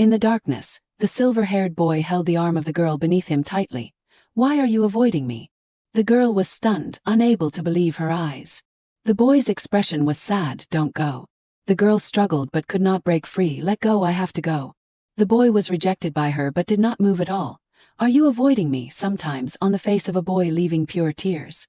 In the darkness, the silver-haired boy held the arm of the girl beneath him tightly. "Why are you avoiding me?" The girl was stunned, unable to believe her eyes. The boy's expression was sad. "Don't go." The girl struggled but could not break free. "Let go, I have to go." The boy was rejected by her but did not move at all. "Are you avoiding me?" Sometimes on the face of a boy leaving pure tears.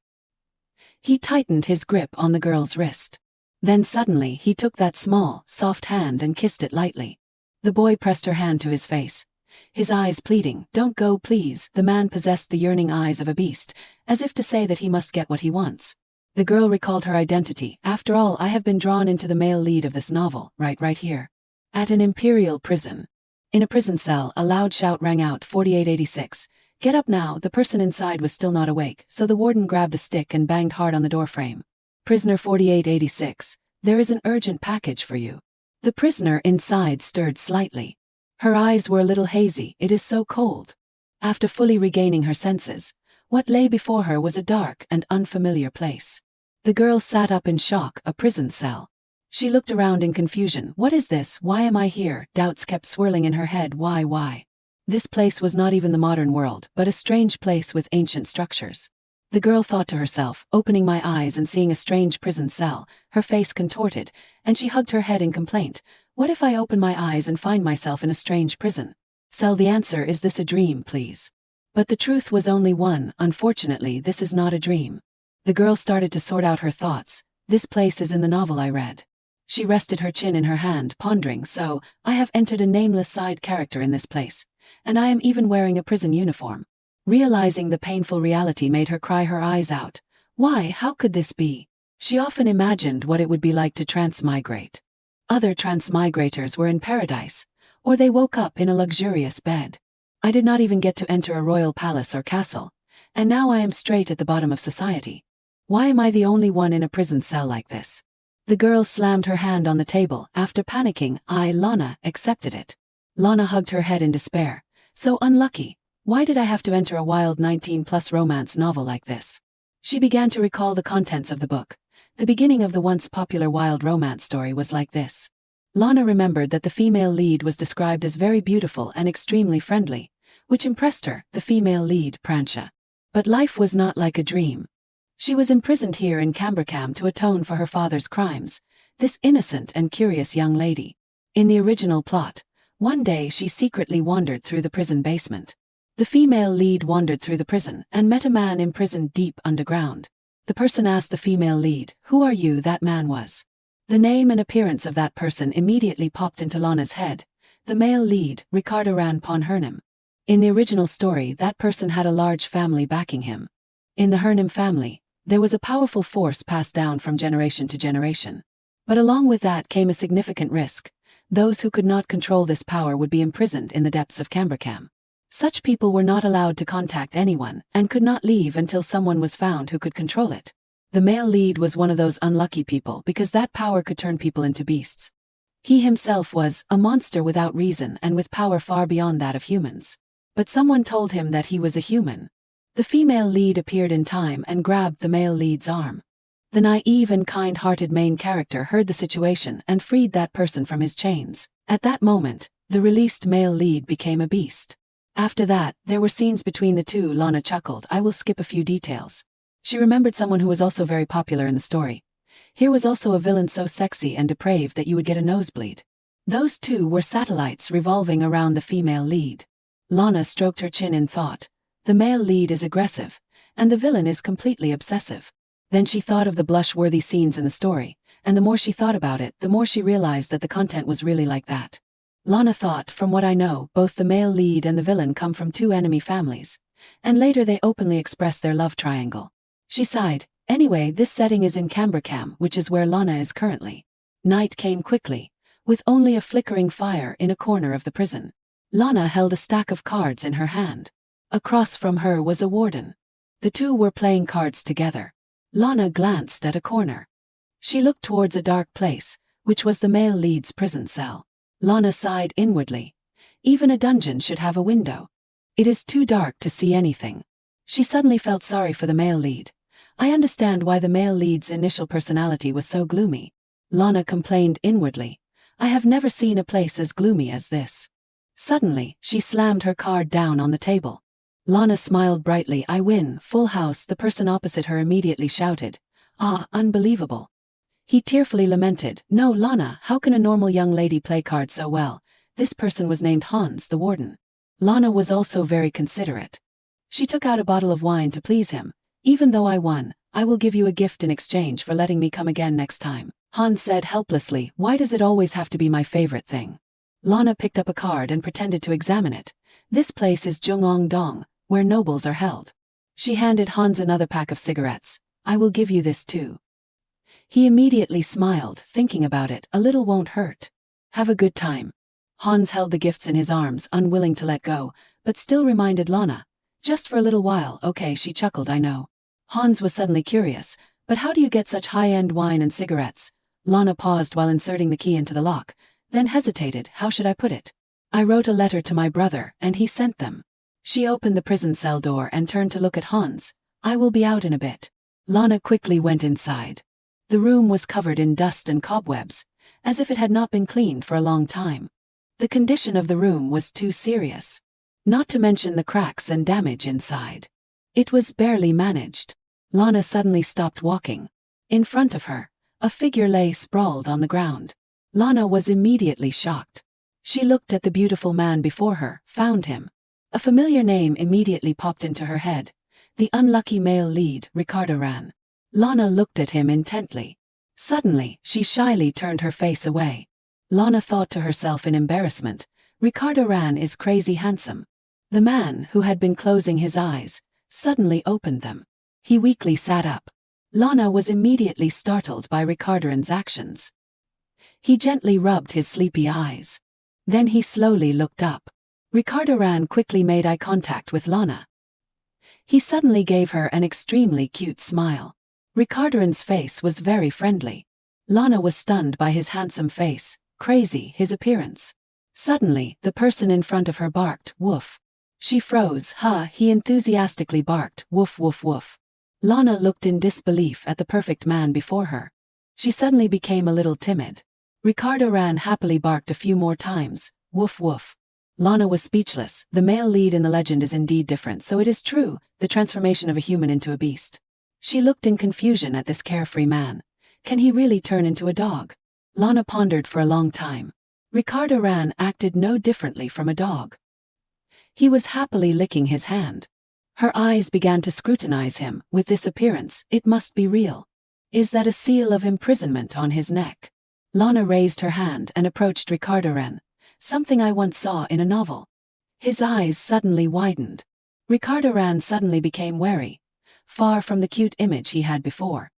He tightened his grip on the girl's wrist. Then suddenly he took that small, soft hand and kissed it lightly. The boy pressed her hand to his face, his eyes pleading, "Don't go, please." The man possessed the yearning eyes of a beast, as if to say that he must get what he wants. The girl recalled her identity. "After all, I have been drawn into the male lead of this novel, right here. At an imperial prison." In a prison cell, a loud shout rang out, 4886. "Get up now." The person inside was still not awake, so the warden grabbed a stick and banged hard on the doorframe. "Prisoner 4886, there is an urgent package for you." The prisoner inside stirred slightly. Her eyes were a little hazy. "It is so cold." After fully regaining her senses, what lay before her was a dark and unfamiliar place. The girl sat up in shock. A prison cell. She looked around in confusion. "What is this? Why am I here?" Doubts kept swirling in her head. Why? This place was not even the modern world, but a strange place with ancient structures. The girl thought to herself, opening my eyes and seeing a strange prison cell, her face contorted, and she hugged her head in complaint. "What if I open my eyes and find myself in a strange prison cell? The answer is this a dream, please?" But the truth was only one. Unfortunately, this is not a dream. The girl started to sort out her thoughts. "This place is in the novel I read." She rested her chin in her hand, pondering. "So, I have entered a nameless side character in this place. And I am even wearing a prison uniform." Realizing the painful reality made her cry her eyes out. Why? How could this be? She often imagined what it would be like to transmigrate. Other transmigrators were in paradise, or they woke up in a luxurious bed. I did not even get to enter a royal palace or castle, and now I am straight at the bottom of society. Why am I the only one in a prison cell like this? The girl slammed her hand on the table. After panicking, Lana, accepted it. Lana hugged her head in despair. So unlucky. Why did I have to enter a wild 19-plus romance novel like this? She began to recall the contents of the book. The beginning of the once popular wild romance story was like this. Lana remembered that the female lead was described as very beautiful and extremely friendly, which impressed her, the female lead, Pransha. But life was not like a dream. She was imprisoned here in Cambercam to atone for her father's crimes, this innocent and curious young lady. In the original plot, one day she secretly wandered through the prison basement. The female lead wandered through the prison and met a man imprisoned deep underground. The person asked the female lead, "Who are you?" That man was. The name and appearance of that person immediately popped into Lana's head. The male lead, Ricardo Von Hernum. In the original story, that person had a large family backing him. In the Hernum family, there was a powerful force passed down from generation to generation. But along with that came a significant risk. Those who could not control this power would be imprisoned in the depths of Cambercam. Such people were not allowed to contact anyone and could not leave until someone was found who could control it. The male lead was one of those unlucky people because that power could turn people into beasts. He himself was a monster without reason and with power far beyond that of humans. But someone told him that he was a human. The female lead appeared in time and grabbed the male lead's arm. The naive and kind-hearted main character heard the situation and freed that person from his chains. At that moment, the released male lead became a beast. After that, there were scenes between the two. Lana chuckled. I will skip a few details. She remembered someone who was also very popular in the story. Here was also a villain so sexy and depraved that you would get a nosebleed. Those two were satellites revolving around the female lead. Lana stroked her chin in thought. The male lead is aggressive, and the villain is completely obsessive. Then she thought of the blush-worthy scenes in the story, and the more she thought about it, the more she realized that the content was really like that. Lana thought, from what I know, both the male lead and the villain come from two enemy families, and later they openly express their love triangle. She sighed. Anyway, this setting is in Cambercam, which is where Lana is currently. Night came quickly, with only a flickering fire in a corner of the prison. Lana held a stack of cards in her hand. Across from her was a warden. The two were playing cards together. Lana glanced at a corner. She looked towards a dark place, which was the male lead's prison cell. Lana sighed inwardly. Even a dungeon should have a window. It is too dark to see anything. She suddenly felt sorry for the male lead. I understand why the male lead's initial personality was so gloomy. Lana complained inwardly. I have never seen a place as gloomy as this. Suddenly, she slammed her card down on the table. Lana smiled brightly. I win, full house. The person opposite her immediately shouted. Ah, unbelievable. He tearfully lamented, no, Lana, how can a normal young lady play cards so well? This person was named Hans, the warden. Lana was also very considerate. She took out a bottle of wine to please him. Even though I won, I will give you a gift in exchange for letting me come again next time. Hans said helplessly, why does it always have to be my favorite thing? Lana picked up a card and pretended to examine it. This place is Jungong-dong, where nobles are held. She handed Hans another pack of cigarettes. I will give you this too. He immediately smiled, thinking about it, a little won't hurt. Have a good time. Hans held the gifts in his arms, unwilling to let go, but still reminded Lana. Just for a little while, okay, she chuckled, I know. Hans was suddenly curious, but how do you get such high-end wine and cigarettes? Lana paused while inserting the key into the lock, then hesitated, how should I put it? I wrote a letter to my brother, and he sent them. She opened the prison cell door and turned to look at Hans. I will be out in a bit. Lana quickly went inside. The room was covered in dust and cobwebs, as if it had not been cleaned for a long time. The condition of the room was too serious. Not to mention the cracks and damage inside. It was barely managed. Lana suddenly stopped walking. In front of her, a figure lay sprawled on the ground. Lana was immediately shocked. She looked at the beautiful man before her, found him. A familiar name immediately popped into her head. The unlucky male lead, Ricardo Ran. Lana looked at him intently. Suddenly, she shyly turned her face away. Lana thought to herself in embarrassment, Ricardo Ran is crazy handsome. The man, who had been closing his eyes, suddenly opened them. He weakly sat up. Lana was immediately startled by Ricardo Ran's actions. He gently rubbed his sleepy eyes. Then he slowly looked up. Ricardo Ran quickly made eye contact with Lana. He suddenly gave her an extremely cute smile. Ricardo Ran's face was very friendly. Lana was stunned by his handsome face, crazy his appearance. Suddenly, the person in front of her barked, woof. She froze, he enthusiastically barked, woof woof woof. Lana looked in disbelief at the perfect man before her. She suddenly became a little timid. Ricardo Ran happily barked a few more times, woof woof. Lana was speechless. The male lead in the legend is indeed different, so it is true, the transformation of a human into a beast. She looked in confusion at this carefree man. Can he really turn into a dog? Lana pondered for a long time. Ricardo Ran acted no differently from a dog. He was happily licking his hand. Her eyes began to scrutinize him. With this appearance, it must be real. Is that a seal of imprisonment on his neck? Lana raised her hand and approached Ricardo Ran. Something I once saw in a novel. His eyes suddenly widened. Ricardo Ran suddenly became wary, far from the cute image he had before.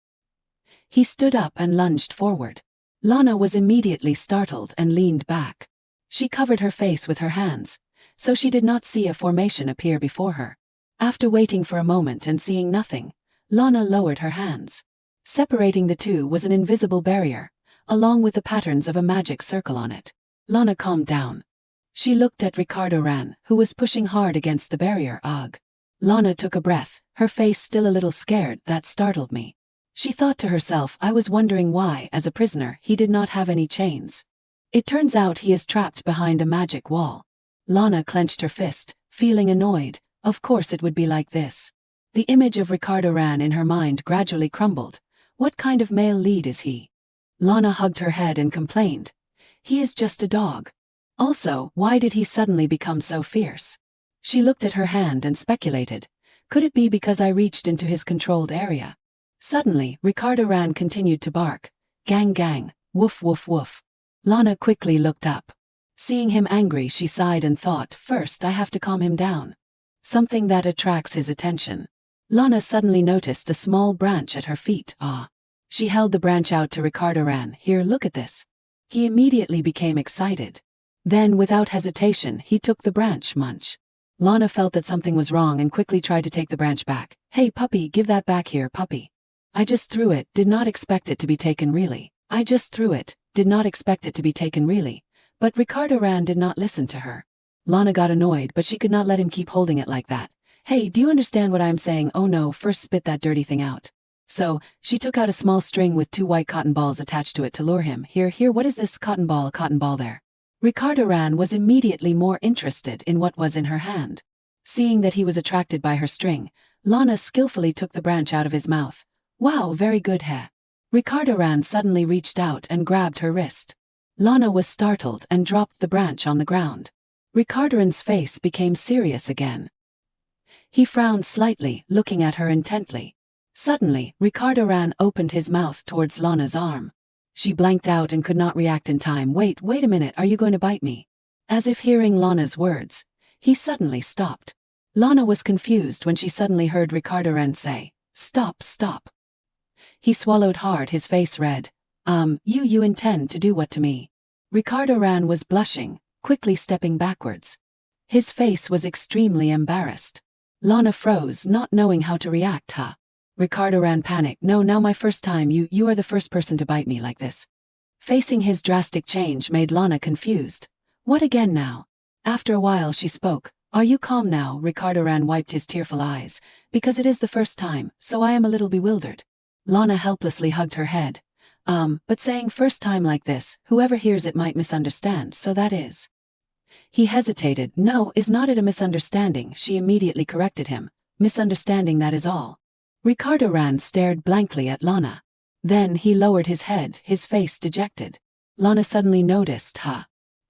He stood up and lunged forward. Lana was immediately startled and leaned back. She covered her face with her hands, so she did not see a formation appear before her. After waiting for a moment and seeing nothing, Lana lowered her hands. Separating the two was an invisible barrier, along with the patterns of a magic circle on it. Lana calmed down. She looked at Ricardo Ran, who was pushing hard against the barrier. Ugh. Lana took a breath, her face still a little scared. That startled me. She thought to herself, I was wondering why, as a prisoner, he did not have any chains. It turns out he is trapped behind a magic wall. Lana clenched her fist, feeling annoyed. Of course it would be like this. The image of Ricardo Ran in her mind gradually crumbled. What kind of male lead is he? Lana hugged her head and complained. He is just a dog. Also, why did he suddenly become so fierce? She looked at her hand and speculated. Could it be because I reached into his controlled area? Suddenly, Ricardo Ran continued to bark. Gang gang, woof woof woof. Lana quickly looked up. Seeing him angry, she sighed and thought, first I have to calm him down. Something that attracts his attention. Lana suddenly noticed a small branch at her feet. She held the branch out to Ricardo Ran. Here, look at this. He immediately became excited. Then, without hesitation, he took the branch. Munch. Lana felt that something was wrong and quickly tried to take the branch back. Hey puppy, give that back here, puppy. I just threw it, did not expect it to be taken really. I just threw it, did not expect it to be taken really. But Ricardo Ran did not listen to her. Lana got annoyed, but she could not let him keep holding it like that. Hey, do you understand what I am saying? Oh no, first spit that dirty thing out. So, she took out a small string with 2 white cotton balls attached to it to lure him. Here, what is this cotton ball there? Ricardo Ran was immediately more interested in what was in her hand. Seeing that he was attracted by her string, Lana skillfully took the branch out of his mouth. Wow, very good hair. Ricardo Ran suddenly reached out and grabbed her wrist. Lana was startled and dropped the branch on the ground. Ricardo Ran's face became serious again. He frowned slightly, looking at her intently. Suddenly, Ricardo Ran opened his mouth towards Lana's arm. She blanked out and could not react in time. Wait a minute, are you going to bite me? As if hearing Lana's words, he suddenly stopped. Lana was confused when she suddenly heard Ricardo Ran say, "Stop, stop." He swallowed hard, his face red. You intend to do what to me?" Ricardo Ran was blushing, quickly stepping backwards. His face was extremely embarrassed. Lana froze, not knowing how to react. Ricardo Ran panicked. "No, now my first time, you are the first person to bite me like this." Facing his drastic change made Lana confused. What again now? After a while she spoke. "Are you calm now?" Ricardo Ran wiped his tearful eyes. "Because it is the first time, so I am a little bewildered." Lana helplessly hugged her head. But saying first time like this, whoever hears it might misunderstand, so that is." He hesitated. "No, is not it a misunderstanding?" She immediately corrected him. "Misunderstanding, that is all." Ricardo Ran stared blankly at Lana. Then he lowered his head, his face dejected. Lana suddenly noticed.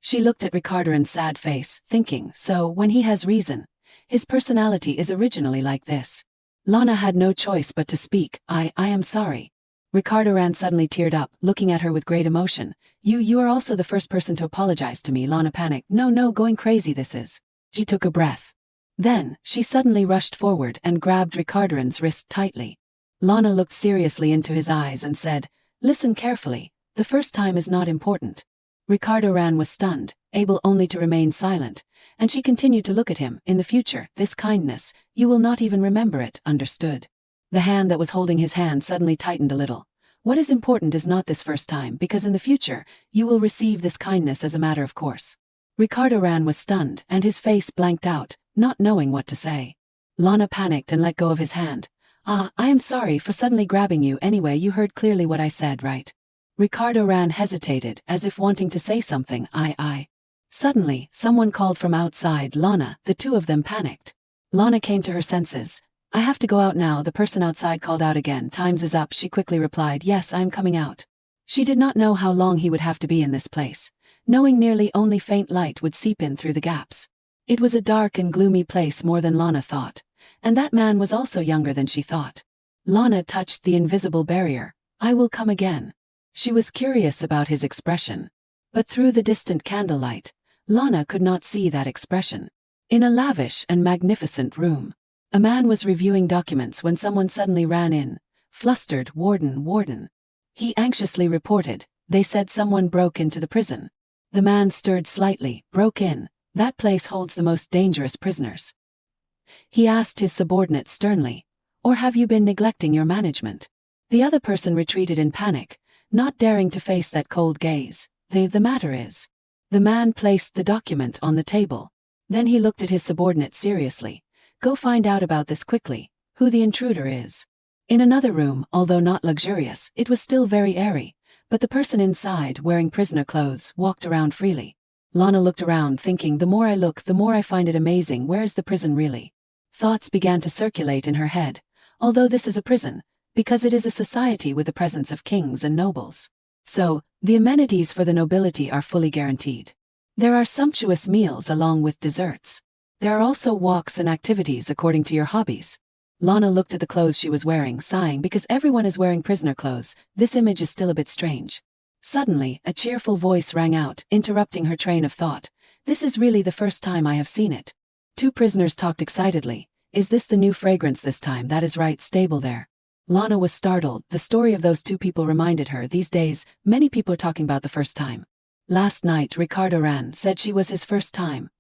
She looked at Ricardo Ran's sad face, thinking, so when he has reason, his personality is originally like this. Lana had no choice but to speak. I am sorry." Ricardo Ran suddenly teared up, looking at her with great emotion. You are also the first person to apologize to me." Lana panicked. No, going crazy this is." She took a breath. Then, she suddenly rushed forward and grabbed Ricardo Ran's wrist tightly. Lana looked seriously into his eyes and said, "Listen carefully, the first time is not important." Ricardo Ran was stunned, able only to remain silent, and she continued to look at him. "In the future, this kindness, you will not even remember it, understood?" The hand that was holding his hand suddenly tightened a little. "What is important is not this first time, because in the future, you will receive this kindness as a matter of course." Ricardo Ran was stunned, and his face blanked out, not knowing what to say. Lana panicked and let go of his hand. I am sorry for suddenly grabbing you. Anyway, you heard clearly what I said, right?" Ricardo Ran hesitated, as if wanting to say something. I. Suddenly, someone called from outside. "Lana." The two of them panicked. Lana came to her senses. "I have to go out now." The person outside called out again. "Time's is up." She quickly replied, "Yes, I am coming out." She did not know how long he would have to be in this place, knowing nearly only faint light would seep in through the gaps. It was a dark and gloomy place, more than Lana thought, and that man was also younger than she thought. Lana touched the invisible barrier. "I will come again." She was curious about his expression. But through the distant candlelight, Lana could not see that expression. In a lavish and magnificent room, a man was reviewing documents when someone suddenly ran in. Flustered. Warden. He anxiously reported. "They said someone broke into the prison." The man stirred slightly. "Broke in? That place holds the most dangerous prisoners." He asked his subordinate sternly. "Or have you been neglecting your management?" The other person retreated in panic, not daring to face that cold gaze. The matter is." The man placed the document on the table. Then he looked at his subordinate seriously. "Go find out about this quickly, who the intruder is." In another room, although not luxurious, it was still very airy, but the person inside, wearing prisoner clothes, walked around freely. Lana looked around, thinking, the more I look, the more I find it amazing. Where is the prison really? Thoughts began to circulate in her head. Although this is a prison, because it is a society with the presence of kings and nobles. So, the amenities for the nobility are fully guaranteed. There are sumptuous meals along with desserts. There are also walks and activities according to your hobbies. Lana looked at the clothes she was wearing, sighing because everyone is wearing prisoner clothes. This image is still a bit strange. Suddenly, a cheerful voice rang out, interrupting her train of thought. "This is really the first time I have seen it." Two prisoners talked excitedly. "Is this the new fragrance this time?" "That is right, stable there." Lana was startled. The story of those two people reminded her. These days, many people are talking about the first time. Last night, Ricardo Ran said she was his first time.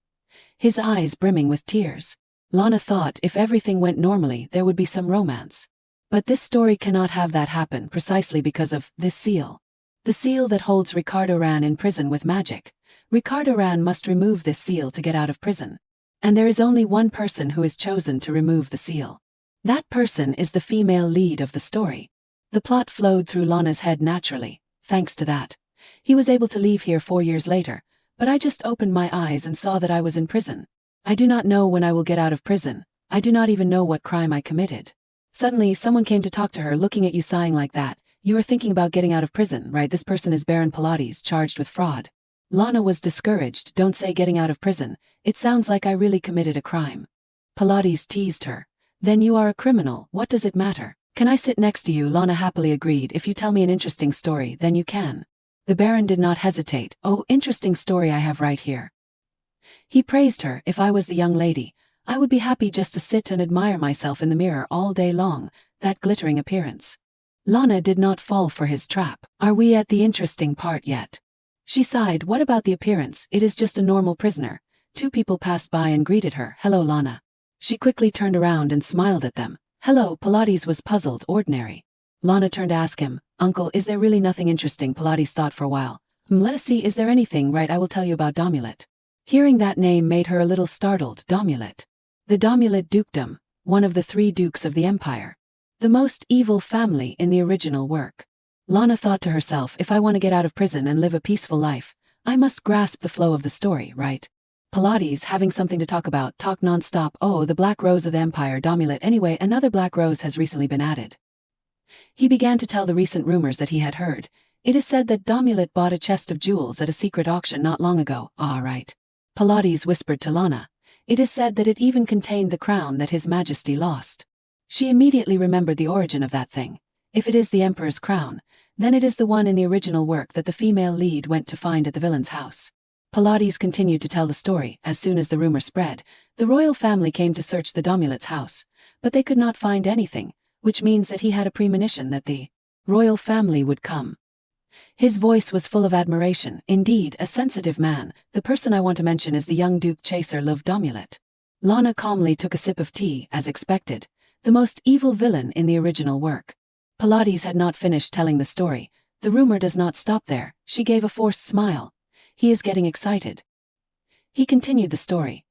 His eyes brimming with tears. Lana thought if everything went normally, there would be some romance. But this story cannot have that happen precisely because of this seal. The seal that holds Ricardo Ran in prison with magic. Ricardo Ran must remove this seal to get out of prison. And there is only one person who is chosen to remove the seal. That person is the female lead of the story. The plot flowed through Lana's head naturally. Thanks to that, he was able to leave here 4 years later, But I just opened my eyes and saw that I was in prison. I do not know when I will get out of prison. I do not even know what crime I committed. Suddenly, someone came to talk to her, looking at you sighing like that. You are thinking about getting out of prison, right? This person is Baron Pilates, charged with fraud. Lana was discouraged. Don't say getting out of prison. It sounds like I really committed a crime. Pilates teased her. Then you are a criminal. What does it matter? Can I sit next to you? Lana happily agreed. If you tell me an interesting story, then you can. The Baron did not hesitate. Oh, interesting story I have right here. He praised her. If I was the young lady, I would be happy just to sit and admire myself in the mirror all day long, that glittering appearance. Lana did not fall for his trap. Are we at the interesting part yet? She sighed. What about the appearance? It is just a normal prisoner. Two people passed by and greeted her. Hello, Lana. She quickly turned around and smiled at them. Hello. Pilates was puzzled. Ordinary. Lana turned to ask him, Uncle, is there really nothing interesting? Pilates thought for a while. Let us see, is there anything? Right, I will tell you about Domulet. Hearing that name made her a little startled. Domulet. The Domulet dukedom, one of the 3 dukes of the empire. The most evil family in the original work. Lana thought to herself, if I want to get out of prison and live a peaceful life, I must grasp the flow of the story, right? Pilates, having something to talk about, talked non-stop. Oh, the Black Rose of the Empire, Domulet. Anyway, another Black Rose has recently been added. He began to tell the recent rumors that he had heard. It is said that Domulet bought a chest of jewels at a secret auction not long ago. Ah, right. Pilates whispered to Lana. It is said that it even contained the crown that His Majesty lost. She immediately remembered the origin of that thing. If it is the Emperor's crown, then it is the one in the original work that the female lead went to find at the villain's house. Pilates continued to tell the story. As soon as the rumor spread, the royal family came to search the Domulet's house, but they could not find anything, which means that he had a premonition that the royal family would come. His voice was full of admiration. Indeed, a sensitive man. The person I want to mention is the young Duke Chaser loved Domulet. Lana calmly took a sip of tea, as expected. The most evil villain in the original work. Pilates had not finished telling the story. The rumor does not stop there. She gave a forced smile. He is getting excited. He continued the story.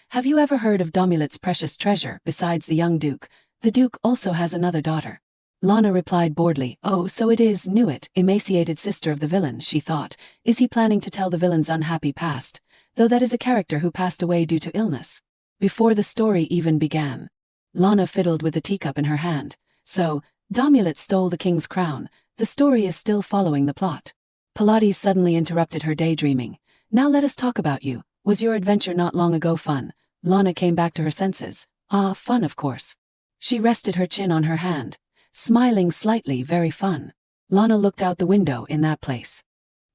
Have you ever heard of Domulet's precious treasure? Besides the young Duke, the Duke also has another daughter. Lana replied boredly. Oh, so it is. Knew it. Emaciated sister of the villain, she thought. Is he planning to tell the villain's unhappy past? Though that is a character who passed away due to illness. Before the story even began, Lana fiddled with the teacup in her hand. So, Domulet stole the king's crown. The story is still following the plot. Pilates suddenly interrupted her daydreaming. Now let us talk about you. Was your adventure not long ago fun? Lana came back to her senses. Ah, fun of course. She rested her chin on her hand, smiling slightly. Very fun. Lana looked out the window. In that place.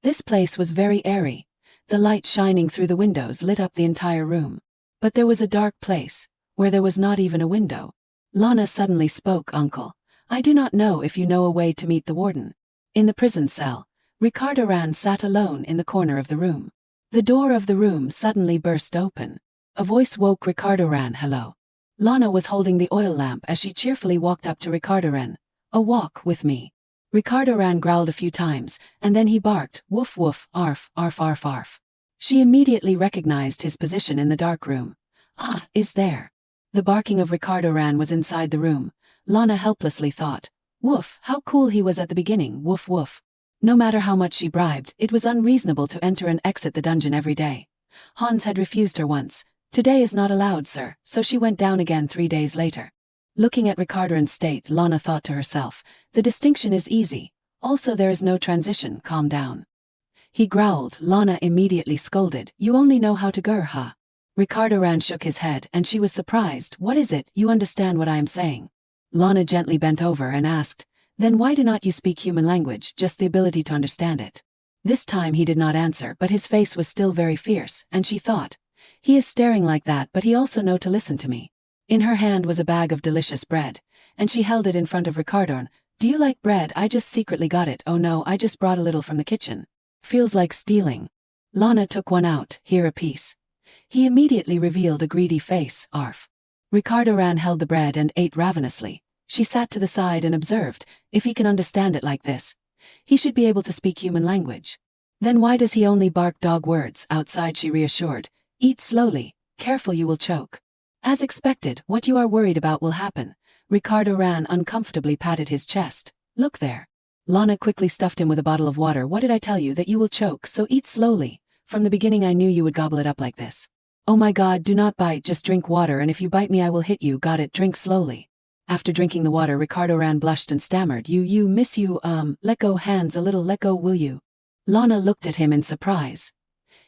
This place was very airy. The light shining through the windows lit up the entire room. But there was a dark place, where there was not even a window. Lana suddenly spoke. Uncle, I do not know if you know a way to meet the warden. In the prison cell, Ricardo Ran sat alone in the corner of the room. The door of the room suddenly burst open. A voice woke Ricardo Ran. Hello. Lana was holding the oil lamp as she cheerfully walked up to Ricardo Ran. A walk with me. Ricardo Ran growled a few times, and then he barked. Woof woof, arf, arf arf arf. She immediately recognized his position in the dark room. Ah, is there? The barking of Ricardo Ran was inside the room. Lana helplessly thought. Woof, how cool he was at the beginning. Woof woof. No matter how much she bribed, it was unreasonable to enter and exit the dungeon every day. Hans had refused her once. Today is not allowed, sir, so she went down again 3 days later. Looking at Ricardo Ran's state, Lana thought to herself, the distinction is easy. Also there is no transition. Calm down. He growled. Lana immediately scolded. You only know how to grr, huh? Ricardo Ran shook his head, and she was surprised. What is it? You understand what I am saying? Lana gently bent over and asked, then why do not you speak human language, just the ability to understand it? This time he did not answer, but his face was still very fierce, and she thought, he is staring like that, but he also know to listen to me. In her hand was a bag of delicious bread, and she held it in front of Ricardo. Do you like bread? I just secretly got it. Oh no, I just brought a little from the kitchen. Feels like stealing. Lana took one out. Here, a piece. He immediately revealed a greedy face. Arf. Ricardo Ran held the bread and ate ravenously. She sat to the side and observed, if he can understand it like this, he should be able to speak human language. Then why does he only bark dog words? Outside she reassured. Eat slowly, careful you will choke. As expected, what you are worried about will happen. Ricardo Ran uncomfortably patted his chest. Look there. Lana quickly stuffed him with a bottle of water. What did I tell you? That you will choke, so eat slowly. From the beginning I knew you would gobble it up like this. Oh my god, do not bite, just drink water, and if you bite me I will hit you, got it, drink slowly. After drinking the water, Ricardo Ran blushed and stammered, let go, hands a little, let go, will you? Lana looked at him in surprise.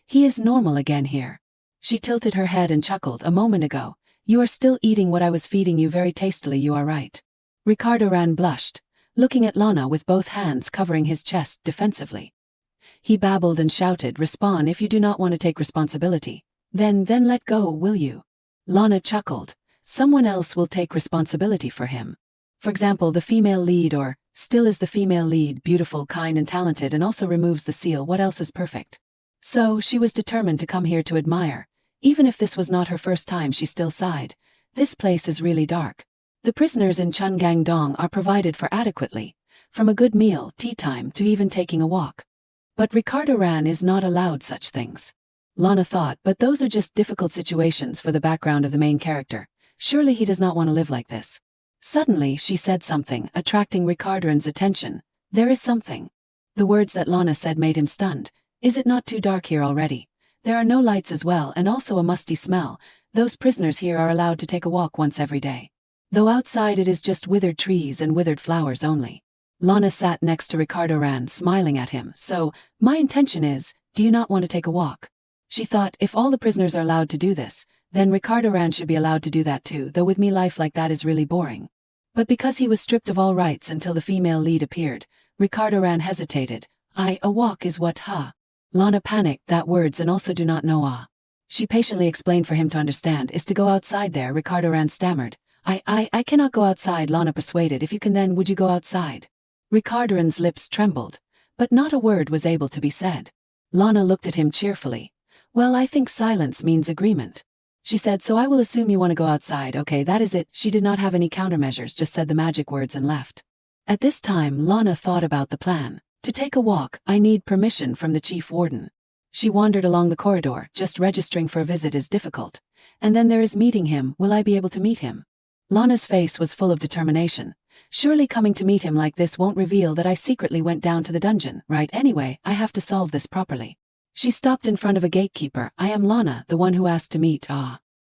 He is normal again here. She tilted her head and chuckled, a moment ago. You are still eating what I was feeding you very tastily, you are right. Ricardo Ran blushed, looking at Lana with both hands covering his chest defensively. He babbled and shouted, respond if you do not want to take responsibility. Then let go, will you? Lana chuckled. Someone else will take responsibility for him. For example, the female lead, or still is the female lead, beautiful, kind and talented, and also removes the seal, what else is perfect? So, she was determined to come here to admire. Even if this was not her first time, she still sighed. This place is really dark. The prisoners in Chungang Dong are provided for adequately, from a good meal, tea time, to even taking a walk. But Ricardo Ran is not allowed such things. Lana thought, but those are just difficult situations for the background of the main character. Surely he does not want to live like this. Suddenly, she said something, attracting Ricardo Ran's attention. There is something. The words that Lana said made him stunned. Is it not too dark here already? There are no lights as well, and also a musty smell. Those prisoners here are allowed to take a walk once every day. Though outside it is just withered trees and withered flowers only. Lana sat next to Ricardo Ran, smiling at him. So, my intention is, do you not want to take a walk? She thought, if all the prisoners are allowed to do this, then Ricardo Ran should be allowed to do that too, though with me life like that is really boring. But because he was stripped of all rights until the female lead appeared, Ricardo Ran hesitated. A walk is what, huh? Lana panicked, that words and also do not know She patiently explained for him to understand, is to go outside there, Ricardo Ran stammered. I cannot go outside, Lana persuaded, if you can then would you go outside? Ricardo Ran's lips trembled, but not a word was able to be said. Lana looked at him cheerfully. Well, I think silence means agreement. She said, so I will assume you want to go outside, okay, that is it. She did not have any countermeasures, just said the magic words and left. At this time, Lana thought about the plan. To take a walk, I need permission from the chief warden. She wandered along the corridor, just registering for a visit is difficult. And then there is meeting him, will I be able to meet him? Lana's face was full of determination. Surely coming to meet him like this won't reveal that I secretly went down to the dungeon, right? Anyway, I have to solve this properly. She stopped in front of a gatekeeper. I am Lana, the one who asked to meet.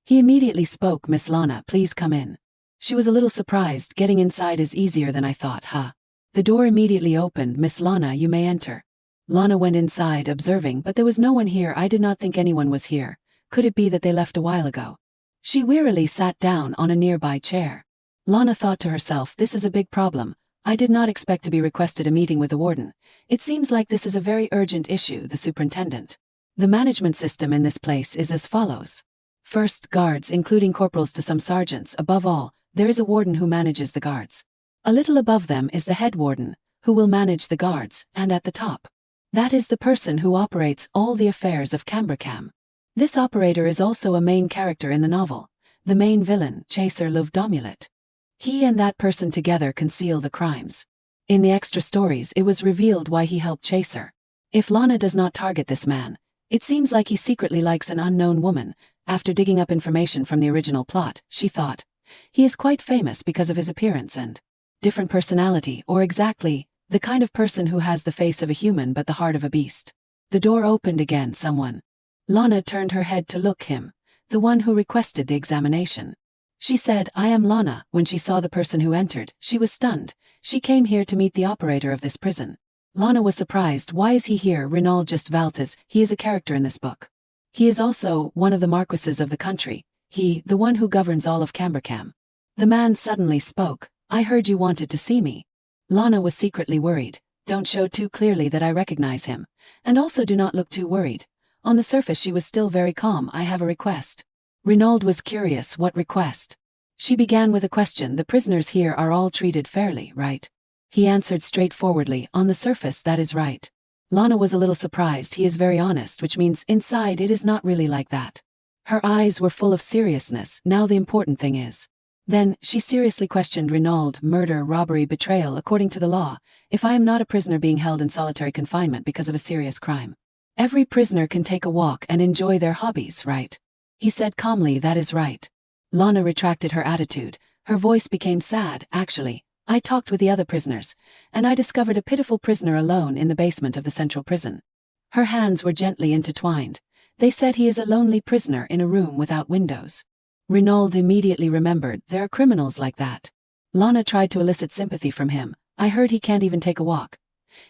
He immediately spoke, Miss Lana, please come in. She was a little surprised, getting inside is easier than I thought, The door immediately opened, Miss Lana, you may enter. Lana went inside, observing, but there was no one here. I did not think anyone was here. Could it be that they left a while ago? She wearily sat down on a nearby chair. Lana thought to herself, this is a big problem. I did not expect to be requested a meeting with the warden. It seems like this is a very urgent issue, the superintendent. The management system in this place is as follows. First, guards, including corporals to some sergeants. Above all, there is a warden who manages the guards. A little above them is the head warden, who will manage the guards, and at the top. That is the person who operates all the affairs of Cambracam. This operator is also a main character in the novel, the main villain, Chaser Lovedomulet. He and that person together conceal the crimes. In the extra stories it was revealed why he helped Chaser. If Lana does not target this man, it seems like he secretly likes an unknown woman. After digging up information from the original plot, she thought, he is quite famous because of his appearance and different personality, or exactly, the kind of person who has the face of a human but the heart of a beast. The door opened again, someone. Lana turned her head to look him, the one who requested the examination. She said, I am Lana. When she saw the person who entered, she was stunned. She came here to meet the operator of this prison. Lana was surprised. Why is he here? Rinald just Valtes, he is a character in this book. He is also one of the marquises of the country. He, the one who governs all of Cambracam. The man suddenly spoke. I heard you wanted to see me. Lana was secretly worried. Don't show too clearly that I recognize him. And also do not look too worried. On the surface she was still very calm. I have a request. Rinald was curious. What request? She began with a question. The prisoners here are all treated fairly, right? He answered straightforwardly. On the surface that is right. Lana was a little surprised. He is very honest, which means inside it is not really like that. Her eyes were full of seriousness. Now the important thing is. Then, she seriously questioned Rinald. Murder, robbery, betrayal, according to the law, if I am not a prisoner being held in solitary confinement because of a serious crime. Every prisoner can take a walk and enjoy their hobbies, right? He said calmly, that is right. Lana retracted her attitude. Her voice became sad. Actually, I talked with the other prisoners, and I discovered a pitiful prisoner alone in the basement of the central prison. Her hands were gently intertwined. They said he is a lonely prisoner in a room without windows. Renaud immediately remembered there are criminals like that. Lana tried to elicit sympathy from him. I heard he can't even take a walk.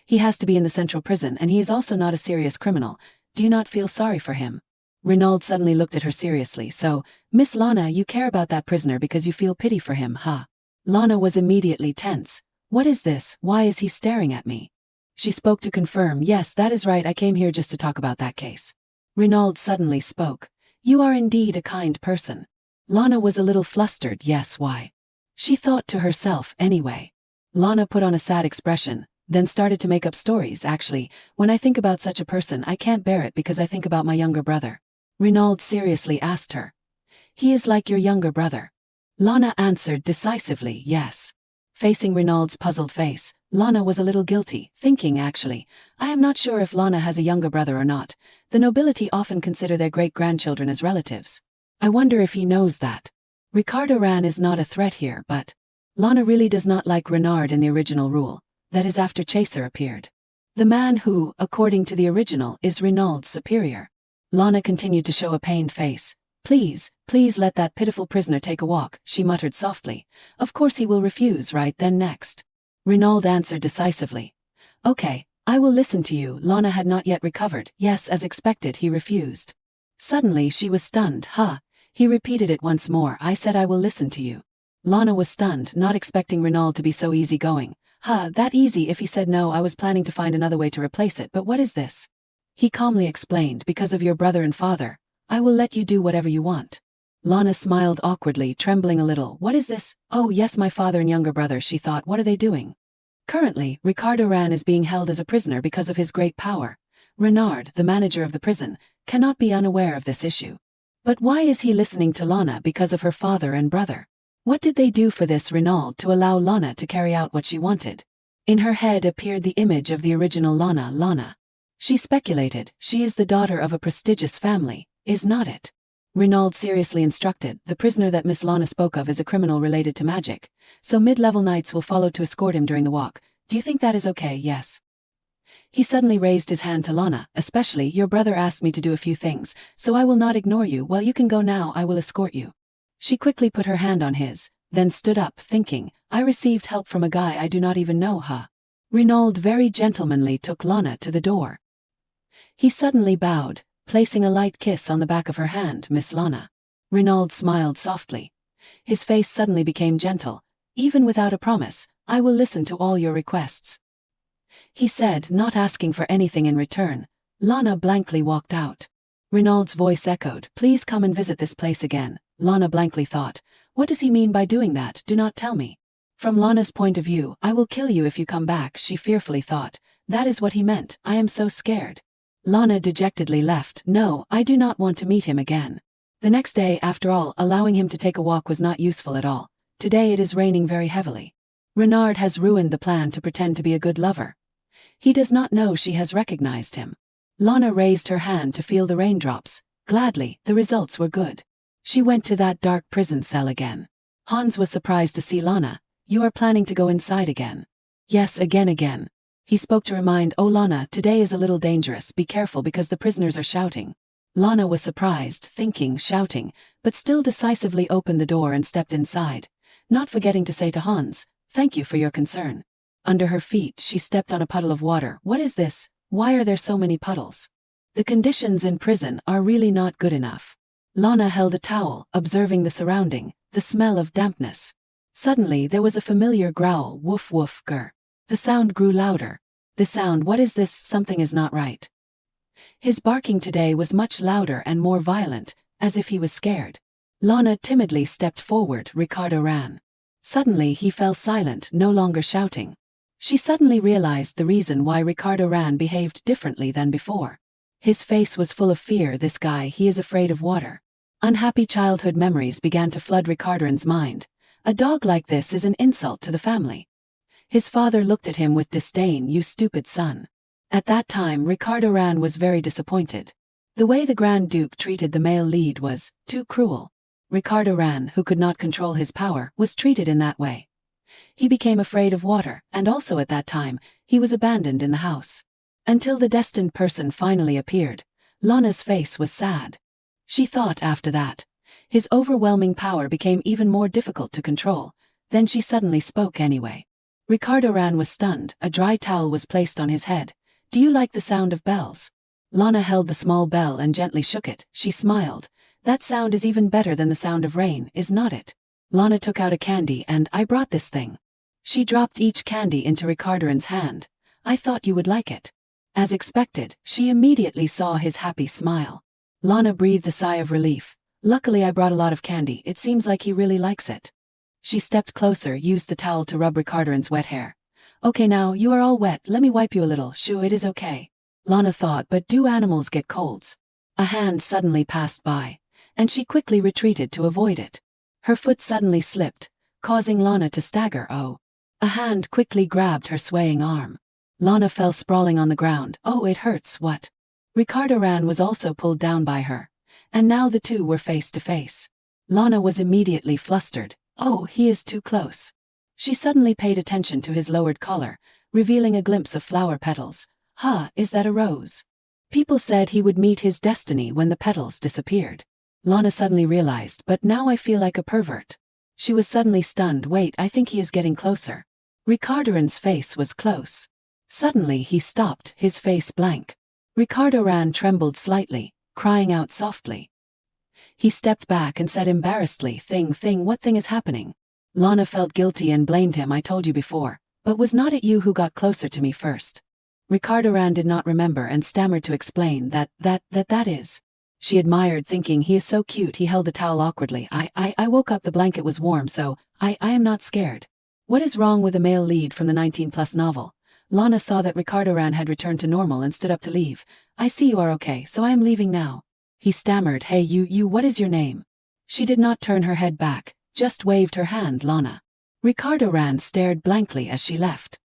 He has to be in the central prison and he is also not a serious criminal. Do you not feel sorry for him? Renaud suddenly looked at her seriously. So, Miss Lana, you care about that prisoner because you feel pity for him, huh? Lana was immediately tense. What is this? Why is he staring at me? She spoke to confirm. Yes, that is right, I came here just to talk about that case. Renaud suddenly spoke. You are indeed a kind person. Lana was a little flustered. Yes, why? She thought to herself, anyway. Lana put on a sad expression, then started to make up stories. Actually, when I think about such a person I can't bear it because I think about my younger brother. Renaud seriously asked her. He is like your younger brother. Lana answered decisively, yes. Facing Renaud's puzzled face, Lana was a little guilty, thinking actually, I am not sure if Lana has a younger brother or not. The nobility often consider their great-grandchildren as relatives. I wonder if he knows that. Ricardo Ran is not a threat here, but Lana really does not like Renard in the original rule, that is after Chaser appeared. The man who, according to the original, is Renaud's superior. Lana continued to show a pained face. Please, please let that pitiful prisoner take a walk, she muttered softly. Of course he will refuse, right then next. Renaud answered decisively. Okay, I will listen to you. Lana had not yet recovered. Yes, as expected, he refused. Suddenly she was stunned. Huh? He repeated it once more. I said I will listen to you. Lana was stunned, not expecting Renaud to be so easygoing. That easy? If he said no, I was planning to find another way to replace it, but what is this? He calmly explained, because of your brother and father, I will let you do whatever you want. Lana smiled awkwardly, trembling a little. What is this? Oh yes, my father and younger brother, she thought. What are they doing? Currently, Ricardo Ran is being held as a prisoner because of his great power. Renard, the manager of the prison, cannot be unaware of this issue. But why is he listening to Lana? Because of her father and brother. What did they do for this Renaud to allow Lana to carry out what she wanted? In her head appeared the image of the original Lana. Lana. She speculated, she is the daughter of a prestigious family, is not it? Renaud seriously instructed, the prisoner that Miss Lana spoke of is a criminal related to magic, so mid-level knights will follow to escort him during the walk. Do you think that is okay? Yes. He suddenly raised his hand to Lana, especially, your brother asked me to do a few things, so I will not ignore you. Well, you can go now, I will escort you. She quickly put her hand on his, then stood up, thinking, I received help from a guy I do not even know, huh? Renaud very gentlemanly took Lana to the door. He suddenly bowed, placing a light kiss on the back of her hand. Miss Lana. Renaud smiled softly. His face suddenly became gentle. Even without a promise, I will listen to all your requests. He said, not asking for anything in return. Lana blankly walked out. Renaud's voice echoed, please come and visit this place again. Lana blankly thought, what does he mean by doing that? Do not tell me. From Lana's point of view, I will kill you if you come back, she fearfully thought. That is what he meant. I am so scared. Lana dejectedly left. No, I do not want to meet him again. The next day, after all, allowing him to take a walk was not useful at all. Today it is raining very heavily. Renard has ruined the plan to pretend to be a good lover. He does not know she has recognized him. Lana raised her hand to feel the raindrops. Gladly, the results were good. She went to that dark prison cell again. Hans was surprised to see Lana. You are planning to go inside again? Yes, again. He spoke to remind, oh Lana, today is a little dangerous, be careful because the prisoners are shouting. Lana was surprised, thinking, shouting, but still decisively opened the door and stepped inside, not forgetting to say to Hans, thank you for your concern. Under her feet she stepped on a puddle of water. What is this? Why are there so many puddles? The conditions in prison are really not good enough. Lana held a towel, observing the surrounding, the smell of dampness. Suddenly there was a familiar growl, woof woof grr. The sound grew louder. The sound, what is this? Something is not right. His barking today was much louder and more violent, as if he was scared. Lana timidly stepped forward. Ricardo ran. Suddenly he fell silent, no longer shouting. She suddenly realized the reason why Ricardo Ran behaved differently than before. His face was full of fear. This guy, he is afraid of water. Unhappy childhood memories began to flood Ricardo's mind. A dog like this is an insult to the family. His father looked at him with disdain. You stupid son. At that time Ricardo Ran was very disappointed. The way the Grand Duke treated the male lead was too cruel. Ricardo Ran, who could not control his power, was treated in that way. He became afraid of water, and also at that time, he was abandoned in the house. Until the destined person finally appeared, Lana's face was sad. She thought after that, his overwhelming power became even more difficult to control. Then she suddenly spoke anyway. Ricardo Ran was stunned. A dry towel was placed on his head. Do you like the sound of bells? Lana held the small bell and gently shook it. She smiled. That sound is even better than the sound of rain, is not it? Lana took out a candy and I brought this thing. She dropped each candy into Ricardo Ran's hand. I thought you would like it. As expected, she immediately saw his happy smile. Lana breathed a sigh of relief. Luckily I brought a lot of candy, it seems like he really likes it. She stepped closer, used the towel to rub Ricardo Ran's wet hair. Okay now, you are all wet, let me wipe you a little. Shoo, it is okay. Lana thought, but do animals get colds? A hand suddenly passed by, and she quickly retreated to avoid it. Her foot suddenly slipped, causing Lana to stagger. Oh. A hand quickly grabbed her swaying arm. Lana fell sprawling on the ground. Oh, it hurts, what? Ricardo Ran was also pulled down by her, and now the two were face to face. Lana was immediately flustered. Oh, he is too close. She suddenly paid attention to his lowered collar, revealing a glimpse of flower petals. Is that a rose? People said he would meet his destiny when the petals disappeared. Lana suddenly realized, but now I feel like a pervert. She was suddenly stunned. Wait, I think he is getting closer. Ricardo Ran's face was close. Suddenly he stopped, his face blank. Ricardo Ran trembled slightly, crying out softly. He stepped back and said embarrassedly, what thing is happening? Lana felt guilty and blamed him. I told you before, but was not it you who got closer to me first? Ricardo Ran did not remember and stammered to explain that is. She admired, thinking he is so cute. He held the towel awkwardly. I woke up, the blanket was warm, so I am not scared. What is wrong with a male lead from the 19+ novel? Lana saw that Ricardo Ran had returned to normal and stood up to leave. I see you are okay, so I am leaving now. He stammered, hey you, what is your name? She did not turn her head back, just waved her hand. Lana. Ricardo Ran stared blankly as she left.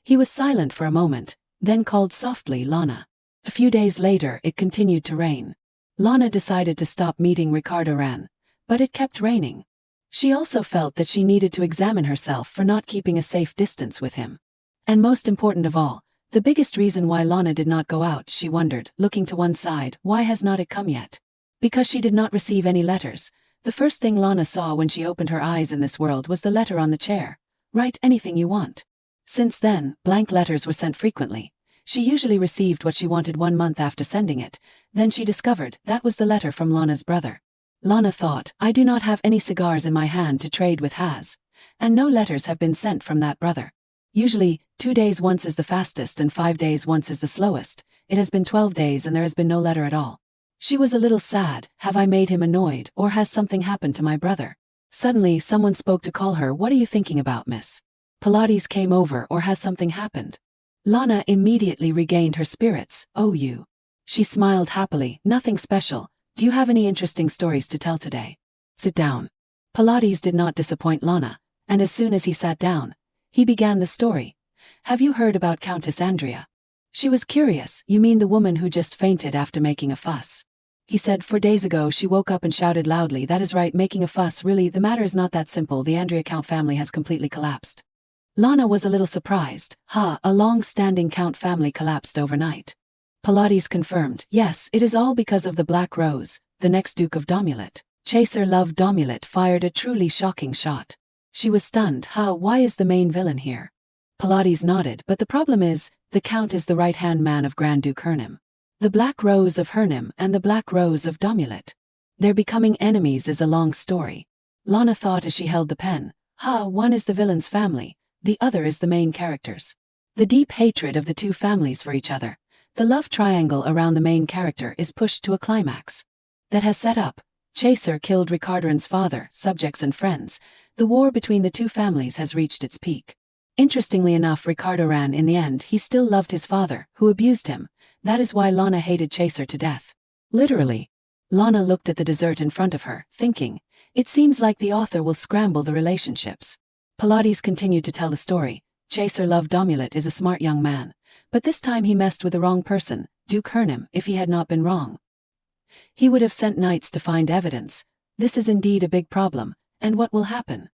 He was silent for a moment, then called softly, Lana. A few days later it continued to rain. Lana decided to stop meeting Ricardo Ran, but it kept raining. She also felt that she needed to examine herself for not keeping a safe distance with him. And most important of all, the biggest reason why Lana did not go out, she wondered, looking to one side, why has not it come yet? Because she did not receive any letters. The first thing Lana saw when she opened her eyes in this world was the letter on the chair. Write anything you want. Since then, blank letters were sent frequently. She usually received what she wanted 1 month after sending it. Then she discovered that was the letter from Lana's brother. Lana thought, I do not have any cigars in my hand to trade with Haz, and no letters have been sent from that brother. Usually, 2 days once is the fastest and 5 days once is the slowest. It has been 12 days and there has been no letter at all. She was a little sad. Have I made him annoyed, or has something happened to my brother? Suddenly someone spoke to call her. What are you thinking about, miss? Pilates came over, or has something happened? Lana immediately regained her spirits. Oh, you. She smiled happily. Nothing special. Do you have any interesting stories to tell today? Sit down. Pilates did not disappoint Lana, and as soon as he sat down, he began the story. Have you heard about Countess Andrea? She was curious. You mean the woman who just fainted after making a fuss? He said 4 days ago she woke up and shouted loudly. That is right, making a fuss. Really, the matter is not that simple. The Andrea Count family has completely collapsed. Lana was a little surprised. A long-standing Count family collapsed overnight. Pilates confirmed. Yes, it is all because of the Black Rose, the next Duke of Domulet. Chaser Love Domulet fired a truly shocking shot. She was stunned. Why is the main villain here? Pilates nodded, but the problem is, the Count is the right-hand man of Grand Duke Hernim. The Black Rose of Hernim and the Black Rose of Domulet. Their becoming enemies is a long story. Lana thought as she held the pen. One is the villain's family, the other is the main character's. The deep hatred of the two families for each other. The love triangle around the main character is pushed to a climax. That has set up. Chaser killed Ricardo Ran's father, subjects and friends. The war between the two families has reached its peak. Interestingly enough, Ricardo Ran, in the end, he still loved his father, who abused him. That is why Lana hated Chaser to death. Literally. Lana looked at the dessert in front of her, thinking, it seems like the author will scramble the relationships. Pilates continued to tell the story. Chaser Love Domulet is a smart young man, but this time he messed with the wrong person, Duke Hernim. If he had not been wrong, he would have sent knights to find evidence. This is indeed a big problem, and what will happen?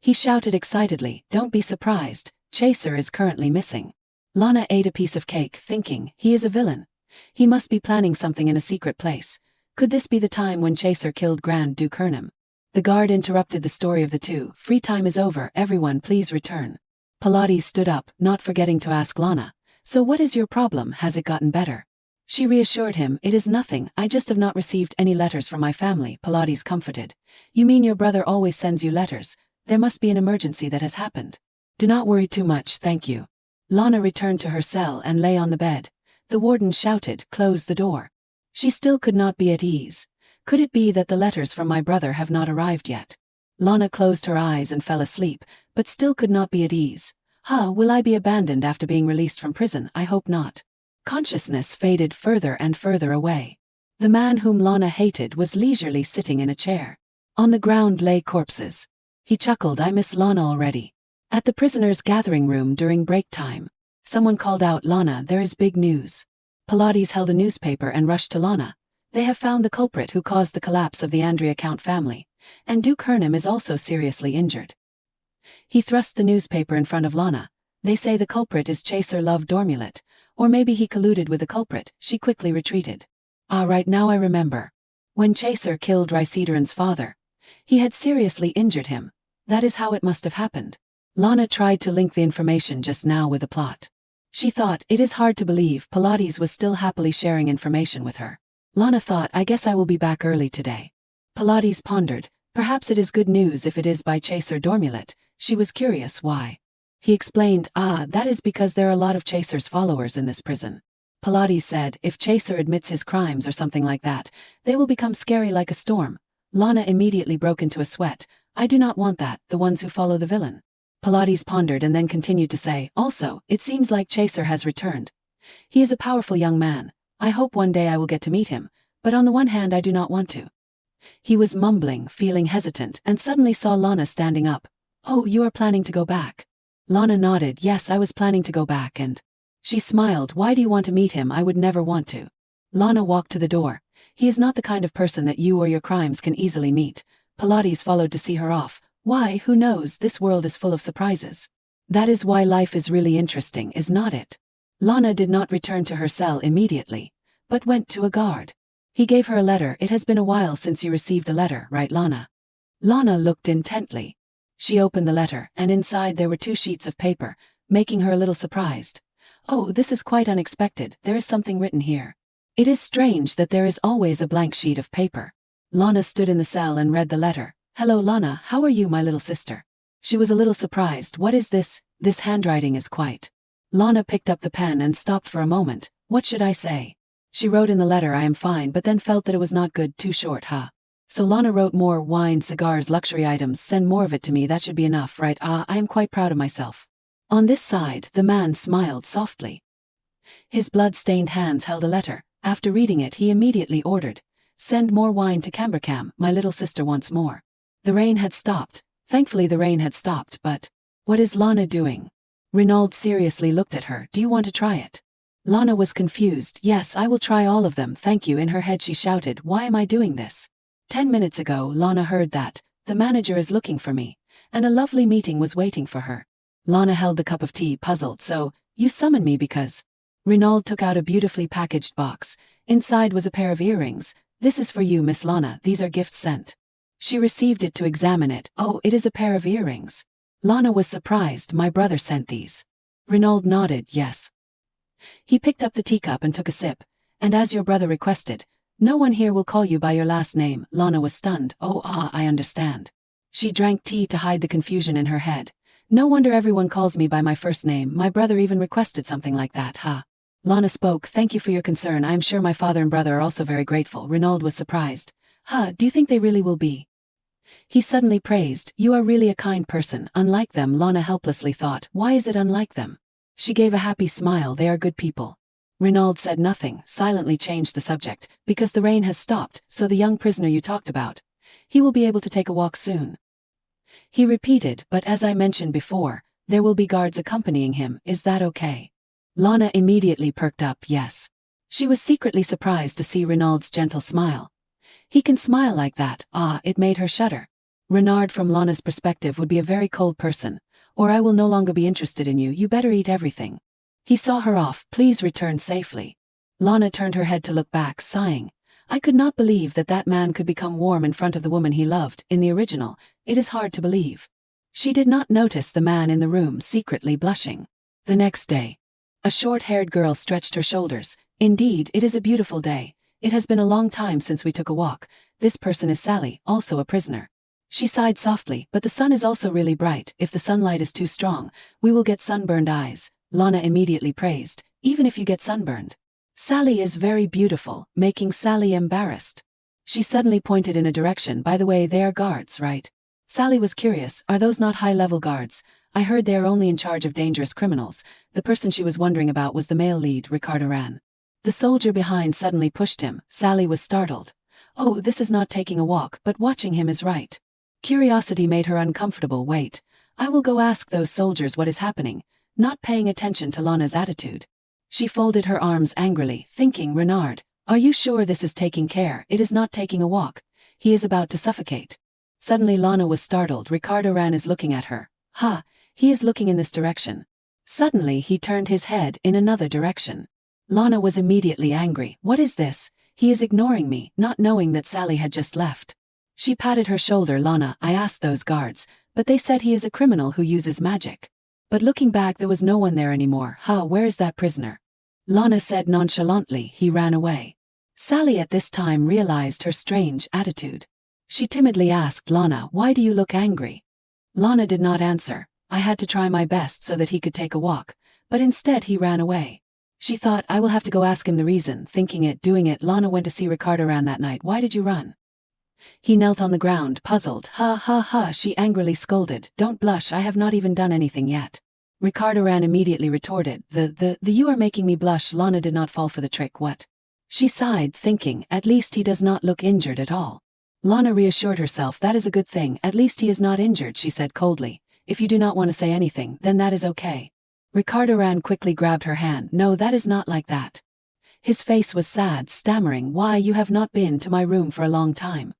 He shouted excitedly, don't be surprised, Chaser is currently missing. Lana ate a piece of cake, thinking, he is a villain. He must be planning something in a secret place. Could this be the time when Chaser killed Grand Duke Hernam? The guard interrupted the story of the two. Free time is over, everyone please return. Pilates stood up, not forgetting to ask Lana, so what is your problem, has it gotten better? She reassured him, it is nothing, I just have not received any letters from my family. Pilates comforted. You mean your brother always sends you letters? There must be an emergency that has happened. Do not worry too much, thank you. Lana returned to her cell and lay on the bed. The warden shouted, close the door. She still could not be at ease. Could it be that the letters from my brother have not arrived yet? Lana closed her eyes and fell asleep, but still could not be at ease. Will I be abandoned after being released from prison? I hope not. Consciousness faded further and further away. The man whom Lana hated was leisurely sitting in a chair. On the ground lay corpses. He chuckled, I miss Lana already. At the prisoners' gathering room during break time, someone called out, Lana, there is big news. Pilates held a newspaper and rushed to Lana. They have found the culprit who caused the collapse of the Andrea Count family, and Duke Hernam is also seriously injured. He thrust the newspaper in front of Lana. They say the culprit is Chaser Love Dormulet, or maybe he colluded with the culprit. She quickly retreated. Right now I remember. When Chaser killed Rycedaran's father, he had seriously injured him. That is how it must have happened. Lana tried to link the information just now with the plot. She thought, it is hard to believe Pilates was still happily sharing information with her. Lana thought, I guess I will be back early today. Pilates pondered, perhaps it is good news if it is by Chaser Dormulet. She was curious why. He explained, that is because there are a lot of Chaser's followers in this prison. Pilates said, if Chaser admits his crimes or something like that, they will become scary like a storm. Lana immediately broke into a sweat. I do not want that, the ones who follow the villain. Pilates pondered and then continued to say, also, it seems like Chaser has returned. He is a powerful young man. I hope one day I will get to meet him, but on the one hand I do not want to. He was mumbling, feeling hesitant, and suddenly saw Lana standing up. Oh, you are planning to go back? Lana nodded, yes, I was planning to go back and... She smiled, why do you want to meet him? I would never want to. Lana walked to the door. He is not the kind of person that you or your crimes can easily meet. Pilates followed to see her off. Why, who knows, this world is full of surprises. That is why life is really interesting, is not it? Lana did not return to her cell immediately, but went to a guard. He gave her a letter. It has been a while since you received a letter, right, Lana? Lana looked intently. She opened the letter, and inside there were 2 sheets of paper, making her a little surprised. Oh, this is quite unexpected, there is something written here. It is strange that there is always a blank sheet of paper. Lana stood in the cell and read the letter. Hello Lana, how are you, my little sister? She was a little surprised. What is this? This handwriting is quite... Lana picked up the pen and stopped for a moment. What should I say? She wrote in the letter, I am fine, but then felt that it was not good, too short, So Lana wrote more, wine, cigars, luxury items, send more of it to me, that should be enough, right? I am quite proud of myself. On this side, the man smiled softly. His blood-stained hands held a letter. After reading it, he immediately ordered, send more wine to Cambercam, my little sister wants more. The rain had stopped. Thankfully the rain had stopped, but... What is Lana doing? Renaud seriously looked at her. Do you want to try it? Lana was confused. Yes, I will try all of them, thank you. In her head she shouted, why am I doing this? 10 minutes ago Lana heard that, the manager is looking for me, and a lovely meeting was waiting for her. Lana held the cup of tea, puzzled. So, you summoned me because... Renaud took out a beautifully packaged box. Inside was a pair of earrings. This is for you, Miss Lana, these are gifts sent. She received it to examine it. Oh, it is a pair of earrings. Lana was surprised. My brother sent these. Renaud nodded, yes. He picked up the teacup and took a sip. And as your brother requested, no one here will call you by your last name. Lana was stunned. Oh, I understand. She drank tea to hide the confusion in her head. No wonder everyone calls me by my first name. My brother even requested something like that, Lana spoke. Thank you for your concern. I am sure my father and brother are also very grateful. Renaud was surprised. Do you think they really will be? He suddenly praised, you are really a kind person, unlike them. Lana helplessly thought, why is it unlike them? She gave a happy smile, they are good people. Renaud said nothing, silently changed the subject, because the rain has stopped, so the young prisoner you talked about, he will be able to take a walk soon. He repeated, but as I mentioned before, there will be guards accompanying him, is that okay? Lana immediately perked up, yes. She was secretly surprised to see Renaud's gentle smile. He can smile like that, it made her shudder. Renaud from Lana's perspective would be a very cold person, or I will no longer be interested in you, you better eat everything. He saw her off. Please return safely. Lana turned her head to look back, sighing. I could not believe that that man could become warm in front of the woman he loved. In the original, it is hard to believe. She did not notice the man in the room secretly blushing. The next day, a short-haired girl stretched her shoulders. Indeed, it is a beautiful day. It has been a long time since we took a walk. This person is Sally, also a prisoner. She sighed softly, but the sun is also really bright. If the sunlight is too strong, we will get sunburned eyes. Lana immediately praised. Even if you get sunburned. Sally is very beautiful, making Sally embarrassed. She suddenly pointed in a direction. By the way, they are guards, right? Sally was curious. Are those not high-level guards? I heard they are only in charge of dangerous criminals. The person she was wondering about was the male lead, Ricardo ran. The soldier behind suddenly pushed him. Sally was startled. Oh, this is not taking a walk, but watching him is right. Curiosity made her uncomfortable. Wait. I will go ask those soldiers what is happening, not paying attention to Lana's attitude. She folded her arms angrily, thinking, Renard, are you sure this is taking care? It is not taking a walk. He is about to suffocate. Suddenly Lana was startled. Ricardo ran is looking at her. Ha, he is looking in this direction. Suddenly he turned his head in another direction. Lana was immediately angry. What is this? He is ignoring me, not knowing that Sally had just left. She patted her shoulder. Lana, I asked those guards, but they said he is a criminal who uses magic. But looking back, there was no one there anymore. Where is that prisoner? Lana said nonchalantly. He ran away. Sally at this time realized her strange attitude. She timidly asked Lana, why do you look angry? Lana did not answer. I had to try my best so that he could take a walk, but instead he ran away. She thought, I will have to go ask him the reason. Thinking it, doing it, Lana went to see Ricardo ran that night. Why did you run? He knelt on the ground, puzzled. She angrily scolded. Don't blush, I have not even done anything yet. Ricardo ran immediately retorted. You are making me blush. Lana did not fall for the trick. What? She sighed, thinking, at least he does not look injured at all. Lana reassured herself. That is a good thing, at least he is not injured, she said coldly. If you do not want to say anything, then that is okay. Ricardo ran quickly grabbed her hand. No, that is not like that. His face was sad, stammering. Why, you have not been to my room for a long time.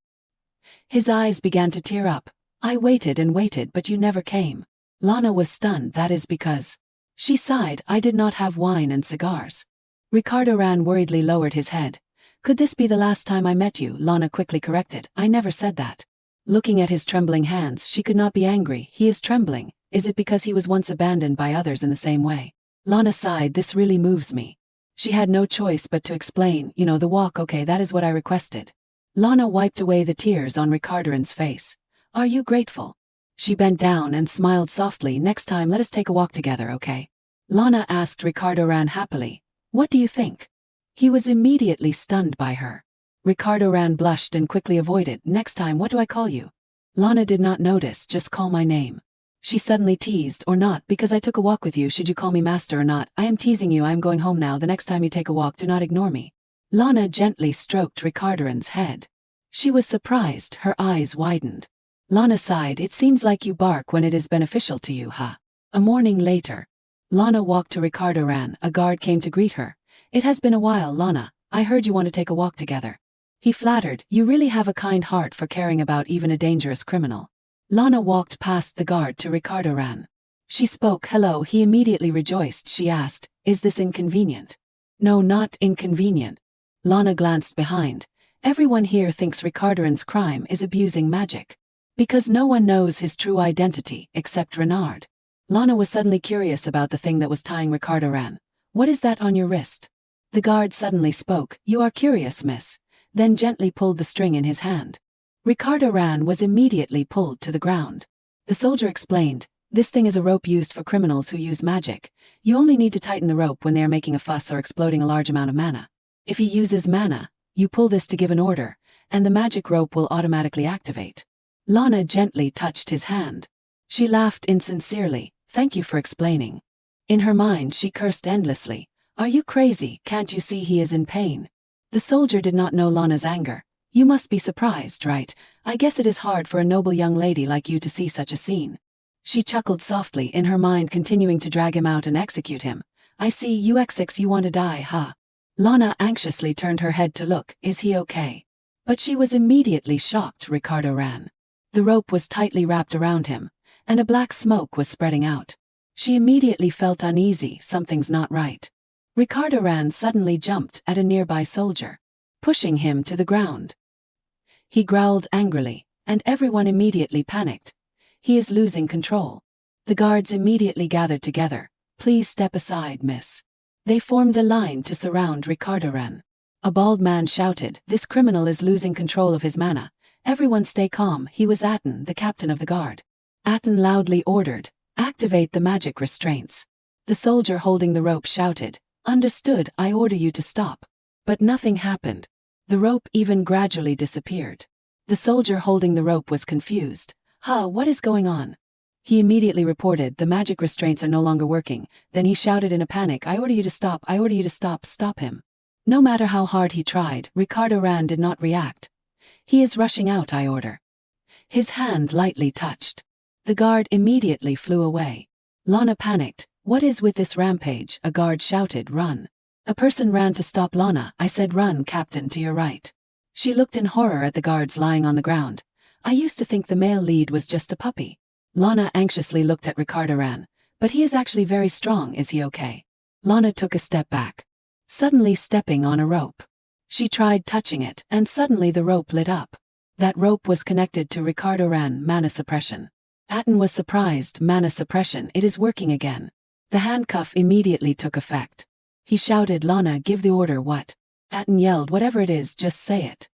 His eyes began to tear up. I waited and waited, but you never came. Lana was stunned. That is because. She sighed. I did not have wine and cigars. Ricardo ran worriedly lowered his head. Could this be the last time I met you? Lana quickly corrected. I never said that. Looking at his trembling hands, she could not be angry. He is trembling. Is it because he was once abandoned by others in the same way? Lana sighed. This really moves me. She had no choice but to explain. The walk, okay, that is what I requested. Lana wiped away the tears on Ricardo's face. Are you grateful? She bent down and smiled softly. Next time let us take a walk together, okay? Lana asked. Ricardo ran happily. What do you think? He was immediately stunned by her. Ricardo ran blushed and quickly avoided. Next time what do I call you? Lana did not notice. Just call my name. She suddenly teased. Or not, because I took a walk with you. Should you call me master or not? I am teasing you. I am going home now. The next time you take a walk, do not ignore me. Lana gently stroked Ricardo's head. She was surprised. Her eyes widened. Lana sighed. It seems like you bark when it is beneficial to you, huh? A morning later. Lana walked to Ricardo ran. A guard came to greet her. It has been a while, Lana. I heard you want to take a walk together. He flattered. You really have a kind heart for caring about even a dangerous criminal. Lana walked past the guard to Ricardo ran. She spoke. Hello. He immediately rejoiced. She asked, is this inconvenient? No, not inconvenient. Lana glanced behind. Everyone here thinks Ricardo's crime is abusing magic. Because no one knows his true identity except Renard. Lana was suddenly curious about the thing that was tying Ricardo ran. What is that on your wrist? The guard suddenly spoke. You are curious, miss. Then gently pulled the string in his hand. Ricardo ran was immediately pulled to the ground. The soldier explained. This thing is a rope used for criminals who use magic. You only need to tighten the rope when they are making a fuss or exploding a large amount of mana. If he uses mana, you pull this to give an order, and the magic rope will automatically activate. Lana gently touched his hand. She laughed insincerely. Thank you for explaining. In her mind she cursed endlessly. Are you crazy? Can't you see he is in pain? The soldier did not know Lana's anger. You must be surprised, right? I guess it is hard for a noble young lady like you to see such a scene. She chuckled softly, in her mind continuing to drag him out and execute him. I see you want to die, huh? Lana anxiously turned her head to look. Is he okay? But she was immediately shocked. Ricardo ran. The rope was tightly wrapped around him, and a black smoke was spreading out. She immediately felt uneasy, something's not right. Ricardo Ran suddenly jumped at a nearby soldier, pushing him to the ground. He growled angrily, and everyone immediately panicked. He is losing control. The guards immediately gathered together. Please step aside, miss. They formed a line to surround Ricardo Ran. A bald man shouted, this criminal is losing control of his mana. Everyone stay calm. He was Atten, the captain of the guard. Atten loudly ordered, activate the magic restraints. The soldier holding the rope shouted, understood, I order you to stop. But nothing happened. The rope even gradually disappeared. The soldier holding the rope was confused. What is going on? He immediately reported, the magic restraints are no longer working. Then he shouted in a panic, I order you to stop, I order you to stop, stop him. No matter how hard he tried, Ricardo Ran did not react. He is rushing out, I order. His hand lightly touched. The guard immediately flew away. Lana panicked. What is with this rampage? A guard shouted, run. A person ran to stop Lana. I said, run, captain, to your right. She looked in horror at the guards lying on the ground. I used to think the male lead was just a puppy. Lana anxiously looked at Ricardo Ran. But he is actually very strong, is he okay? Lana took a step back, suddenly stepping on a rope. She tried touching it, and suddenly the rope lit up. That rope was connected to Ricardo Ran, mana suppression. Atten was surprised, mana suppression, it is working again. The handcuff immediately took effect. He shouted, Lana, give the order. What? Atten yelled, whatever it is, just say it.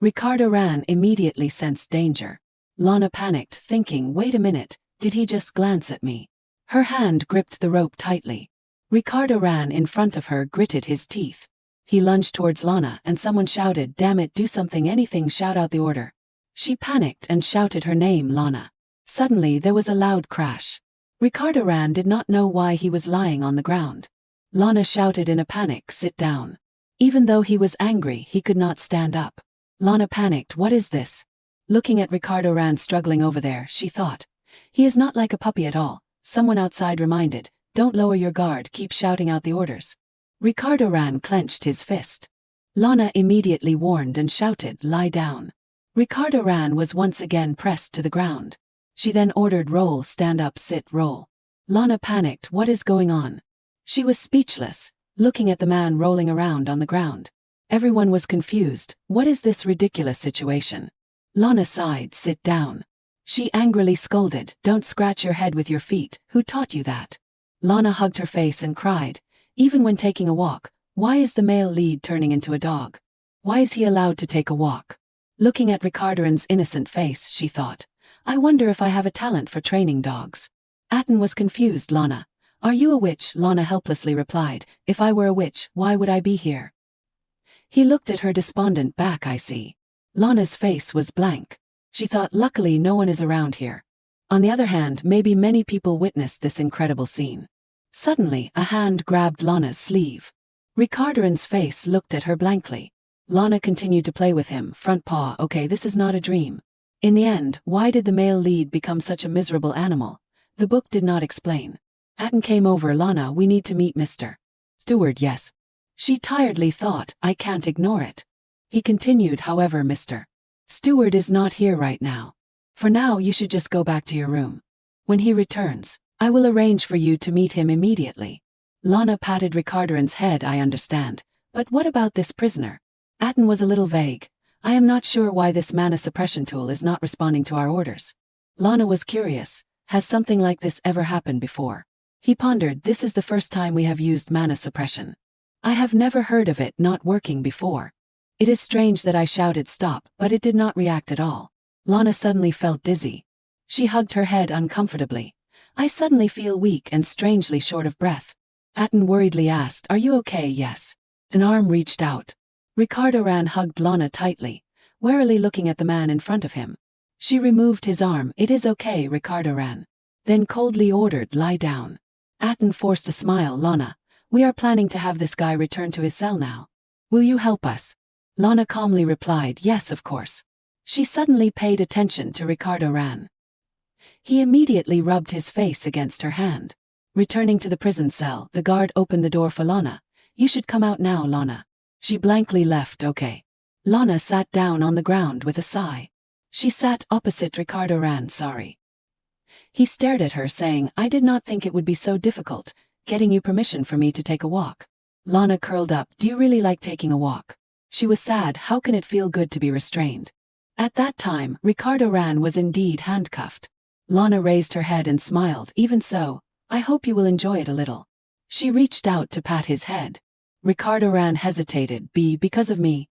Ricardo Ran immediately sensed danger. Lana panicked, thinking, wait a minute, did he just glance at me? Her hand gripped the rope tightly. Ricardo Ran in front of her gritted his teeth. He lunged towards Lana and someone shouted, damn it, do something, anything, shout out the order. She panicked and shouted her name, Lana. Suddenly there was a loud crash. Ricardo Ran did not know why he was lying on the ground. Lana shouted in a panic, sit down. Even though he was angry, he could not stand up. Lana panicked, what is this? Looking at Ricardo Ran struggling over there, she thought, he is not like a puppy at all. Someone outside reminded, don't lower your guard, keep shouting out the orders. Ricardo Ran clenched his fist. Lana immediately warned and shouted, lie down. Ricardo Ran was once again pressed to the ground. She then ordered, roll, stand up, sit, roll. Lana panicked, what is going on? She was speechless, looking at the man rolling around on the ground. Everyone was confused, what is this ridiculous situation? Lana sighed, sit down. She angrily scolded, don't scratch your head with your feet, who taught you that? Lana hugged her face and cried, even when taking a walk, why is the male lead turning into a dog? Why is he allowed to take a walk? Looking at Ricardo Ran's innocent face, she thought, I wonder if I have a talent for training dogs. Atten was confused, Lana. Are you a witch? Lana helplessly replied, if I were a witch, why would I be here? He looked at her despondent back, I see. Lana's face was blank. She thought, luckily no one is around here. On the other hand, maybe many people witnessed this incredible scene. Suddenly, a hand grabbed Lana's sleeve. Ricardo Ran's face looked at her blankly. Lana continued to play with him, front paw, okay, this is not a dream. In the end, why did the male lead become such a miserable animal? The book did not explain. Atten came over, Lana, we need to meet Mr. Stewart, yes. She tiredly thought, I can't ignore it. He continued, however, Mr. Stewart is not here right now. For now you should just go back to your room. When he returns, I will arrange for you to meet him immediately. Lana patted Ricardo Ran's head, I understand. But what about this prisoner? Atten was a little vague. I am not sure why this mana suppression tool is not responding to our orders. Lana was curious. Has something like this ever happened before? He pondered, this is the first time we have used mana suppression. I have never heard of it not working before. It is strange that I shouted stop, but it did not react at all. Lana suddenly felt dizzy. She hugged her head uncomfortably. I suddenly feel weak and strangely short of breath. Atten worriedly asked, are you okay? Yes. An arm reached out. Ricardo Ran hugged Lana tightly, warily looking at the man in front of him. She removed his arm. It is okay, Ricardo Ran. Then coldly ordered, lie down. Atten forced a smile, Lana. We are planning to have this guy return to his cell now. Will you help us? Lana calmly replied, yes, of course. She suddenly paid attention to Ricardo Ran. He immediately rubbed his face against her hand. Returning to the prison cell, the guard opened the door for Lana. You should come out now, Lana. She blankly left, okay. Lana sat down on the ground with a sigh. She sat opposite Ricardo Ran, sorry. He stared at her saying, I did not think it would be so difficult, getting you permission for me to take a walk. Lana curled up. Do you really like taking a walk? She was sad. How can it feel good to be restrained? At that time, Ricardo Ran was indeed handcuffed. Lana raised her head and smiled. Even so, I hope you will enjoy it a little. She reached out to pat his head. Ricardo Ran hesitated. Because of me.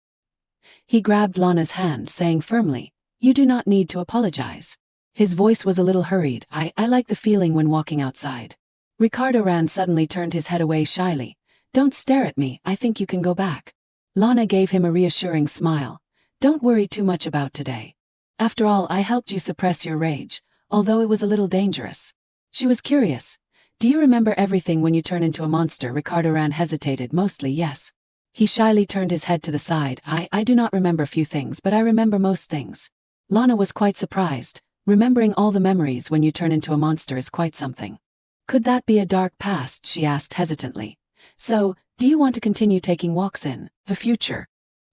He grabbed Lana's hand, saying firmly, you do not need to apologize. His voice was a little hurried. I like the feeling when walking outside. Ricardo Ran suddenly turned his head away shyly. Don't stare at me, I think you can go back. Lana gave him a reassuring smile. Don't worry too much about today. After all, I helped you suppress your rage, although it was a little dangerous. She was curious. Do you remember everything when you turn into a monster? Ricardo Ran hesitated. Mostly, yes. He shyly turned his head to the side. I do not remember few things, but I remember most things. Lana was quite surprised. Remembering all the memories when you turn into a monster is quite something. Could that be a dark past? She asked hesitantly. So, do you want to continue taking walks in the future?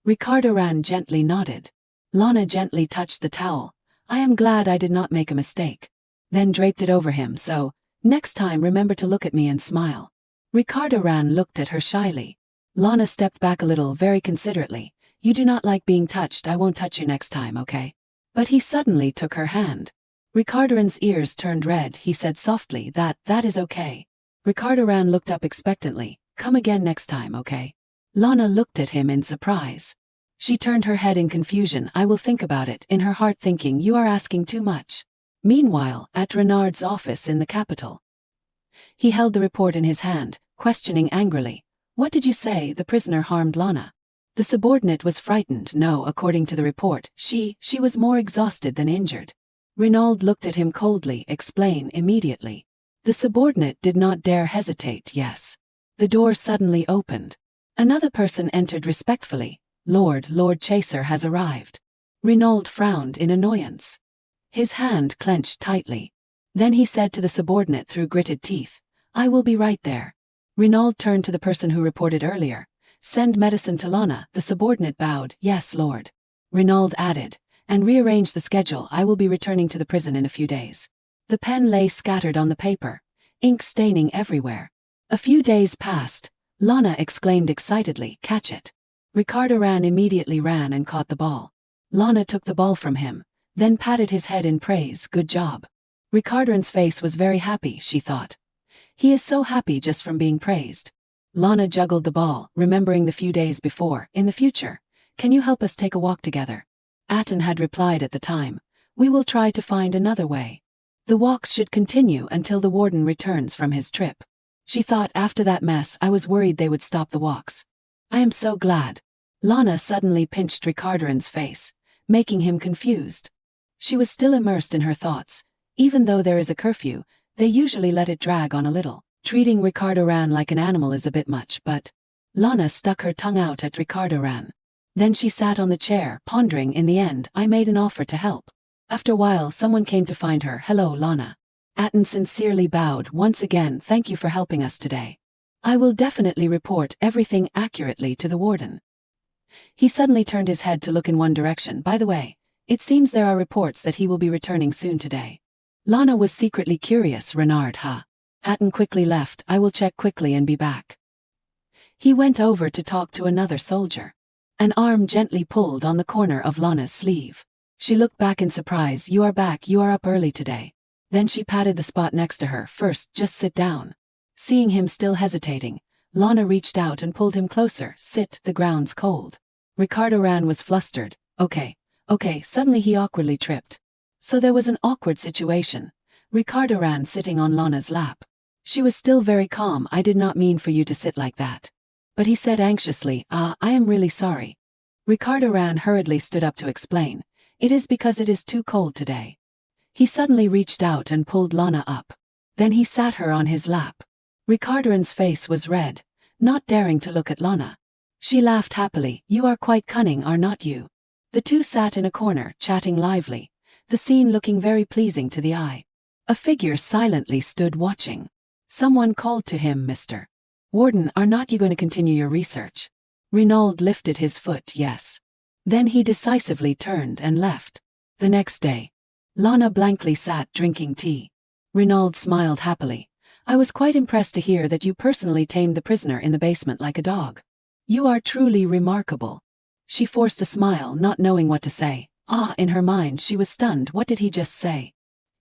Ricardo Ran gently nodded. Lana gently touched the towel. I am glad I did not make a mistake. Then draped it over him. So, next time remember to look at me and smile. Ricardo Ran looked at her shyly. Lana stepped back a little, very considerately. You do not like being touched. I won't touch you next time, okay? But he suddenly took her hand. Ricardo Ran's ears turned red. He said softly, that is okay. Ricardo Ran looked up expectantly. Come again next time, okay? Lana looked at him in surprise. She turned her head in confusion. I will think about it, in her heart thinking, you are asking too much. Meanwhile, at Renard's office in the capital. He held the report in his hand, questioning angrily. What did you say? The prisoner harmed Lana? The subordinate was frightened. No, according to the report, she was more exhausted than injured. Renaud looked at him coldly. Explain immediately. The subordinate did not dare hesitate. Yes. The door suddenly opened. Another person entered respectfully. Lord Chaser has arrived. Renaud frowned in annoyance. His hand clenched tightly. Then he said to the subordinate through gritted teeth, I will be right there. Renaud turned to the person who reported earlier. Send medicine to Lana. The subordinate bowed. Yes, Lord. Renaud added, and rearrange the schedule. I will be returning to the prison in a few days. The pen lay scattered on the paper, ink staining everywhere. A few days passed. Lana exclaimed excitedly, catch it. Ricardo Ran immediately ran and caught the ball. Lana took the ball from him, then patted his head in praise. Good job. Ricardo Ran's face was very happy, she thought. He is so happy just from being praised. Lana juggled the ball, remembering the few days before. In the future, can you help us take a walk together? Atten had replied at the time, we will try to find another way. The walks should continue until the warden returns from his trip. She thought, after that mess, I was worried they would stop the walks. I am so glad. Lana suddenly pinched Ricardo Ran's face, making him confused. She was still immersed in her thoughts. Even though there is a curfew, they usually let it drag on a little. Treating Ricardo Ran like an animal is a bit much, but... Lana stuck her tongue out at Ricardo Ran. Then she sat on the chair, pondering. In the end, I made an offer to help. After a while, someone came to find her. Hello, Lana. Atten sincerely bowed. Once again, thank you for helping us today. I will definitely report everything accurately to the warden. He suddenly turned his head to look in one direction. By the way, it seems there are reports that he will be returning soon today. Lana was secretly curious. Renard, huh? Atten quickly left. I will check quickly and be back. He went over to talk to another soldier. An arm gently pulled on the corner of Lana's sleeve. She looked back in surprise. You are back. You are up early today. Then she patted the spot next to her. First, just sit down. Seeing him still hesitating, Lana reached out and pulled him closer. Sit, the ground's cold. Ricardo Ran was flustered. Okay. Suddenly he awkwardly tripped. So there was an awkward situation. Ricardo Ran sitting on Lana's lap. She was still very calm. I did not mean for you to sit like that. But he said anxiously, I am really sorry. Ricardo Ran hurriedly stood up to explain. It is because it is too cold today. He suddenly reached out and pulled Lana up. Then he sat her on his lap. Ricardo Ran's face was red, not daring to look at Lana. She laughed happily. You are quite cunning, are not you? The two sat in a corner, chatting lively, the scene looking very pleasing to the eye. A figure silently stood watching. Someone called to him, Mr. Warden, are not you going to continue your research? Renaud lifted his foot. Yes. Then he decisively turned and left. The next day, Lana blankly sat drinking tea. Renaud smiled happily. I was quite impressed to hear that you personally tamed the prisoner in the basement like a dog. You are truly remarkable. She forced a smile, not knowing what to say. In her mind she was stunned. What did he just say?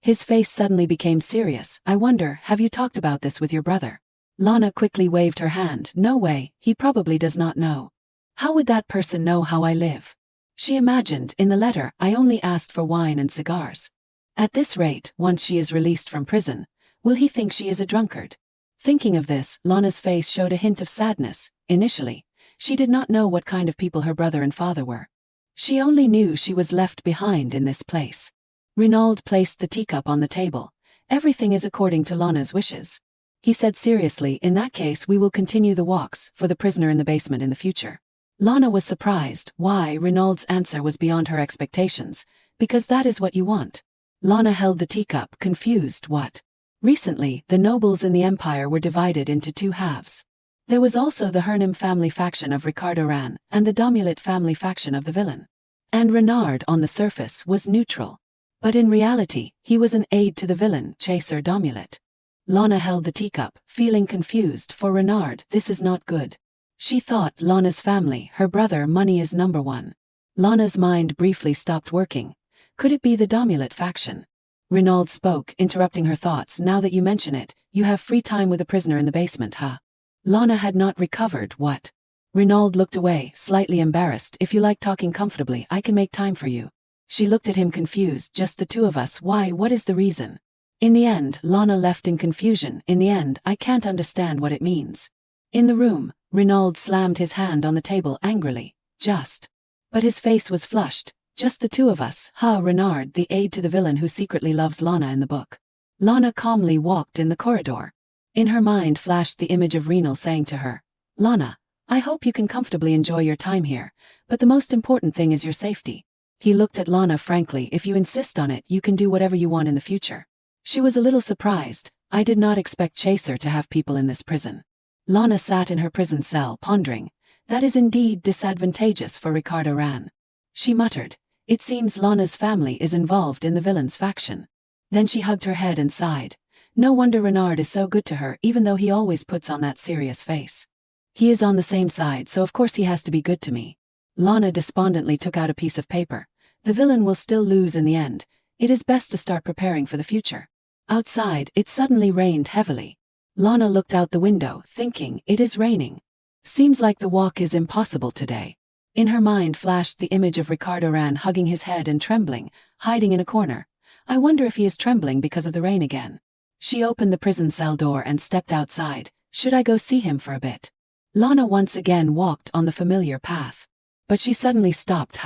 His face suddenly became serious. I wonder, have you talked about this with your brother? Lana quickly waved her hand. No way, he probably does not know. How would that person know how I live? She imagined, in the letter, I only asked for wine and cigars. At this rate, once she is released from prison, will he think she is a drunkard? Thinking of this, Lana's face showed a hint of sadness. Initially, she did not know what kind of people her brother and father were. She only knew she was left behind in this place. Renaud placed the teacup on the table. Everything is according to Lana's wishes. He said seriously, in that case we will continue the walks for the prisoner in the basement in the future. Lana was surprised. Why? Renaud's answer was beyond her expectations. Because that is what you want. Lana held the teacup, confused. What? Recently, the nobles in the empire were divided into two halves. There was also the Hernim family faction of Ricardo Ran and the Domulet family faction of the villain. And Renard on the surface was neutral. But in reality, he was an aide to the villain, Chaser Domulet. Lana held the teacup, feeling confused. For Renard, this is not good. She thought Lana's family, her brother, money is number one. Lana's mind briefly stopped working. Could it be the Domulet faction? Renaud spoke, interrupting her thoughts. Now that you mention it, you have free time with the prisoner in the basement, huh? Lana had not recovered. What? Renaud looked away, slightly embarrassed. If you like talking comfortably, I can make time for you. She looked at him confused. Just the two of us? Why? What is the reason? In the end, Lana left in confusion. In the end, I can't understand what it means. In the room, Renaud slammed his hand on the table angrily. Just. But his face was flushed. Just the two of us, huh? Renard, the aide to the villain who secretly loves Lana in the book. Lana calmly walked in the corridor. In her mind flashed the image of Renal saying to her, Lana, I hope you can comfortably enjoy your time here, but the most important thing is your safety. He looked at Lana frankly. If you insist on it, you can do whatever you want in the future. She was a little surprised. I did not expect Chaser to have people in this prison. Lana sat in her prison cell, pondering. That is indeed disadvantageous for Ricardo Ran. She muttered. It seems Lana's family is involved in the villain's faction. Then she hugged her head and sighed. No wonder Renard is so good to her, even though he always puts on that serious face. He is on the same side, so of course he has to be good to me. Lana despondently took out a piece of paper. The villain will still lose in the end. It is best to start preparing for the future. Outside, it suddenly rained heavily. Lana looked out the window, thinking, it is raining. Seems like the walk is impossible today. In her mind flashed the image of Ricardo Ran hugging his head and trembling, hiding in a corner. I wonder if he is trembling because of the rain again. She opened the prison cell door and stepped outside. Should I go see him for a bit? Lana once again walked on the familiar path. But she suddenly stopped,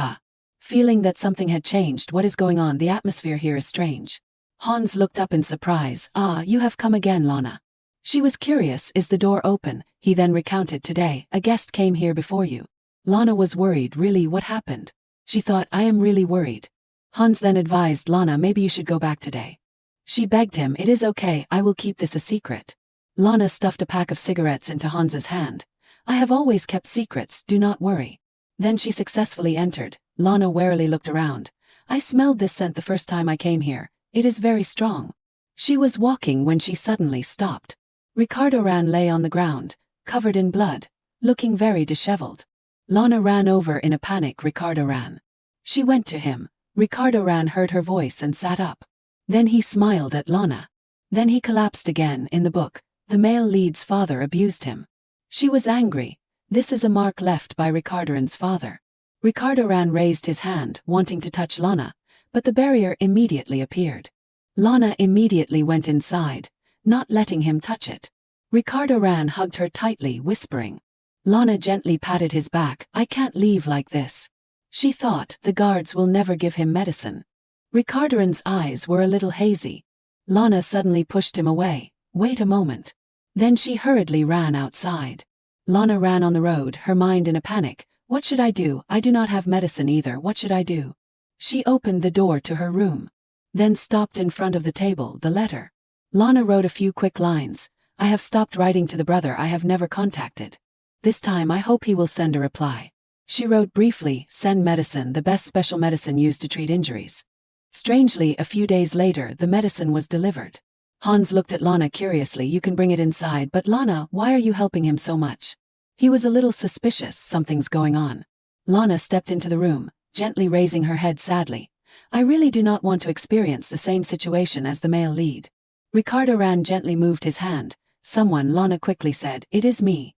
feeling that something had changed. What is going on? The atmosphere here is strange. Hans looked up in surprise. You have come again, Lana. She was curious. Is the door open? He then recounted. Today, a guest came here before you. Lana was worried. Really, what happened? She thought, I am really worried. Hans then advised Lana, maybe you should go back today. She begged him, it is okay, I will keep this a secret. Lana stuffed a pack of cigarettes into Hans's hand. I have always kept secrets, do not worry. Then she successfully entered. Lana warily looked around. I smelled this scent the first time I came here. It is very strong. She was walking when she suddenly stopped. Ricardo Ran lay on the ground, covered in blood, looking very disheveled. Lana ran over in a panic. Ricardo Ran. She went to him. Ricardo Ran heard her voice and sat up. Then he smiled at Lana. Then he collapsed again. In the book, the male lead's father abused him. She was angry. This is a mark left by Ricardo Ran's father. Ricardo Ran raised his hand, wanting to touch Lana, but the barrier immediately appeared. Lana immediately went inside, not letting him touch it. Ricardo Ran hugged her tightly, whispering. Lana gently patted his back. I can't leave like this. She thought, the guards will never give him medicine. Ricardo Ran's eyes were a little hazy. Lana suddenly pushed him away. Wait a moment. Then she hurriedly ran outside. Lana ran on the road, her mind in a panic. What should I do? I do not have medicine either. What should I do? She opened the door to her room. Then stopped in front of the table, the letter. Lana wrote a few quick lines. I have stopped writing to the brother I have never contacted. This time I hope he will send a reply. She wrote briefly, send medicine, the best special medicine used to treat injuries. Strangely, a few days later, the medicine was delivered. Hans looked at Lana curiously. You can bring it inside, but Lana, why are you helping him so much? He was a little suspicious. Something's going on. Lana stepped into the room, gently raising her head sadly. I really do not want to experience the same situation as the male lead. Ricardo Ran gently moved his hand. Someone, Lana quickly said, it is me.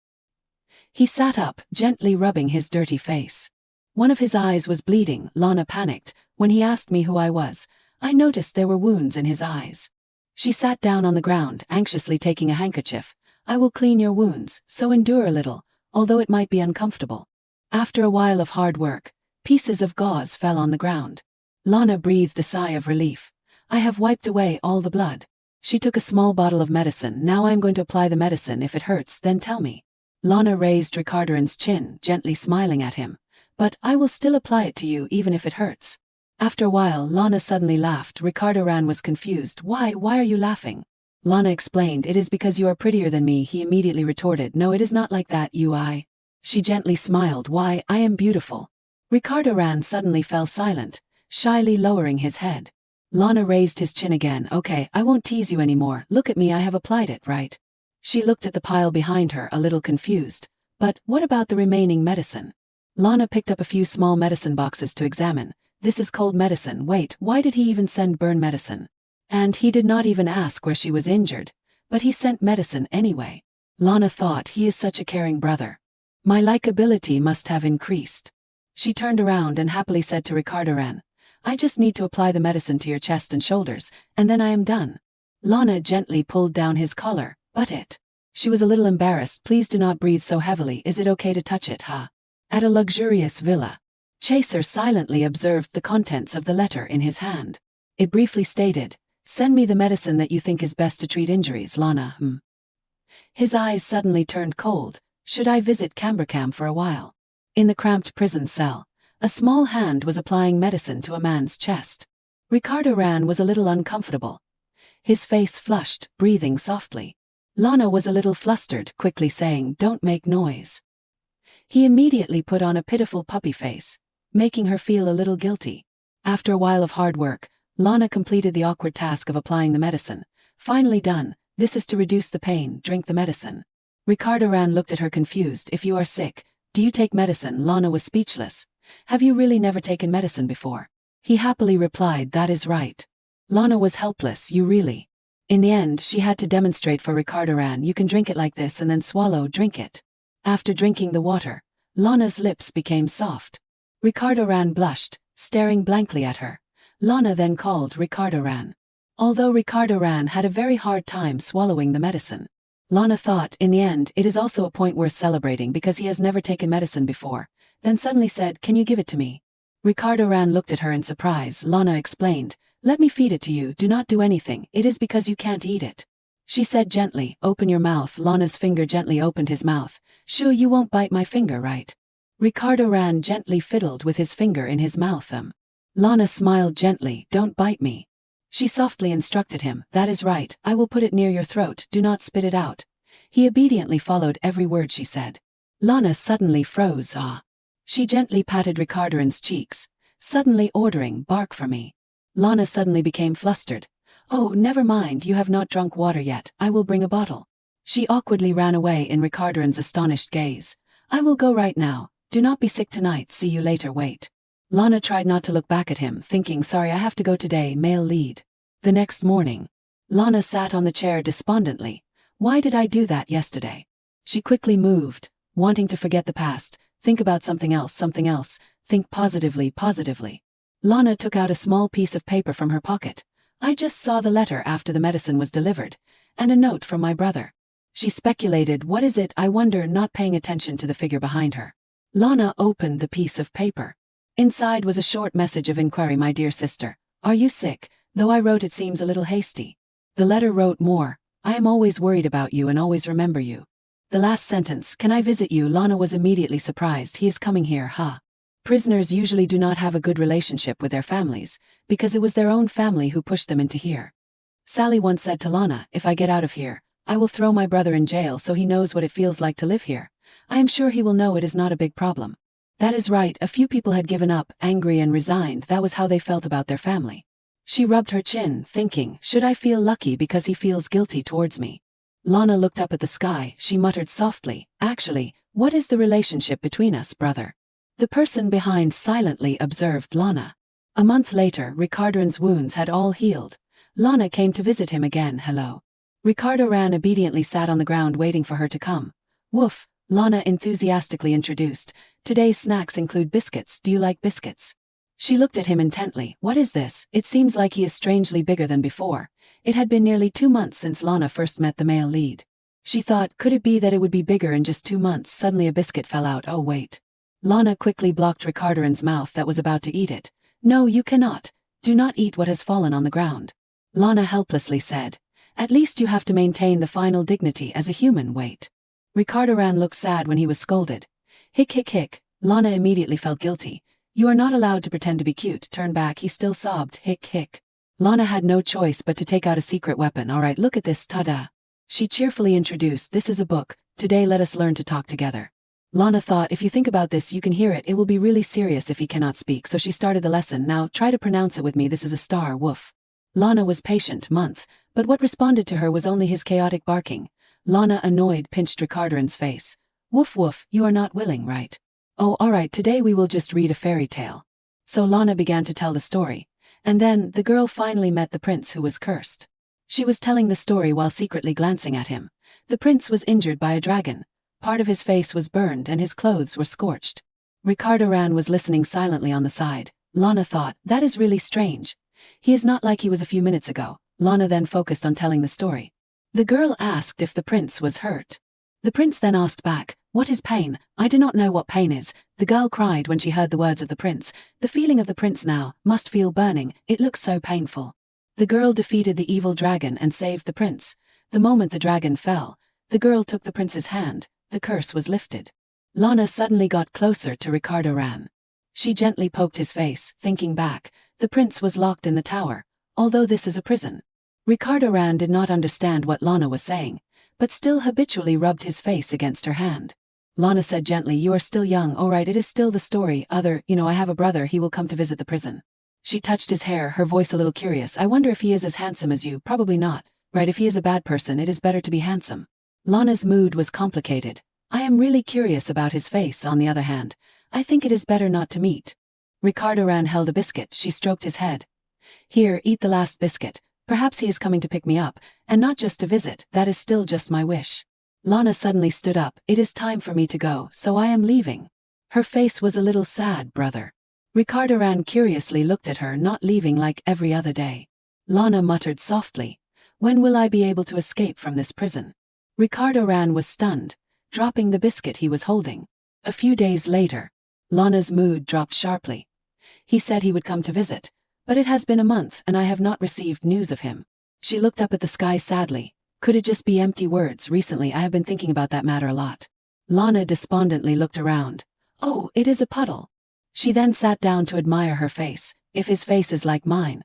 He sat up, gently rubbing his dirty face. One of his eyes was bleeding. Lana panicked. When he asked me who I was, I noticed there were wounds in his eyes. She sat down on the ground, anxiously taking a handkerchief. I will clean your wounds, so endure a little, although it might be uncomfortable. After a while of hard work, pieces of gauze fell on the ground. Lana breathed a sigh of relief. I have wiped away all the blood. She took a small bottle of medicine. Now I am going to apply the medicine. If it hurts, then tell me. Lana raised Ricardoran's chin, gently smiling at him. But I will still apply it to you even if it hurts. After a while, Lana suddenly laughed. Ricardo Ran was confused. Why are you laughing? Lana explained, it is because you are prettier than me. He immediately retorted, no, it is not like that, I. She gently smiled. Why, I am beautiful. Ricardo Ran suddenly fell silent, shyly lowering his head. Lana raised his chin again. Okay, I won't tease you anymore. Look at me, I have applied it, right? She looked at the pile behind her, a little confused. But what about the remaining medicine? Lana picked up a few small medicine boxes to examine. This is cold medicine. Wait, why did he even send burn medicine? And he did not even ask where she was injured. But he sent medicine anyway. Lana thought, he is such a caring brother. My likability must have increased. She turned around and happily said to Ricardo Ran, I just need to apply the medicine to your chest and shoulders, and then I am done. Lana gently pulled down his collar. But it. She was a little embarrassed. Please do not breathe so heavily. Is it okay to touch it, huh? At a luxurious villa. Chaser silently observed the contents of the letter in his hand. It briefly stated, send me the medicine that you think is best to treat injuries, Lana. His eyes suddenly turned cold. Should I visit Cambercam for a while? In the cramped prison cell, a small hand was applying medicine to a man's chest. Ricardo Ran was a little uncomfortable. His face flushed, breathing softly. Lana was a little flustered, quickly saying, don't make noise. He immediately put on a pitiful puppy face, making her feel a little guilty. After a while of hard work, Lana completed the awkward task of applying the medicine. Finally done, this is to reduce the pain, drink the medicine. Ricardo Ran looked at her confused. If you are sick, do you take medicine? Lana was speechless. Have you really never taken medicine before? He happily replied, that is right. Lana was helpless. You really? In the end, she had to demonstrate for Ricardo Ran. You can drink it like this and then swallow, drink it. After drinking the water, Lana's lips became soft. Ricardo Ran blushed, staring blankly at her. Lana then called Ricardo Ran. Although Ricardo Ran had a very hard time swallowing the medicine, Lana thought, in the end, it is also a point worth celebrating because he has never taken medicine before, then suddenly said, can you give it to me? Ricardo Ran looked at her in surprise. Lana explained, let me feed it to you, do not do anything, it is because you can't eat it. She said gently, open your mouth. Lana's finger gently opened his mouth. Sure you won't bite my finger, right? Ricardo Ran gently fiddled with his finger in his mouth. Lana smiled gently, don't bite me. She softly instructed him, that is right, I will put it near your throat, do not spit it out. He obediently followed every word she said. Lana suddenly froze. She gently patted Ricardoran's cheeks, suddenly ordering, bark for me. Lana suddenly became flustered. Oh, never mind, you have not drunk water yet, I will bring a bottle. She awkwardly ran away in Ricardoran's astonished gaze. I will go right now, do not be sick tonight, see you later, wait. Lana tried not to look back at him, thinking, sorry I have to go today, male lead. The next morning, Lana sat on the chair despondently. Why did I do that yesterday? She quickly moved, wanting to forget the past, think about something else, think positively. Lana took out a small piece of paper from her pocket. I just saw the letter after the medicine was delivered, and a note from my brother. She speculated, what is it, I wonder, not paying attention to the figure behind her. Lana opened the piece of paper. Inside was a short message of inquiry. My dear sister, are you sick? Though I wrote it seems a little hasty. The letter wrote more, I am always worried about you and always remember you. The last sentence, can I visit you? Lana was immediately surprised. He is coming here, huh? Prisoners usually do not have a good relationship with their families, because it was their own family who pushed them into here. Sally once said to Lana, if I get out of here, I will throw my brother in jail so he knows what it feels like to live here. I am sure he will know it is not a big problem. That is right, a few people had given up, angry and resigned. That was how they felt about their family. She rubbed her chin, thinking, should I feel lucky because he feels guilty towards me? Lana looked up at the sky. She muttered softly, actually, what is the relationship between us, brother? The person behind silently observed Lana. A month later, Ricardo's wounds had all healed. Lana came to visit him again. Hello. Ricardo Ran obediently sat on the ground waiting for her to come. Woof, Lana enthusiastically introduced. Today's snacks include biscuits. Do you like biscuits? She looked at him intently. What is this? It seems like he is strangely bigger than before. It had been nearly 2 months since Lana first met the male lead. She thought, could it be that it would be bigger in just 2 months? Suddenly a biscuit fell out. Oh wait. Lana quickly blocked Ricardo's mouth that was about to eat it. No, you cannot. Do not eat what has fallen on the ground. Lana helplessly said. At least you have to maintain the final dignity as a human. Wait. Ricardo Ran looked sad when he was scolded. Hick hick hick. Lana immediately felt guilty. You are not allowed to pretend to be cute. Turn back. He still sobbed. Hick hick. Lana had no choice but to take out a secret weapon. Alright, look at this. Ta-da. She cheerfully introduced, this is a book. Today let us learn to talk together. Lana thought, if you think about this you can hear it. It will be really serious if he cannot speak. So she started the lesson. Now try to pronounce it with me. This is a star. Woof. Lana was patient. Month. But what responded to her was only his chaotic barking. Lana, annoyed, pinched Ricardo's face. Woof woof, you are not willing, right? Oh, alright, today we will just read a fairy tale. So Lana began to tell the story. And then, the girl finally met the prince who was cursed. She was telling the story while secretly glancing at him. The prince was injured by a dragon. Part of his face was burned and his clothes were scorched. Ricardo Ran was listening silently on the side. Lana thought, that is really strange. He is not like he was a few minutes ago. Lana then focused on telling the story. The girl asked if the prince was hurt. The prince then asked back, what is pain? I do not know what pain is. The girl cried when she heard the words of the prince. The feeling of the prince now must feel burning. It looks so painful. The girl defeated the evil dragon and saved the prince. The moment the dragon fell, the girl took the prince's hand. The curse was lifted. Lana suddenly got closer to Ricardo Ran. She gently poked his face, thinking back. The prince was locked in the tower, although this is a prison. Ricardo Ran did not understand what Lana was saying, but still habitually rubbed his face against her hand. Lana said gently, you are still young. Alright, it is still the story. I have a brother, he will come to visit the prison. She touched his hair, her voice a little curious. I wonder if he is as handsome as you. Probably not. Right, if he is a bad person, it is better to be handsome. Lana's mood was complicated. I am really curious about his face. On the other hand, I think it is better not to meet. Ricardo Ran held a biscuit. She stroked his head. Here, eat the last biscuit. Perhaps he is coming to pick me up, and not just to visit. That is still just my wish. Lana suddenly stood up. It is time for me to go, so I am leaving. Her face was a little sad, brother. Ricardo Ran curiously looked at her, not leaving like every other day. Lana muttered softly, when will I be able to escape from this prison? Ricardo Ran was stunned, dropping the biscuit he was holding. A few days later, Lana's mood dropped sharply. He said he would come to visit, but it has been a month and I have not received news of him. She looked up at the sky sadly. Could it just be empty words? Recently I have been thinking about that matter a lot. Lana despondently looked around. Oh, it is a puddle. She then sat down to admire her face. If his face is like mine,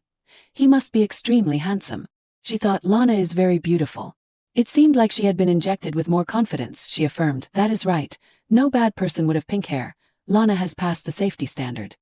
he must be extremely handsome. She thought, Lana is very beautiful. It seemed like she had been injected with more confidence. She affirmed, that is right. No bad person would have pink hair. Lana has passed the safety standard.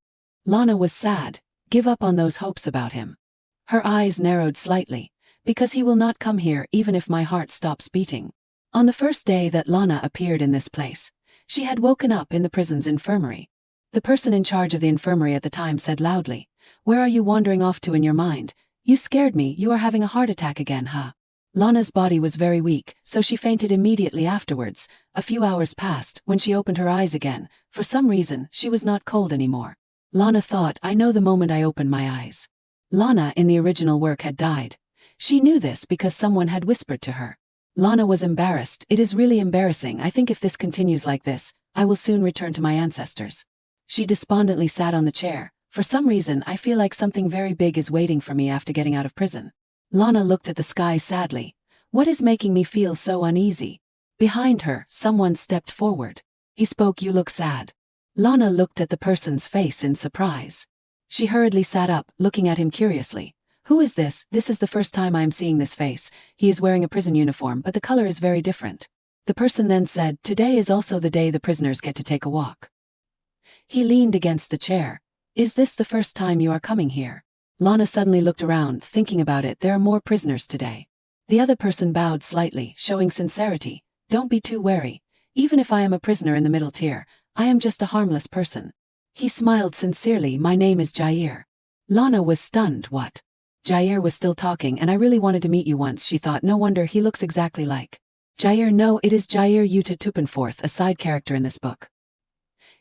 Lana was sad. Give up on those hopes about him. Her eyes narrowed slightly. Because he will not come here even if my heart stops beating. On the first day that Lana appeared in this place, she had woken up in the prison's infirmary. The person in charge of the infirmary at the time said loudly, where are you wandering off to in your mind? You scared me. You are having a heart attack again, huh? Lana's body was very weak, so she fainted immediately afterwards. A few hours passed. When she opened her eyes again, for some reason, she was not cold anymore. Lana thought, I know the moment I open my eyes. Lana in the original work had died. She knew this because someone had whispered to her. Lana was embarrassed. It is really embarrassing. I think if this continues like this, I will soon return to my ancestors. She despondently sat on the chair. For some reason, I feel like something very big is waiting for me after getting out of prison. Lana looked at the sky sadly. What is making me feel so uneasy? Behind her, someone stepped forward. He spoke, you look sad. Lana looked at the person's face in surprise. She hurriedly sat up, looking at him curiously. Who is this? This is the first time I am seeing this face. He is wearing a prison uniform, but the color is very different. The person then said, today is also the day the prisoners get to take a walk. He leaned against the chair. Is this the first time you are coming here? Lana suddenly looked around, thinking about it. There are more prisoners today. The other person bowed slightly, showing sincerity. Don't be too wary. Even if I am a prisoner in the middle tier, I am just a harmless person. He smiled sincerely. My name is Jair. Lana was stunned. What? Jair was still talking, and I really wanted to meet you once, she thought. No wonder he looks exactly like Jair. No, it is Jair Yuta Tupenforth, a side character in this book.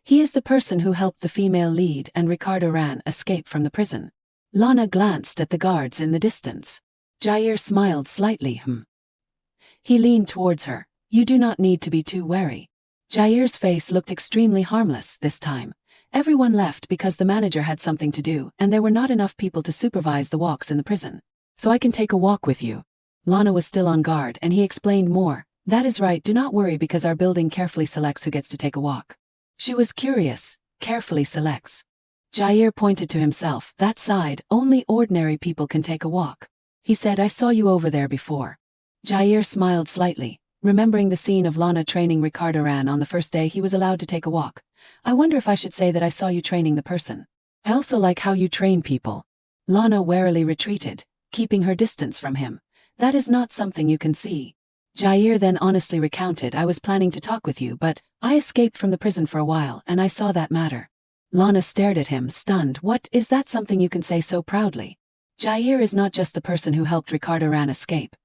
He is the person who helped the female lead and Ricardo Ran escape from the prison. Lana glanced at the guards in the distance. Jair smiled slightly. He leaned towards her. You do not need to be too wary. Jair's face looked extremely harmless this time. Everyone left because the manager had something to do, and there were not enough people to supervise the walks in the prison. So I can take a walk with you. Lana was still on guard, and he explained more. That is right, do not worry because our building carefully selects who gets to take a walk. She was curious. Carefully selects. Jair pointed to himself. That side, only ordinary people can take a walk. He said, I saw you over there before. Jair smiled slightly, remembering the scene of Lana training Ricardo Ran on the first day he was allowed to take a walk. I wonder if I should say that I saw you training the person. I also like how you train people. Lana warily retreated, keeping her distance from him. That is not something you can see. Jair then honestly recounted, I was planning to talk with you, but I escaped from the prison for a while, and I saw that matter. Lana stared at him, stunned. What, is that something you can say so proudly? Jair is not just the person who helped Ricardo Ran escape.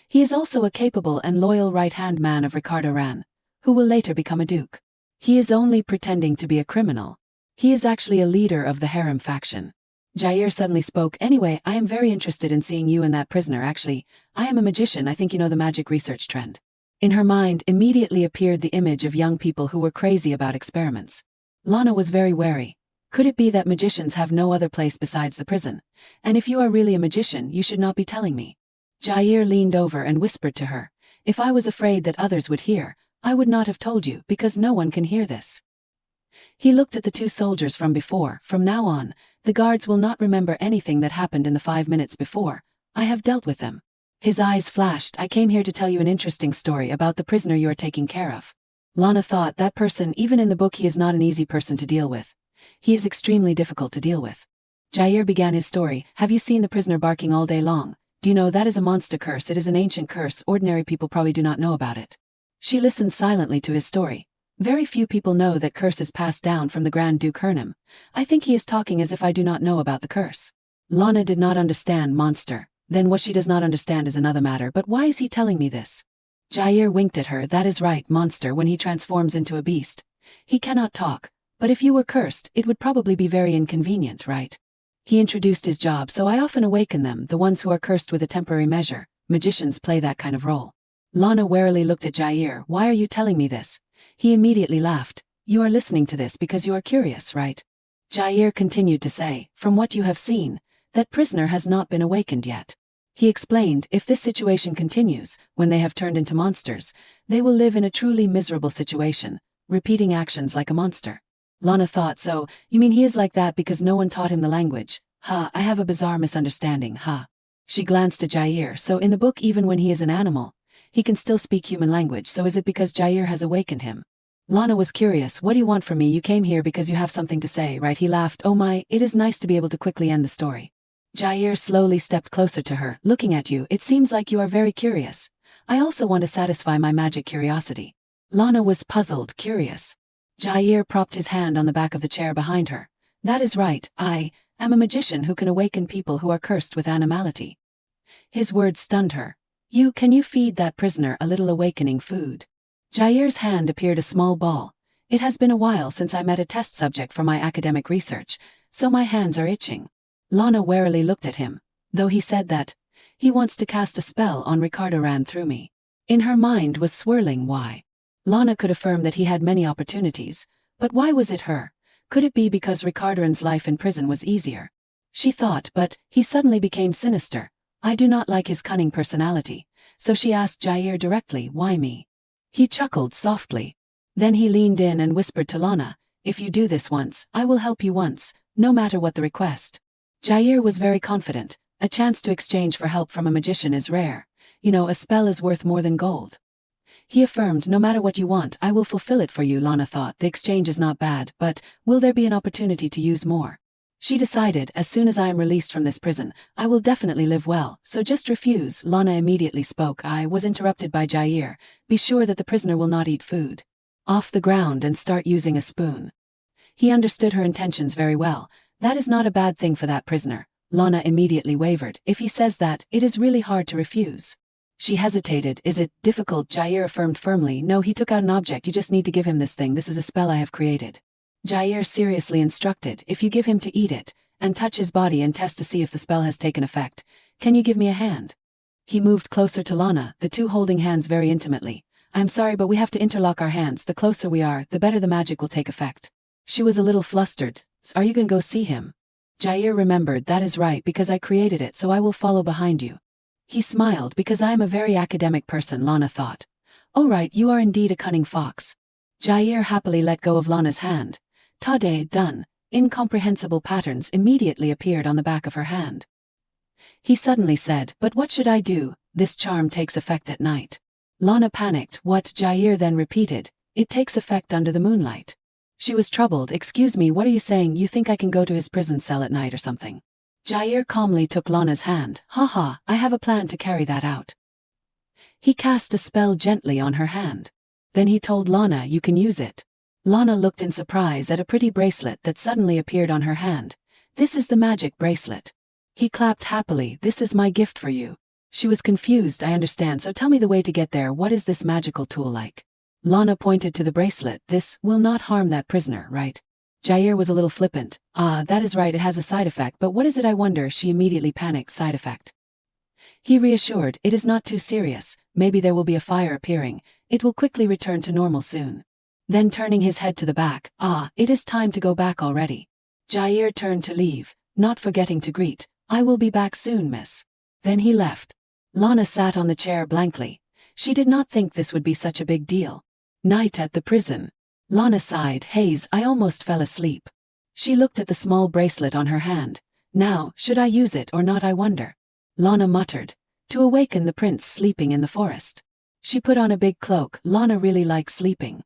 He is also a capable and loyal right-hand man of Ricardo Ran, who will later become a duke. He is only pretending to be a criminal. He is actually a leader of the harem faction. Jair suddenly spoke. Anyway, I am very interested in seeing you and that prisoner. Actually, I am a magician. I think you know the magic research trend. In her mind immediately appeared the image of young people who were crazy about experiments. Lana was very wary. Could it be that magicians have no other place besides the prison? And if you are really a magician, you should not be telling me. Jair leaned over and whispered to her. If I was afraid that others would hear, I would not have told you, because no one can hear this. He looked at the two soldiers from before. From now on, the guards will not remember anything that happened in the 5 minutes before. I have dealt with them. His eyes flashed. I came here to tell you an interesting story about the prisoner you are taking care of. Lana thought, that person, even in the book he is not an easy person to deal with. He is extremely difficult to deal with. Jair began his story. Have you seen the prisoner barking all day long? Do you know that is a monster curse? It is an ancient curse. Ordinary people probably do not know about it. She listened silently to his story. Very few people know that curse is passed down from the Grand Duke Hernam. I think he is talking as if I do not know about the curse. Lana did not understand monster. Then what she does not understand is another matter. But why is he telling me this? Jair winked at her. That is right, monster when he transforms into a beast. He cannot talk. But if you were cursed, it would probably be very inconvenient, right? He introduced his job, so I often awaken them, the ones who are cursed with a temporary measure. Magicians play that kind of role. Lana warily looked at Jair. Why are you telling me this? He immediately laughed. You are listening to this because you are curious, right? Jair continued to say, from what you have seen, that prisoner has not been awakened yet. He explained, if this situation continues, when they have turned into monsters, they will live in a truly miserable situation, repeating actions like a monster. Lana thought, so, you mean he is like that because no one taught him the language? I have a bizarre misunderstanding, She glanced at Jair. So in the book, even when he is an animal, he can still speak human language, so is it because Jair has awakened him? Lana was curious. What do you want from me? You came here because you have something to say, right? He laughed. Oh my, it is nice to be able to quickly end the story. Jair slowly stepped closer to her. Looking at you, it seems like you are very curious. I also want to satisfy my magic curiosity. Lana was puzzled, curious. Jair propped his hand on the back of the chair behind her. That is right, I am a magician who can awaken people who are cursed with animality. His words stunned her. Can you feed that prisoner a little awakening food? Jair's hand appeared a small ball. It has been a while since I met a test subject for my academic research, so my hands are itching. Lana warily looked at him, though he said that he wants to cast a spell on Ricardo Ran through me. In her mind was swirling why. Lana could affirm that he had many opportunities, but why was it her? Could it be because Ricardo Ran's life in prison was easier? She thought, but he suddenly became sinister. I do not like his cunning personality, so she asked Jair directly, why me? He chuckled softly. Then he leaned in and whispered to Lana, if you do this once, I will help you once, no matter what the request. Jair was very confident. A chance to exchange for help from a magician is rare. A spell is worth more than gold. He affirmed, no matter what you want, I will fulfill it for you. Lana thought, the exchange is not bad, but will there be an opportunity to use more? She decided, as soon as I am released from this prison, I will definitely live well, so just refuse. Lana immediately spoke. I was interrupted by Jair. Be sure that the prisoner will not eat food off the ground and start using a spoon. He understood her intentions very well. That is not a bad thing for that prisoner. Lana immediately wavered. If he says that, it is really hard to refuse. She hesitated. Is it difficult? Jair affirmed firmly. No, he took out an object. You just need to give him this thing. This is a spell I have created. Jair seriously instructed. If you give him to eat it, and touch his body and test to see if the spell has taken effect, can you give me a hand? He moved closer to Lana, the two holding hands very intimately. I'm sorry, but we have to interlock our hands. The closer we are, the better the magic will take effect. She was a little flustered. Are you going to go see him? Jair remembered. That is right, because I created it, so I will follow behind you. He smiled. Because I am a very academic person, Lana thought. Oh right, you are indeed a cunning fox. Jair happily let go of Lana's hand. Tade, done. Incomprehensible patterns immediately appeared on the back of her hand. He suddenly said, but what should I do? This charm takes effect at night. Lana panicked. What? Jair then repeated. It takes effect under the moonlight. She was troubled. Excuse me, what are you saying? You think I can go to his prison cell at night or something? Jair calmly took Lana's hand. Haha, I have a plan to carry that out. He cast a spell gently on her hand. Then he told Lana, you can use it. Lana looked in surprise at a pretty bracelet that suddenly appeared on her hand. This is the magic bracelet. He clapped happily. This is my gift for you. She was confused. I understand, so tell me the way to get there. What is this magical tool like? Lana pointed to the bracelet. This will not harm that prisoner, right? Jair was a little flippant. Ah, that is right, it has a side effect, but what is it, I wonder? She immediately panicked. Side effect. He reassured. It is not too serious. Maybe there will be a fire appearing. It will quickly return to normal soon. Then turning his head to the back. Ah, it is time to go back already. Jair turned to leave, not forgetting to greet. I will be back soon, miss. Then he left. Lana sat on the chair blankly. She did not think this would be such a big deal. Night at the prison. Lana sighed. Haze, I almost fell asleep. She looked at the small bracelet on her hand. Now, should I use it or not, I wonder? Lana muttered. To awaken the prince sleeping in the forest. She put on a big cloak. Lana really likes sleeping.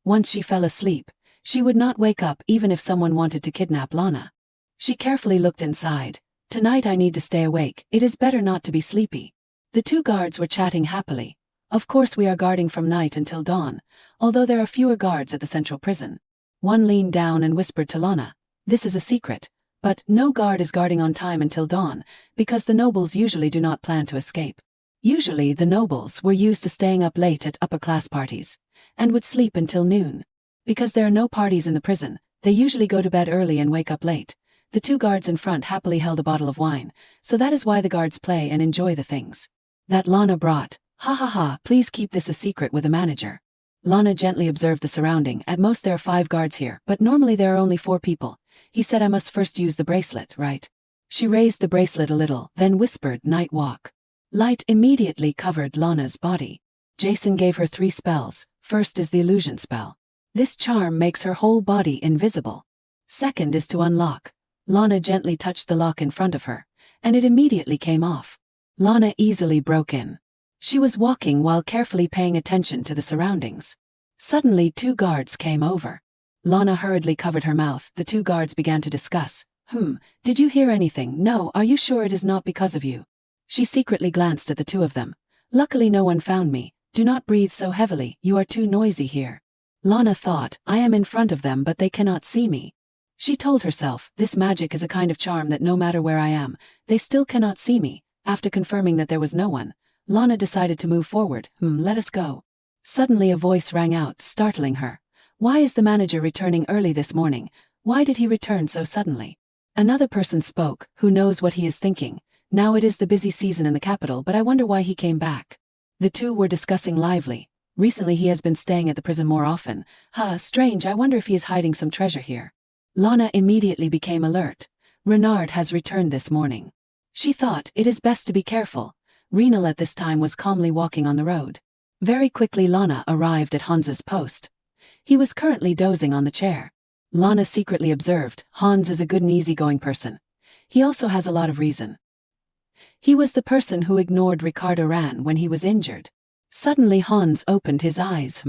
Once she fell asleep, she would not wake up even if someone wanted to kidnap Lana. She carefully looked inside. Tonight I need to stay awake. It is better not to be sleepy. The two guards were chatting happily. Of course we are guarding from night until dawn, although there are fewer guards at the central prison. One leaned down and whispered to Lana. This is a secret, but no guard is guarding on time until dawn, because the nobles usually do not plan to escape. Usually the nobles were used to staying up late at upper-class parties, and would sleep until noon. Because there are no parties in the prison, they usually go to bed early and wake up late. The two guards in front happily held a bottle of wine, so that is why the guards play and enjoy the things that Lana brought. Ha ha ha, please keep this a secret with the manager. Lana gently observed the surrounding. At most there are 5 guards here, but normally there are only 4 people. He said I must first use the bracelet, right? She raised the bracelet a little, then whispered, night walk. Light immediately covered Lana's body. Jason gave her 3 spells. First is the illusion spell. This charm makes her whole body invisible. Second is to unlock. Lana gently touched the lock in front of her, and it immediately came off. Lana easily broke in. She was walking while carefully paying attention to the surroundings. Suddenly 2 guards came over. Lana hurriedly covered her mouth. The 2 guards began to discuss. Did you hear anything? No, are you sure it is not because of you? She secretly glanced at the 2 of them. Luckily no one found me. Do not breathe so heavily, you are too noisy here. Lana thought, I am in front of them but they cannot see me. She told herself, this magic is a kind of charm that no matter where I am, they still cannot see me. After confirming that there was no one, Lana decided to move forward. Let us go. Suddenly a voice rang out, startling her. Why is the manager returning early this morning? Why did he return so suddenly? Another person spoke. Who knows what he is thinking? Now it is the busy season in the capital, but I wonder why he came back. The 2 were discussing lively. Recently he has been staying at the prison more often. Strange, I wonder if he is hiding some treasure here. Lana immediately became alert. Renard has returned this morning. She thought, it is best to be careful. Renal at this time was calmly walking on the road. Very quickly Lana arrived at Hans's post. He was currently dozing on the chair. Lana secretly observed, Hans is a good and easygoing person. He also has a lot of reason. He was the person who ignored Ricardo Ran when he was injured. Suddenly Hans opened his eyes.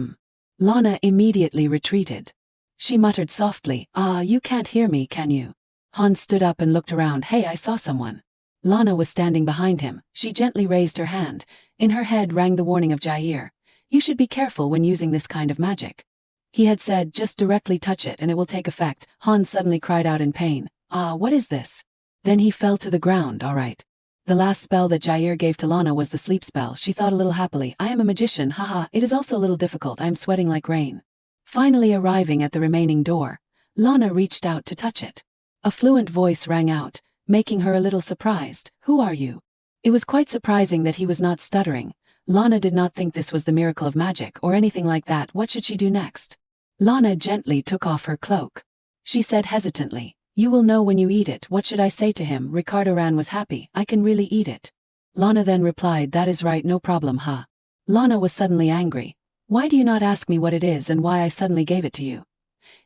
Lana immediately retreated. She muttered softly, you can't hear me, can you? Han stood up and looked around. Hey, I saw someone. Lana was standing behind him. She gently raised her hand. In her head rang the warning of Jair. You should be careful when using this kind of magic. He had said, just directly touch it and it will take effect. Han suddenly cried out in pain. Ah, what is this? Then he fell to the ground. All right. The last spell that Jair gave to Lana was the sleep spell. She thought a little happily. I am a magician, haha, it is also a little difficult. I am sweating like rain. Finally arriving at the remaining door, Lana reached out to touch it. A fluent voice rang out, making her a little surprised. Who are you? It was quite surprising that he was not stuttering. Lana did not think this was the miracle of magic or anything like that. What should she do next? Lana gently took off her cloak. She said hesitantly, you will know when you eat it. What should I say to him? Ricardo Ran was happy. I can really eat it. Lana then replied, that is right, no problem, huh? Lana was suddenly angry. Why do you not ask me what it is and why I suddenly gave it to you?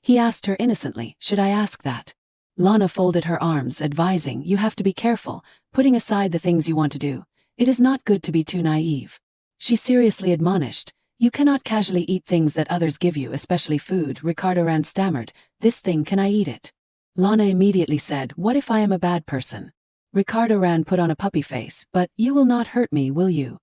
He asked her innocently, should I ask that? Lana folded her arms, advising, you have to be careful, putting aside the things you want to do. It is not good to be too naive. She seriously admonished, you cannot casually eat things that others give you, especially food. Ricardo Ran stammered, this thing, can I eat it? Lana immediately said, what if I am a bad person? Ricardo Ran put on a puppy face, but you will not hurt me, will you?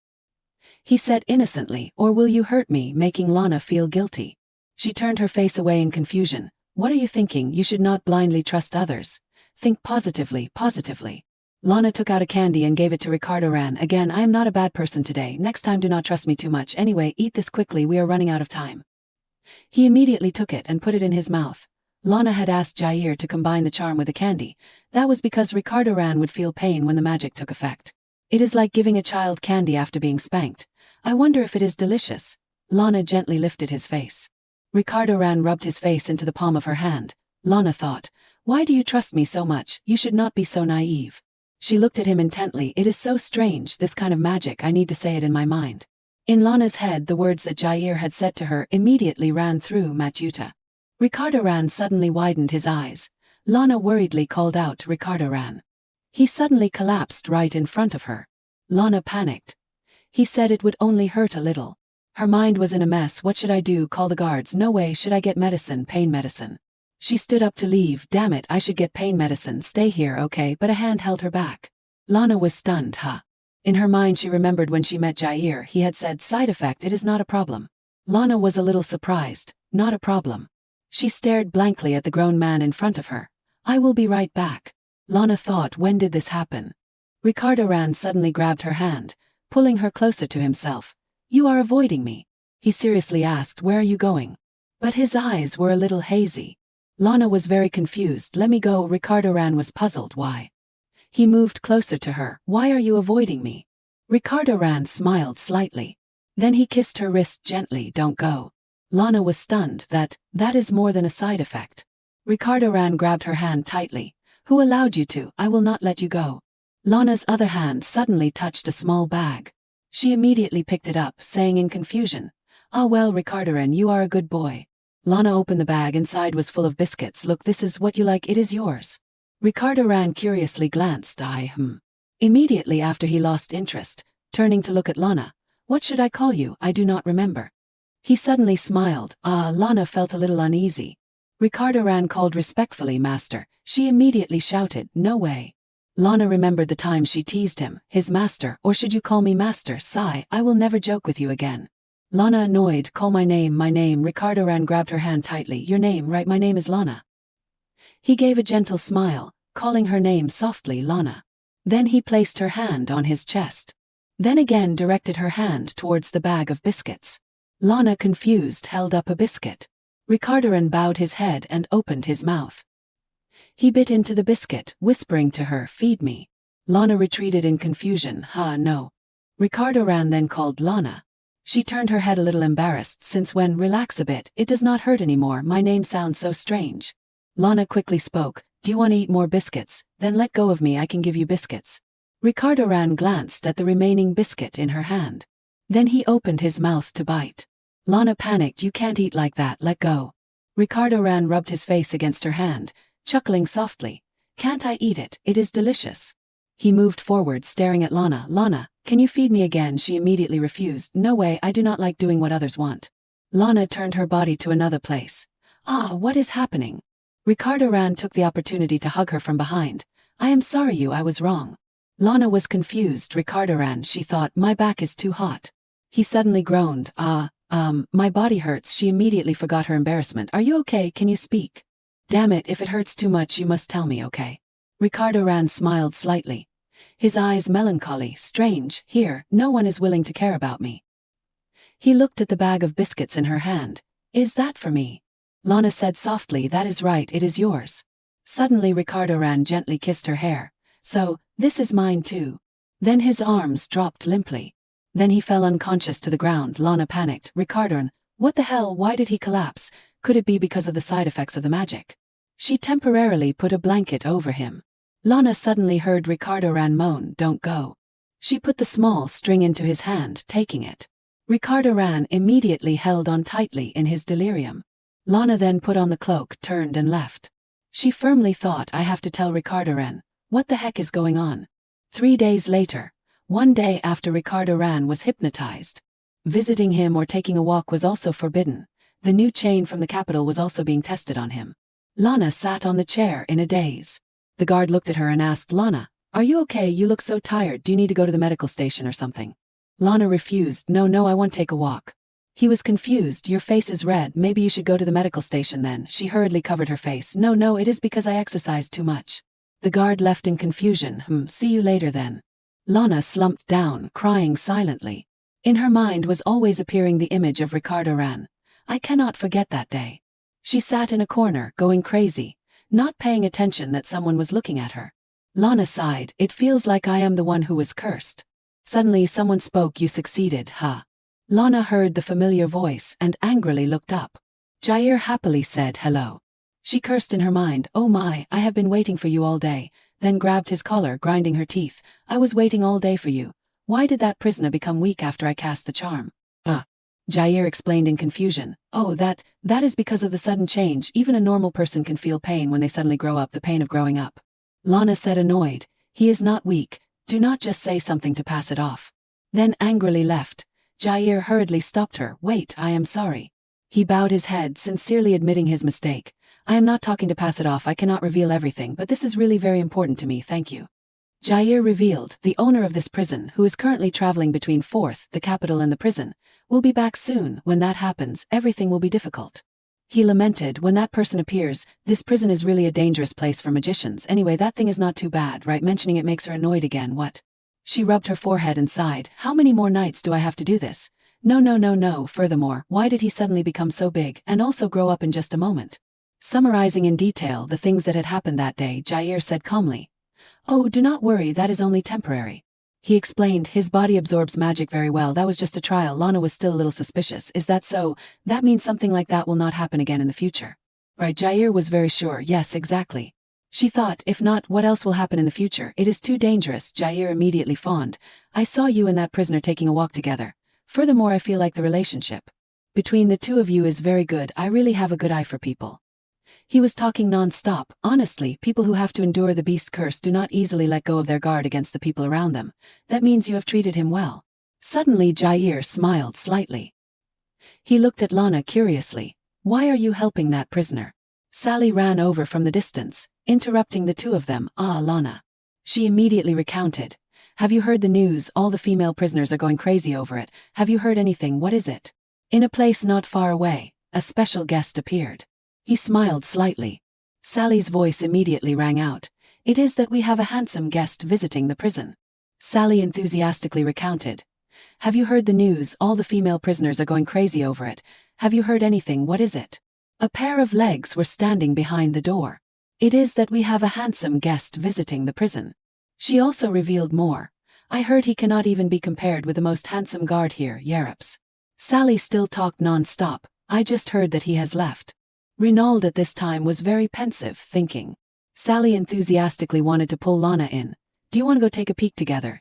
He said innocently, or will you hurt me, making Lana feel guilty. She turned her face away in confusion. What are you thinking? You should not blindly trust others. Think positively, positively. Lana took out a candy and gave it to Ricardo Ran. Again, I am not a bad person today. Next time do not trust me too much. Anyway, eat this quickly, we are running out of time. He immediately took it and put it in his mouth. Lana had asked Jair to combine the charm with the candy. That was because Ricardo Ran would feel pain when the magic took effect. It is like giving a child candy after being spanked. I wonder if it is delicious. Lana gently lifted his face. Ricardo Ran rubbed his face into the palm of her hand. Lana thought, why do you trust me so much? You should not be so naive. She looked at him intently. It is so strange, this kind of magic. I need to say it in my mind. In Lana's head, the words that Jair had said to her immediately ran through Matuta. Ricardo Ran suddenly widened his eyes. Lana worriedly called out, Ricardo Ran. He suddenly collapsed right in front of her. Lana panicked. He said it would only hurt a little. Her mind was in a mess. What should I do? Call the guards? No way. Should I get medicine? Pain medicine. She stood up to leave. Damn it, I should get pain medicine. Stay here, okay? But a hand held her back. Lana was stunned, huh? In her mind she remembered when she met Jair, he had said, side effect, it is not a problem. Lana was a little surprised. Not a problem. She stared blankly at the grown man in front of her. I will be right back. Lana thought, when did this happen? Ricardo Ran suddenly grabbed her hand, pulling her closer to himself. You are avoiding me. He seriously asked, where are you going? But his eyes were a little hazy. Lana was very confused. Let me go. Ricardo Ran was puzzled. Why? He moved closer to her. Why are you avoiding me? Ricardo Ran smiled slightly. Then he kissed her wrist gently. Don't go. Lana was stunned. That is more than a side effect. Ricardo Ran grabbed her hand tightly. Who allowed you to? I will not let you go. Lana's other hand suddenly touched a small bag. She immediately picked it up, saying in confusion, ah well, Ricardo Ran, you are a good boy. Lana opened the bag. Inside was full of biscuits. Look, this is what you like. It is yours. Ricardo Ran curiously glanced. Immediately after he lost interest, turning to look at Lana. What should I call you? I do not remember. He suddenly smiled. Lana felt a little uneasy. Ricardo Ran called respectfully, Master. She immediately shouted, no way. Lana remembered the time she teased him, his master, or should you call me master? Sigh, I will never joke with you again. Lana annoyed, call my name, my name. Ricardo Ran grabbed her hand tightly. Your name, right? My name is Lana. He gave a gentle smile, calling her name softly, Lana. Then he placed her hand on his chest. Then again directed her hand towards the bag of biscuits. Lana, confused, held up a biscuit. Ricardo Ran bowed his head and opened his mouth. He bit into the biscuit, whispering to her, feed me. Lana retreated in confusion. No. Ricardo Ran then called Lana. She turned her head a little embarrassed, since when, relax a bit, it does not hurt anymore. My name sounds so strange. Lana quickly spoke, do you want to eat more biscuits? Then let go of me, I can give you biscuits. Ricardo Ran glanced at the remaining biscuit in her hand. Then he opened his mouth to bite. Lana panicked, you can't eat like that, let go. Ricardo Ran rubbed his face against her hand, chuckling softly. Can't I eat it? It is delicious. He moved forward, staring at Lana. Lana, can you feed me again? She immediately refused. No way, I do not like doing what others want. Lana turned her body to another place. What is happening? Ricardo Ran took the opportunity to hug her from behind. I am sorry I was wrong. Lana was confused. Ricardo Ran, she thought, my back is too hot. He suddenly groaned, my body hurts. She immediately forgot her embarrassment. Are you okay? Can you speak? Damn it, if it hurts too much you must tell me, okay? Ricardo Ran smiled slightly. His eyes melancholy. Strange, here, no one is willing to care about me. He looked at the bag of biscuits in her hand. Is that for me? Lana said softly, that is right, it is yours. Suddenly Ricardo Ran gently kissed her hair. So, this is mine too. Then his arms dropped limply. Then he fell unconscious to the ground. Lana panicked. Ricardo, what the hell, why did he collapse? Could it be because of the side effects of the magic? She temporarily put a blanket over him. Lana suddenly heard Ricardo Ran moan, don't go. She put the small string into his hand, taking it. Ricardo Ran immediately held on tightly in his delirium. Lana then put on the cloak, turned and left. She firmly thought, I have to tell Ricardo Ran. What the heck is going on? 3 days later, one day after Ricardo Ran was hypnotized. Visiting him or taking a walk was also forbidden. The new chain from the capital was also being tested on him. Lana sat on the chair in a daze. The guard looked at her and asked, Lana, are you okay? You look so tired. Do you need to go to the medical station or something? Lana refused. No, I want to take a walk. He was confused. Your face is red. Maybe you should go to the medical station then. She hurriedly covered her face. No, it is because I exercised too much. The guard left in confusion. See you later then. Lana slumped down, crying silently. In her mind was always appearing the image of Ricardo Ran. I cannot forget that day. She sat in a corner, going crazy, not paying attention that someone was looking at her. Lana sighed. It feels like I am the one who was cursed. Suddenly someone spoke. You succeeded, huh? Lana heard the familiar voice and angrily looked up. Jair happily said hello. She cursed in her mind. Oh my, I have been waiting for you all day, then grabbed his collar, grinding her teeth. I was waiting all day for you. Why did that prisoner become weak after I cast the charm? Jair explained in confusion. Oh, that is because of the sudden change. Even a normal person can feel pain when they suddenly grow up, the pain of growing up. Lana said annoyed. He is not weak. Do not just say something to pass it off. Then angrily left. Jair hurriedly stopped her. Wait, I am sorry. He bowed his head, sincerely admitting his mistake. I am not talking to pass it off. I cannot reveal everything, but this is really very important to me, thank you. Jair revealed, the owner of this prison, who is currently traveling between Fourth, the capital, and the prison, will be back soon. When that happens, everything will be difficult. He lamented, when that person appears, this prison is really a dangerous place for magicians. Anyway, that thing is not too bad, right? Mentioning it makes her annoyed again. What? She rubbed her forehead and sighed. How many more nights do I have to do this? No. Furthermore, why did he suddenly become so big, and also grow up in just a moment? Summarizing in detail the things that had happened that day, Jair said calmly, Oh, do not worry, that is only temporary. He explained, his body absorbs magic very well. That was just a trial. Lana was still a little suspicious. Is that so? That means something like that will not happen again in the future. Right, Jair was very sure. Yes, exactly. She thought, if not, what else will happen in the future? It is too dangerous. Jair immediately fawned. I saw you and that prisoner taking a walk together. Furthermore, I feel like the relationship between the two of you is very good. I really have a good eye for people. He was talking non-stop. Honestly, people who have to endure the beast curse do not easily let go of their guard against the people around them. That means you have treated him well. Suddenly Jair smiled slightly. He looked at Lana curiously. Why are you helping that prisoner? Sally ran over from the distance, interrupting the two of them. Lana. She immediately recounted. Have you heard the news? All the female prisoners are going crazy over it. Have you heard anything? What is it? In a place not far away, a special guest appeared. He smiled slightly. Sally's voice immediately rang out. It is that we have a handsome guest visiting the prison. Sally enthusiastically recounted. Have you heard the news? All the female prisoners are going crazy over it. Have you heard anything? What is it? A pair of legs were standing behind the door. It is that we have a handsome guest visiting the prison. She also revealed more. I heard he cannot even be compared with the most handsome guard here, Yerups. Sally still talked non-stop. I just heard that he has left. Renaud at this time was very pensive, thinking. Sally enthusiastically wanted to pull Lana in. Do you want to go take a peek together,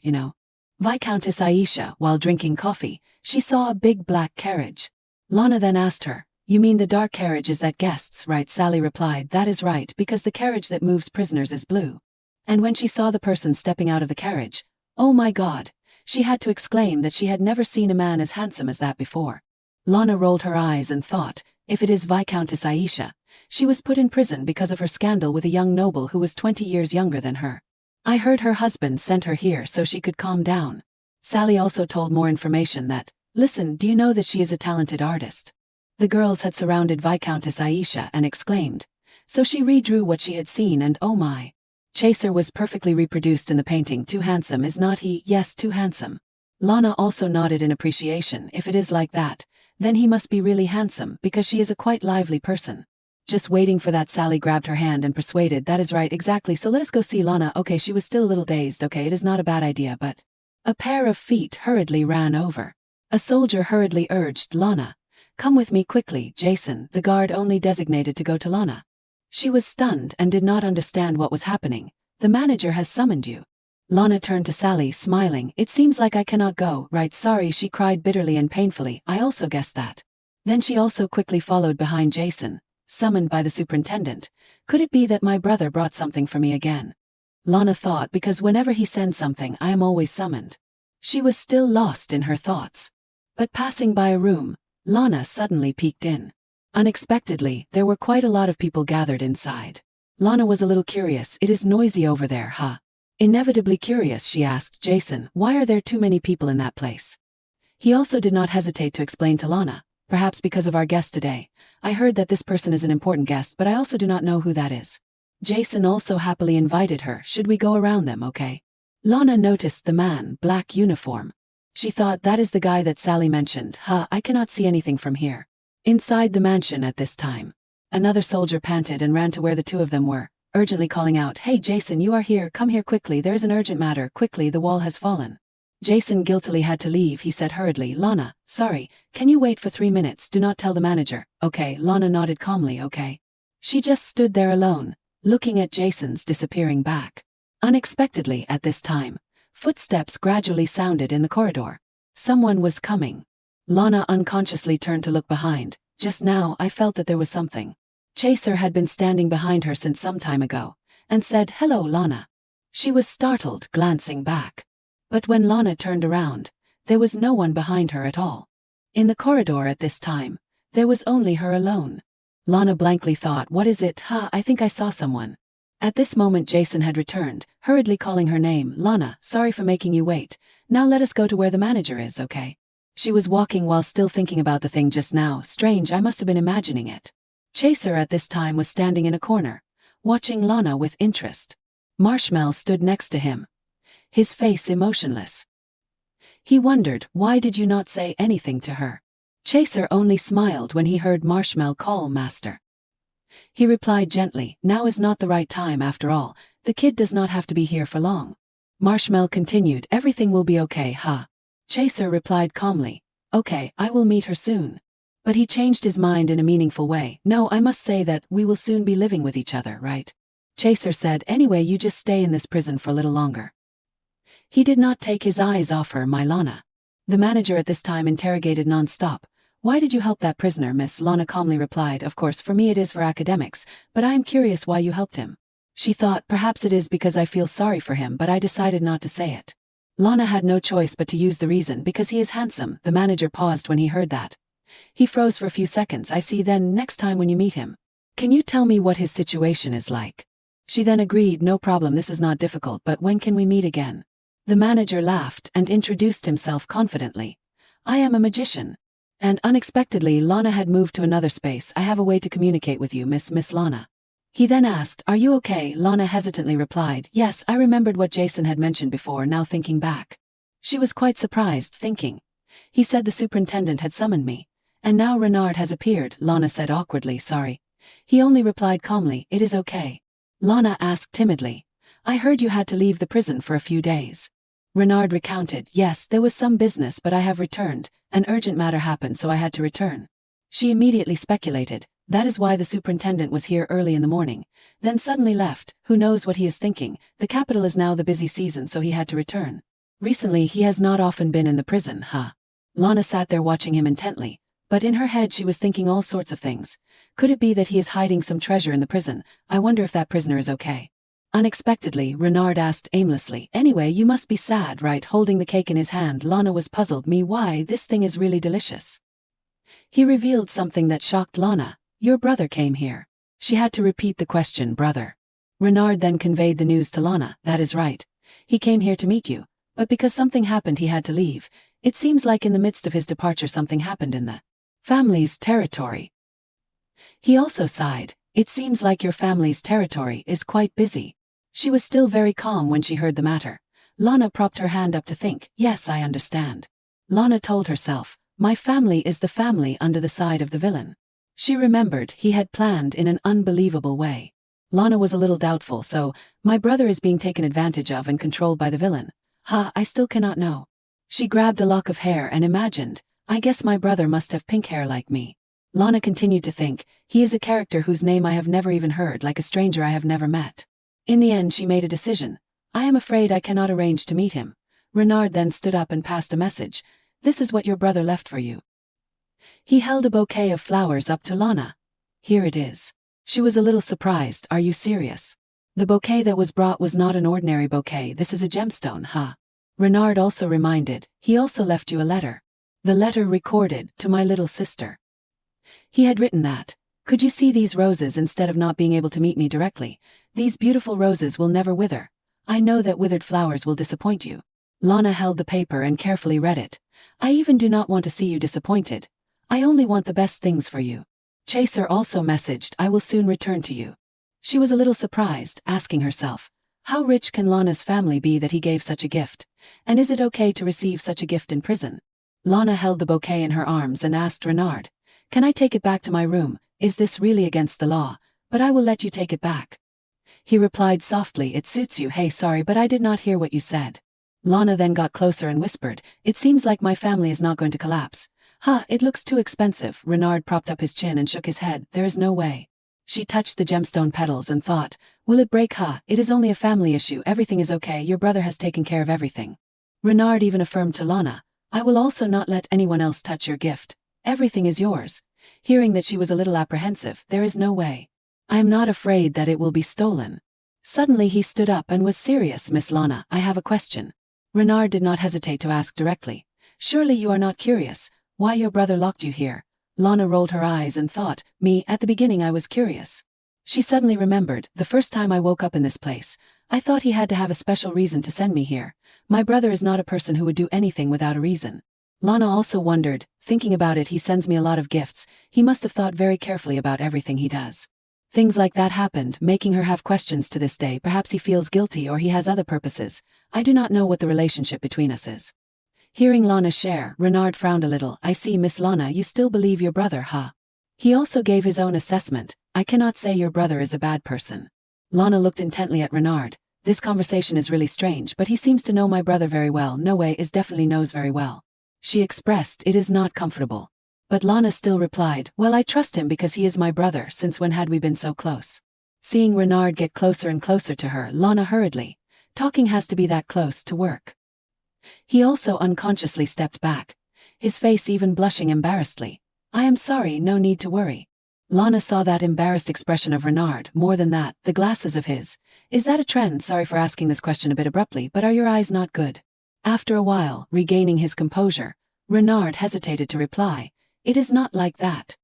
Viscountess Aisha, while drinking coffee, she saw a big black carriage. Lana then asked her, You mean the dark carriage is that guests, right? Sally replied, That is right, because the carriage that moves prisoners is blue. And when she saw the person stepping out of the carriage, oh my God, she had to exclaim that she had never seen a man as handsome as that before. Lana rolled her eyes and thought, if it is Viscountess Aisha, She was put in prison because of her scandal with a young noble who was 20 years younger than her. I heard her husband sent her here so she could calm down. Sally also told more information that, listen, do you know that she is a talented artist? The girls had surrounded Viscountess Aisha and exclaimed. So she redrew what she had seen and oh my. Chaser was perfectly reproduced in the painting. Too handsome, is not he? Yes, too handsome. Lana also nodded in appreciation. If it is like that, then he must be really handsome because she is a quite lively person. Just waiting for that, Sally grabbed her hand and persuaded, that is right, exactly, so let us go see Lana. Okay, she was still a little dazed. Okay, it is not a bad idea, but... A pair of feet hurriedly ran over. A soldier hurriedly urged Lana. Come with me quickly, Jason, the guard only designated to go to Lana. She was stunned and did not understand what was happening. The manager has summoned you. Lana turned to Sally, smiling. It seems like I cannot go, right? Sorry, she cried bitterly and painfully. I also guessed that. Then she also quickly followed behind Jason, summoned by the superintendent. Could it be that my brother brought something for me again? Lana thought, because whenever he sends something I am always summoned. She was still lost in her thoughts. But passing by a room, Lana suddenly peeked in. Unexpectedly, there were quite a lot of people gathered inside. Lana was a little curious. It is noisy over there, huh? Inevitably curious, she asked Jason, why are there too many people in that place? He also did not hesitate to explain to Lana, perhaps because of our guest today. I heard that this person is an important guest, but I also do not know who that is. Jason also happily invited her. Should we go around them, okay? Lana noticed the man, black uniform. She thought, that is the guy that Sally mentioned. I cannot see anything from here. Inside the mansion at this time, another soldier panted and ran to where the two of them were, urgently calling out, hey Jason, you are here, come here quickly, there is an urgent matter, quickly, the wall has fallen. Jason guiltily had to leave. He said hurriedly, Lana, sorry, can you wait for 3 minutes, do not tell the manager. Okay, Lana nodded calmly, okay. She just stood there alone, looking at Jason's disappearing back. Unexpectedly at this time, footsteps gradually sounded in the corridor. Someone was coming. Lana unconsciously turned to look behind. Just now I felt that there was something. Chaser had been standing behind her since some time ago, and said, hello Lana. She was startled, glancing back. But when Lana turned around, there was no one behind her at all. In the corridor at this time, there was only her alone. Lana blankly thought, what is it? I think I saw someone. At this moment Jason had returned, hurriedly calling her name. Lana, sorry for making you wait. Now let us go to where the manager is, okay? She was walking while still thinking about the thing just now. Strange, I must have been imagining it. Chaser at this time was standing in a corner, watching Lana with interest. Marshmallow stood next to him, his face emotionless. He wondered, why did you not say anything to her? Chaser only smiled when he heard Marshmallow call Master. He replied gently, now is not the right time after all, the kid does not have to be here for long. Marshmallow continued, everything will be okay, Chaser replied calmly, okay, I will meet her soon. But he changed his mind in a meaningful way. No, I must say that we will soon be living with each other, right? Chaser said, anyway, you just stay in this prison for a little longer. He did not take his eyes off her, my Lana. The manager at this time interrogated non-stop. Why did you help that prisoner, Miss? Lana calmly replied, of course, for me it is for academics, but I am curious why you helped him. She thought, perhaps it is because I feel sorry for him, but I decided not to say it. Lana had no choice but to use the reason, because he is handsome. The manager paused when he heard that. He froze for a few seconds. I see, then next time when you meet him, can you tell me what his situation is like? She then agreed, no problem, this is not difficult, but when can we meet again? The manager laughed and introduced himself confidently. I am a magician. And unexpectedly Lana had moved to another space. I have a way to communicate with you, Miss Lana. He then asked, are you okay? Lana hesitantly replied, yes, I remembered what Jason had mentioned before, now thinking back. She was quite surprised, thinking. He said the superintendent had summoned me. And now Renard has appeared. Lana said awkwardly, sorry. He only replied calmly, it is okay. Lana asked timidly, I heard you had to leave the prison for a few days. Renard recounted, yes, there was some business, but I have returned. An urgent matter happened, so I had to return. She immediately speculated, that is why the superintendent was here early in the morning, then suddenly left. Who knows what he is thinking? The capital is now the busy season, so he had to return. Recently he has not often been in the prison, Lana sat there watching him intently, but in her head she was thinking all sorts of things. Could it be that he is hiding some treasure in the prison? I wonder if that prisoner is okay. Unexpectedly, Renard asked aimlessly, anyway, you must be sad, right? Holding the cake in his hand, Lana was puzzled. Me, why? This thing is really delicious. He revealed something that shocked Lana. Your brother came here. She had to repeat the question, brother. Renard then conveyed the news to Lana. That is right. He came here to meet you, but because something happened he had to leave. It seems like in the midst of his departure something happened in the family's territory. He also sighed. It seems like your family's territory is quite busy. She was still very calm when she heard the matter. Lana propped her hand up to think. Yes, I understand. Lana told herself, my family is the family under the side of the villain. She remembered he had planned in an unbelievable way. Lana was a little doubtful, so, my brother is being taken advantage of and controlled by the villain. I still cannot know. She grabbed a lock of hair and imagined, I guess my brother must have pink hair like me. Lana continued to think, he is a character whose name I have never even heard, like a stranger I have never met. In the end she made a decision. I am afraid I cannot arrange to meet him. Renard then stood up and passed a message. This is what your brother left for you. He held a bouquet of flowers up to Lana. Here it is. She was a little surprised. Are you serious? The bouquet that was brought was not an ordinary bouquet. This is a gemstone, Renard also reminded, he also left you a letter. The letter recorded, to my little sister. He had written that. Could you see these roses instead of not being able to meet me directly? These beautiful roses will never wither. I know that withered flowers will disappoint you. Lana held the paper and carefully read it. I even do not want to see you disappointed. I only want the best things for you. Chaser also messaged, I will soon return to you. She was a little surprised, asking herself, how rich can Lana's family be that he gave such a gift? And is it okay to receive such a gift in prison? Lana held the bouquet in her arms and asked Renard, can I take it back to my room? Is this really against the law? But I will let you take it back. He replied softly, it suits you. Hey, sorry, but I did not hear what you said. Lana then got closer and whispered, it seems like my family is not going to collapse. It looks too expensive. Renard propped up his chin and shook his head. There is no way. She touched the gemstone petals and thought, will it break? It is only a family issue. Everything is okay. Your brother has taken care of everything. Renard even affirmed to Lana, I will also not let anyone else touch your gift. Everything is yours. Hearing that she was a little apprehensive, there is no way. I am not afraid that it will be stolen. Suddenly he stood up and was serious. Miss Lana, I have a question. Renard did not hesitate to ask directly. Surely you are not curious why your brother locked you here? Lana rolled her eyes and thought, me, at the beginning I was curious. She suddenly remembered, the first time I woke up in this place, I thought he had to have a special reason to send me here. My brother is not a person who would do anything without a reason. Lana also wondered, thinking about it, he sends me a lot of gifts, he must have thought very carefully about everything he does. Things like that happened, making her have questions to this day. Perhaps he feels guilty or he has other purposes. I do not know what the relationship between us is. Hearing Lana share, Renard frowned a little. I see, Miss Lana, you still believe your brother, He also gave his own assessment. I cannot say your brother is a bad person. Lana looked intently at Renard. This conversation is really strange, but he seems to know my brother very well. No way is definitely knows very well. She expressed, it is not comfortable. But Lana still replied, well, I trust him because he is my brother. Since when had we been so close? Seeing Renard get closer and closer to her, Lana hurriedly, talking has to be that close to work. He also unconsciously stepped back, his face even blushing embarrassedly. I am sorry, no need to worry. Lana saw that embarrassed expression of Renard. More than that, the glasses of his. Is that a trend? Sorry for asking this question a bit abruptly, but are your eyes not good? After a while, regaining his composure, Renard hesitated to reply. It is not like that.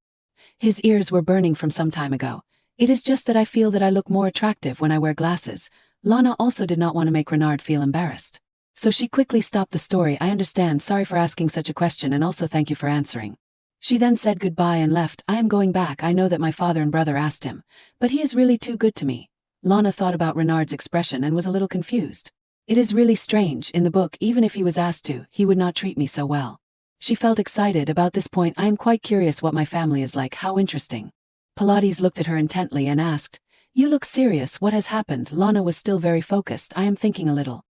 His ears were burning from some time ago. It is just that I feel that I look more attractive when I wear glasses. Lana also did not want to make Renard feel embarrassed. So she quickly stopped the story. I understand, sorry for asking such a question and also thank you for answering. She then said goodbye and left. I am going back. I know that my father and brother asked him, but he is really too good to me. Lana thought about Renard's expression and was a little confused. It is really strange, in the book even if he was asked to, he would not treat me so well. She felt excited about this point. I am quite curious what my family is like. How interesting. Pilates looked at her intently and asked, you look serious. What has happened? Lana was still very focused. I am thinking a little.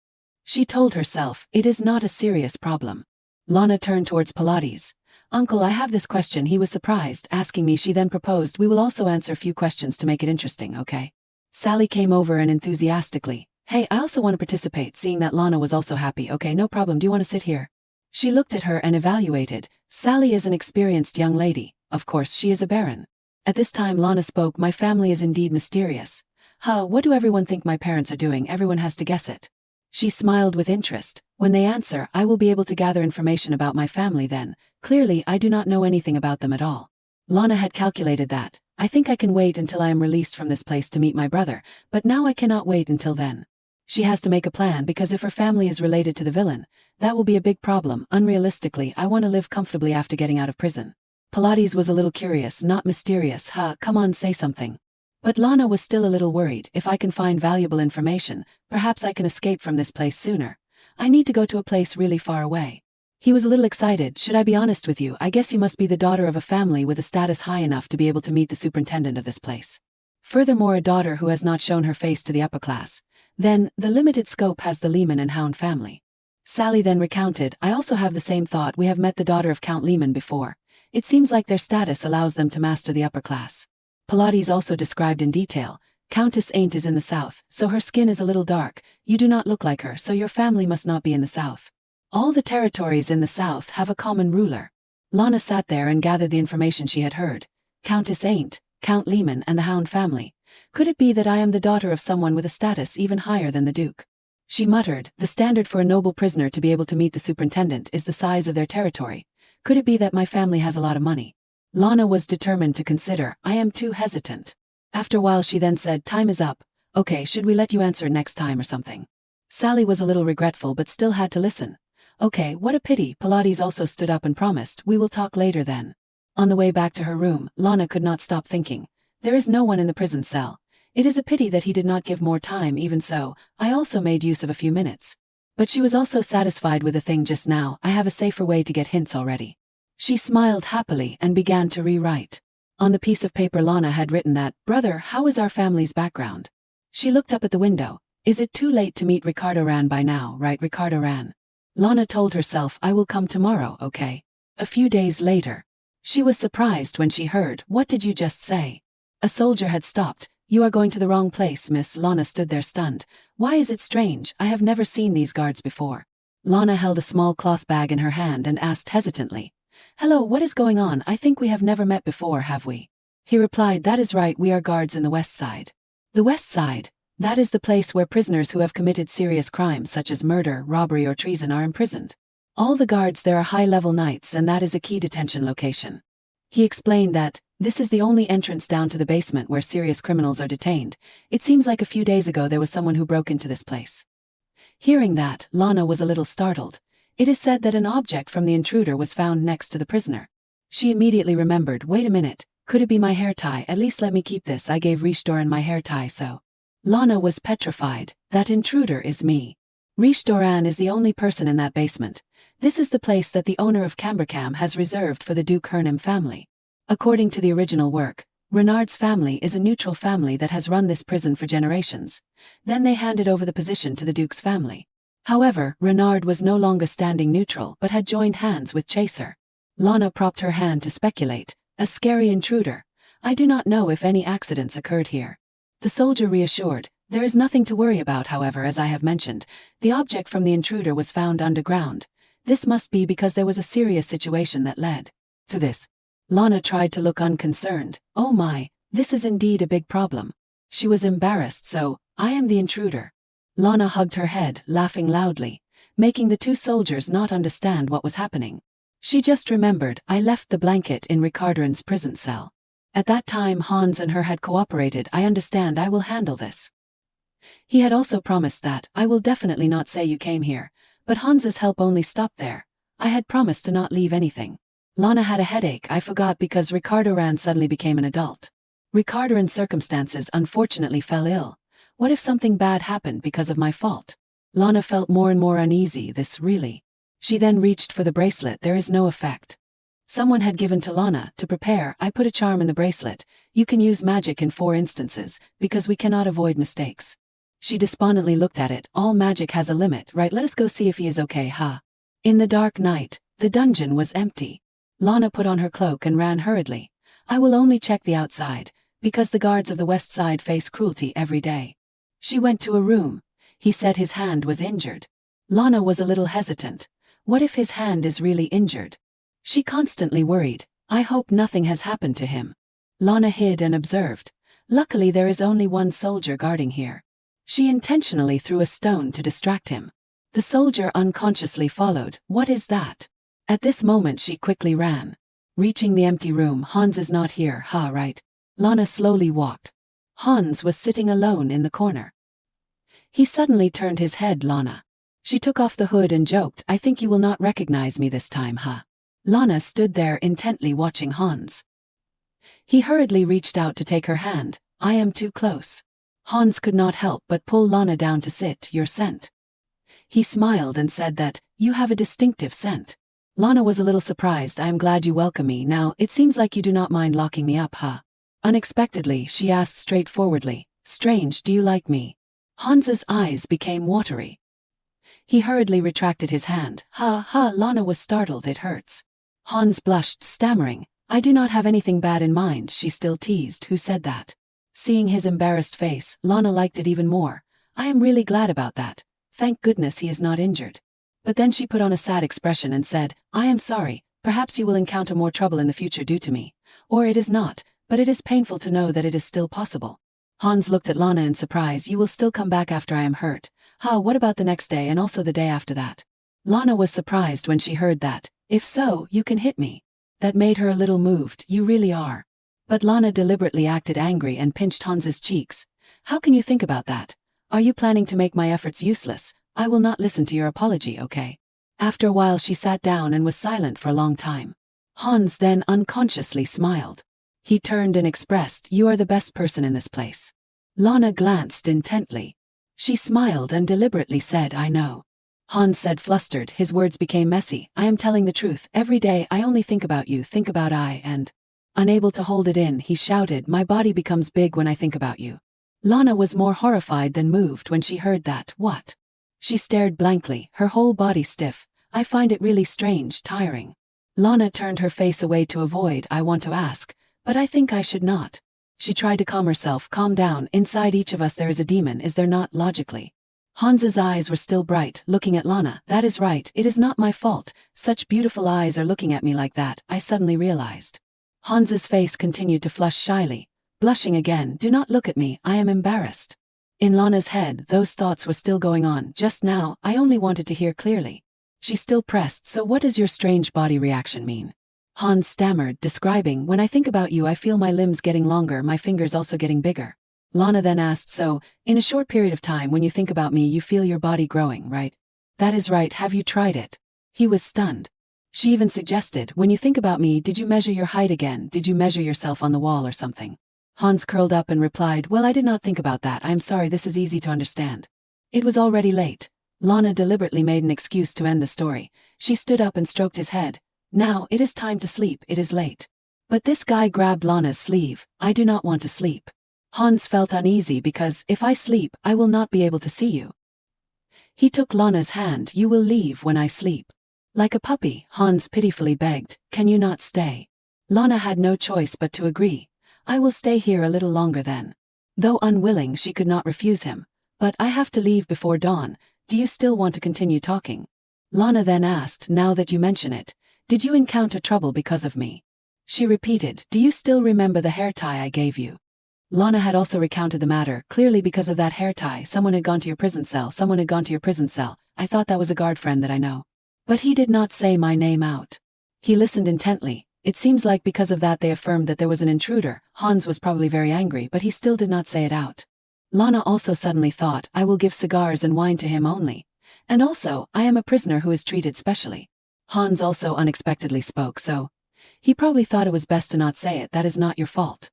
She told herself, it is not a serious problem. Lana turned towards Pilates. Uncle, I have this question. He was surprised, asking me. She then proposed we will also answer a few questions to make it interesting, okay? Sally came over and enthusiastically, hey, I also want to participate. Seeing that Lana was also happy. Okay, no problem. Do you want to sit here? She looked at her and evaluated. Sally is an experienced young lady. Of course, she is a baron. At this time Lana spoke. My family is indeed mysterious. What do everyone think my parents are doing? Everyone has to guess it. She smiled with interest. When they answer, I will be able to gather information about my family then. Clearly, I do not know anything about them at all. Lana had calculated that. I think I can wait until I am released from this place to meet my brother, but now I cannot wait until then. She has to make a plan because if her family is related to the villain, that will be a big problem. Unrealistically, I want to live comfortably after getting out of prison. Pilates was a little curious, not mysterious. Come on, say something. But Lana was still a little worried. If I can find valuable information, perhaps I can escape from this place sooner. I need to go to a place really far away. He was a little excited. Should I be honest with you, I guess you must be the daughter of a family with a status high enough to be able to meet the superintendent of this place. Furthermore, a daughter who has not shown her face to the upper class. Then, the limited scope has the Lehman and Hound family. Sally then recounted, I also have the same thought. We have met the daughter of Count Lehman before. It seems like their status allows them to master the upper class. Pilates also described in detail, Countess Ain't is in the south, so her skin is a little dark. You do not look like her, so your family must not be in the south. All the territories in the south have a common ruler. Lana sat there and gathered the information she had heard. Countess Ain't, Count Lehman and the Hound family. Could it be that I am the daughter of someone with a status even higher than the Duke? She muttered, the standard for a noble prisoner to be able to meet the superintendent is the size of their territory. Could it be that my family has a lot of money? Lana was determined to consider. I am too hesitant. After a while she then said, time is up. Okay, should we let you answer next time or something? Sally was a little regretful but still had to listen. Okay, what a pity. Pilates also stood up and promised, we will talk later then. On the way back to her room, Lana could not stop thinking. There is no one in the prison cell. It is a pity that he did not give more time. Even so, I also made use of a few minutes. But she was also satisfied with the thing just now. I have a safer way to get hints already. She smiled happily and began to rewrite. On the piece of paper Lana had written that, brother, how is our family's background? She looked up at the window. Is it too late to meet Ricardo Ran by now, right? Ricardo Ran. Lana told herself, I will come tomorrow, okay? A few days later. She was surprised when she heard, what did you just say? A soldier had stopped. You are going to the wrong place, miss. Lana stood there stunned. Why is it strange? I have never seen these guards before. Lana held a small cloth bag in her hand and asked hesitantly. Hello, what is going on? I think we have never met before, have we? He replied, that is right, we are guards in the west side. The west side? That is the place where prisoners who have committed serious crimes such as murder, robbery or treason are imprisoned. All the guards there are high-level knights and that is a key detention location. He explained that, this is the only entrance down to the basement where serious criminals are detained. It seems like a few days ago there was someone who broke into this place. Hearing that, Lana was a little startled. It is said that an object from the intruder was found next to the prisoner. She immediately remembered, wait a minute, could it be my hair tie? At least let me keep this, I gave Reborn my hair tie so. Lana was petrified. That intruder is me. Reborn is the only person in that basement. This is the place that the owner of Cambercam has reserved for the Duke Hernham family. According to the original work, Renard's family is a neutral family that has run this prison for generations. Then they handed over the position to the Duke's family. However, Renard was no longer standing neutral but had joined hands with Chaser. Lana propped her hand to speculate. A scary intruder. I do not know if any accidents occurred here. The soldier reassured, there is nothing to worry about. However, as I have mentioned, the object from the intruder was found underground. This must be because there was a serious situation that led to this. Lana tried to look unconcerned. Oh my, this is indeed a big problem. She was embarrassed. So, I am the intruder. Lana hugged her head, laughing loudly, making the two soldiers not understand what was happening. She just remembered, I left the blanket in Ricardo's prison cell. At that time Hans and her had cooperated. I understand, I will handle this. He had also promised that, I will definitely not say you came here, but Hans's help only stopped there. I had promised to not leave anything. Lana had a headache. I forgot because Ricardo Ran suddenly became an adult. Ricardo in circumstances unfortunately fell ill. What if something bad happened because of my fault? Lana felt more and more uneasy. This really. She then reached for the bracelet. There is no effect. Someone had given to Lana to prepare. I put a charm in the bracelet. You can use magic in 4 instances, because we cannot avoid mistakes. She despondently looked at it. All magic has a limit, right? Let us go see if he is okay, huh? In the dark night, the dungeon was empty. Lana put on her cloak and ran hurriedly. I will only check the outside, because the guards of the west side face cruelty every day. She went to a room. He said his hand was injured. Lana was a little hesitant. What if his hand is really injured? She constantly worried. I hope nothing has happened to him. Lana hid and observed. Luckily there is only one soldier guarding here. She intentionally threw a stone to distract him. The soldier unconsciously followed. What is that? At this moment she quickly ran. Reaching the empty room, Hans is not here, right? Lana slowly walked. Hans was sitting alone in the corner. He suddenly turned his head. Lana. She took off the hood and joked, I think you will not recognize me this time, huh? Lana stood there intently watching Hans. He hurriedly reached out to take her hand. I am too close. Hans could not help but pull Lana down to sit. Your scent. He smiled and said that, you have a distinctive scent. Lana was a little surprised. I am glad you welcome me. Now, it seems like you do not mind locking me up, huh? Unexpectedly, she asked straightforwardly. Strange, do you like me? Hans's eyes became watery. He hurriedly retracted his hand. Ha ha, Lana was startled. It hurts. Hans blushed, stammering. I do not have anything bad in mind, she still teased. Who said that? Seeing his embarrassed face, Lana liked it even more. I am really glad about that. Thank goodness he is not injured. But then she put on a sad expression and said, I am sorry, perhaps you will encounter more trouble in the future due to me. Or it is not, but it is painful to know that it is still possible. Hans looked at Lana in surprise. You will still come back after I am hurt. What about the next day and also the day after that? Lana was surprised when she heard that. If so, you can hit me. That made her a little moved. You really are. But Lana deliberately acted angry and pinched Hans's cheeks. How can you think about that? Are you planning to make my efforts useless? I will not listen to your apology, okay? After a while she sat down and was silent for a long time. Hans then unconsciously smiled. He turned and expressed, you are the best person in this place. Lana glanced intently. She smiled and deliberately said, I know. Hans said, flustered, his words became messy. I am telling the truth. Every day I only think about you, think about and... Unable to hold it in, he shouted, my body becomes big when I think about you. Lana was more horrified than moved when she heard that. What? She stared blankly, her whole body stiff. I find it really strange, tiring. Lana turned her face away to avoid. I want to ask, but I think I should not. She tried to calm herself. Calm down, inside each of us there is a demon, is there not, logically? Hans's eyes were still bright, looking at Lana. That is right, it is not my fault. Such beautiful eyes are looking at me like that, I suddenly realized. Hans's face continued to flush shyly. Blushing again, do not look at me, I am embarrassed. In Lana's head, those thoughts were still going on. Just now, I only wanted to hear clearly. She still pressed, so what does your strange body reaction mean? Hans stammered, describing, when I think about you I feel my limbs getting longer, my fingers also getting bigger. Lana then asked, so, in a short period of time when you think about me you feel your body growing, right? That is right, have you tried it? He was stunned. She even suggested, when you think about me did you measure your height again, did you measure yourself on the wall or something? Hans curled up and replied, well I did not think about that, I am sorry, this is easy to understand. It was already late. Lana deliberately made an excuse to end the story. She stood up and stroked his head. Now, it is time to sleep, it is late. But this guy grabbed Lana's sleeve. I do not want to sleep. Hans felt uneasy because, if I sleep, I will not be able to see you. He took Lana's hand. You will leave when I sleep. Like a puppy, Hans pitifully begged, can you not stay? Lana had no choice but to agree. I will stay here a little longer then. Though unwilling, she could not refuse him. But I have to leave before dawn. Do you still want to continue talking? Lana then asked, now that you mention it, did you encounter trouble because of me? She repeated, do you still remember the hair tie I gave you? Lana had also recounted the matter. Clearly because of that hair tie, someone had gone to your prison cell, I thought that was a guard friend that I know. But he did not say my name out. He listened intently. It seems like because of that they affirmed that there was an intruder. Hans was probably very angry, but he still did not say it out. Lana also suddenly thought, I will give cigars and wine to him only. And also, I am a prisoner who is treated specially. Hans also unexpectedly spoke, so. He probably thought it was best to not say it, that is not your fault.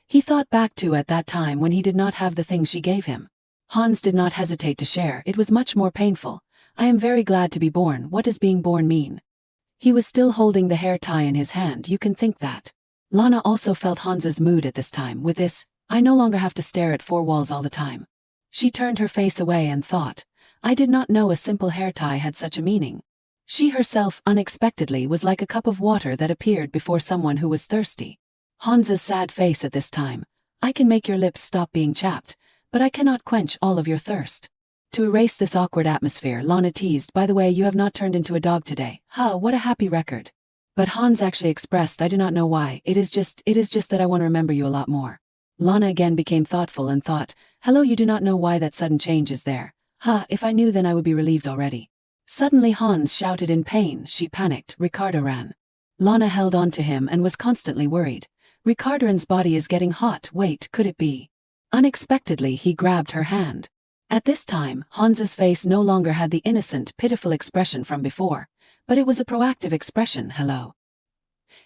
He thought back to at that time when he did not have the things she gave him. Hans did not hesitate to share, it was much more painful. I am very glad to be born. What does being born mean? He was still holding the hair tie in his hand, you can think that. Lana also felt Hans's mood at this time. With this, I no longer have to stare at four walls all the time. She turned her face away and thought, I did not know a simple hair tie had such a meaning. She herself, unexpectedly, was like a cup of water that appeared before someone who was thirsty. Hans's sad face at this time. I can make your lips stop being chapped, but I cannot quench all of your thirst. To erase this awkward atmosphere, Lana teased, by the way, you have not turned into a dog today. What a happy record. But Hans actually expressed, I do not know why, it is just that I want to remember you a lot more. Lana again became thoughtful and thought, hello, you do not know why that sudden change is there. If I knew then I would be relieved already. Suddenly Hans shouted in pain, she panicked, Ricardo ran. Lana held on to him and was constantly worried. Ricardo's body is getting hot, wait, could it be? Unexpectedly he grabbed her hand. At this time, Hans's face no longer had the innocent, pitiful expression from before, but it was a proactive expression, hello.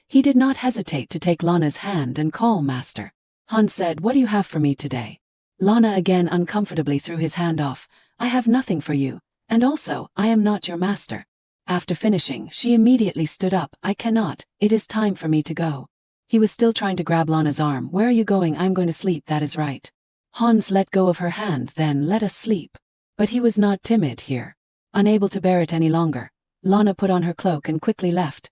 He did not hesitate to take Lana's hand and call Master. Hans said, what do you have for me today? Lana again uncomfortably threw his hand off, I have nothing for you, and also, I am not your master. After finishing, she immediately stood up, I cannot, it is time for me to go. He was still trying to grab Lana's arm, where are you going? I'm going to sleep, that is right. Hans let go of her hand, then let us sleep. But he was not timid here. Unable to bear it any longer, Lana put on her cloak and quickly left.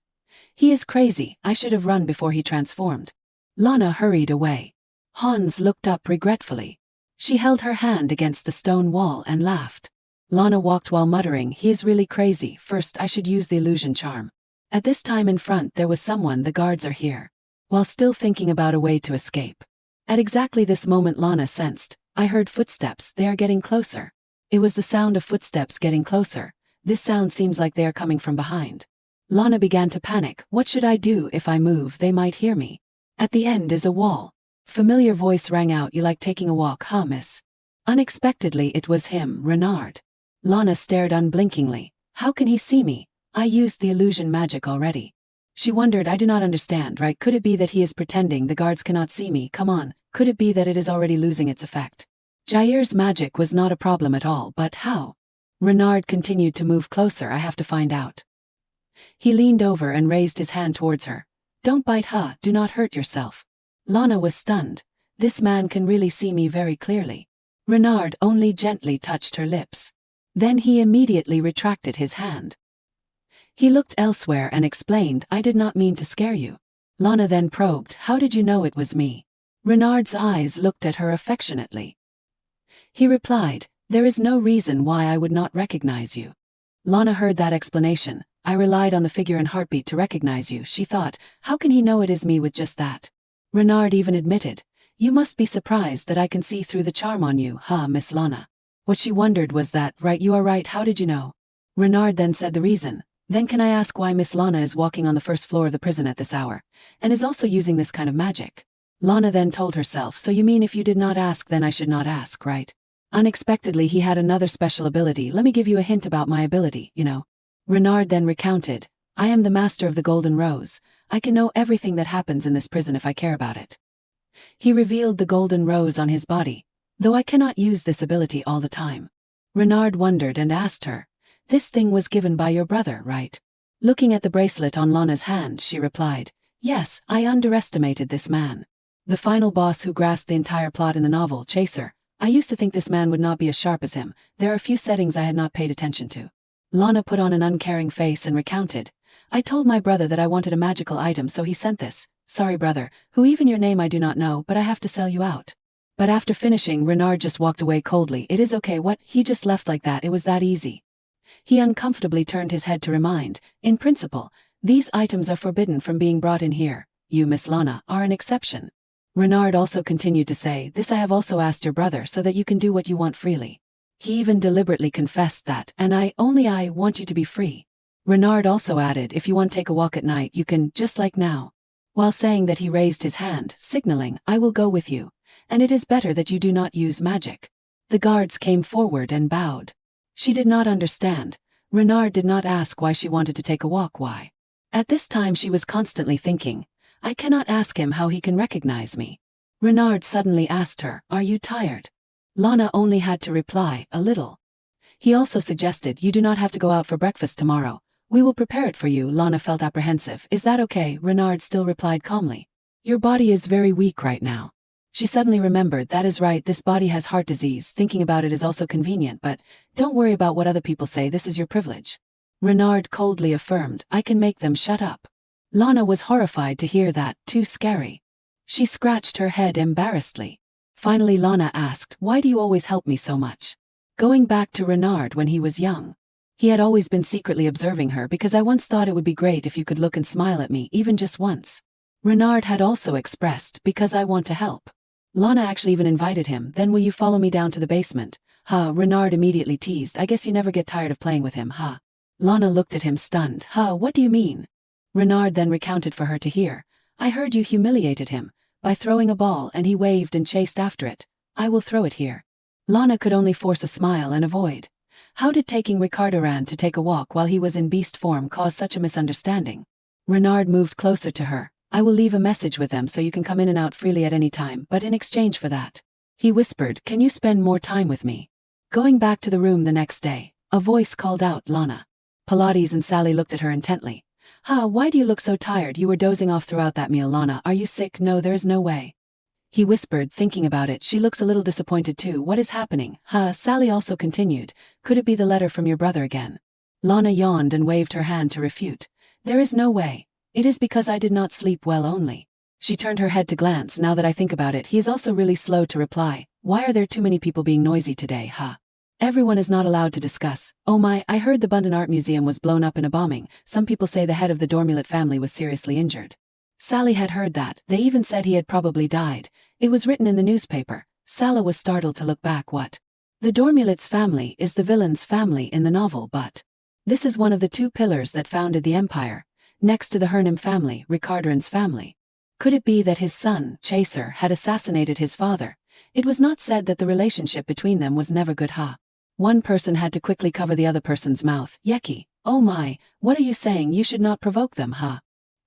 He is crazy, I should have run before he transformed. Lana hurried away. Hans looked up regretfully. She held her hand against the stone wall and laughed. Lana walked while muttering, he is really crazy, first I should use the illusion charm. At this time in front there was someone, the guards are here. While still thinking about a way to escape. At exactly this moment Lana sensed, I heard footsteps, they are getting closer. It was the sound of footsteps getting closer. This sound seems like they are coming from behind. Lana began to panic, what should I do if I move, they might hear me. At the end is a wall. Familiar voice rang out, you like taking a walk, huh miss? Unexpectedly it was him, Renard. Lana stared unblinkingly, how can he see me? I used the illusion magic already. She wondered, I do not understand, right? Could it be that he is pretending the guards cannot see me? Come on, could it be that it is already losing its effect? Jair's magic was not a problem at all, but how? Renard continued to move closer, I have to find out. He leaned over and raised his hand towards her. Don't bite, huh? Do not hurt yourself. Lana was stunned. This man can really see me very clearly. Renard only gently touched her lips. Then he immediately retracted his hand. He looked elsewhere and explained, I did not mean to scare you. Lana then probed, how did you know it was me? Renard's eyes looked at her affectionately. He replied, there is no reason why I would not recognize you. Lana heard that explanation, I relied on the figure and heartbeat to recognize you, she thought, how can he know it is me with just that? Renard even admitted, you must be surprised that I can see through the charm on you, huh, Miss Lana? What she wondered was that, right, you are right, how did you know? Renard then said the reason. Then can I ask why Miss Lana is walking on the first floor of the prison at this hour, and is also using this kind of magic? Lana then told herself, so you mean if you did not ask then I should not ask, right? Unexpectedly he had another special ability, let me give you a hint about my ability, you know. Renard then recounted, I am the master of the Golden Rose, I can know everything that happens in this prison if I care about it. He revealed the Golden Rose on his body, though I cannot use this ability all the time. Renard wondered and asked her, this thing was given by your brother, right? Looking at the bracelet on Lana's hand, she replied, yes, I underestimated this man. The final boss who grasped the entire plot in the novel, Chaser. I used to think this man would not be as sharp as him, there are a few settings I had not paid attention to. Lana put on an uncaring face and recounted, I told my brother that I wanted a magical item so he sent this. Sorry brother, who even your name I do not know, but I have to sell you out. But after finishing, Renard just walked away coldly, it is okay, what, he just left like that, it was that easy. He uncomfortably turned his head to remind, in principle, these items are forbidden from being brought in here, you Miss Lana are an exception. Renard also continued to say, this I have also asked your brother so that you can do what you want freely. He even deliberately confessed that, and I want you to be free. Renard also added, if you want to take a walk at night you can, just like now. While saying that he raised his hand, signaling, I will go with you, and it is better that you do not use magic. The guards came forward and bowed. She did not understand. Renard did not ask why she wanted to take a walk, why. At this time she was constantly thinking, I cannot ask him how he can recognize me. Renard suddenly asked her, are you tired? Lana only had to reply, a little. He also suggested, you do not have to go out for breakfast tomorrow. We will prepare it for you. Lana felt apprehensive. Is that okay? Renard still replied calmly. Your body is very weak right now. She suddenly remembered, that is right, this body has heart disease, thinking about it is also convenient, but don't worry about what other people say, this is your privilege. Renard coldly affirmed, I can make them shut up. Lana was horrified to hear that, too scary. She scratched her head embarrassedly. Finally Lana asked, why do you always help me so much? Going back to Renard when he was young. He had always been secretly observing her because I once thought it would be great if you could look and smile at me, even just once. Renard had also expressed, because I want to help. Lana actually even invited him, then will you follow me down to the basement? Renard immediately teased, I guess you never get tired of playing with him, Lana looked at him stunned, what do you mean? Renard then recounted for her to hear, I heard you humiliated him, By throwing a ball, and he waved and chased after it. I will throw it here. Lana could only force a smile and avoid. How did taking Ricardo to take a walk while he was in beast form cause such a misunderstanding? Renard moved closer to her. I will leave a message with them so you can come in and out freely at any time, but in exchange for that, he whispered, can you spend more time with me? Going back to the room the next day, a voice called out, Lana. Pilates and Sally looked at her intently. Why do you look so tired? You were dozing off throughout that meal, Lana. Are you sick? No, there is no way. He whispered, thinking about it. She looks a little disappointed too. What is happening? Sally also continued. Could it be the letter from your brother again? Lana yawned and waved her hand to refute. There is no way. It is because I did not sleep well only. She turned her head to glance. Now that I think about it, he is also really slow to reply. Why are there too many people being noisy today? Everyone is not allowed to discuss. Oh my, I heard the Bundan Art Museum was blown up in a bombing. Some people say the head of the Dormulet family was seriously injured. Sally had heard that. They even said he had probably died. It was written in the newspaper. Sala was startled to look back. What? The Dormulet's family is the villain's family in the novel, but this is one of the two pillars that founded the empire, next to the Hernim family, Ricardo's family. Could it be that his son, Chaser, had assassinated his father? It was not said that the relationship between them was never good. One person had to quickly cover the other person's mouth. Yeki, oh my, what are you saying? You should not provoke them,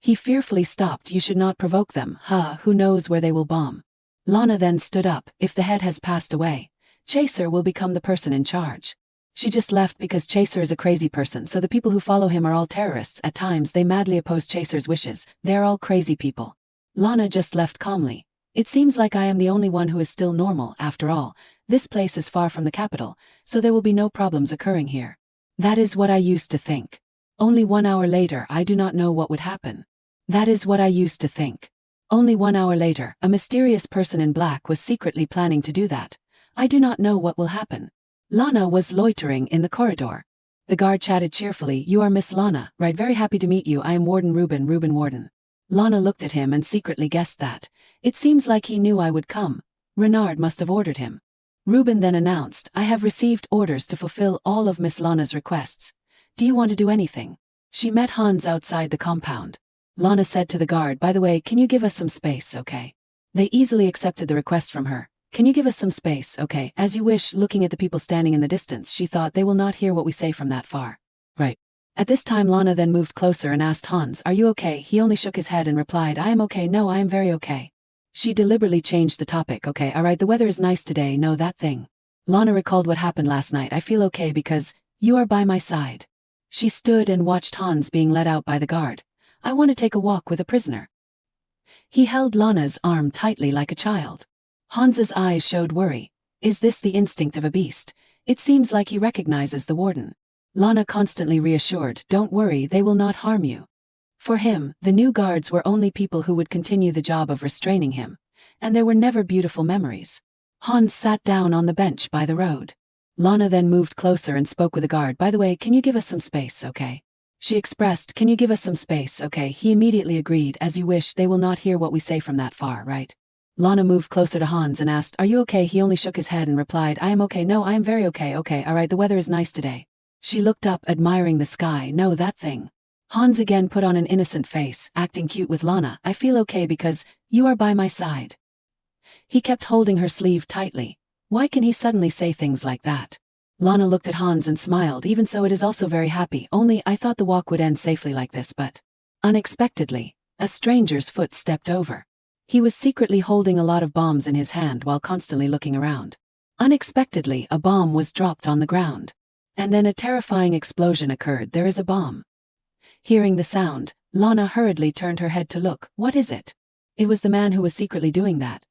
He fearfully stopped. You should not provoke them, who knows where they will bomb. Lana then stood up. If the head has passed away, Chaser will become the person in charge. She just left because Chaser is a crazy person, so the people who follow him are all terrorists. At times they madly oppose Chaser's wishes. They are all crazy people. Lana just left calmly. It seems like I am the only one who is still normal. After all, this place is far from the capital, so there will be no problems occurring here. That is what I used to think. Only 1 hour later, I do not know what would happen. That is what I used to think. Only 1 hour later, a mysterious person in black was secretly planning to do that. I do not know what will happen. Lana was loitering in the corridor. The guard chatted cheerfully. You are Miss Lana, right? Very happy to meet you. I am Warden Reuben Warden. Lana looked at him and secretly guessed that. It seems like he knew I would come. Renard must have ordered him. Reuben then announced, I have received orders to fulfill all of Miss Lana's requests. Do you want to do anything? She met Hans outside the compound. Lana said to the guard, by the way, can you give us some space, okay? They easily accepted the request from her. Can you give us some space, okay? As you wish. Looking at the people standing in the distance, she thought they will not hear what we say from that far. Right. At this time Lana then moved closer and asked Hans, are you okay? He only shook his head and replied, I am okay. No, I am very okay. She deliberately changed the topic. Okay, alright, the weather is nice today. No, that thing. Lana recalled what happened last night. I feel okay because you are by my side. She stood and watched Hans being led out by the guard. I want to take a walk with a prisoner. He held Lana's arm tightly like a child. Hans's eyes showed worry. Is this the instinct of a beast? It seems like he recognizes the warden. Lana constantly reassured, don't worry, they will not harm you. For him, the new guards were only people who would continue the job of restraining him, and there were never beautiful memories. Hans sat down on the bench by the road. Lana then moved closer and spoke with the guard. By the way, can you give us some space, okay? She expressed, can you give us some space, okay? He immediately agreed, as you wish, they will not hear what we say from that far, right? Lana moved closer to Hans and asked, are you okay? He only shook his head and replied, I am okay. No, I am very okay. Okay, alright, the weather is nice today. She looked up, admiring the sky. No, that thing. Hans again put on an innocent face, acting cute with Lana. I feel okay because you are by my side. He kept holding her sleeve tightly. Why can he suddenly say things like that? Lana looked at Hans and smiled. Even so, it is also very happy. Only I thought the walk would end safely like this, but unexpectedly, a stranger's foot stepped over. He was secretly holding a lot of bombs in his hand while constantly looking around. Unexpectedly, a bomb was dropped on the ground. And then a terrifying explosion occurred. There is a bomb. Hearing the sound, Lana hurriedly turned her head to look. What is it? It was the man who was secretly doing that.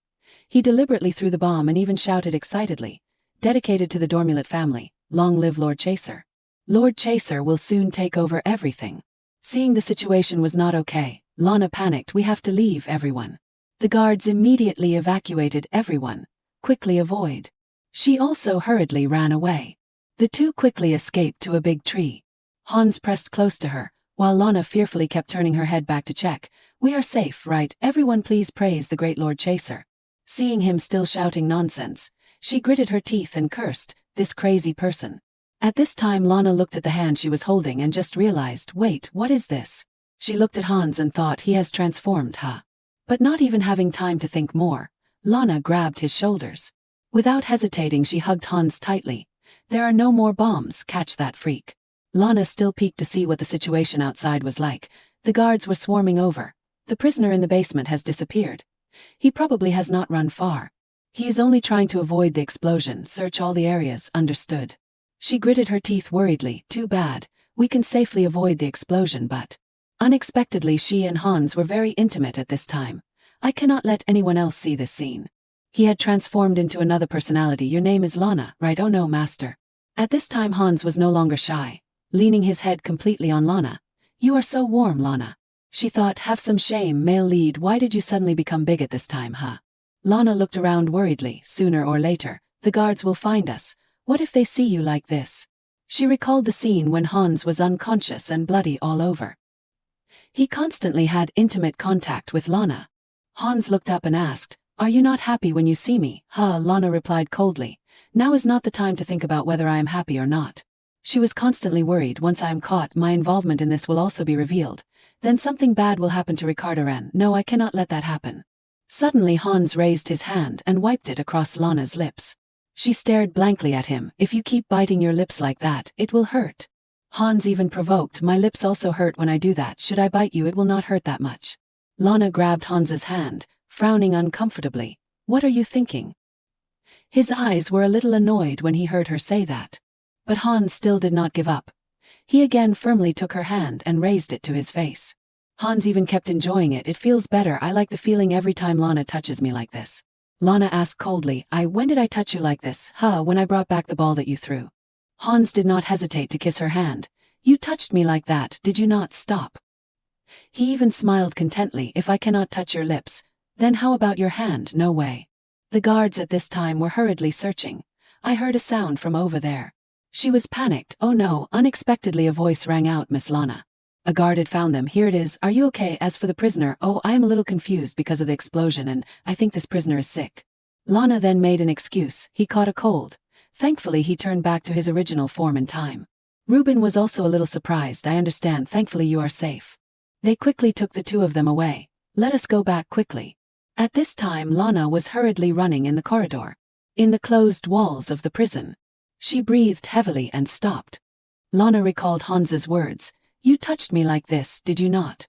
He deliberately threw the bomb and even shouted excitedly, dedicated to the Dormulet family, long live Lord Chaser. Lord Chaser will soon take over everything. Seeing the situation was not okay, Lana panicked. We have to leave, everyone. The guards immediately evacuated everyone. Quickly avoid. She also hurriedly ran away. The two quickly escaped to a big tree. Hans pressed close to her, while Lana fearfully kept turning her head back to check. We are safe, right? Everyone please praise the great Lord Chaser. Seeing him still shouting nonsense, she gritted her teeth and cursed, this crazy person. At this time Lana looked at the hand she was holding and just realized, wait, what is this? She looked at Hans and thought, he has transformed, But not even having time to think more, Lana grabbed his shoulders. Without hesitating, she hugged Hans tightly. There are no more bombs, catch that freak. Lana still peeked to see what the situation outside was like. The guards were swarming over. The prisoner in the basement has disappeared. He probably has not run far. He is only trying to avoid the explosion. Search all the areas, understood. She gritted her teeth worriedly. Too bad. We can safely avoid the explosion, but... Unexpectedly, she and Hans were very intimate at this time. I cannot let anyone else see this scene. He had transformed into another personality. Your name is Lana, right? Oh no, master. At this time Hans was no longer shy, leaning his head completely on Lana. You are so warm, Lana. She thought, have some shame, male lead, why did you suddenly become big at this time, huh? Lana looked around worriedly. Sooner or later, the guards will find us. What if they see you like this? She recalled the scene when Hans was unconscious and bloody all over. He constantly had intimate contact with Lana. Hans looked up and asked, are you not happy when you see me? Lana replied coldly. Now is not the time to think about whether I am happy or not. She was constantly worried, once I am caught, my involvement in this will also be revealed. Then something bad will happen to Ricardo. No, I cannot let that happen. Suddenly Hans raised his hand and wiped it across Lana's lips. She stared blankly at him. If you keep biting your lips like that, it will hurt. Hans even provoked, my lips also hurt when I do that. Should I bite you? It will not hurt that much. Lana grabbed Hans's hand, frowning uncomfortably. What are you thinking? His eyes were a little annoyed when he heard her say that. But Hans still did not give up. He again firmly took her hand and raised it to his face. Hans even kept enjoying it. It feels better. I like the feeling every time Lana touches me like this. Lana asked coldly, when did I touch you like this? When I brought back the ball that you threw. Hans did not hesitate to kiss her hand. You touched me like that, did you not? Stop. He even smiled contently. If I cannot touch your lips, then how about your hand? No way. The guards at this time were hurriedly searching. I heard a sound from over there. She was panicked. Oh no, unexpectedly a voice rang out, Miss Lana. A guard had found them. Here it is. Are you okay? As for the prisoner, I am a little confused because of the explosion and I think this prisoner is sick. Lana then made an excuse. He caught a cold. Thankfully he turned back to his original form in time. Ruben was also a little surprised. I understand. Thankfully you are safe. They quickly took the two of them away. Let us go back quickly. At this time Lana was hurriedly running in the corridor. In the closed walls of the prison. She breathed heavily and stopped. Lana recalled Hans's words. You touched me like this, did you not?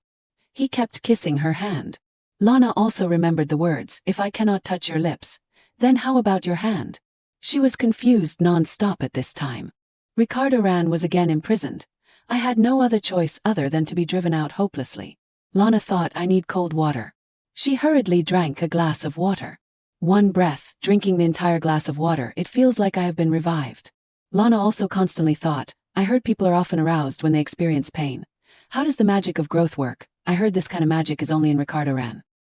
He kept kissing her hand. Lana also remembered the words, if I cannot touch your lips, then how about your hand? She was confused non-stop at this time. Ricardo was again imprisoned. I had no other choice other than to be driven out hopelessly. Lana thought, I need cold water. She hurriedly drank a glass of water. One breath, drinking the entire glass of water, it feels like I have been revived. Lana also constantly thought, I heard people are often aroused when they experience pain. How does the magic of growth work? I heard this kind of magic is only in Ricardo.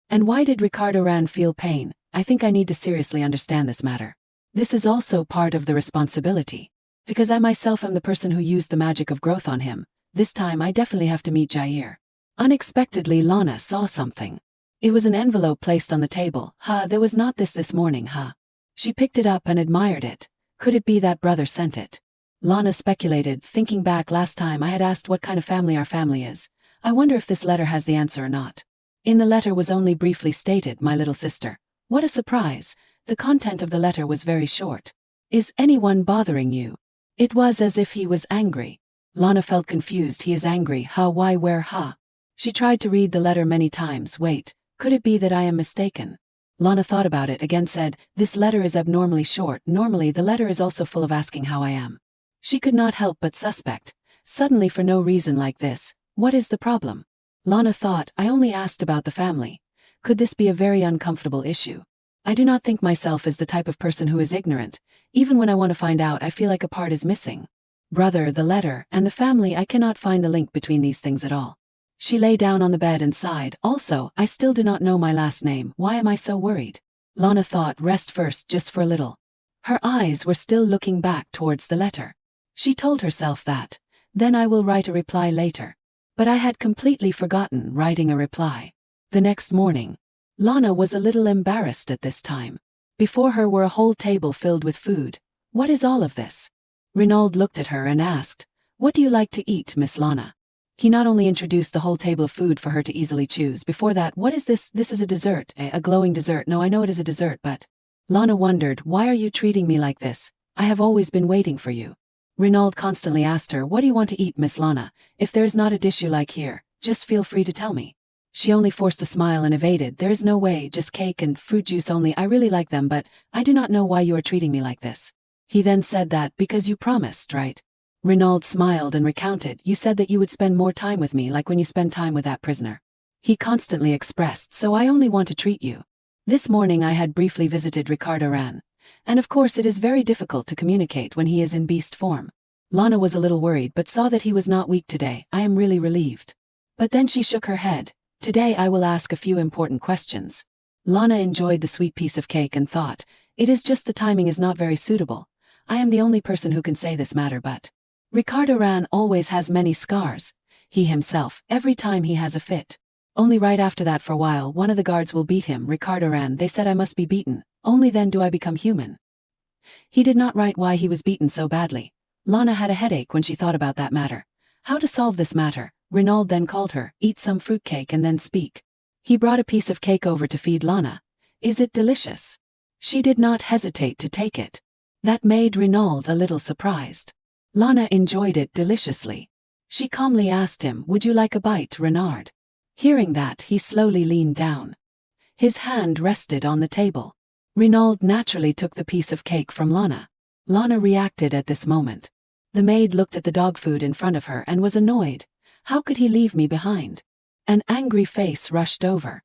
And why did Ricardo feel pain? I think I need to seriously understand this matter. This is also part of the responsibility. Because I myself am the person who used the magic of growth on him. This time I definitely have to meet Jair. Unexpectedly Lana saw something. It was an envelope placed on the table. There was not this morning, She picked it up and admired it. Could it be that brother sent it? Lana speculated, thinking back last time I had asked what kind of family our family is. I wonder if this letter has the answer or not. In the letter was only briefly stated, my little sister. What a surprise. The content of the letter was very short. Is anyone bothering you? It was as if he was angry. Lana felt confused. He is angry. Why, where, She tried to read the letter many times. Wait, could it be that I am mistaken? Lana thought about it again, said, this letter is abnormally short. Normally the letter is also full of asking how I am. She could not help but suspect. Suddenly for no reason like this, what is the problem? Lana thought, I only asked about the family. Could this be a very uncomfortable issue? I do not think myself as the type of person who is ignorant. Even when I want to find out, I feel like a part is missing. Brother, the letter, and the family, I cannot find the link between these things at all. She lay down on the bed and sighed. Also, I still do not know my last name. Why am I so worried? Lana thought, rest first, just for a little. Her eyes were still looking back towards the letter. She told herself that. Then I will write a reply later. But I had completely forgotten writing a reply. The next morning. Lana was a little embarrassed at this time. Before her were a whole table filled with food. What is all of this? Renaud looked at her and asked, what do you like to eat, Miss Lana? He not only introduced the whole table of food for her to easily choose. Before that, what is this? This is a dessert, a glowing dessert. No, I know it is a dessert, but... Lana wondered, why are you treating me like this? I have always been waiting for you. Renaud constantly asked her, what do you want to eat, Miss Lana? If there is not a dish you like here, just feel free to tell me. She only forced a smile and evaded, there is no way, just cake and fruit juice only. I really like them, but I do not know why you are treating me like this. He then said that, because you promised, right? Renaud smiled and recounted, you said that you would spend more time with me like when you spend time with that prisoner. He constantly expressed, so I only want to treat you. This morning I had briefly visited Ricardo Ran. And of course it is very difficult to communicate when he is in beast form. Lana was a little worried but saw that he was not weak today. I am really relieved. But then she shook her head. Today I will ask a few important questions. Lana enjoyed the sweet piece of cake and thought, it is just the timing is not very suitable. I am the only person who can say this matter, but Ricardo Ran always has many scars. He himself, every time he has a fit. Only right after that for a while one of the guards will beat him. Ricardo Ran, they said I must be beaten. Only then do I become human. He did not write why he was beaten so badly. Lana had a headache when she thought about that matter. How to solve this matter? Renaud then called her, eat some fruitcake and then speak. He brought a piece of cake over to feed Lana. Is it delicious? She did not hesitate to take it. That made Renaud a little surprised. Lana enjoyed it deliciously. She calmly asked him, would you like a bite, Renard? Hearing that, he slowly leaned down. His hand rested on the table. Renaud naturally took the piece of cake from Lana. Lana reacted at this moment. The maid looked at the dog food in front of her and was annoyed. How could he leave me behind? An angry face rushed over.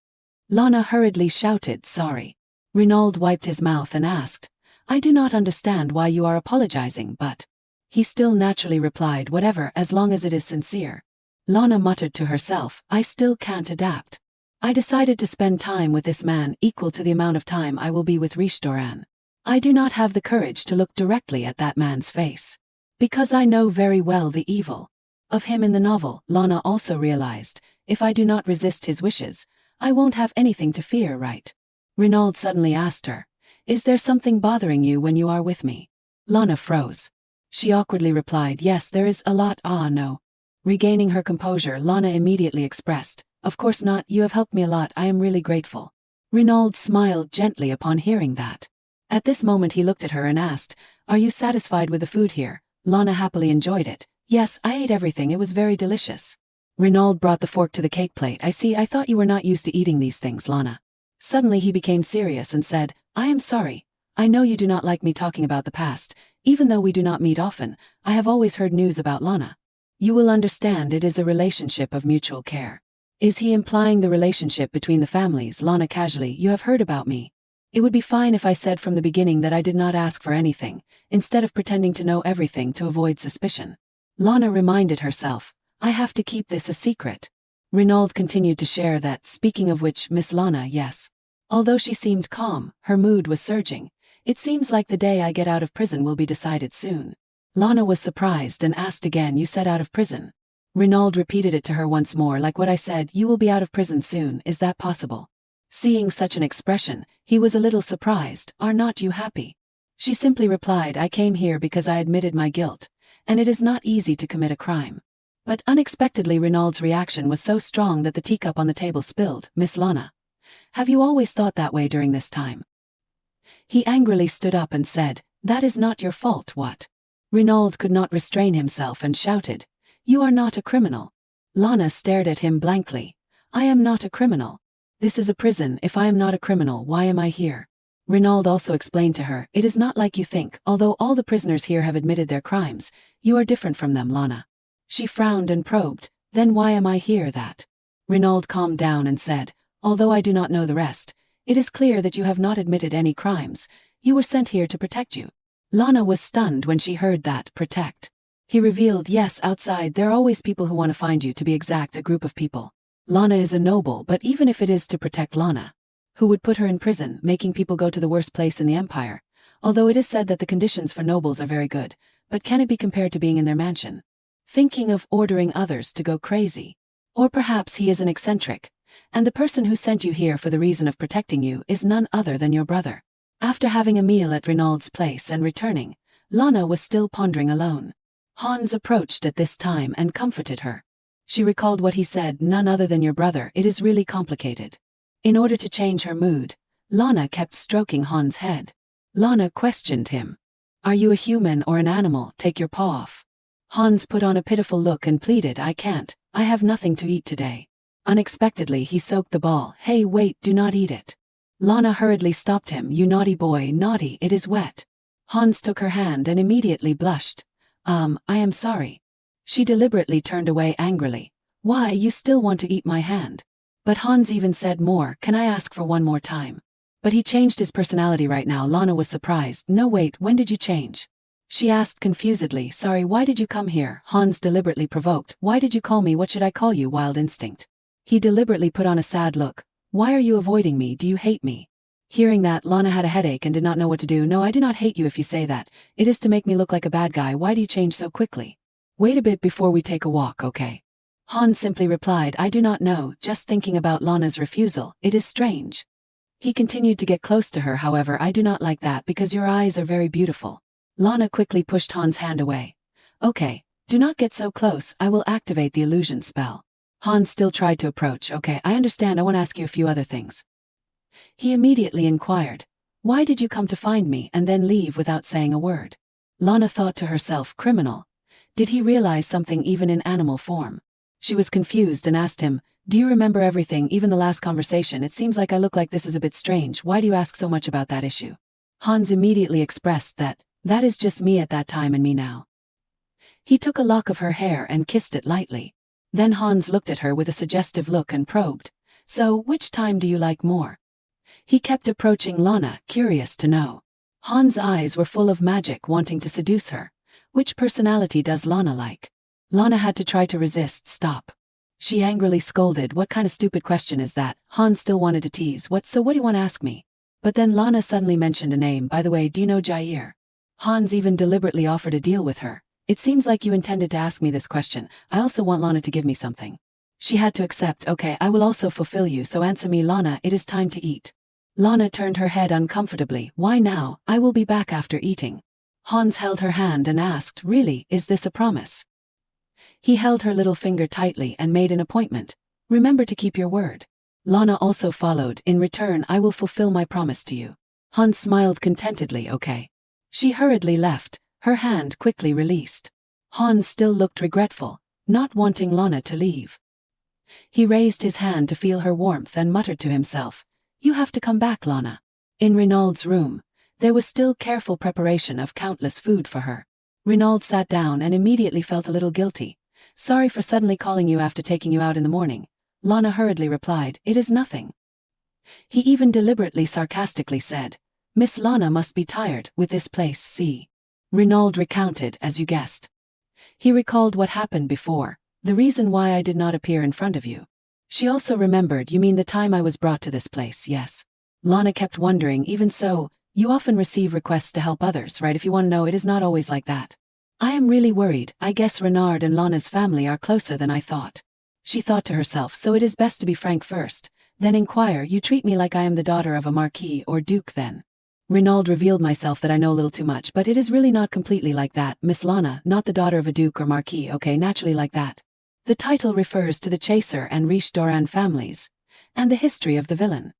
Lana hurriedly shouted, sorry. Renaud wiped his mouth and asked, I do not understand why you are apologizing, but... He still naturally replied, whatever, as long as it is sincere. Lana muttered to herself, I still can't adapt. I decided to spend time with this man equal to the amount of time I will be with Rishdoran. I do not have the courage to look directly at that man's face. Because I know very well the evil of him in the novel. Lana also realized, if I do not resist his wishes, I won't have anything to fear, right? Renaud suddenly asked her, is there something bothering you when you are with me? Lana froze. She awkwardly replied, yes, there is a lot. No. Regaining her composure, Lana immediately expressed, of course not, you have helped me a lot, I am really grateful. Renaud smiled gently upon hearing that. At this moment he looked at her and asked, are you satisfied with the food here? Lana happily enjoyed it. Yes, I ate everything, it was very delicious. Renaud brought the fork to the cake plate. I see, I thought you were not used to eating these things, Lana. Suddenly he became serious and said, I am sorry. I know you do not like me talking about the past. Even though we do not meet often, I have always heard news about Lana. You will understand it is a relationship of mutual care. Is he implying the relationship between the families? Lana casually, you have heard about me. It would be fine if I said from the beginning that I did not ask for anything, instead of pretending to know everything to avoid suspicion. Lana reminded herself, I have to keep this a secret. Renaud continued to share that, speaking of which, Miss Lana, yes. Although she seemed calm, her mood was surging. It seems like the day I get out of prison will be decided soon. Lana was surprised and asked again, you said out of prison? Renaud repeated it to her once more, like what I said, you will be out of prison soon, is that possible? Seeing such an expression, he was a little surprised, are not you happy? She simply replied, I came here because I admitted my guilt, and it is not easy to commit a crime. But unexpectedly Renaud's reaction was so strong that the teacup on the table spilled. Miss Lana, have you always thought that way during this time? He angrily stood up and said, that is not your fault, what? Renaud could not restrain himself and shouted, you are not a criminal. Lana stared at him blankly. I am not a criminal. This is a prison. If I am not a criminal, why am I here? Renaud also explained to her, it is not like you think, although all the prisoners here have admitted their crimes, you are different from them, Lana. She frowned and probed, then why am I here that? Renaud calmed down and said, although I do not know the rest, it is clear that you have not admitted any crimes. You were sent here to protect you. Lana was stunned when she heard that, protect. He revealed, yes, outside there are always people who want to find you, to be exact, a group of people. Lana is a noble, but even if it is to protect Lana, who would put her in prison, making people go to the worst place in the empire? Although it is said that the conditions for nobles are very good, but can it be compared to being in their mansion? Thinking of ordering others to go crazy. Or perhaps he is an eccentric, and the person who sent you here for the reason of protecting you is none other than your brother. After having a meal at Renaud's place and returning, Lana was still pondering alone. Hans approached at this time and comforted her. She recalled what he said, none other than your brother, it is really complicated. In order to change her mood, Lana kept stroking Han's head. Lana questioned him. Are you a human or an animal? Take your paw off. Hans put on a pitiful look and pleaded, I can't, I have nothing to eat today. Unexpectedly he soaked the ball. Hey wait, do not eat it. Lana hurriedly stopped him. You naughty boy, naughty, it is wet. Hans took her hand and immediately blushed. I am sorry. She deliberately turned away angrily. Why, you still want to eat my hand? But Hans even said more, can I ask for one more time? But he changed his personality right now. Lana was surprised. No wait, when did you change? She asked confusedly. Sorry, why did you come here? Hans deliberately provoked. Why did you call me? What should I call you? Wild instinct. He deliberately put on a sad look. Why are you avoiding me? Do you hate me? Hearing that, Lana had a headache and did not know what to do. No, I do not hate you if you say that. It is to make me look like a bad guy. Why do you change so quickly? Wait a bit before we take a walk, okay? Hans simply replied, I do not know, just thinking about Lana's refusal, it is strange. He continued to get close to her. However, I do not like that because your eyes are very beautiful. Lana quickly pushed Hans' hand away. Okay, do not get so close, I will activate the illusion spell. Hans still tried to approach. Okay, I understand, I want to ask you a few other things. He immediately inquired, why did you come to find me and then leave without saying a word? Lana thought to herself, criminal. Did he realize something even in animal form? She was confused and asked him, do you remember everything, even the last conversation? It seems like I look like this is a bit strange. Why do you ask so much about that issue? Hans immediately expressed that is just me at that time and me now. He took a lock of her hair and kissed it lightly. Then Hans looked at her with a suggestive look and probed. So, which time do you like more? He kept approaching Lana, curious to know. Hans' eyes were full of magic, wanting to seduce her. Which personality does Lana like? Lana had to try to resist. Stop. She angrily scolded. What kind of stupid question is that? Hans still wanted to tease. What do you want to ask me? But then Lana suddenly mentioned a name. By the way, do you know Jair? Hans even deliberately offered a deal with her. It seems like you intended to ask me this question. I also want Lana to give me something. She had to accept. Okay, I will also fulfill you, so answer me. Lana, it is time to eat. Lana turned her head uncomfortably. Why now? I will be back after eating. Hans held her hand and asked, really, is this a promise? He held her little finger tightly and made an appointment. Remember to keep your word. Lana also followed. In return, I will fulfill my promise to you. Hans smiled contentedly. Okay. She hurriedly left, her hand quickly released. Hans still looked regretful, not wanting Lana to leave. He raised his hand to feel her warmth and muttered to himself, you have to come back, Lana. In Renaud's room, there was still careful preparation of countless food for her. Renaud sat down and immediately felt a little guilty. Sorry for suddenly calling you after taking you out in the morning. Lana hurriedly replied, it is nothing. He even deliberately sarcastically said, Miss Lana must be tired with this place. See. Renaud recounted, as you guessed. He recalled what happened before, the reason why I did not appear in front of you. She also remembered, you mean the time I was brought to this place? Yes. Lana kept wondering, even so, you often receive requests to help others, right? If you want to know, it is not always like that. I am really worried. I guess Renard and Lana's family are closer than I thought. She thought to herself, so it is best to be frank first, then inquire. You treat me like I am the daughter of a marquis or duke then. Renaud revealed myself that I know a little too much, but it is really not completely like that. Miss Lana, not the daughter of a duke or marquis, okay, naturally like that. The title refers to the Chaser and Riche Doran families, and the history of the villain.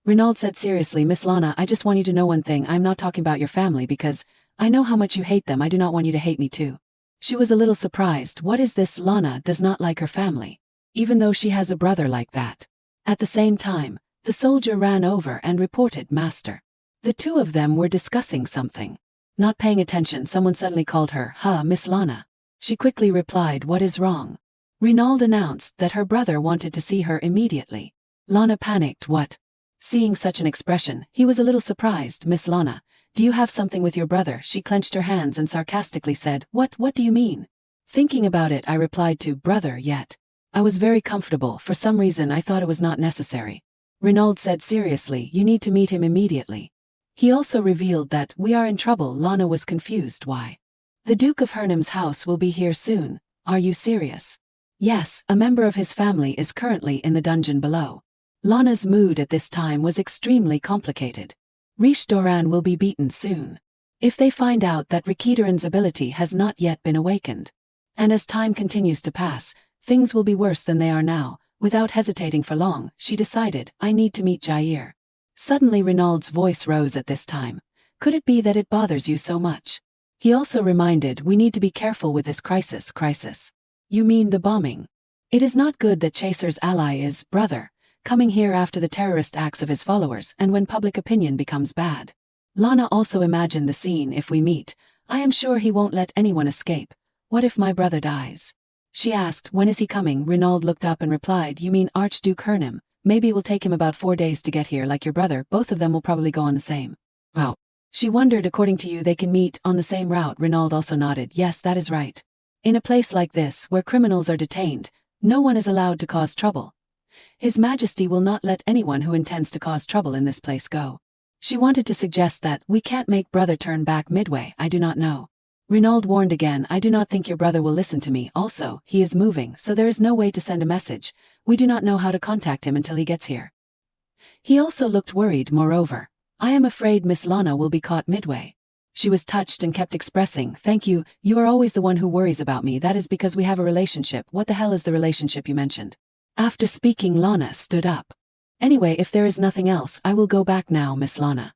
Renaud said seriously, Miss Lana, I just want you to know one thing. I'm not talking about your family because I know how much you hate them. I do not want you to hate me too. She was a little surprised. What is this? Lana does not like her family, even though she has a brother like that. At the same time, the soldier ran over and reported, Master. The two of them were discussing something. Not paying attention, someone suddenly called her, Miss Lana. She quickly replied, what is wrong? Renaud announced that her brother wanted to see her immediately. Lana panicked. What? Seeing such an expression, he was a little surprised. Miss Lana, do you have something with your brother? She clenched her hands and sarcastically said, What do you mean? Thinking about it, I replied to, brother, yet. I was very comfortable. For some reason I thought it was not necessary. Renaud said seriously, you need to meet him immediately. He also revealed that we are in trouble. Lana was confused. Why? The Duke of Hernam's house will be here soon. Are you serious? Yes, a member of his family is currently in the dungeon below. Lana's mood at this time was extremely complicated. Riche Doran will be beaten soon. If they find out that Rikitaran's ability has not yet been awakened. And as time continues to pass, Things will be worse than they are now. Without hesitating for long, she decided, I need to meet Jair. Suddenly Renaud's voice rose at this time. Could it be that it bothers you so much? He also reminded, we need to be careful with this crisis. You mean the bombing? It is not good that Chaser's ally is, brother, coming here after the terrorist acts of his followers and when public opinion becomes bad. Lana also imagined the scene. If we meet, I am sure he won't let anyone escape. What if my brother dies? She asked, when is he coming? Renaud looked up and replied, you mean Archduke Hernim? Maybe it will take him about 4 days to get here like your brother. Both of them will probably go on the same route. She wondered, according to you they can meet on the same route. Renaud also nodded, yes, that is right. In a place like this, where criminals are detained, no one is allowed to cause trouble. His Majesty will not let anyone who intends to cause trouble in this place go. She wanted to suggest that, we can't make brother turn back midway. I do not know. Renaud warned again, I do not think your brother will listen to me. Also, he is moving, so there is no way to send a message. We do not know how to contact him until he gets here. He also looked worried. Moreover, I am afraid Miss Lana will be caught midway. She was touched and kept expressing, thank you, you are always the one who worries about me. That is because we have a relationship. What the hell is the relationship you mentioned? After speaking, Lana stood up. Anyway, if there is nothing else, I will go back now, Miss Lana.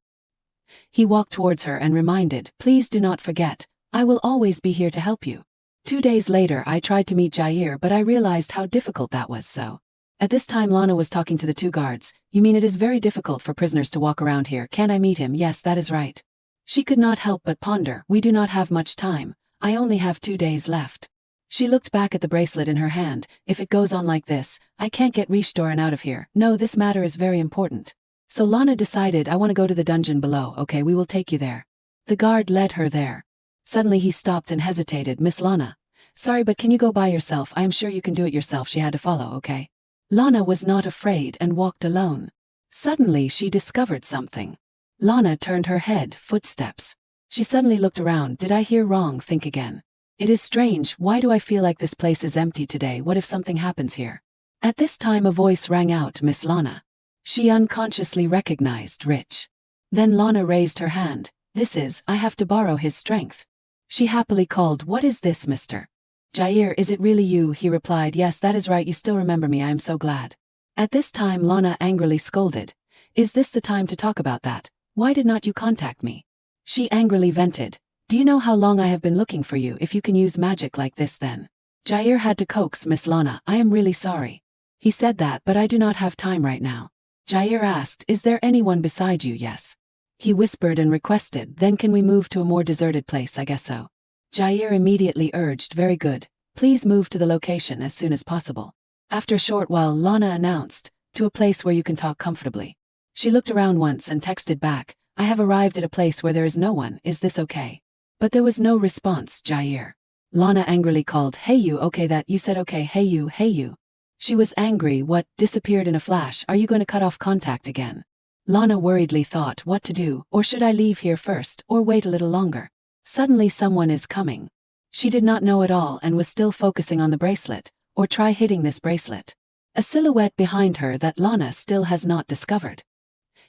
He walked towards her and reminded, please do not forget, I will always be here to help you. 2 days later I tried to meet Jair, but I realized how difficult that was. So at this time Lana was talking to the 2 guards. You mean it is very difficult for prisoners to walk around here? Can I meet him? Yes, that is right. She could not help but ponder, we do not have much time. I only have 2 days left. She looked back at the bracelet in her hand. If it goes on like this, I can't get Restoran out of here. No, this matter is very important. So Lana decided, I want to go to the dungeon below. Okay, we will take you there. The guard led her there. Suddenly he stopped and hesitated. Miss Lana, sorry, but can you go by yourself? I am sure you can do it yourself. She had to follow, okay? Lana was not afraid and walked alone. Suddenly she discovered something. Lana turned her head. Footsteps. She suddenly looked around. Did I hear wrong? Think again. It is strange. Why do I feel like this place is empty today? What if something happens here? At this time a voice rang out, Miss Lana. She unconsciously recognized Rich. Then Lana raised her hand. This is, I have to borrow his strength. She happily called, what is this, Mr. Jair? Is it really you? He replied, yes, that is right. You still remember me. I am so glad. At this time Lana angrily scolded. Is this the time to talk about that? Why did not you contact me? She angrily vented. Do you know how long I have been looking for you? If you can use magic like this then. Jair had to coax Miss Lana. I am really sorry. He said that, but I do not have time right now. Jair asked, is there anyone beside you? Yes. He whispered and requested, then can we move to a more deserted place? I guess so. Jair immediately urged, very good. Please move to the location as soon as possible. After a short while Lana announced, to a place where you can talk comfortably. She looked around once and texted back, I have arrived at a place where there is no one. Is this okay? But there was no response. Jair. Lana angrily called, hey you, okay that, you said okay, hey you, hey you. She was angry. What? Disappeared in a flash. Are you going to cut off contact again? Lana worriedly thought what to do, or should I leave here first, or wait a little longer? Suddenly someone is coming. She did not know at all and was still focusing on the bracelet, or try hitting this bracelet. A silhouette behind her that Lana still has not discovered.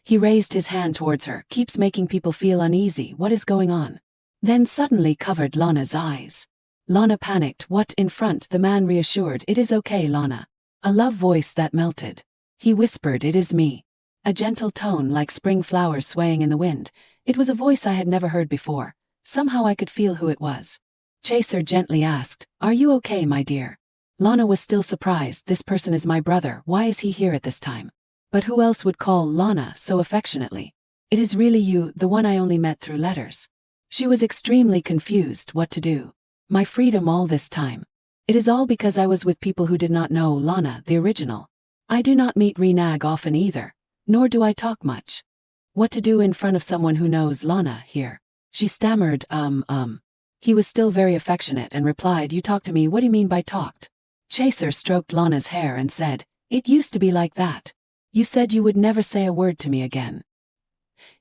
He raised his hand towards her, keeps making people feel uneasy. What is going on? Then suddenly covered Lana's eyes. Lana panicked. What? In front? The man reassured, it is okay, Lana. A love voice that melted. He whispered, it is me. A gentle tone like spring flowers swaying in the wind. It was a voice I had never heard before. Somehow I could feel who it was. Chaser gently asked, are you okay, my dear? Lana was still surprised. This person is my brother. Why is he here at this time? But who else would call Lana so affectionately? It is really you, the one I only met through letters. She was extremely confused what to do. My freedom all this time. It is all because I was with people who did not know Lana, the original. I do not meet Renag often either, nor do I talk much. What to do in front of someone who knows Lana here? She stammered, He was still very affectionate and replied, you talk to me, what do you mean by talked? Chaser stroked Lana's hair and said, it used to be like that. You said you would never say a word to me again.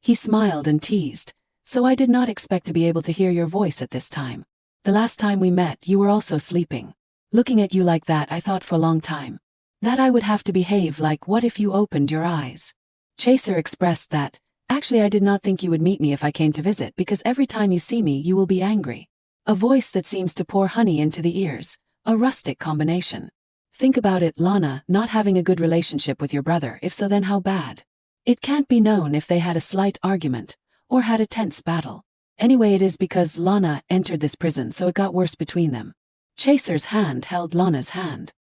He smiled and teased, so I did not expect to be able to hear your voice at this time. The last time we met, you were also sleeping. Looking at you like that, I thought for a long time that I would have to behave like, what if you opened your eyes? Chaser expressed that, actually I did not think you would meet me if I came to visit because every time you see me you will be angry. A voice that seems to pour honey into the ears, a rustic combination. Think about it, Lana, not having a good relationship with your brother. If so, then how bad? It can't be known if they had a slight argument, or had a tense battle. Anyway, it is because Lana entered this prison, so it got worse between them. Chaser's hand held Lana's hand.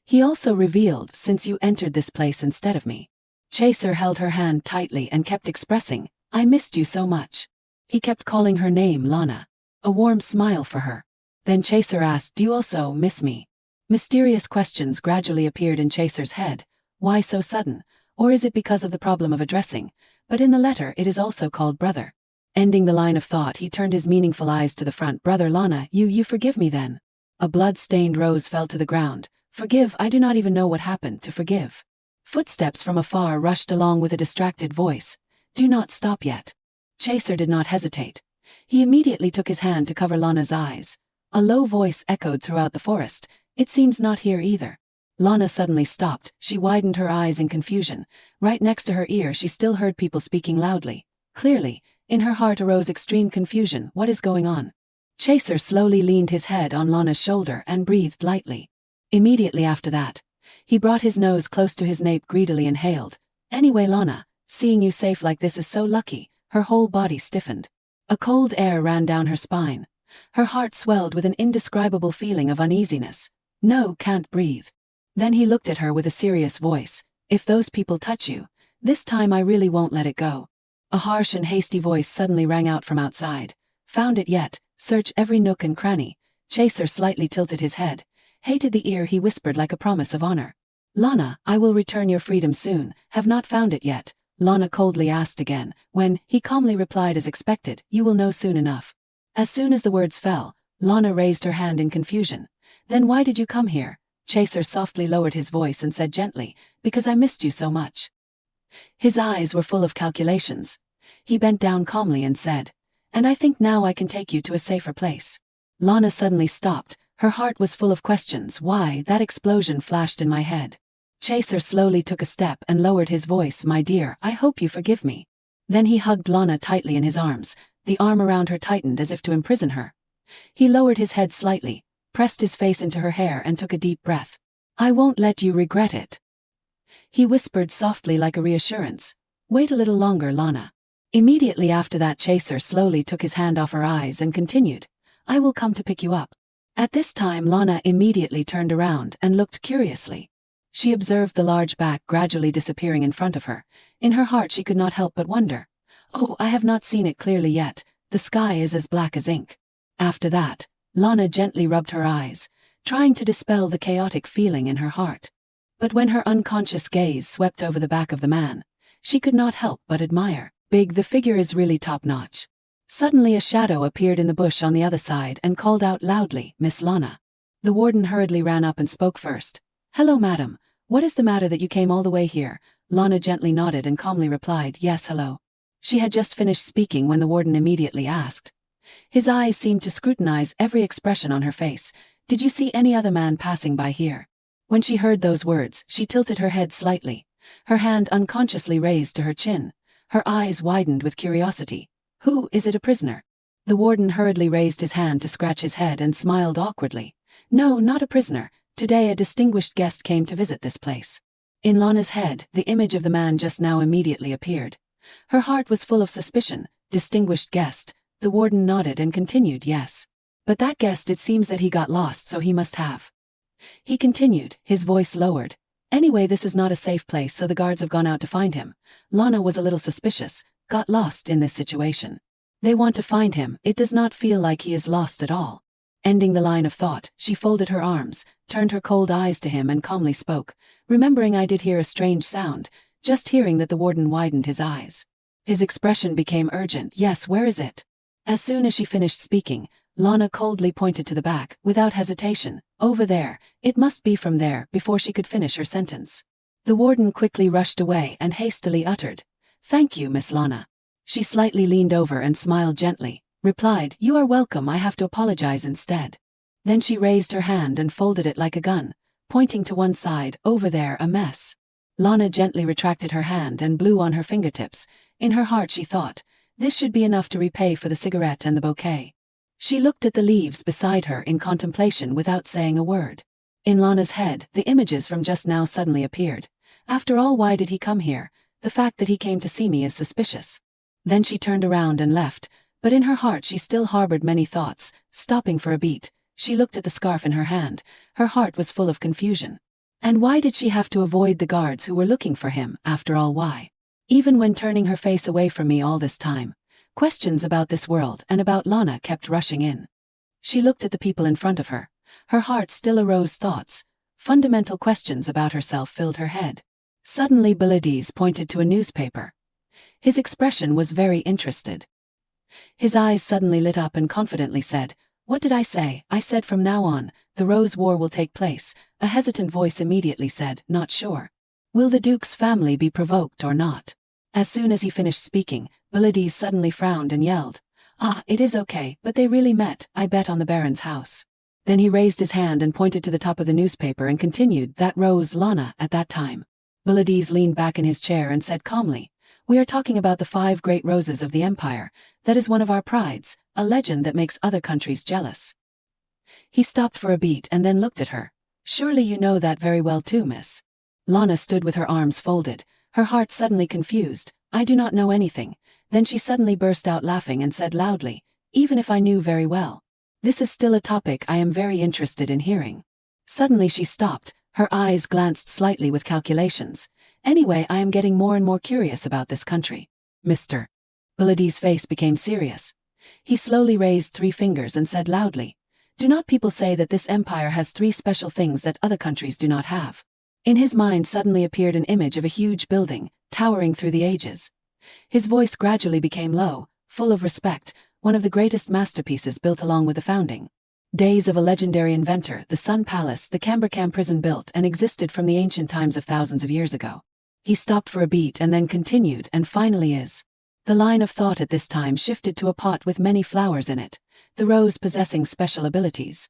He also revealed, since you entered this place instead of me. Chaser held her hand tightly and kept expressing, I missed you so much. He kept calling her name Lana. A warm smile for her. Then Chaser asked, do you also miss me? Mysterious questions gradually appeared in Chaser's head. Why so sudden? Or is it because of the problem of addressing? But in the letter it is also called brother. Ending the line of thought, he turned his meaningful eyes to the front. Brother Lana, you forgive me then? A blood-stained rose fell to the ground. Forgive? I do not even know what happened to forgive. Footsteps from afar rushed along with a distracted voice. Do not stop yet. Chaser did not hesitate. He immediately took his hand to cover Lana's eyes. A low voice echoed throughout the forest. It seems not here either. Lana suddenly stopped. She widened her eyes in confusion. Right next to her ear she still heard people speaking loudly. Clearly, in her heart arose extreme confusion. What is going on? Chaser slowly leaned his head on Lana's shoulder and breathed lightly. Immediately after that, he brought his nose close to his nape, greedily inhaled. Anyway, Lana, seeing you safe like this is so lucky. Her whole body stiffened. A cold air ran down her spine. Her heart swelled with an indescribable feeling of uneasiness. No, can't breathe. Then he looked at her with a serious voice. If those people touch you, this time I really won't let it go. A harsh and hasty voice suddenly rang out from outside. Found it yet? Search every nook and cranny. Chaser slightly tilted his head. Hated the ear, he whispered like a promise of honor. Lana, I will return your freedom soon. Have not found it yet? Lana coldly asked again. When, he calmly replied as expected, you will know soon enough. As soon as the words fell, Lana raised her hand in confusion. Then why did you come here? Chaser softly lowered his voice and said gently, because I missed you so much. His eyes were full of calculations. He bent down calmly and said, and I think now I can take you to a safer place. Lana suddenly stopped. Her heart was full of questions. Why, that explosion flashed in my head. Chaser slowly took a step and lowered his voice. My dear, I hope you forgive me. Then he hugged Lana tightly in his arms. The arm around her tightened as if to imprison her. He lowered his head slightly, pressed his face into her hair and took a deep breath. I won't let you regret it. He whispered softly like a reassurance. Wait a little longer, Lana. Immediately after that, Chaser slowly took his hand off her eyes and continued. I will come to pick you up. At this time Lana immediately turned around and looked curiously. She observed the large back gradually disappearing in front of her. In her heart she could not help but wonder. Oh, I have not seen it clearly yet. The sky is as black as ink. After that, Lana gently rubbed her eyes, trying to dispel the chaotic feeling in her heart. But when her unconscious gaze swept over the back of the man, she could not help but admire. Big, the figure is really top-notch. Suddenly a shadow appeared in the bush on the other side and called out loudly, Miss Lana. The warden hurriedly ran up and spoke first. Hello, madam. What is the matter that you came all the way here? Lana gently nodded and calmly replied, yes, hello. She had just finished speaking when the warden immediately asked. His eyes seemed to scrutinize every expression on her face. Did you see any other man passing by here? When she heard those words, she tilted her head slightly, her hand unconsciously raised to her chin. Her eyes widened with curiosity. Who, is it a prisoner? The warden hurriedly raised his hand to scratch his head and smiled awkwardly. No, not a prisoner. Today a distinguished guest came to visit this place. In Lana's head, the image of the man just now immediately appeared. Her heart was full of suspicion. Distinguished guest. The warden nodded and continued, yes. But that guest, it seems that he got lost, so he must have. He continued, his voice lowered. Anyway, this is not a safe place, so the guards have gone out to find him. Lana was a little suspicious. Got lost in this situation. They want to find him. It does not feel like he is lost at all. Ending the line of thought, she folded her arms, turned her cold eyes to him and calmly spoke. Remembering I did hear a strange sound, just hearing that. The warden widened his eyes. His expression became urgent. Yes, where is it? As soon as she finished speaking, Lana coldly pointed to the back, without hesitation. Over there, it must be from there. Before she could finish her sentence, the warden quickly rushed away and hastily uttered, Thank you, Miss Lana. She slightly leaned over and smiled gently, replied, You are welcome, I have to apologize instead. Then she raised her hand and folded it like a gun, pointing to one side. Over there, a mess. Lana gently retracted her hand and blew on her fingertips. In her heart she thought, this should be enough to repay for the cigarette and the bouquet. She looked at the leaves beside her in contemplation without saying a word. In Lana's head, the images from just now suddenly appeared. After all, why did he come here? The fact that he came to see me is suspicious. Then she turned around and left, but in her heart she still harbored many thoughts. Stopping for a beat, she looked at the scarf in her hand. Her heart was full of confusion. And why did she have to avoid the guards who were looking for him, after all? Why? Even when turning her face away from me all this time, questions about this world and about Lana kept rushing in. She looked at the people in front of her. Her heart still arose thoughts. Fundamental questions about herself filled her head. Suddenly Biladiz pointed to a newspaper. His expression was very interested. His eyes suddenly lit up and confidently said, "What did I say? I said from now on, the Rose War will take place." A hesitant voice immediately said, "Not sure. Will the Duke's family be provoked or not?" As soon as he finished speaking, Biladiz suddenly frowned and yelled, "Ah, it is okay, but they really met, I bet on the Baron's house." Then he raised his hand and pointed to the top of the newspaper and continued, "That rose, Lana." At that time, Biladiz leaned back in his chair and said calmly, "We are talking about the 5 great roses of the Empire. That is one of our prides, a legend that makes other countries jealous." He stopped for a beat and then looked at her. "Surely you know that very well too, miss." Lana stood with her arms folded, her heart suddenly confused. "I do not know anything." Then she suddenly burst out laughing and said loudly, "Even if I knew very well, this is still a topic I am very interested in hearing." Suddenly she stopped, her eyes glanced slightly with calculations. "Anyway, I am getting more and more curious about this country. Mr. Biladiz's face became serious. He slowly raised 3 fingers and said loudly, "Do not people say that this empire has 3 special things that other countries do not have?" In his mind suddenly appeared an image of a huge building, towering through the ages. His voice gradually became low, full of respect, one of the greatest masterpieces built along with the founding days of a legendary inventor, the Sun Palace, the Cambercam prison built and existed from the ancient times of thousands of years ago. He stopped for a beat and then continued, "And finally is." The line of thought at this time shifted to a pot with many flowers in it, the rose possessing special abilities.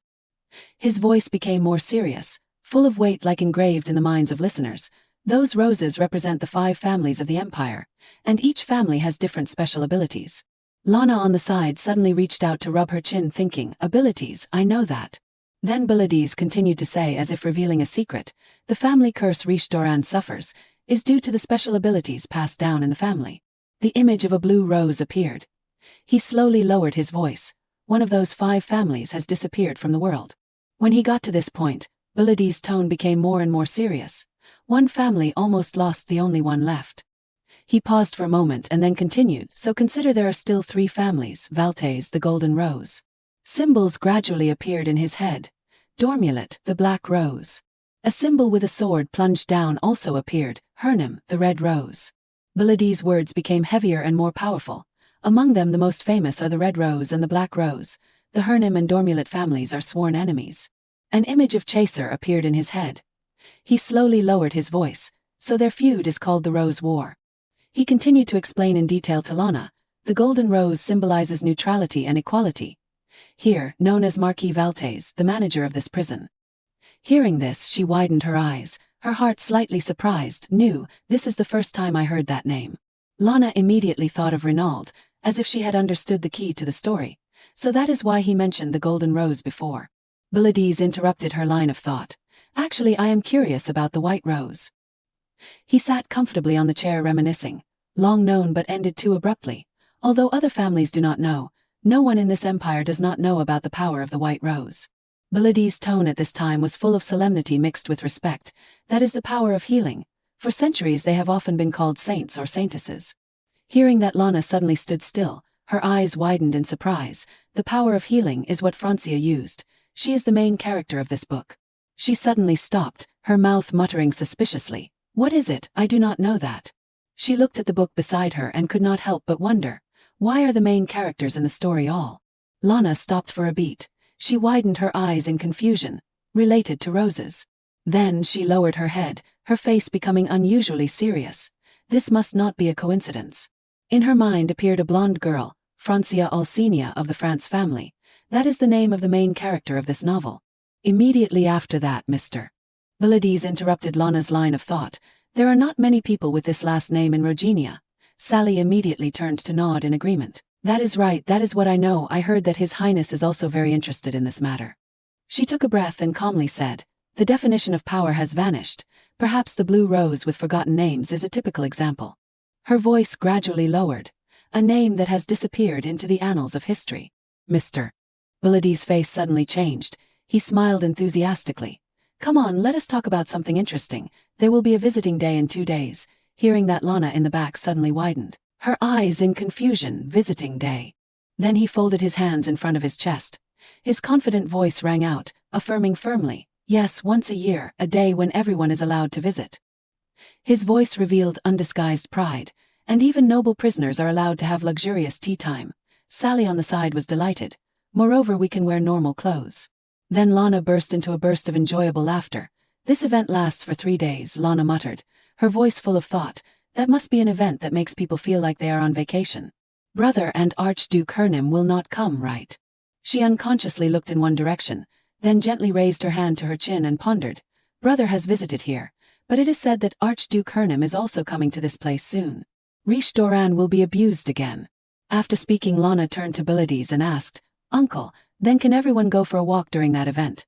His voice became more serious, full of weight like engraved in the minds of listeners. "Those roses represent the 5 families of the Empire, and each family has different special abilities." Lana on the side suddenly reached out to rub her chin thinking, "Abilities, I know that." Then Biladiz continued to say as if revealing a secret, "The family curse Rish Doran suffers is due to the special abilities passed down in the family." The image of a blue rose appeared. He slowly lowered his voice. "One of those 5 families has disappeared from the world." When he got to this point, Biladiz's tone became more and more serious. "One family almost lost the only one left." He paused for a moment and then continued, "So consider there are still 3 families, Valtes, the golden rose." Symbols gradually appeared in his head. Dormulet, the black rose. A symbol with a sword plunged down also appeared, Hernim, the red rose. Biladiz's words became heavier and more powerful. "Among them the most famous are the red rose and the black rose. The Hernim and Dormulet families are sworn enemies." An image of Chaser appeared in his head. He slowly lowered his voice, "So their feud is called the Rose War." He continued to explain in detail to Lana, "The golden rose symbolizes neutrality and equality. Here, known as Marquis Valtes, the manager of this prison." Hearing this, she widened her eyes, her heart slightly surprised, new, "This is the first time I heard that name." Lana immediately thought of Renaud, as if she had understood the key to the story. "So that is why he mentioned the golden rose before." Biladiz interrupted her line of thought. "Actually, I am curious about the white rose." He sat comfortably on the chair reminiscing. "Long known but ended too abruptly. Although other families do not know, no one in this empire does not know about the power of the white rose." Biladiz's tone at this time was full of solemnity mixed with respect. "That is the power of healing. For centuries they have often been called saints or saintesses." Hearing that, Lana suddenly stood still, her eyes widened in surprise. "The power of healing is what Francia used. She is the main character of this book." She suddenly stopped, her mouth muttering suspiciously, "What is it? I do not know that." She looked at the book beside her and could not help but wonder, why are the main characters in the story all? Lana stopped for a beat. She widened her eyes in confusion. "Related to roses." Then she lowered her head, her face becoming unusually serious. This must not be a coincidence. In her mind appeared a blonde girl, Francia Alcina of the France family. That is the name of the main character of this novel. Immediately after that, Mr. Biladiz interrupted Lana's line of thought. "There are not many people with this last name in Rogenia." Sally immediately turned to nod in agreement. "That is right, that is what I know. I heard that His Highness is also very interested in this matter." She took a breath and calmly said, The definition of power has vanished. Perhaps the blue rose with forgotten names is a typical example. Her voice gradually lowered. A name that has disappeared into the annals of history. Mr. Buladi's face suddenly changed. He smiled enthusiastically. Come on, let us talk about something interesting. There will be a visiting day in 2 days. Hearing that, Lana in the back suddenly widened. Her eyes in confusion. Visiting day. Then he folded his hands in front of his chest. His confident voice rang out, affirming firmly, yes, once a year, a day when everyone is allowed to visit. His voice revealed undisguised pride, and even noble prisoners are allowed to have luxurious tea time. Sally on the side was delighted. Moreover, we can wear normal clothes. Then Lana burst into a burst of enjoyable laughter. This event lasts for 3 days, Lana muttered, her voice full of thought. That must be an event that makes people feel like they are on vacation. Brother and Archduke Hernim will not come, right? She unconsciously looked in one direction, then gently raised her hand to her chin and pondered. Brother has visited here, but it is said that Archduke Hernim is also coming to this place soon. Riche Doran will be abused again. After speaking, Lana turned to Bilides and asked, Uncle, then can everyone go for a walk during that event?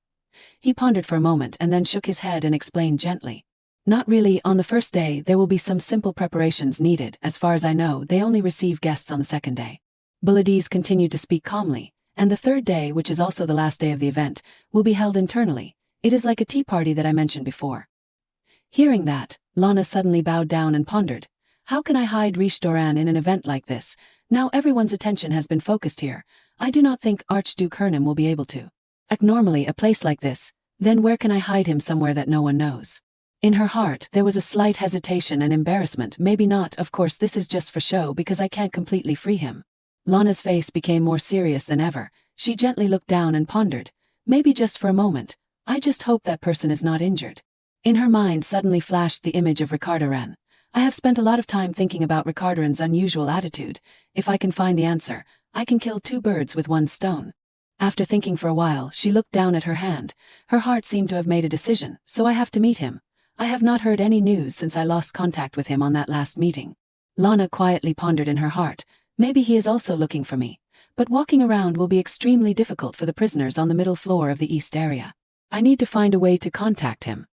He pondered for a moment and then shook his head and explained gently. Not really. On the first day there will be some simple preparations needed. As far as I know, they only receive guests on the second day. Bilides continued to speak calmly, and the third day, which is also the last day of the event, will be held internally. It is like a tea party that I mentioned before. Hearing that, Lana suddenly bowed down and pondered. How can I hide Riche Doran in an event like this? Now everyone's attention has been focused here. I do not think Archduke Hernim will be able to act normally a place like this. Then where can I hide him somewhere that no one knows? In her heart there was a slight hesitation and embarrassment. Maybe not, of course this is just for show because I can't completely free him. Lana's face became more serious than ever. She gently looked down and pondered. Maybe just for a moment. I just hope that person is not injured. In her mind suddenly flashed the image of Ricardoran. I have spent a lot of time thinking about Ricardoran's unusual attitude. If I can find the answer, I can kill 2 birds with 1 stone. After thinking for a while, she looked down at her hand. Her heart seemed to have made a decision, so I have to meet him. I have not heard any news since I lost contact with him on that last meeting. Lana quietly pondered in her heart. Maybe he is also looking for me. But walking around will be extremely difficult for the prisoners on the middle floor of the east area. I need to find a way to contact him.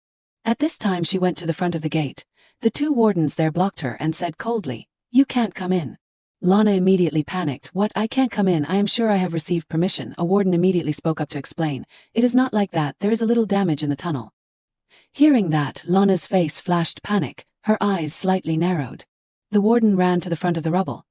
At this time she went to the front of the gate. The 2 wardens there blocked her and said coldly, You can't come in. Lana immediately panicked. What, I can't come in? I am sure I have received permission. A warden immediately spoke up to explain. It is not like that, there is a little damage in the tunnel. Hearing that, Lana's face flashed panic, her eyes slightly narrowed. The warden ran to the front of the rubble.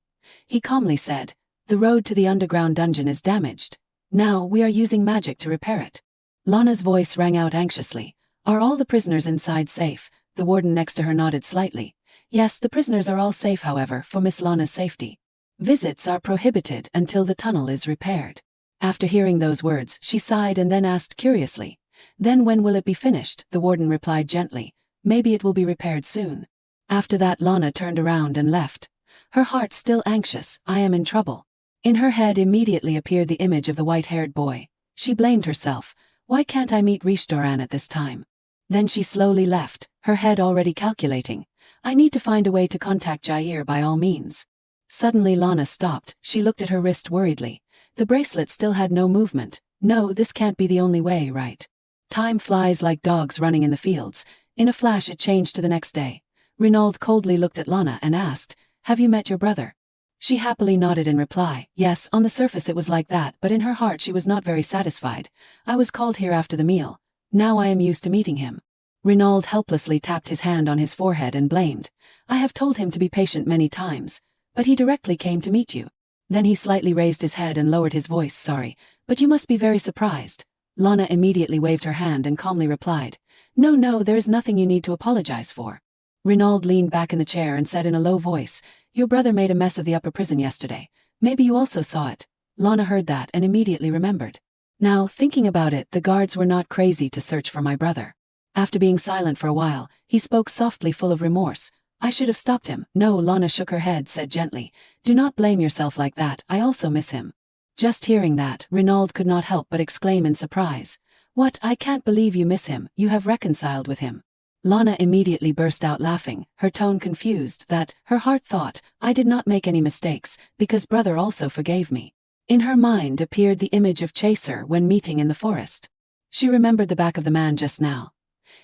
He calmly said, The road to the underground dungeon is damaged. Now we are using magic to repair it. Lana's voice rang out anxiously. Are all the prisoners inside safe? The warden next to her nodded slightly. Yes, the prisoners are all safe. However, for Miss Lana's safety, visits are prohibited until the tunnel is repaired. After hearing those words, she sighed and then asked curiously, Then when will it be finished? The warden replied gently, Maybe it will be repaired soon. After that, Lana turned around and left. Her heart still anxious. I am in trouble. In her head immediately appeared the image of the white-haired boy. She blamed herself. Why can't I meet Riche Doran at this time? Then she slowly left, her head already calculating. I need to find a way to contact Jair by all means. Suddenly Lana stopped. She looked at her wrist worriedly. The bracelet still had no movement. No, this can't be the only way, right? Time flies like dogs running in the fields. In a flash it changed to the next day. Renaud coldly looked at Lana and asked, Have you met your brother? She happily nodded in reply. Yes, on the surface it was like that, but in her heart she was not very satisfied. I was called here after the meal. Now I am used to meeting him. Renaud helplessly tapped his hand on his forehead and blamed. I have told him to be patient many times, but he directly came to meet you. Then he slightly raised his head and lowered his voice. Sorry, but you must be very surprised. Lana immediately waved her hand and calmly replied, No, there is nothing you need to apologize for. Renaud leaned back in the chair and said in a low voice, Your brother made a mess of the upper prison yesterday. Maybe you also saw it. Lana heard that and immediately remembered. Now, thinking about it, the guards were not crazy to search for my brother. After being silent for a while, he spoke softly, full of remorse. I should have stopped him. No, Lana shook her head, said gently, Do not blame yourself like that, I also miss him. Just hearing that, Renaud could not help but exclaim in surprise. What, I can't believe you miss him, you have reconciled with him. Lana immediately burst out laughing, her tone confused that, her heart thought, I did not make any mistakes, because brother also forgave me. In her mind appeared the image of Chaser when meeting in the forest. She remembered the back of the man just now.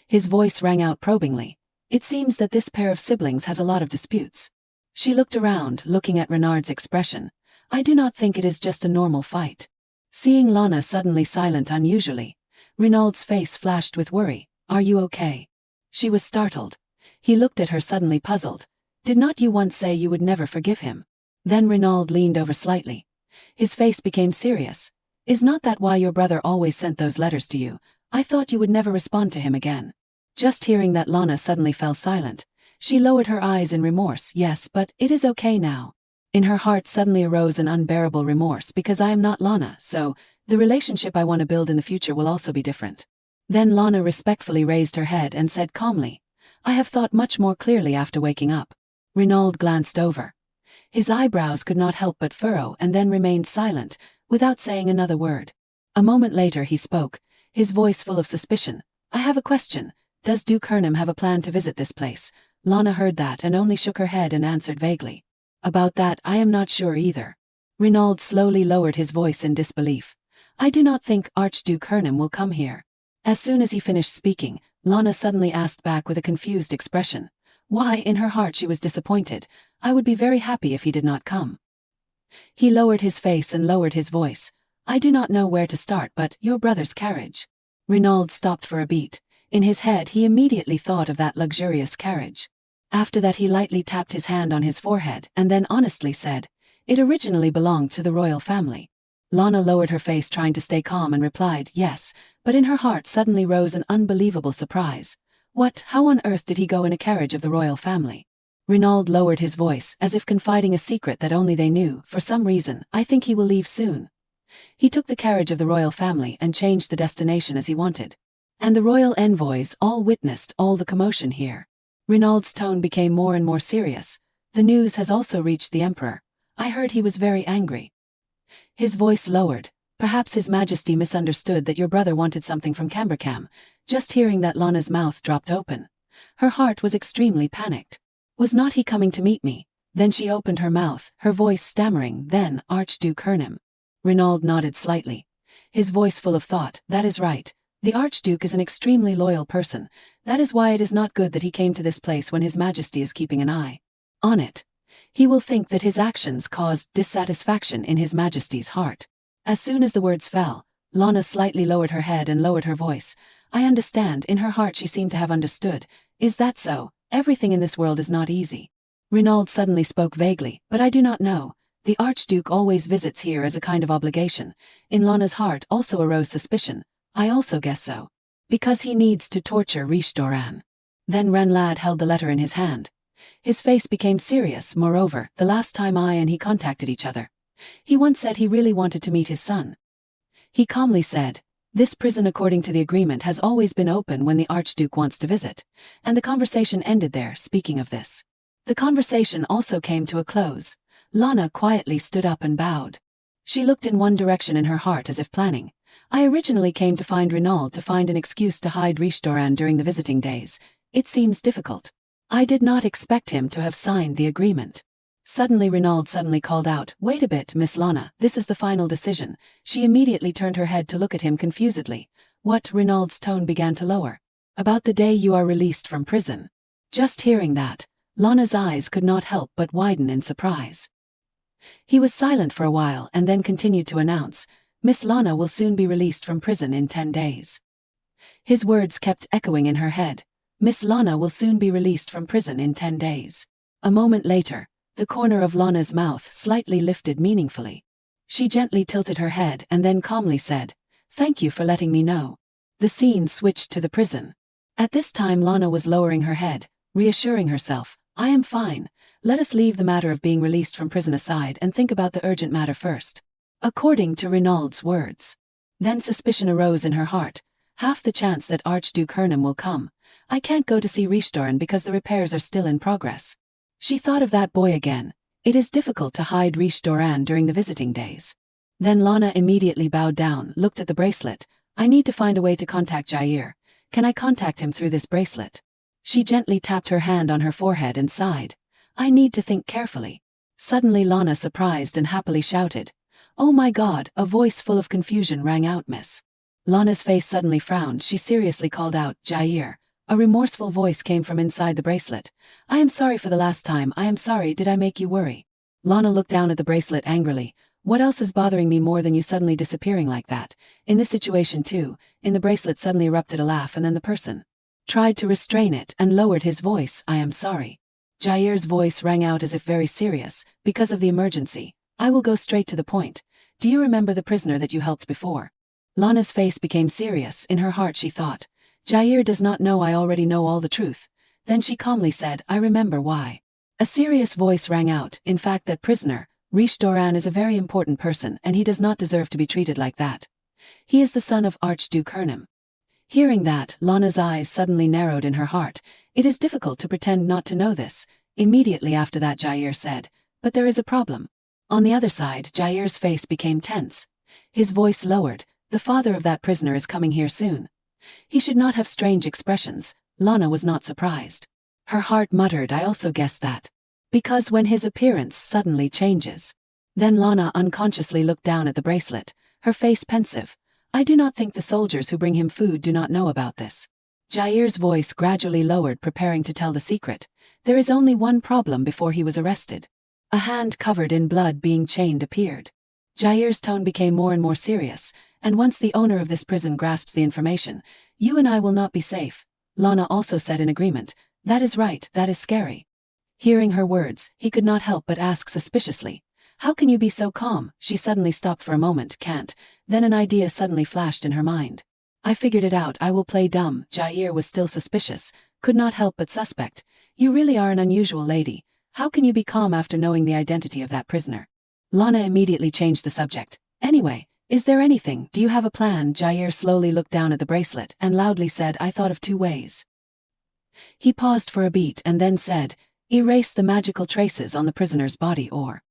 His voice rang out probingly. It seems that this pair of siblings has a lot of disputes. She looked around, looking at Renard's expression. I do not think it is just a normal fight. Seeing Lana suddenly silent unusually, Renaud's face flashed with worry. Are you okay? She was startled. He looked at her suddenly puzzled. Did not you once say you would never forgive him? Then Renaud leaned over slightly. His face became serious. Is not that why your brother always sent those letters to you? I thought you would never respond to him again. Just hearing that, Lana suddenly fell silent. She lowered her eyes in remorse. Yes, but it is okay now. In her heart suddenly arose an unbearable remorse because I am not Lana, so the relationship I want to build in the future will also be different. Then Lana respectfully raised her head and said calmly, I have thought much more clearly after waking up. Renaud glanced over. His eyebrows could not help but furrow and then remained silent, without saying another word. A moment later he spoke, his voice full of suspicion. I have a question. Does Duke Hernam have a plan to visit this place? Lana heard that and only shook her head and answered vaguely. About that I am not sure either. Renaud slowly lowered his voice in disbelief. I do not think Archduke Hernam will come here. As soon as he finished speaking, Lana suddenly asked back with a confused expression. Why, in her heart she was disappointed. I would be very happy if he did not come. He lowered his face and lowered his voice. I do not know where to start, but your brother's carriage. Renaud stopped for a beat. In his head he immediately thought of that luxurious carriage. After that he lightly tapped his hand on his forehead and then honestly said, it originally belonged to the royal family. Lana lowered her face trying to stay calm and replied, yes, but in her heart suddenly rose an unbelievable surprise. What, how on earth did he go in a carriage of the royal family? Renaud lowered his voice as if confiding a secret that only they knew. For some reason, I think he will leave soon. He took the carriage of the royal family and changed the destination as he wanted. And the royal envoys all witnessed all the commotion here. Renaud's tone became more and more serious. The news has also reached the emperor. I heard he was very angry. His voice lowered. Perhaps His Majesty misunderstood that your brother wanted something from Cambercam. Just hearing that, Lana's mouth dropped open. Her heart was extremely panicked. Was not he coming to meet me? Then she opened her mouth, her voice stammering, then, Archduke Hernam. Renaud nodded slightly. His voice full of thought, that is right. The Archduke is an extremely loyal person. That is why it is not good that he came to this place when His Majesty is keeping an eye on it. He will think that his actions caused dissatisfaction in His Majesty's heart. As soon as the words fell, Lana slightly lowered her head and lowered her voice. I understand. In her heart she seemed to have understood. Is that so? Everything in this world is not easy. Renaud suddenly spoke vaguely, but I do not know. The Archduke always visits here as a kind of obligation. In Lana's heart also arose suspicion. I also guess so. Because he needs to torture Reborn. Then Renlad held the letter in his hand. His face became serious. Moreover, the last time I and he contacted each other, he once said he really wanted to meet his son. He calmly said, this prison according to the agreement has always been open when the Archduke wants to visit, and the conversation ended there. Speaking of this, the conversation also came to a close. Lana quietly stood up and bowed. She looked in one direction in her heart as if planning. I originally came to find Renaud to find an excuse to hide Reborn during the visiting days. It seems difficult. I did not expect him to have signed the agreement. Suddenly Renaud called out, wait a bit, Miss Lana, this is the final decision. She immediately turned her head to look at him confusedly. What? Renaud's tone began to lower. About the day you are released from prison. Just hearing that, Lana's eyes could not help but widen in surprise. He was silent for a while and then continued to announce, Miss Lana will soon be released from prison in 10 days. His words kept echoing in her head. Miss Lana will soon be released from prison in 10 days. A moment later, the corner of Lana's mouth slightly lifted meaningfully. She gently tilted her head and then calmly said, thank you for letting me know. The scene switched to the prison. At this time Lana was lowering her head, reassuring herself, I am fine. Let us leave the matter of being released from prison aside and think about the urgent matter first. According to Renaud's words. Then suspicion arose in her heart. Half the chance that Archduke Hernam will come. I can't go to see Reborn because the repairs are still in progress. She thought of that boy again. It is difficult to hide Reborn during the visiting days. Then Lana immediately bowed down, looked at the bracelet. I need to find a way to contact Jair. Can I contact him through this bracelet? She gently tapped her hand on her forehead and sighed. I need to think carefully. Suddenly Lana surprised and happily shouted. Oh my God, a voice full of confusion rang out, Miss Lana's face suddenly frowned. She seriously called out, Jair. A remorseful voice came from inside the bracelet. I am sorry for the last time. I am sorry, did I make you worry? Lana looked down at the bracelet angrily. What else is bothering me more than you suddenly disappearing like that? In this situation too, in the bracelet suddenly erupted a laugh, and then the person tried to restrain it and lowered his voice. I am sorry. Jair's voice rang out as if very serious. Because of the emergency. I will go straight to the point. Do you remember the prisoner that you helped before? Lana's face became serious. In her heart she thought, Jair does not know. I already know all the truth. Then she calmly said, I remember. Why? A serious voice rang out. In fact, that prisoner, Reborn, is a very important person, and he does not deserve to be treated like that. He is the son of Archduke Hernem. Hearing that, Lana's eyes suddenly narrowed in her heart. It is difficult to pretend not to know this. Immediately after that Jair said, but there is a problem. On the other side, Jair's face became tense. His voice lowered. The father of that prisoner is coming here soon. He should not have strange expressions. Lana was not surprised. Her heart muttered, I also guessed that. Because when his appearance suddenly changes. Then Lana unconsciously looked down at the bracelet, her face pensive. I do not think the soldiers who bring him food do not know about this. Jair's voice gradually lowered, preparing to tell the secret. There is only one problem before he was arrested. A hand covered in blood being chained appeared. Jair's tone became more and more serious, and once the owner of this prison grasps the information, you and I will not be safe. Lana also said in agreement, that is right, that is scary. Hearing her words, he could not help but ask suspiciously, how can you be so calm? She suddenly stopped for a moment. Can't. Then an idea suddenly flashed in her mind. I figured it out. I will play dumb. Jair was still suspicious, could not help but suspect. You really are an unusual lady. How can you be calm after knowing the identity of that prisoner? Lana immediately changed the subject. Anyway, is there anything? Do you have a plan? Jair slowly looked down at the bracelet and loudly said, I thought of 2 ways. He paused for a beat and then said, erase the magical traces on the prisoner's body, or...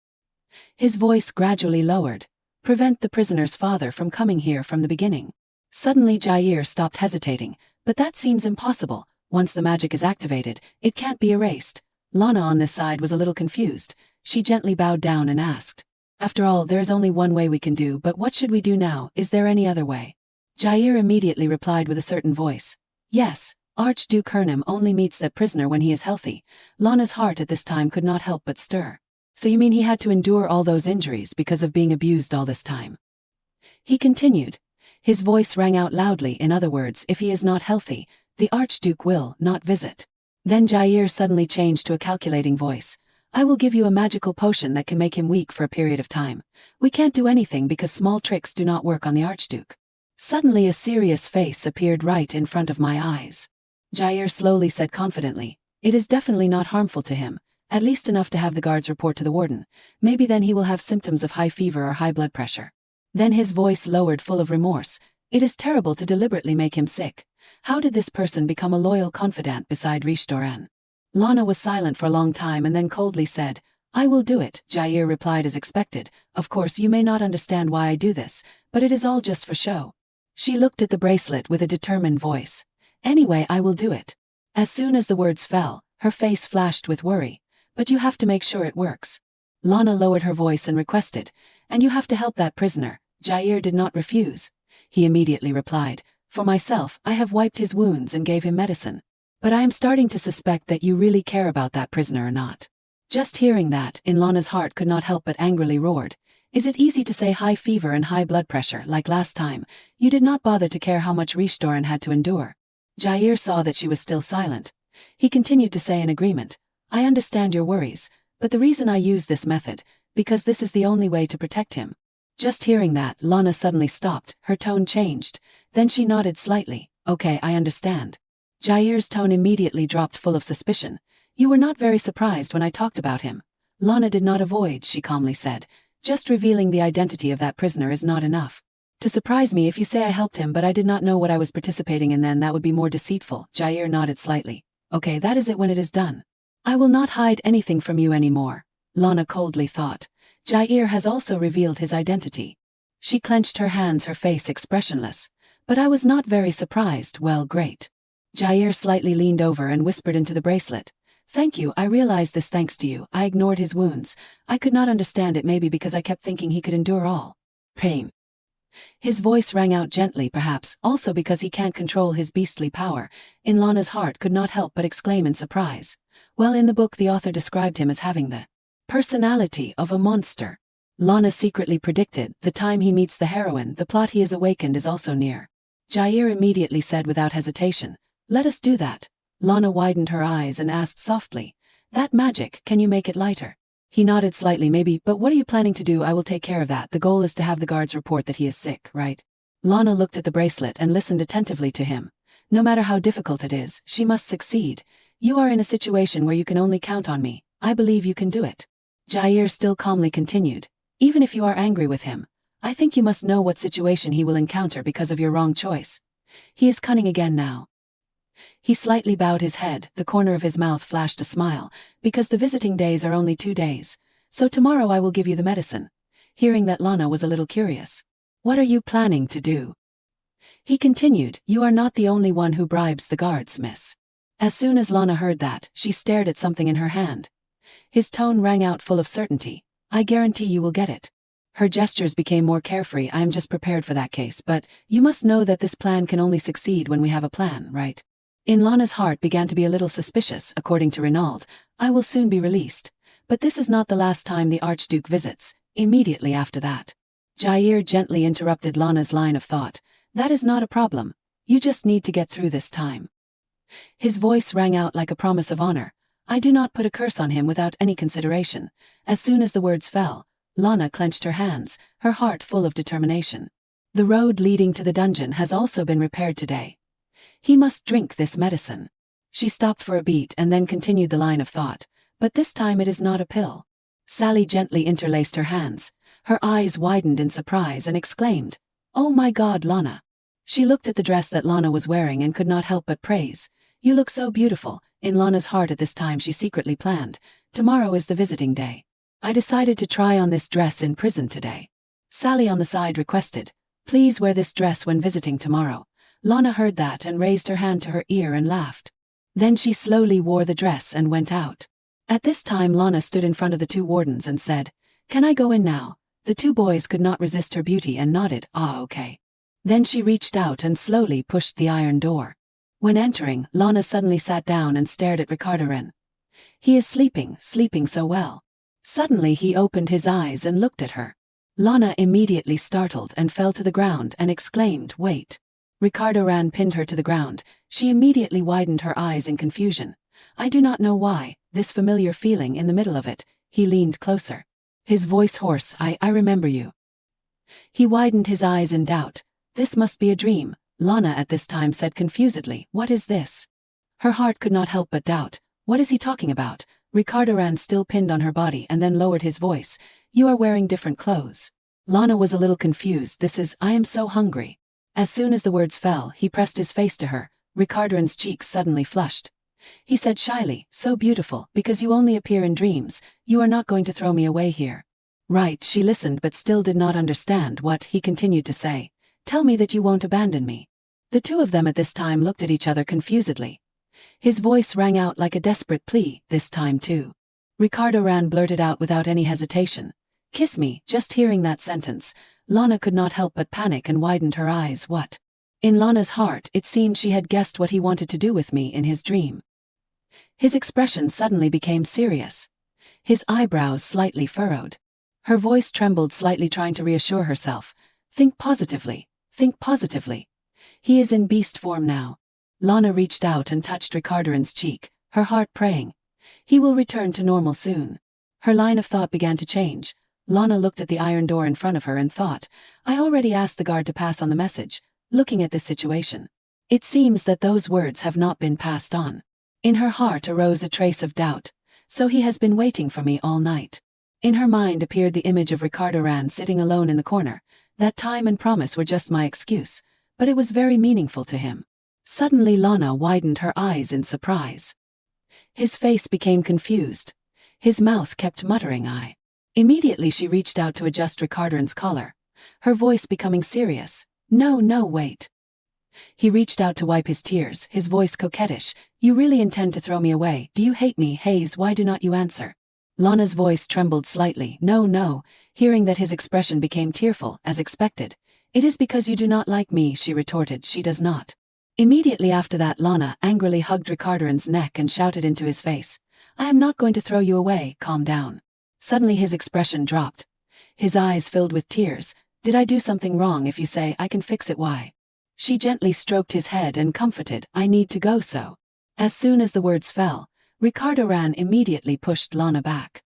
His voice gradually lowered. Prevent the prisoner's father from coming here from the beginning. Suddenly Jair stopped hesitating. But that seems impossible. Once the magic is activated, it can't be erased. Lana on this side was a little confused. She gently bowed down and asked, after all, there is only one way we can do, but what should we do now? Is there any other way? Jair immediately replied with a certain voice. Yes, Archduke Hernem only meets that prisoner when he is healthy. Lana's heart at this time could not help but stir. So you mean he had to endure all those injuries because of being abused all this time? He continued. His voice rang out loudly. In other words, if he is not healthy, the Archduke will not visit. Then Jair suddenly changed to a calculating voice. I will give you a magical potion that can make him weak for a period of time. We can't do anything because small tricks do not work on the Archduke. Suddenly a serious face appeared right in front of my eyes. Jair slowly said confidently, it is definitely not harmful to him, at least enough to have the guards report to the warden. Maybe then he will have symptoms of high fever or high blood pressure. Then his voice lowered, full of remorse. It is terrible to deliberately make him sick. How did this person become a loyal confidant beside Reborn? Lana was silent for a long time and then coldly said, I will do it. Jair replied as expected, of course you may not understand why I do this, but it is all just for show. She looked at the bracelet with a determined voice. Anyway, I will do it. As soon as the words fell, her face flashed with worry. But you have to make sure it works. Lana lowered her voice and requested, and you have to help that prisoner. Jair did not refuse. He immediately replied, for myself, I have wiped his wounds and gave him medicine. But I am starting to suspect that you really care about that prisoner or not. Just hearing that, in Lana's heart could not help but angrily roared. Is it easy to say high fever and high blood pressure like last time? You did not bother to care how much Reborn had to endure. Jair saw that she was still silent. He continued to say in agreement, I understand your worries, but the reason I use this method, because this is the only way to protect him. Just hearing that, Lana suddenly stopped, her tone changed. Then she nodded slightly. Okay, I understand. Jair's tone immediately dropped, full of suspicion. You were not very surprised when I talked about him. Lana did not avoid, she calmly said. Just revealing the identity of that prisoner is not enough. To surprise me if you say I helped him but I did not know what I was participating in, then that would be more deceitful. Jair nodded slightly. Okay, that is it when it is done. I will not hide anything from you anymore. Lana coldly thought. Jair has also revealed his identity. She clenched her hands, her face expressionless. But I was not very surprised. Well, great. Jair slightly leaned over and whispered into the bracelet. Thank you, I realized this thanks to you. I ignored his wounds. I could not understand it, maybe because I kept thinking he could endure all pain. His voice rang out gently, perhaps also because he can't control his beastly power. In Lana's heart could not help but exclaim in surprise. Well, in the book the author described him as having the personality of a monster. Lana secretly predicted, the time he meets the heroine, the plot he has awakened is also near. Jair immediately said without hesitation, "Let us do that." Lana widened her eyes and asked softly, "That magic, can you make it lighter?" He nodded slightly. "Maybe, but what are you planning to do?" "I will take care of that. The goal is to have the guards report that he is sick, right?" Lana looked at the bracelet and listened attentively to him. No matter how difficult it is, she must succeed. "You are in a situation where you can only count on me. I believe you can do it." Jair still calmly continued, "Even if you are angry with him, I think you must know what situation he will encounter because of your wrong choice. He is cunning again now." He slightly bowed his head, the corner of his mouth flashed a smile, "Because the visiting days are only 2 days. So tomorrow I will give you the medicine." Hearing that, Lana was a little curious. "What are you planning to do?" He continued, "You are not the only one who bribes the guards, miss." As soon as Lana heard that, she stared at something in her hand. His tone rang out full of certainty. "I guarantee you will get it." Her gestures became more carefree. "I am just prepared for that case, but you must know that this plan can only succeed when we have a plan, right?" In Lana's heart began to be a little suspicious. According to Renaud, I will soon be released. But this is not the last time the Archduke visits. Immediately after that. Jair gently interrupted Lana's line of thought. "That is not a problem. You just need to get through this time." His voice rang out like a promise of honor. "I do not put a curse on him without any consideration." As soon as the words fell, Lana clenched her hands, her heart full of determination. "The road leading to the dungeon has also been repaired today. He must drink this medicine." She stopped for a beat and then continued the line of thought. "But this time it is not a pill." Sally gently interlaced her hands. Her eyes widened in surprise and exclaimed, "Oh my God, Lana." She looked at the dress that Lana was wearing and could not help but praise. "You look so beautiful." In Lana's heart at this time she secretly planned, "Tomorrow is the visiting day. I decided to try on this dress in prison today." Sally on the side requested, "Please wear this dress when visiting tomorrow." Lana heard that and raised her hand to her ear and laughed. Then she slowly wore the dress and went out. At this time Lana stood in front of the 2 wardens and said, "Can I go in now?" The 2 boys could not resist her beauty and nodded, "Ah, okay." Then she reached out and slowly pushed the iron door. When entering, Lana suddenly sat down and stared at Ricardo. "He is sleeping so well." Suddenly he opened his eyes and looked at her. Lana immediately startled and fell to the ground and exclaimed, "Wait." Ricardo pinned her to the ground. She immediately widened her eyes in confusion. "I do not know why, this familiar feeling in the middle of it." He leaned closer. His voice hoarse, I remember you." He widened his eyes in doubt. "This must be a dream." Lana at this time said confusedly, "What is this?" Her heart could not help but doubt. What is he talking about? Ricardo still pinned on her body and then lowered his voice. "You are wearing different clothes." Lana was a little confused. I am so hungry." As soon as the words fell, he pressed his face to her. Ricardo's cheeks suddenly flushed. He said shyly, "So beautiful, because you only appear in dreams. You are not going to throw me away here." "Right." She listened but still did not understand what he continued to say. "Tell me that you won't abandon me." The 2 of them at this time looked at each other confusedly. His voice rang out like a desperate plea, this time too. Ricardo blurted out without any hesitation, "Kiss me." Just hearing that sentence, Lana could not help but panic and widened her eyes. What? In Lana's heart, it seemed she had guessed what he wanted to do with me in his dream. His expression suddenly became serious. His eyebrows slightly furrowed. Her voice trembled slightly, trying to reassure herself. Think positively. Think positively. He is in beast form now." Lana reached out and touched Ricardo's cheek, her heart praying, "He will return to normal soon." Her line of thought began to change. Lana looked at the iron door in front of her and thought, "I already asked the guard to pass on the message." Looking at this situation, it seems that those words have not been passed on. In her heart arose a trace of doubt. So he has been waiting for me all night. In her mind appeared the image of Ricardo sitting alone in the corner. That time and promise were just my excuse, but it was very meaningful to him. Suddenly Lana widened her eyes in surprise. His face became confused. His mouth kept muttering, "I." Immediately she reached out to adjust Ricardo's collar, her voice becoming serious. No, wait." He reached out to wipe his tears, his voice coquettish. "You really intend to throw me away? Do you hate me, Hayes? Why do not you answer?" Lana's voice trembled slightly. No. Hearing that, his expression became tearful, as expected. It is because you do not like me, she retorted. She does not. Immediately after that, Lana angrily hugged Ricardoran's neck and shouted into his face, I am not going to throw you away, calm down. Suddenly his expression dropped. His eyes filled with tears. Did I do something wrong? If you say I can fix it, why? She gently stroked his head and comforted, I need to go so. As soon as the words fell, Ricardoran immediately pushed Lana back.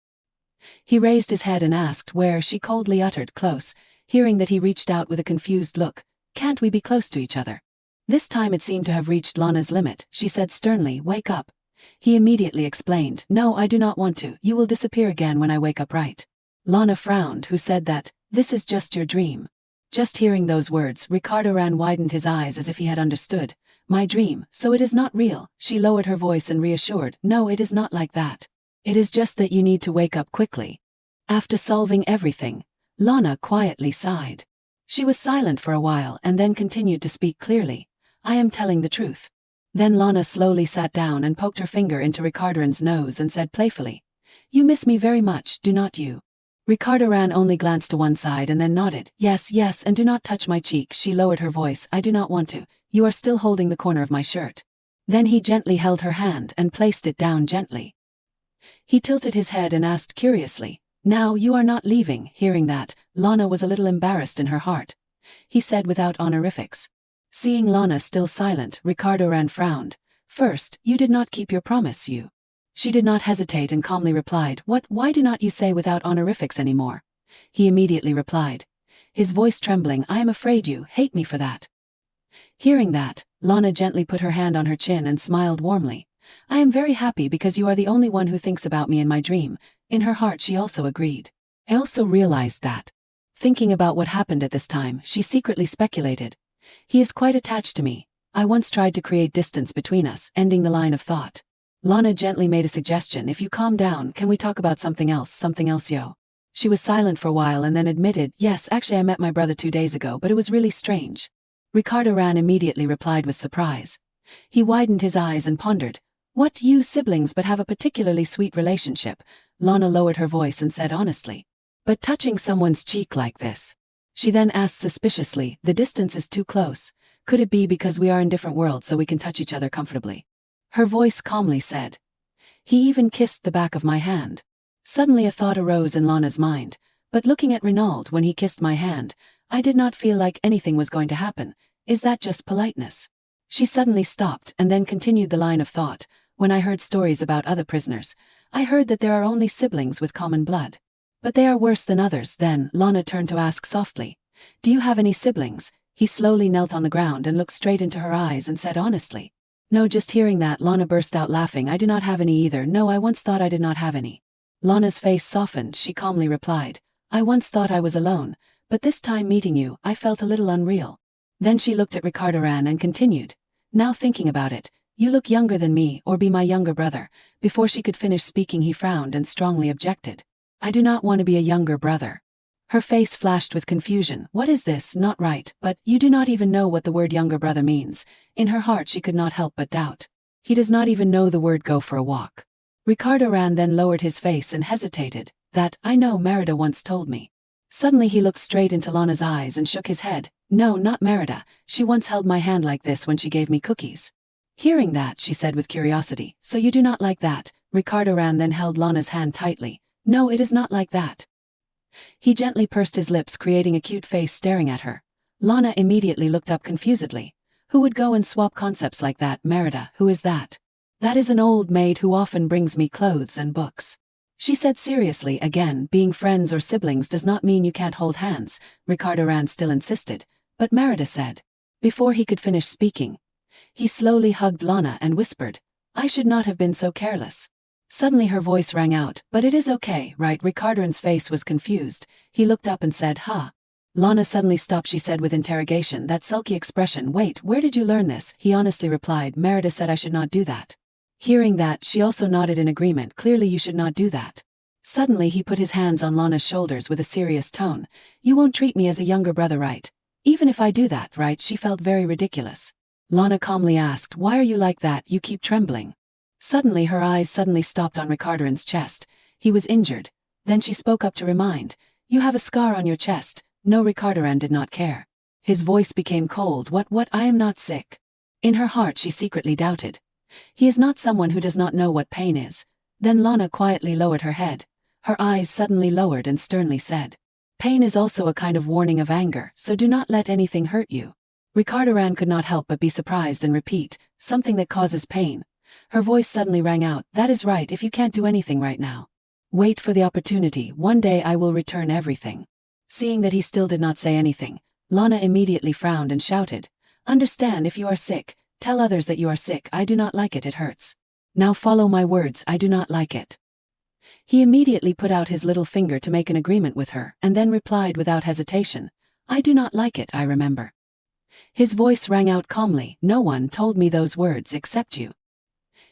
He raised his head and asked where. She coldly uttered close, hearing that he reached out with a confused look. Can't we be close to each other? This time it seemed to have reached Lana's limit. She said sternly, wake up. He immediately explained, no, I do not want to. You will disappear again when I wake up, right? Lana frowned, who said that, this is just your dream. Just hearing those words, Ricardoran widened his eyes as if he had understood. My dream, so it is not real. She lowered her voice and reassured, no, it is not like that. It is just that you need to wake up quickly. After solving everything, Lana quietly sighed. She was silent for a while and then continued to speak clearly. I am telling the truth. Then Lana slowly sat down and poked her finger into Ricardoran's nose and said playfully, you miss me very much, do not you? Ricardoran only glanced to one side and then nodded, yes, yes, and do not touch my cheek. She lowered her voice, I do not want to, you are still holding the corner of my shirt. Then he gently held her hand and placed it down gently. He tilted his head and asked curiously, now you are not leaving? Hearing that, Lana was a little embarrassed in her heart. He said without honorifics. Seeing Lana still silent, Ricardoran frowned. First, you did not keep your promise, you. She did not hesitate and calmly replied, what, why do not you say without honorifics anymore? He immediately replied, his voice trembling, I am afraid you hate me for that. Hearing that, Lana gently put her hand on her chin and smiled warmly. I am very happy because you are the only one who thinks about me in my dream. In her heart she also agreed. I also realized that. Thinking about what happened at this time, she secretly speculated. He is quite attached to me. I once tried to create distance between us, ending the line of thought. Lana gently made a suggestion, if you calm down, can we talk about something else, yo? She was silent for a while and then admitted, yes, actually I met my brother 2 days ago, but it was really strange. Ricardoran immediately replied with surprise. He widened his eyes and pondered, what, you siblings but have a particularly sweet relationship? Lana lowered her voice and said honestly. But touching someone's cheek like this? She then asked suspiciously, the distance is too close. Could it be because we are in different worlds so we can touch each other comfortably? Her voice calmly said. He even kissed the back of my hand. Suddenly a thought arose in Lana's mind, but looking at Renaud when he kissed my hand, I did not feel like anything was going to happen. Is that just politeness? She suddenly stopped and then continued the line of thought. When I heard stories about other prisoners, I heard that there are only siblings with common blood. But they are worse than others. Then Lana turned to ask softly, do you have any siblings? He slowly knelt on the ground and looked straight into her eyes and said honestly. No. Just hearing that, Lana burst out laughing. I do not have any either. No, I once thought I did not have any. Lana's face softened. She calmly replied, I once thought I was alone, but this time meeting you, I felt a little unreal. Then she looked at Ricardoran and continued, now thinking about it, you look younger than me, or be my younger brother. Before she could finish speaking he frowned and strongly objected. I do not want to be a younger brother. Her face flashed with confusion. What is this? Not right, but you do not even know what the word younger brother means. In her heart she could not help but doubt. He does not even know the word go for a walk. Ricardoran then lowered his face and hesitated. That, I know, Merida once told me. Suddenly he looked straight into Lana's eyes and shook his head. No, not Merida. She once held my hand like this when she gave me cookies. Hearing that, she said with curiosity, so you do not like that? Ricardoran then held Lana's hand tightly. No, it is not like that. He gently pursed his lips, creating a cute face staring at her. Lana immediately looked up confusedly. Who would go and swap concepts like that? Merida, who is that? That is an old maid who often brings me clothes and books. She said seriously. Again, being friends or siblings does not mean you can't hold hands, Ricardoran still insisted. But Merida said. Before he could finish speaking, he slowly hugged Lana and whispered, I should not have been so careless. Suddenly her voice rang out, but it is okay, right? Ricardoran's face was confused. He looked up and said, huh? Lana suddenly stopped. She said with interrogation, that sulky expression. Wait, where did you learn this? He honestly replied, Merida said I should not do that. Hearing that, she also nodded in agreement. Clearly you should not do that. Suddenly he put his hands on Lana's shoulders with a serious tone. You won't treat me as a younger brother, right? Even if I do that, right? She felt very ridiculous. Lana calmly asked, why are you like that? You keep trembling. Suddenly her eyes suddenly stopped on Ricardoran's chest. He was injured. Then she spoke up to remind, you have a scar on your chest. No, Ricardoran did not care. His voice became cold. What, I am not sick. In her heart she secretly doubted. He is not someone who does not know what pain is. Then Lana quietly lowered her head. Her eyes suddenly lowered and sternly said, "Pain is also a kind of warning of anger, so do not let anything hurt you." Ricardo could not help but be surprised and repeat, "Something that causes pain." Her voice suddenly rang out, "That is right if you can't do anything right now. Wait for the opportunity, one day I will return everything." Seeing that he still did not say anything, Lana immediately frowned and shouted, "Understand if you are sick, tell others that you are sick. I do not like it, it hurts. Now follow my words, I do not like it." He immediately put out his little finger to make an agreement with her and then replied without hesitation, "I do not like it, I remember." His voice rang out calmly, "No one told me those words except you."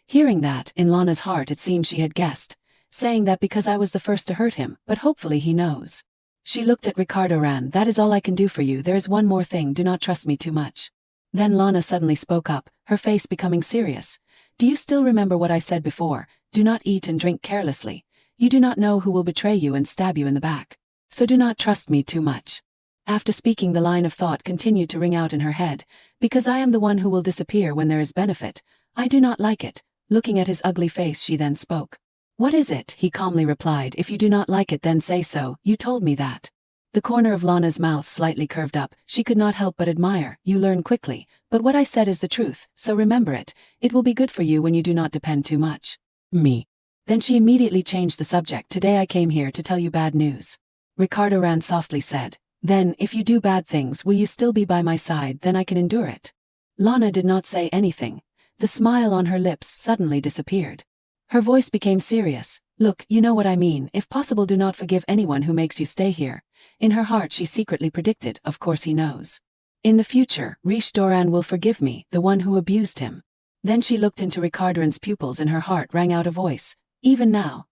Hearing that, in Lana's heart it seemed she had guessed, saying that because I was the first to hurt him, but hopefully he knows. She looked at Ricardo. "That is all I can do for you. There is one more thing, do not trust me too much." Then Lana suddenly spoke up, her face becoming serious. "Do you still remember what I said before? Do not eat and drink carelessly. You do not know who will betray you and stab you in the back. So do not trust me too much." After speaking, the line of thought continued to ring out in her head, "Because I am the one who will disappear when there is benefit. I do not like it." Looking at his ugly face, she then spoke. "What is it?" He calmly replied, "If you do not like it, then say so. You told me that." The corner of Lana's mouth slightly curved up. She could not help but admire. "You learn quickly, but what I said is the truth, so remember it. It will be good for you when you do not depend too much. Me." Then she immediately changed the subject. "Today I came here to tell you bad news." Ricardo softly said, "Then, if you do bad things, will you still be by my side? Then I can endure it." Lana did not say anything. The smile on her lips suddenly disappeared. Her voice became serious. "Look, you know what I mean. If possible, do not forgive anyone who makes you stay here." In her heart she secretly predicted, of course he knows. "In the future, Reborn will forgive me, the one who abused him." Then she looked into Ricardo's pupils. In her heart rang out a voice, "Even now."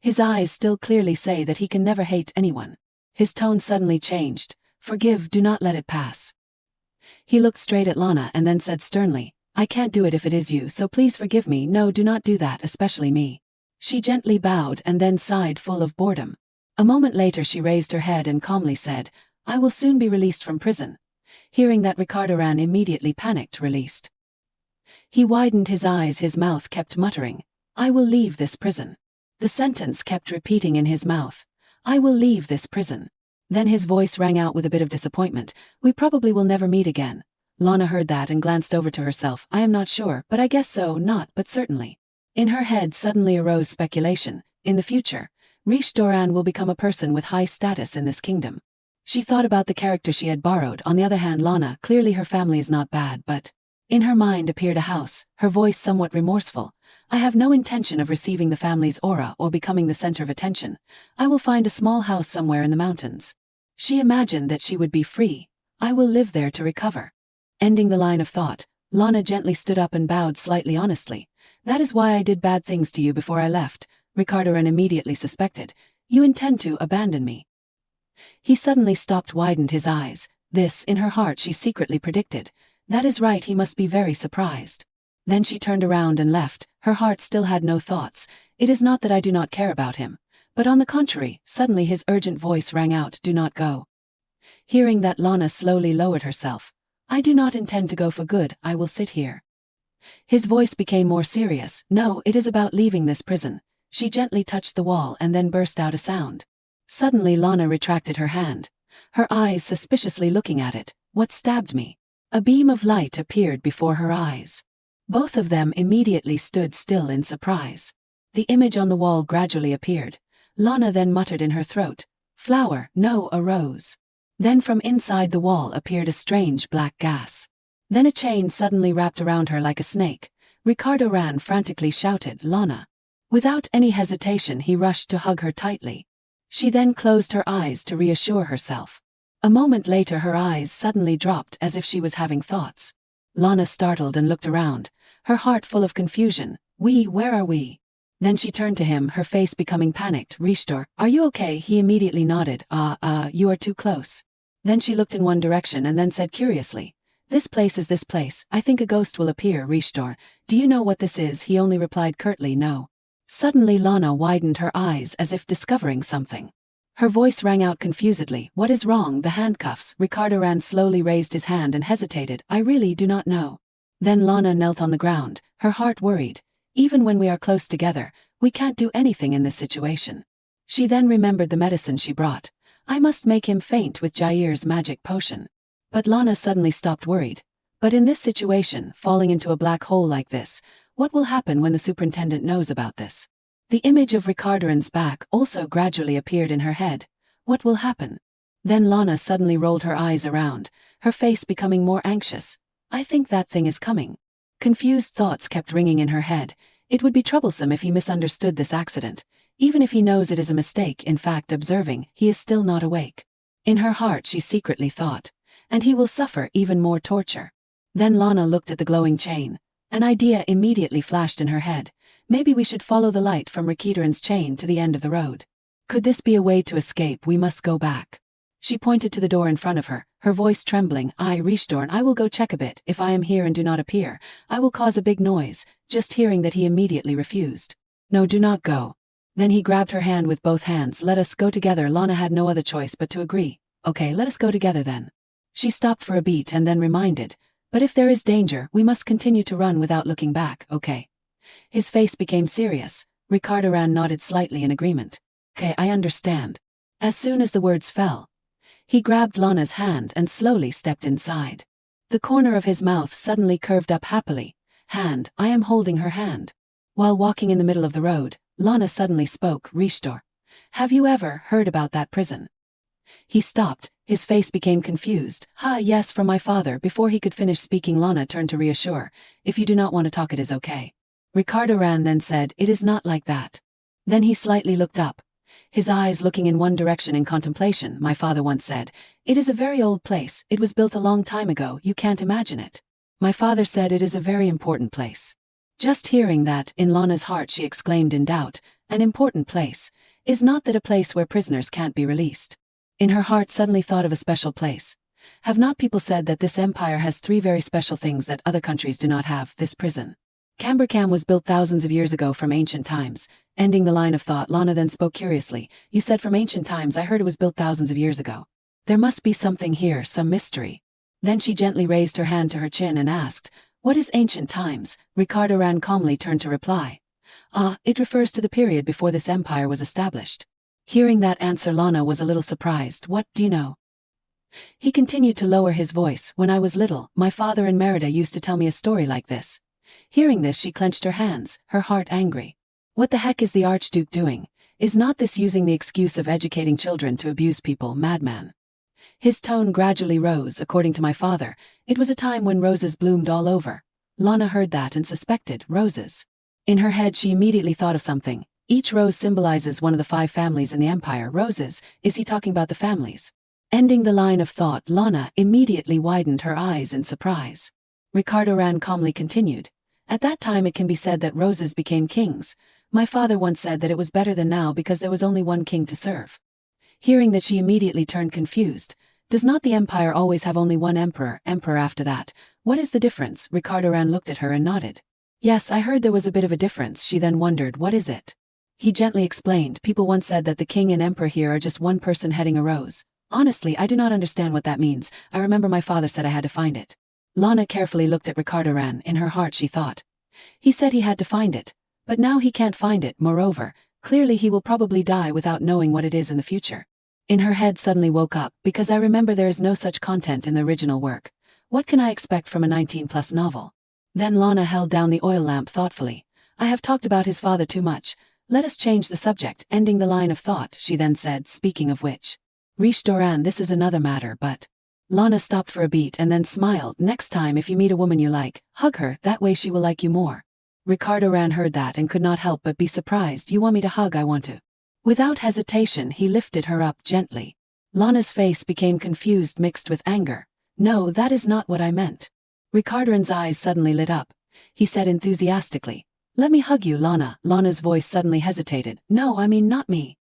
His eyes still clearly say that he can never hate anyone. His tone suddenly changed. "Forgive, do not let it pass." He looked straight at Lana and then said sternly, "I can't do it if it is you, so please forgive me. No, do not do that, especially me." She gently bowed and then sighed, full of boredom. A moment later she raised her head and calmly said, "I will soon be released from prison." Hearing that, Ricardo immediately panicked, released. He widened his eyes, his mouth kept muttering, "I will leave this prison." The sentence kept repeating in his mouth, "I will leave this prison." Then his voice rang out with a bit of disappointment, "We probably will never meet again." Lana heard that and glanced over to herself. "I am not sure, but I guess so, not, but certainly." In her head suddenly arose speculation. In the future, Reborn will become a person with high status in this kingdom. She thought about the character she had borrowed. On the other hand, Lana, clearly her family is not bad, but in her mind appeared a house, her voice somewhat remorseful. "I have no intention of receiving the family's aura or becoming the center of attention. I will find a small house somewhere in the mountains." She imagined that she would be free. "I will live there to recover." Ending the line of thought, Lana gently stood up and bowed slightly honestly. "That is why I did bad things to you before I left." Ricardo immediately suspected, "You intend to abandon me." He suddenly stopped, widened his eyes. This, in her heart, she secretly predicted. That is right, he must be very surprised. Then she turned around and left. Her heart still had no thoughts. "It is not that I do not care about him. But on the contrary," suddenly his urgent voice rang out, "Do not go." Hearing that, Lana slowly lowered herself. "I do not intend to go for good, I will sit here." His voice became more serious. "No, it is about leaving this prison." She gently touched the wall and then burst out a sound. Suddenly Lana retracted her hand, her eyes suspiciously looking at it. "What stabbed me?" A beam of light appeared before her eyes. Both of them immediately stood still in surprise. The image on the wall gradually appeared. Lana then muttered in her throat, "Flower, no, a rose." Then from inside the wall appeared a strange black gas. Then a chain suddenly wrapped around her like a snake. Ricardo frantically shouted, "Lana." Without any hesitation he rushed to hug her tightly. She then closed her eyes to reassure herself. A moment later her eyes suddenly dropped as if she was having thoughts. Lana startled and looked around, her heart full of confusion. Where are we?" Then she turned to him, her face becoming panicked. "Reborn, are you okay?" He immediately nodded. You are too close." Then she looked in one direction and then said curiously, "This place is this place. I think a ghost will appear." "Reborn, do you know what this is?" He only replied curtly, "No." Suddenly Lana widened her eyes as if discovering something. Her voice rang out confusedly. What is wrong? The handcuffs. Ricardo slowly raised his hand and hesitated. I really do not know. Then Lana knelt on the ground, her heart worried. Even when we are close together, we can't do anything in this situation. She then remembered the medicine she brought. I must make him faint with Jair's magic potion. But Lana suddenly stopped worried. But in this situation, falling into a black hole like this, what will happen when the superintendent knows about this? The image of Ricardo's back also gradually appeared in her head. What will happen? Then Lana suddenly rolled her eyes around, her face becoming more anxious. I think that thing is coming. Confused thoughts kept ringing in her head. It would be troublesome if he misunderstood this accident. Even if he knows it is a mistake, in fact observing, he is still not awake. In her heart she secretly thought. And he will suffer even more torture. Then Lana looked at the glowing chain. An idea immediately flashed in her head. Maybe we should follow the light from Ricardo's chain to the end of the road. Could this be a way to escape? We must go back. She pointed to the door in front of her, her voice trembling. Reborn, I will go check a bit. If I am here and do not appear, I will cause a big noise. Just hearing that he immediately refused. No, do not go. Then he grabbed her hand with both hands. Let us go together. Lana had no other choice but to agree. Okay, let us go together then. She stopped for a beat and then reminded. But if there is danger, we must continue to run without looking back, okay? His face became serious. Ricardo nodded slightly in agreement. Okay, I understand. As soon as the words fell, he grabbed Lana's hand and slowly stepped inside. The corner of his mouth suddenly curved up happily. Hand, I am holding her hand. While walking in the middle of the road, Lana suddenly spoke. Reborn, have you ever heard about that prison? He stopped, his face became confused. Yes, from my father. Before he could finish speaking, Lana turned to reassure. If you do not want to talk, it is okay. Ricardo then said, it is not like that. Then he slightly looked up, his eyes looking in one direction in contemplation. My father once said, it is a very old place, it was built a long time ago, you can't imagine it. My father said it is a very important place. Just hearing that, in Lana's heart she exclaimed in doubt, an important place. Is not that a place where prisoners can't be released? In her heart suddenly thought of a special place. Have not people said that this empire has 3 very special things that other countries do not have? This prison. Cambercam was built thousands of years ago from ancient times. Ending the line of thought, Lana then spoke curiously. You said from ancient times. I heard it was built thousands of years ago. There must be something here, some mystery. Then she gently raised her hand to her chin and asked, what is ancient times? Ricardo calmly turned to reply. It refers to the period before this empire was established. Hearing that answer, Lana was a little surprised. What do you know? He continued to lower his voice. When I was little, my father and Merida used to tell me a story like this. Hearing this, she clenched her hands, her heart angry. What the heck is the Archduke doing? Is not this using the excuse of educating children to abuse people? Madman. His tone gradually rose. According to my father, it was a time when roses bloomed all over. Lana heard that and suspected roses. In her head she immediately thought of something. Each rose symbolizes one of the 5 families in the empire. Roses, is he talking about the families? Ending the line of thought, Lana immediately widened her eyes in surprise. Ricardo calmly continued. At that time it can be said that roses became kings. My father once said that it was better than now because there was only one king to serve. Hearing that, she immediately turned confused. Does not the empire always have only one emperor after that? What is the difference? Ricardo looked at her and nodded. Yes, I heard there was a bit of a difference. She then wondered, what is it? He gently explained. People once said that the king and emperor here are just one person heading a rose. Honestly, I do not understand what that means. I remember my father said I had to find it. Lana carefully looked at Ricardo. In her heart she thought. He said he had to find it. But now he can't find it. Moreover, clearly he will probably die without knowing what it is in the future. In her head suddenly woke up, because I remember there is no such content in the original work. What can I expect from a 19+ novel? Then Lana held down the oil lamp thoughtfully. I have talked about his father too much. Let us change the subject. Ending the line of thought, she then said, speaking of which. Reborn, this is another matter, but... Lana stopped for a beat and then smiled. Next time if you meet a woman you like, hug her, that way she will like you more. Ricardo heard that and could not help but be surprised. You want me to hug? I want to. Without hesitation he lifted her up gently. Lana's face became confused mixed with anger. No, that is not what I meant. Ricardo's eyes suddenly lit up. He said enthusiastically, let me hug you, Lana. Lana's voice suddenly hesitated. No, I mean not me.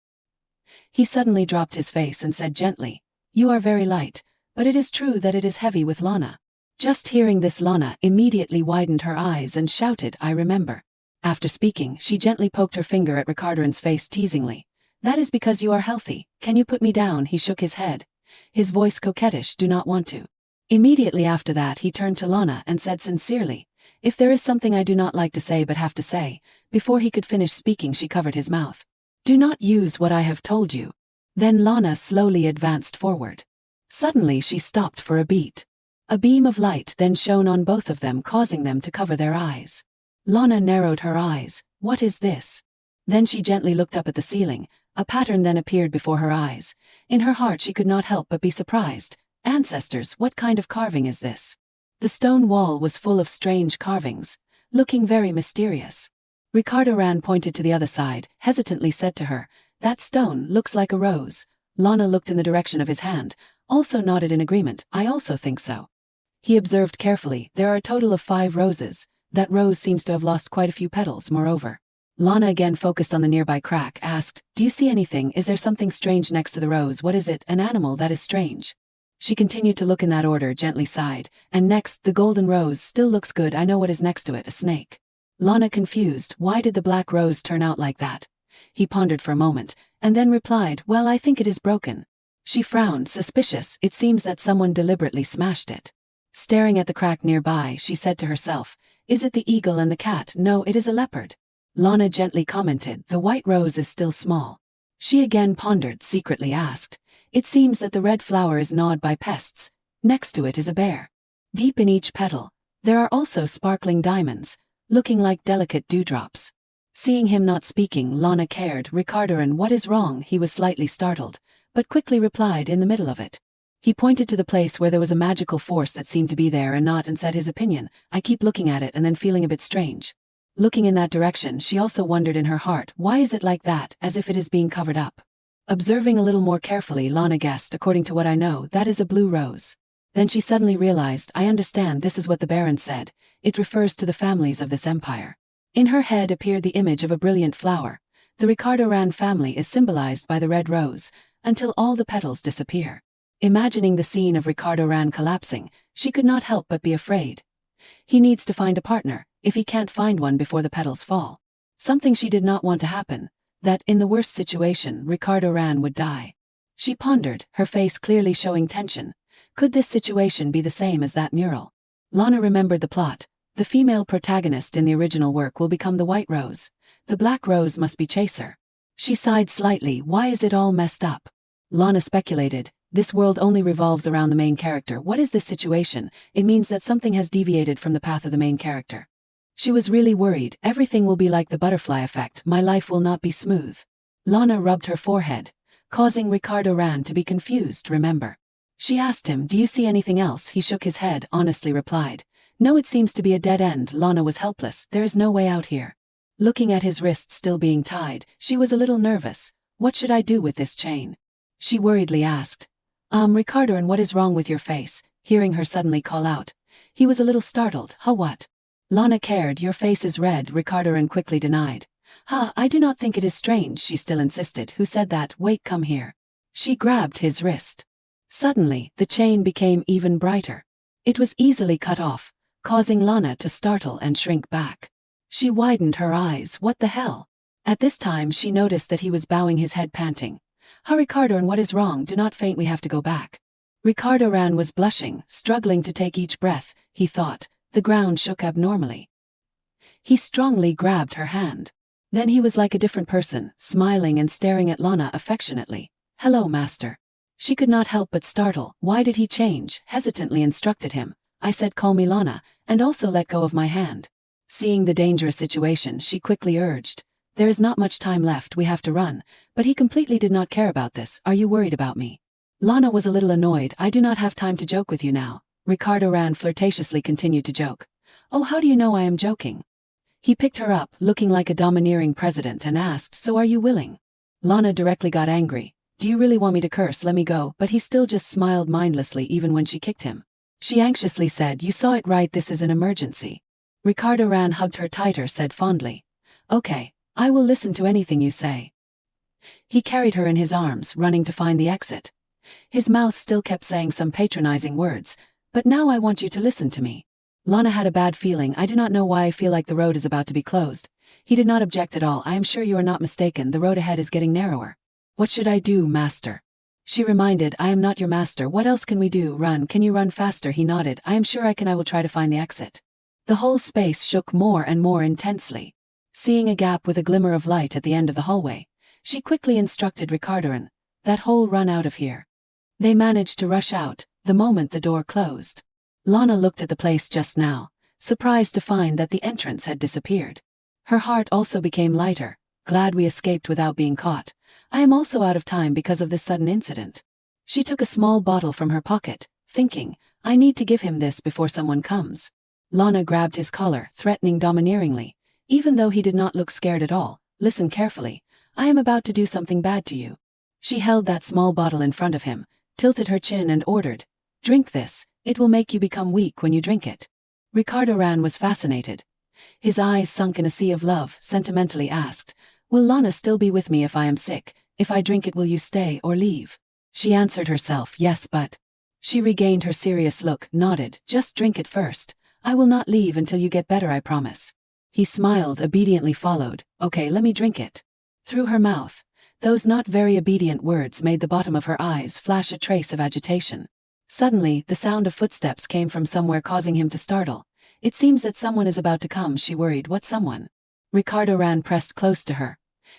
He suddenly dropped his face and said gently, you are very light, but it is true that it is heavy with Lana. Just hearing this, Lana immediately widened her eyes and shouted, I remember. After speaking, she gently poked her finger at Ricardo's face teasingly. That is because you are healthy. Can you put me down? He shook his head. His voice coquettish. Do not want to. Immediately after that he turned to Lana and said sincerely, if there is something I do not like to say but have to say. Before he could finish speaking she covered his mouth. Do not use what I have told you. Then Lana slowly advanced forward. Suddenly she stopped for a beat. A beam of light then shone on both of them, causing them to cover their eyes. Lana narrowed her eyes. What is this? Then she gently looked up at the ceiling. A pattern then appeared before her eyes. In her heart she could not help but be surprised. Ancestors, what kind of carving is this? The stone wall was full of strange carvings, looking very mysterious. Ricardo Ran pointed to the other side, hesitantly said to her, that stone looks like a rose. Lana looked in the direction of his hand, also nodded in agreement. I also think so. He observed carefully, there are a total of 5 roses. That rose seems to have lost quite a few petals, moreover. Lana again focused on the nearby crack, asked, do you see anything? Is there something strange next to the rose? What is it? An animal that is strange. She continued to look in that order, gently sighed. And next, the golden rose still looks good. I know what is next to it, a snake. Lana confused, why did the black rose turn out like that? He pondered for a moment, and then replied, well, I think it is broken. She frowned, suspicious. It seems that someone deliberately smashed it. Staring at the crack nearby, she said to herself, is it the eagle and the cat? No, it is a leopard. Lana gently commented, the white rose is still small. She again pondered, secretly asked, it seems that the red flower is gnawed by pests. Next to it is a bear. Deep in each petal, there are also sparkling diamonds, looking like delicate dewdrops. Seeing him not speaking, Lana cared. Ricardo, and what is wrong? He was slightly startled, but quickly replied, in the middle of it. He pointed to the place where there was a magical force that seemed to be there and not, and said his opinion. I keep looking at it and then feeling a bit strange. Looking in that direction, she also wondered in her heart, why is it like that, as if it is being covered up? Observing a little more carefully, Lana guessed, according to what I know, that is a blue rose. Then she suddenly realized, I understand, this is what the Baron said. It refers to the families of this empire. In her head appeared the image of a brilliant flower. The Ricardo Ran family is symbolized by the red rose, until all the petals disappear. Imagining the scene of Ricardo Ran collapsing, she could not help but be afraid. He needs to find a partner, if he can't find one before the petals fall. Something she did not want to happen, that, in the worst situation, Ricardo Ran would die. She pondered, her face clearly showing tension. Could this situation be the same as that mural? Lana remembered the plot. The female protagonist in the original work will become the white rose. The black rose must be chaser. She sighed slightly. Why is it all messed up? Lana speculated. This world only revolves around the main character. What is this situation? It means that something has deviated from the path of the main character. She was really worried. Everything will be like the butterfly effect. My life will not be smooth. Lana rubbed her forehead, causing Ricardo Ran to be confused. Remember? She asked him, do you see anything else? He shook his head, honestly replied. No, it seems to be a dead end. Lana was helpless. There is no way out here. Looking at his wrists still being tied, she was a little nervous. What should I do with this chain? She worriedly asked. Ricardo, and what is wrong with your face? Hearing her suddenly call out, he was a little startled. Huh, what? Lana cared. Your face is red, Ricardo and quickly denied. I do not think it is strange, she still insisted. Who said that? Wait, come here. She grabbed his wrist. Suddenly, the chain became even brighter. It was easily cut off, causing Lana to startle and shrink back. She widened her eyes. What the hell? At this time she noticed that he was bowing his head, panting. Ricardo, and what is wrong? Do not faint, we have to go back. Ricardo Ran was blushing, struggling to take each breath. He thought. The ground shook abnormally. He strongly grabbed her hand. Then he was like a different person, smiling and staring at Lana affectionately. Hello, master. She could not help but startle. Why did he change? Hesitantly instructed him. I said call me Lana, and also let go of my hand. Seeing the dangerous situation, she quickly urged. There is not much time left, we have to run. But he completely did not care about this. Are you worried about me? Lana was a little annoyed. I do not have time to joke with you now. Ricardo Ran flirtatiously continued to joke. Oh, how do you know I am joking? He picked her up, looking like a domineering president, and asked, so are you willing? Lana directly got angry. Do you really want me to curse? Let me go. But he still just smiled mindlessly even when she kicked him. She anxiously said, you saw it right, this is an emergency. Ricardo Ran hugged her tighter, said fondly. Okay, I will listen to anything you say. He carried her in his arms, running to find the exit. His mouth still kept saying some patronizing words, but now I want you to listen to me. Lana had a bad feeling. I do not know why I feel like the road is about to be closed. He did not object at all. I am sure you are not mistaken, the road ahead is getting narrower. What should I do, master? She reminded, I am not your master. What else can we do? Run. Can you run faster? He nodded. I am sure I can. I will try to find the exit. The whole space shook more and more intensely. Seeing a gap with a glimmer of light at the end of the hallway, she quickly instructed Ricardo, that whole run out of here. They managed to rush out, the moment the door closed. Lana looked at the place just now, surprised to find that the entrance had disappeared. Her heart also became lighter, glad we escaped without being caught. I am also out of time because of this sudden incident. She took a small bottle from her pocket, thinking, I need to give him this before someone comes. Lana grabbed his collar, threatening domineeringly, even though he did not look scared at all. Listen carefully, I am about to do something bad to you. She held that small bottle in front of him, tilted her chin and ordered, drink this, it will make you become weak when you drink it. Ricardo was fascinated. His eyes sunk in a sea of love, sentimentally asked, will Lana still be with me if I am sick? If I drink it, will you stay or leave? She answered herself, yes, but... She regained her serious look, nodded, just drink it first. I will not leave until you get better, I promise. He smiled, obediently followed, okay, let me drink it. Through her mouth, those not very obedient words made the bottom of her eyes flash a trace of agitation. Suddenly, the sound of footsteps came from somewhere, causing him to startle. It seems that someone is about to come, she worried. What someone? Ricardo pressed close to her,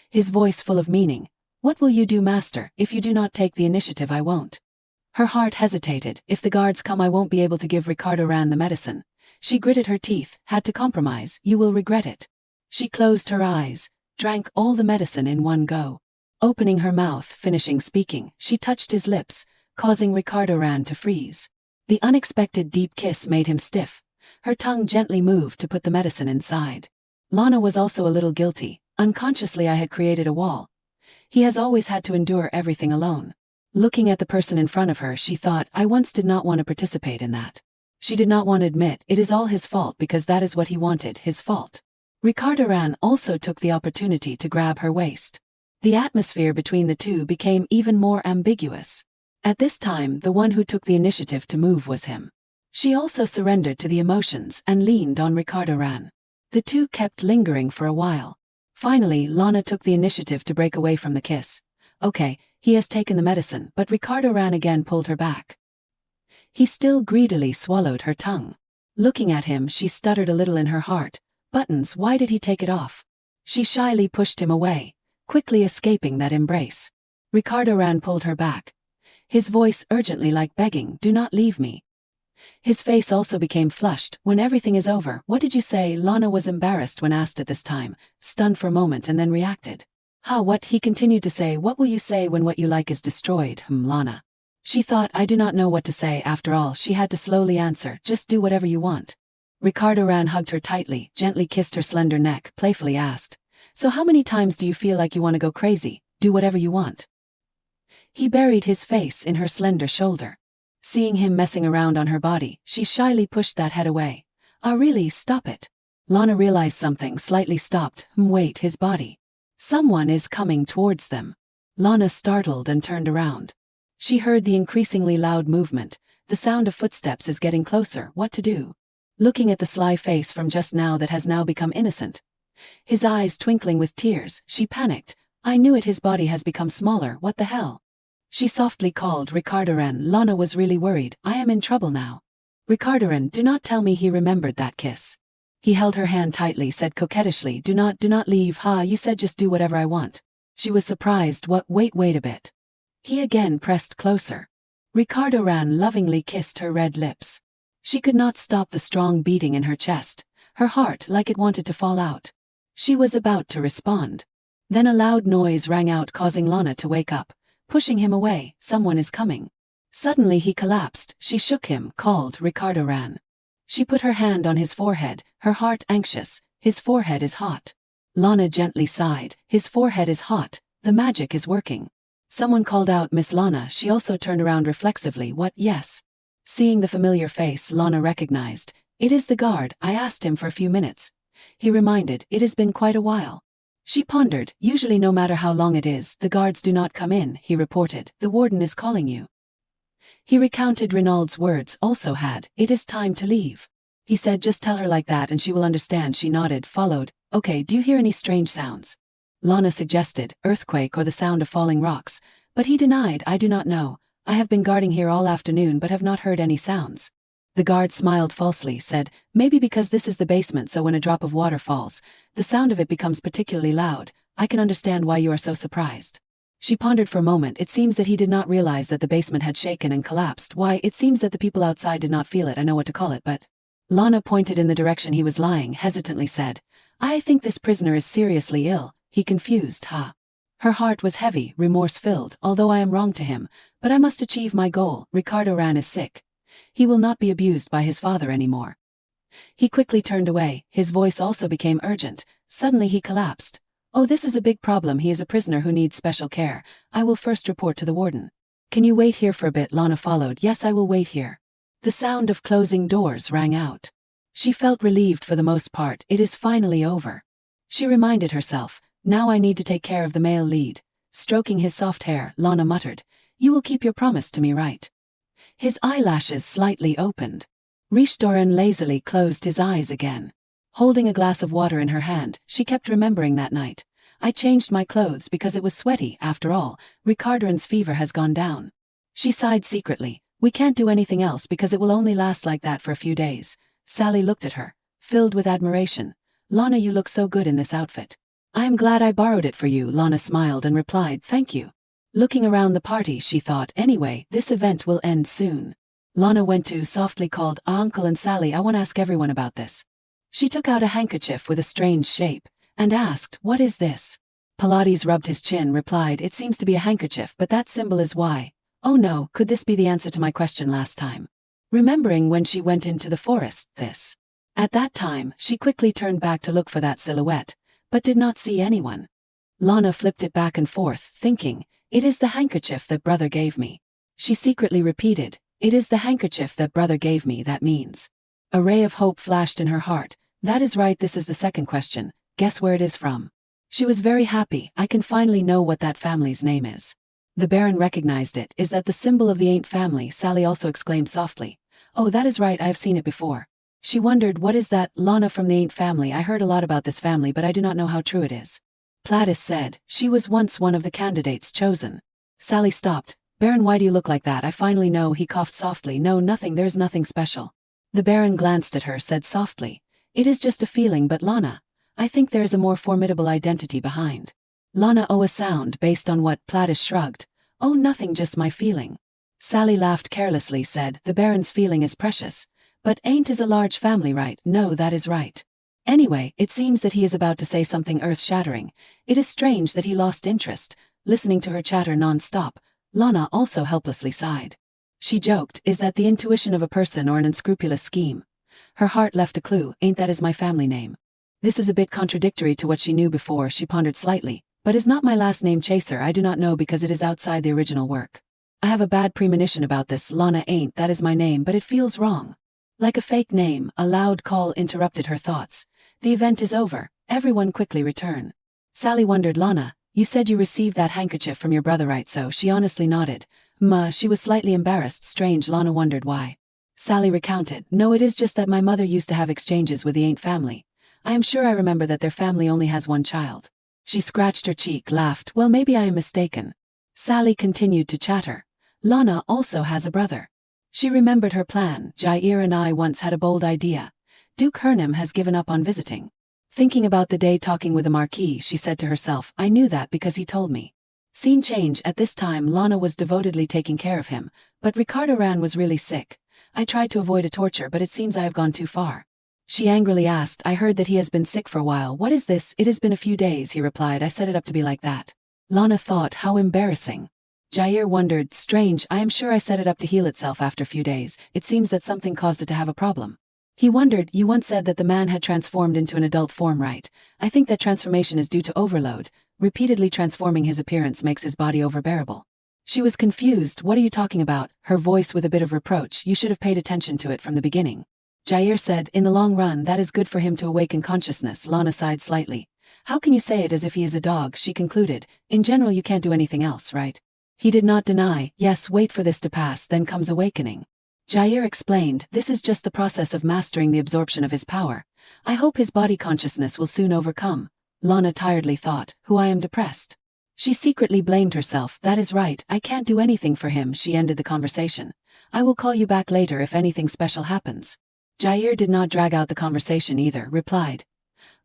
his voice full of meaning. What will you do, master? If you do not take the initiative, I won't. Her heart hesitated. If the guards come, I won't be able to give Ricardo the medicine. She gritted her teeth, had to compromise. You will regret it. She closed her eyes, drank all the medicine in one go. Opening her mouth, finishing speaking, she touched his lips, causing Ricardo to freeze. The unexpected deep kiss made him stiff. Her tongue gently moved to put the medicine inside. Lana was also a little guilty. Unconsciously I had created a wall. He has always had to endure everything alone. Looking at the person in front of her, she thought, I once did not want to participate in that. She did not want to admit it is all his fault because that is what he wanted, his fault. Ricardo also took the opportunity to grab her waist. The atmosphere between the two became even more ambiguous. At this time, the one who took the initiative to move was him. She also surrendered to the emotions and leaned on Ricardo. The two kept lingering for a while. Finally, Lana took the initiative to break away from the kiss. Okay, he has taken the medicine, but Ricardo again pulled her back. He still greedily swallowed her tongue. Looking at him, she stuttered a little in her heart. Buttons, why did he take it off? She shyly pushed him away, quickly escaping that embrace. Ricardo pulled her back, his voice urgently, like begging, do not leave me. His face also became flushed. When everything is over, what did you say? Lana was embarrassed when asked at this time, stunned for a moment and then reacted. What? He continued to say, what will you say when what you like is destroyed? Lana. She thought, I do not know what to say. After all, she had to slowly answer, just do whatever you want. Ricardo hugged her tightly, gently kissed her slender neck, playfully asked, so how many times do you feel like you want to go crazy? Do whatever you want. He buried his face in her slender shoulder. Seeing him messing around on her body, she shyly pushed that head away. Really, stop it. Lana realized something, slightly stopped. Wait, his body. Someone is coming towards them. Lana startled and turned around. She heard the increasingly loud movement. The sound of footsteps is getting closer. What to do? Looking at the sly face from just now that has now become innocent, his eyes twinkling with tears, she panicked. I knew it, his body has become smaller. What the hell? She softly called Ricardo. Lana was really worried. I am in trouble now. Ricardo, do not tell me he remembered that kiss. He held her hand tightly, said coquettishly, do not leave. You said just do whatever I want. She was surprised. What? Wait a bit. He again pressed closer. Ricardo lovingly kissed her red lips. She could not stop the strong beating in her chest, her heart like it wanted to fall out. She was about to respond. Then a loud noise rang out, causing Lana to wake up, pushing him away. Someone is coming. Suddenly he collapsed. She shook him, called Ricardo. She put her hand on his forehead, her heart anxious. His forehead is hot. Lana gently sighed. His forehead is hot. The magic is working. Someone called out, Miss Lana. She also turned around reflexively. What? Yes. Seeing the familiar face, Lana recognized. It is the guard. I asked him for a few minutes. He reminded, it has been quite a while. She pondered. Usually no matter how long it is, the guards do not come in, he reported. The warden is calling you. He recounted Renaud's words, also had, it is time to leave. He said, just tell her like that and she will understand. She nodded, followed, okay, do you hear any strange sounds? Lana suggested, earthquake or the sound of falling rocks, but he denied, I do not know. I have been guarding here all afternoon but have not heard any sounds. The guard smiled falsely, said, maybe because this is the basement, so when a drop of water falls, the sound of it becomes particularly loud. I can understand why you are so surprised. She pondered for a moment. It seems that he did not realize that the basement had shaken and collapsed. Why, it seems that the people outside did not feel it. I know what to call it, but... Lana pointed in the direction he was lying, hesitantly said, I think this prisoner is seriously ill. He confused, huh? Her heart was heavy, remorse-filled, although I am wrong to him, but I must achieve my goal. Ricardo Ran is sick. He will not be abused by his father anymore. He quickly turned away. His voice also became urgent. Suddenly he collapsed. Oh, this is a big problem. He is a prisoner who needs special care. I will first report to the warden. Can you wait here for a bit? Lana followed. Yes, I will wait here. The sound of closing doors rang out. She felt relieved for the most part. It is finally over. She reminded herself, now I need to take care of the male lead. Stroking his soft hair, Lana muttered, you will keep your promise to me, right? His eyelashes slightly opened. Rishdoran lazily closed his eyes again. Holding a glass of water in her hand, she kept remembering that night. I changed my clothes because it was sweaty. After all, Ricardoran's fever has gone down. She sighed secretly. We can't do anything else because it will only last like that for a few days. Sally looked at her, filled with admiration. Lana, you look so good in this outfit. I am glad I borrowed it for you. Lana smiled and replied, thank you. Looking around the party, she thought, anyway, this event will end soon. Lana went to, softly called, Uncle and Sally, I want to ask everyone about this. She took out a handkerchief with a strange shape, and asked, what is this? Pilates rubbed his chin, replied, it seems to be a handkerchief, but that symbol is why. Oh no, could this be the answer to my question last time? Remembering when she went into the forest, this. At that time, she quickly turned back to look for that silhouette, but did not see anyone. Lana flipped it back and forth, thinking, it is the handkerchief that brother gave me. She secretly repeated, it is the handkerchief that brother gave me, that means. A ray of hope flashed in her heart. That is right, this is the second question. Guess where it is from? She was very happy. I can finally know what that family's name is. The Baron recognized it. Is that the symbol of the Ain't family? Sally also exclaimed softly. Oh, that is right, I have seen it before. She wondered, what is that? Lana, from the Ain't family. I heard a lot about this family, but I do not know how true it is. Plattis said, she was once one of the candidates chosen. Sally stopped. Baron, why do you look like that? I finally know. He coughed softly. No, nothing, there's nothing special. The Baron glanced at her, said softly, it is just a feeling, but Lana, I think there is a more formidable identity behind. Lana, oh, a sound, based on what? Plattis shrugged. Oh, nothing, just my feeling. Sally laughed carelessly, said, the Baron's feeling is precious. But Ain't is a large family, right? No, that is right. Anyway, it seems that he is about to say something earth-shattering. It is strange that he lost interest, listening to her chatter non-stop. Lana also helplessly sighed. She joked, is that the intuition of a person or an unscrupulous scheme? Her heart left a clue, Ain't that is my family name. This is a bit contradictory to what she knew before. She pondered slightly, but is not my last name Chaser? I do not know because it is outside the original work. I have a bad premonition about this. Lana, Ain't that is my name, but it feels wrong. Like a fake name. A loud call interrupted her thoughts. The event is over. Everyone quickly return. Sally wondered, Lana, you said you received that handkerchief from your brother, right? So she honestly nodded. She was slightly embarrassed. Strange. Lana wondered why. Sally recounted, no, it is just that my mother used to have exchanges with the Ain't family. I am sure I remember that their family only has one child. She scratched her cheek, laughed, well, maybe I am mistaken. Sally continued to chatter. Lana also has a brother. She remembered her plan. Jair and I once had a bold idea. Duke Hernam has given up on visiting. Thinking about the day talking with the Marquis, she said to herself, I knew that because he told me. Scene change. At this time Lana was devotedly taking care of him, but Ricardo Ran was really sick. I tried to avoid a torture, but it seems I have gone too far. She angrily asked, I heard that he has been sick for a while. What is this? It has been a few days, he replied. I set it up to be like that. Lana thought, how embarrassing. Jair wondered, strange, I am sure I set it up to heal itself after a few days. It seems that something caused it to have a problem. He wondered, you once said that the man had transformed into an adult form, right? I think that transformation is due to overload. Repeatedly transforming his appearance makes his body overbearable. She was confused. What are you talking about? Her voice with a bit of reproach. You should have paid attention to it from the beginning. Jair said, in the long run that is good for him to awaken consciousness. Lana sighed slightly. How can you say it as if he is a dog? She concluded. In general you can't do anything else, right? He did not deny. Yes, wait for this to pass, then comes awakening. Jair explained, this is just the process of mastering the absorption of his power. I hope his body consciousness will soon overcome. Lana tiredly thought, who I am depressed. She secretly blamed herself. That is right, I can't do anything for him. She ended the conversation. I will call you back later if anything special happens. Jair did not drag out the conversation either, replied.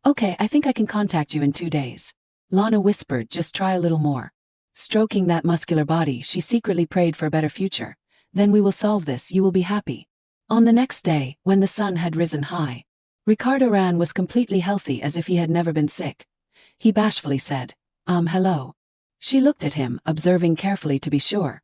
Okay, I think I can contact you in 2 days. Lana whispered, just try a little more. Stroking that muscular body, she secretly prayed for a better future. Then we will solve this, you will be happy. On the next day, when the sun had risen high, Ricardo Ran was completely healthy as if he had never been sick. He bashfully said, hello. She looked at him, observing carefully to be sure.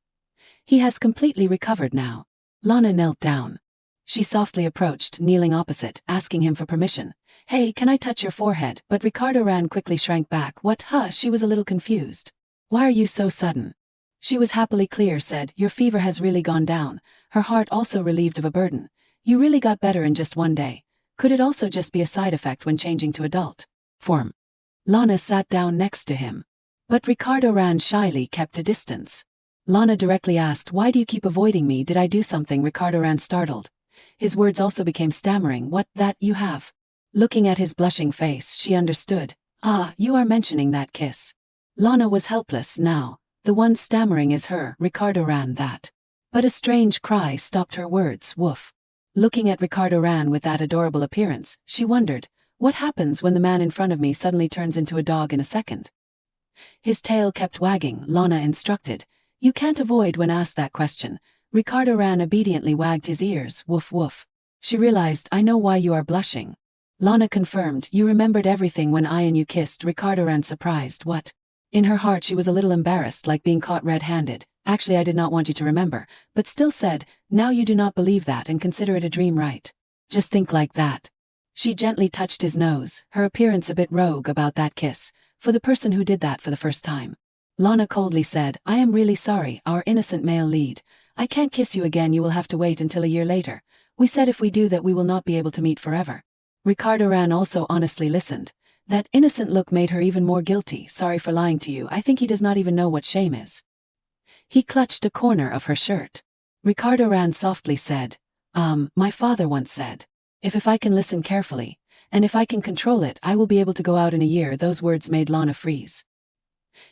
He has completely recovered now. Lana knelt down. She softly approached, kneeling opposite, asking him for permission. Hey, can I touch your forehead? But Ricardo Ran quickly shrank back. What? She was a little confused. Why are you so sudden? She was happily clear, said, your fever has really gone down, her heart also relieved of a burden. You really got better in just 1 day. Could it also just be a side effect when changing to adult form? Lana sat down next to him. But Ricardo Ran shyly kept a distance. Lana directly asked, why do you keep avoiding me? Did I do something? Ricardo Ran startled. His words also became stammering. What, that you have? Looking at his blushing face, she understood. You are mentioning that kiss. Lana was helpless now. The one stammering is her. Ricardo Ran that. But a strange cry stopped her words. Woof. Looking at Ricardo Ran with that adorable appearance, she wondered, what happens when the man in front of me suddenly turns into a dog in a second? His tail kept wagging. Lana instructed. You can't avoid when asked that question. Ricardo Ran obediently wagged his ears. Woof woof. She realized, I know why you are blushing. Lana confirmed, you remembered everything when I and you kissed. Ricardo Ran surprised. What? In her heart she was a little embarrassed, like being caught red-handed. Actually, I did not want you to remember, but still said, now you do not believe that and consider it a dream, right? Just think like that. She gently touched his nose, her appearance a bit rogue about that kiss, for the person who did that for the first time. Lana coldly said, I am really sorry, our innocent male lead. I can't kiss you again, you will have to wait until a year later. We said if we do that we will not be able to meet forever. Ricardo Ran also honestly listened. That innocent look made her even more guilty. Sorry for lying to you, I think he does not even know what shame is. He clutched a corner of her shirt. Ricardo Ran softly said, my father once said, if I can listen carefully, and if I can control it, I will be able to go out in a year. Those words made Lana freeze.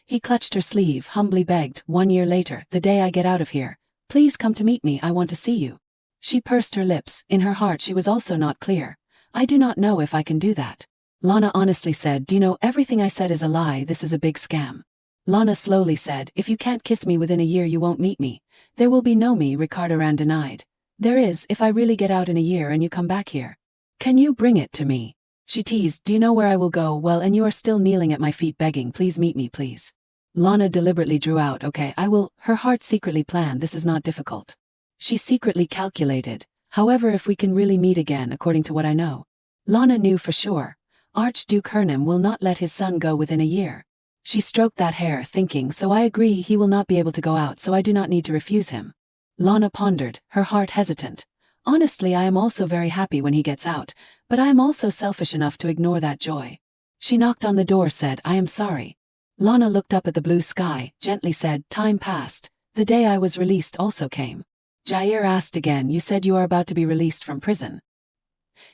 He clutched her sleeve, humbly begged, 1 year later, the day I get out of here, please come to meet me, I want to see you. She pursed her lips. In her heart she was also not clear. I do not know if I can do that. Lana honestly said, do you know everything I said is a lie, this is a big scam. Lana slowly said, if you can't kiss me within a year you won't meet me. There will be no me. Ricardo Ran denied. There is, if I really get out in a year and you come back here. Can you bring it to me? She teased, do you know where I will go? Well, and you are still kneeling at my feet begging, please meet me, please. Lana deliberately drew out, okay, I will. Her heart secretly planned, this is not difficult. She secretly calculated, however, if we can really meet again, according to what I know. Lana knew for sure. Archduke Hernem will not let his son go within a year. She stroked that hair, thinking, so I agree he will not be able to go out, so I do not need to refuse him. Lana pondered, her heart hesitant. Honestly, I am also very happy when he gets out, but I am also selfish enough to ignore that joy. She knocked on the door, said, I am sorry. Lana looked up at the blue sky, gently said, time passed. The day I was released also came. Jair asked again, you said you are about to be released from prison.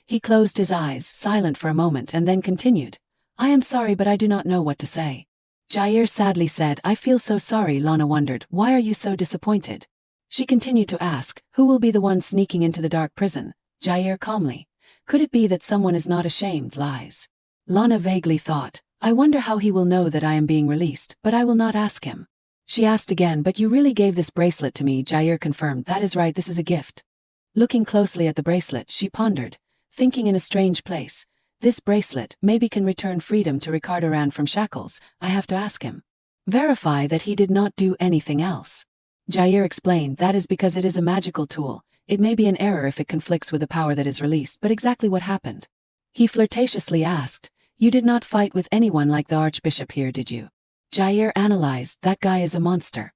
He closed his eyes, silent for a moment, and then continued. I am sorry, but I do not know what to say. Jair sadly said, I feel so sorry. Lana wondered, why are you so disappointed? She continued to ask, who will be the one sneaking into the dark prison? Jair calmly. Could it be that someone is not ashamed? Lies. Lana vaguely thought, I wonder how he will know that I am being released, but I will not ask him. She asked again, but you really gave this bracelet to me? Jair confirmed, that is right, this is a gift. Looking closely at the bracelet, she pondered, thinking in a strange place. This bracelet maybe can return freedom to Ricardo Ran from shackles. I have to ask him. Verify that he did not do anything else. Jair explained, that is because it is a magical tool. It may be an error if it conflicts with the power that is released, but exactly what happened? He flirtatiously asked, you did not fight with anyone like the Archbishop here, did you? Jair analyzed, that guy is a monster.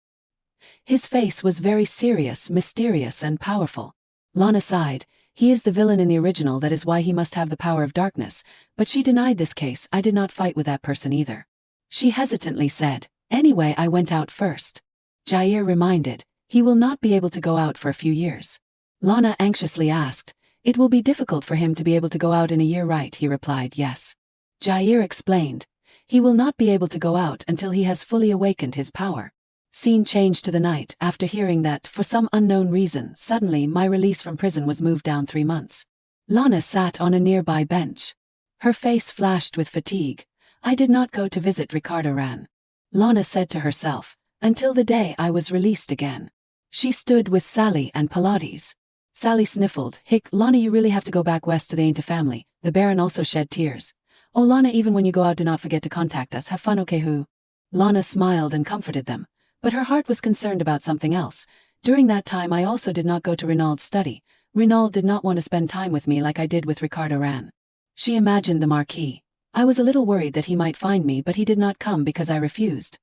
His face was very serious, mysterious, and powerful. Lana sighed. He is the villain in the original, that is why he must have the power of darkness, but she denied this case. I did not fight with that person either. She hesitantly said, anyway, I went out first. Jair reminded, he will not be able to go out for a few years. Lana anxiously asked, it will be difficult for him to be able to go out in a year, right? He replied, yes. Jair explained, He will not be able to go out until he has fully awakened his power. Scene changed to the night after hearing that, for some unknown reason, suddenly my release from prison was moved down 3 months. Lana sat on a nearby bench. Her face flashed with fatigue. I did not go to visit Ricardo Ran. Lana said to herself, until the day I was released again. She stood with Sally and Pilates. Sally sniffled, "Hick, Lana, you really have to go back west to the Ainta family." The Baron also shed tears. "Oh Lana, even when you go out do not forget to contact us, have fun, okay who?" Lana smiled and comforted them, but her heart was concerned about something else. During that time I also did not go to Rinald's study. Rinald did not want to spend time with me like I did with Ricardo Ran. She imagined the Marquis. I was a little worried that he might find me, but he did not come because I refused.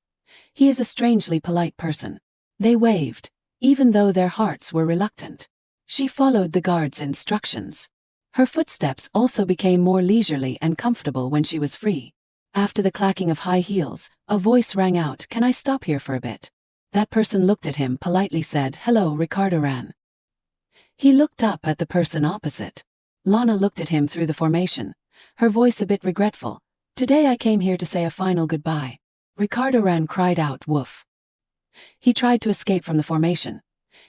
He is a strangely polite person. They waved, even though their hearts were reluctant. She followed the guard's instructions. Her footsteps also became more leisurely and comfortable when she was free. After the clacking of high heels, a voice rang out, "Can I stop here for a bit?" That person looked at him, politely said, "Hello, Ricardo Ran." He looked up at the person opposite. Lana looked at him through the formation, her voice a bit regretful. "Today I came here to say a final goodbye." Ricardo Ran cried out, "Woof." He tried to escape from the formation,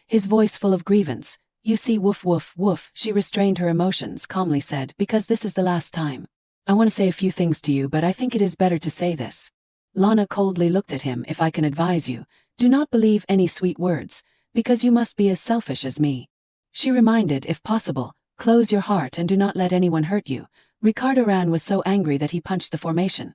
his voice full of grievance. "You see, woof woof woof." She restrained her emotions, calmly said, "Because this is the last time. I want to say a few things to you, but I think it is better to say this." Lana coldly looked at him. "If I can advise you, do not believe any sweet words, because you must be as selfish as me." She reminded, "If possible, close your heart and do not let anyone hurt you." Ricardo Ran was so angry that he punched the formation.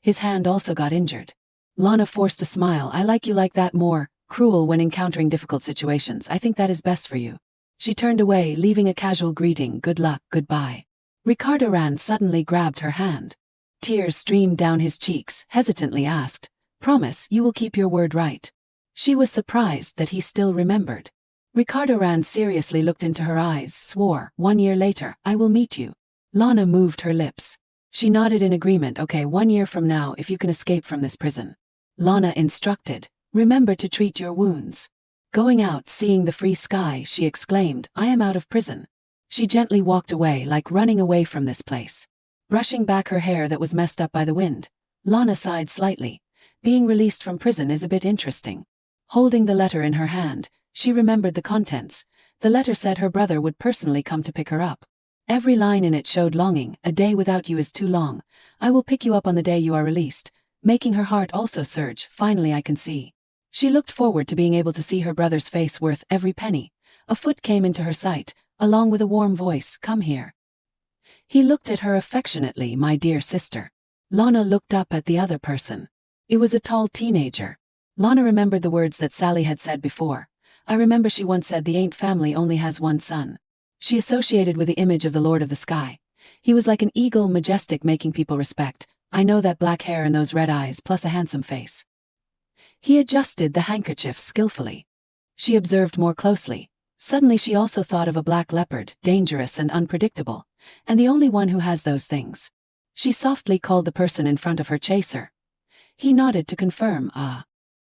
His hand also got injured. Lana forced a smile. "I like you like that, more cruel when encountering difficult situations. I think that is best for you." She turned away, leaving a casual greeting, "Good luck, goodbye." Ricardo Ran suddenly grabbed her hand. Tears streamed down his cheeks, hesitantly asked, "Promise you will keep your word, right?" She was surprised that he still remembered. Ricardo Ran seriously looked into her eyes, swore, "1 year later, I will meet you." Lana moved her lips. She nodded in agreement. "Okay, 1 year from now if you can escape from this prison." Lana instructed, "Remember to treat your wounds." Going out, seeing the free sky, she exclaimed, "I am out of prison." She gently walked away, like running away from this place. Brushing back her hair that was messed up by the wind, Lana sighed slightly. Being released from prison is a bit interesting. Holding the letter in her hand, she remembered the contents. The letter said her brother would personally come to pick her up. Every line in it showed longing. "A day without you is too long. I will pick you up on the day you are released." Making her heart also surge. "Finally I can see." She looked forward to being able to see her brother's face, worth every penny. A foot came into her sight, along with a warm voice, "Come here." He looked at her affectionately, "My dear sister." Lana looked up at the other person. It was a tall teenager. Lana remembered the words that Sally had said before. "I remember she once said the Ain't family only has one son." She associated with the image of the Lord of the Sky. He was like an eagle, majestic, making people respect. "I know that black hair and those red eyes, plus a handsome face." He adjusted the handkerchief skillfully. She observed more closely. Suddenly she also thought of a black leopard, dangerous and unpredictable, and the only one who has those things. She softly called the person in front of her, "Chaser." He nodded to confirm.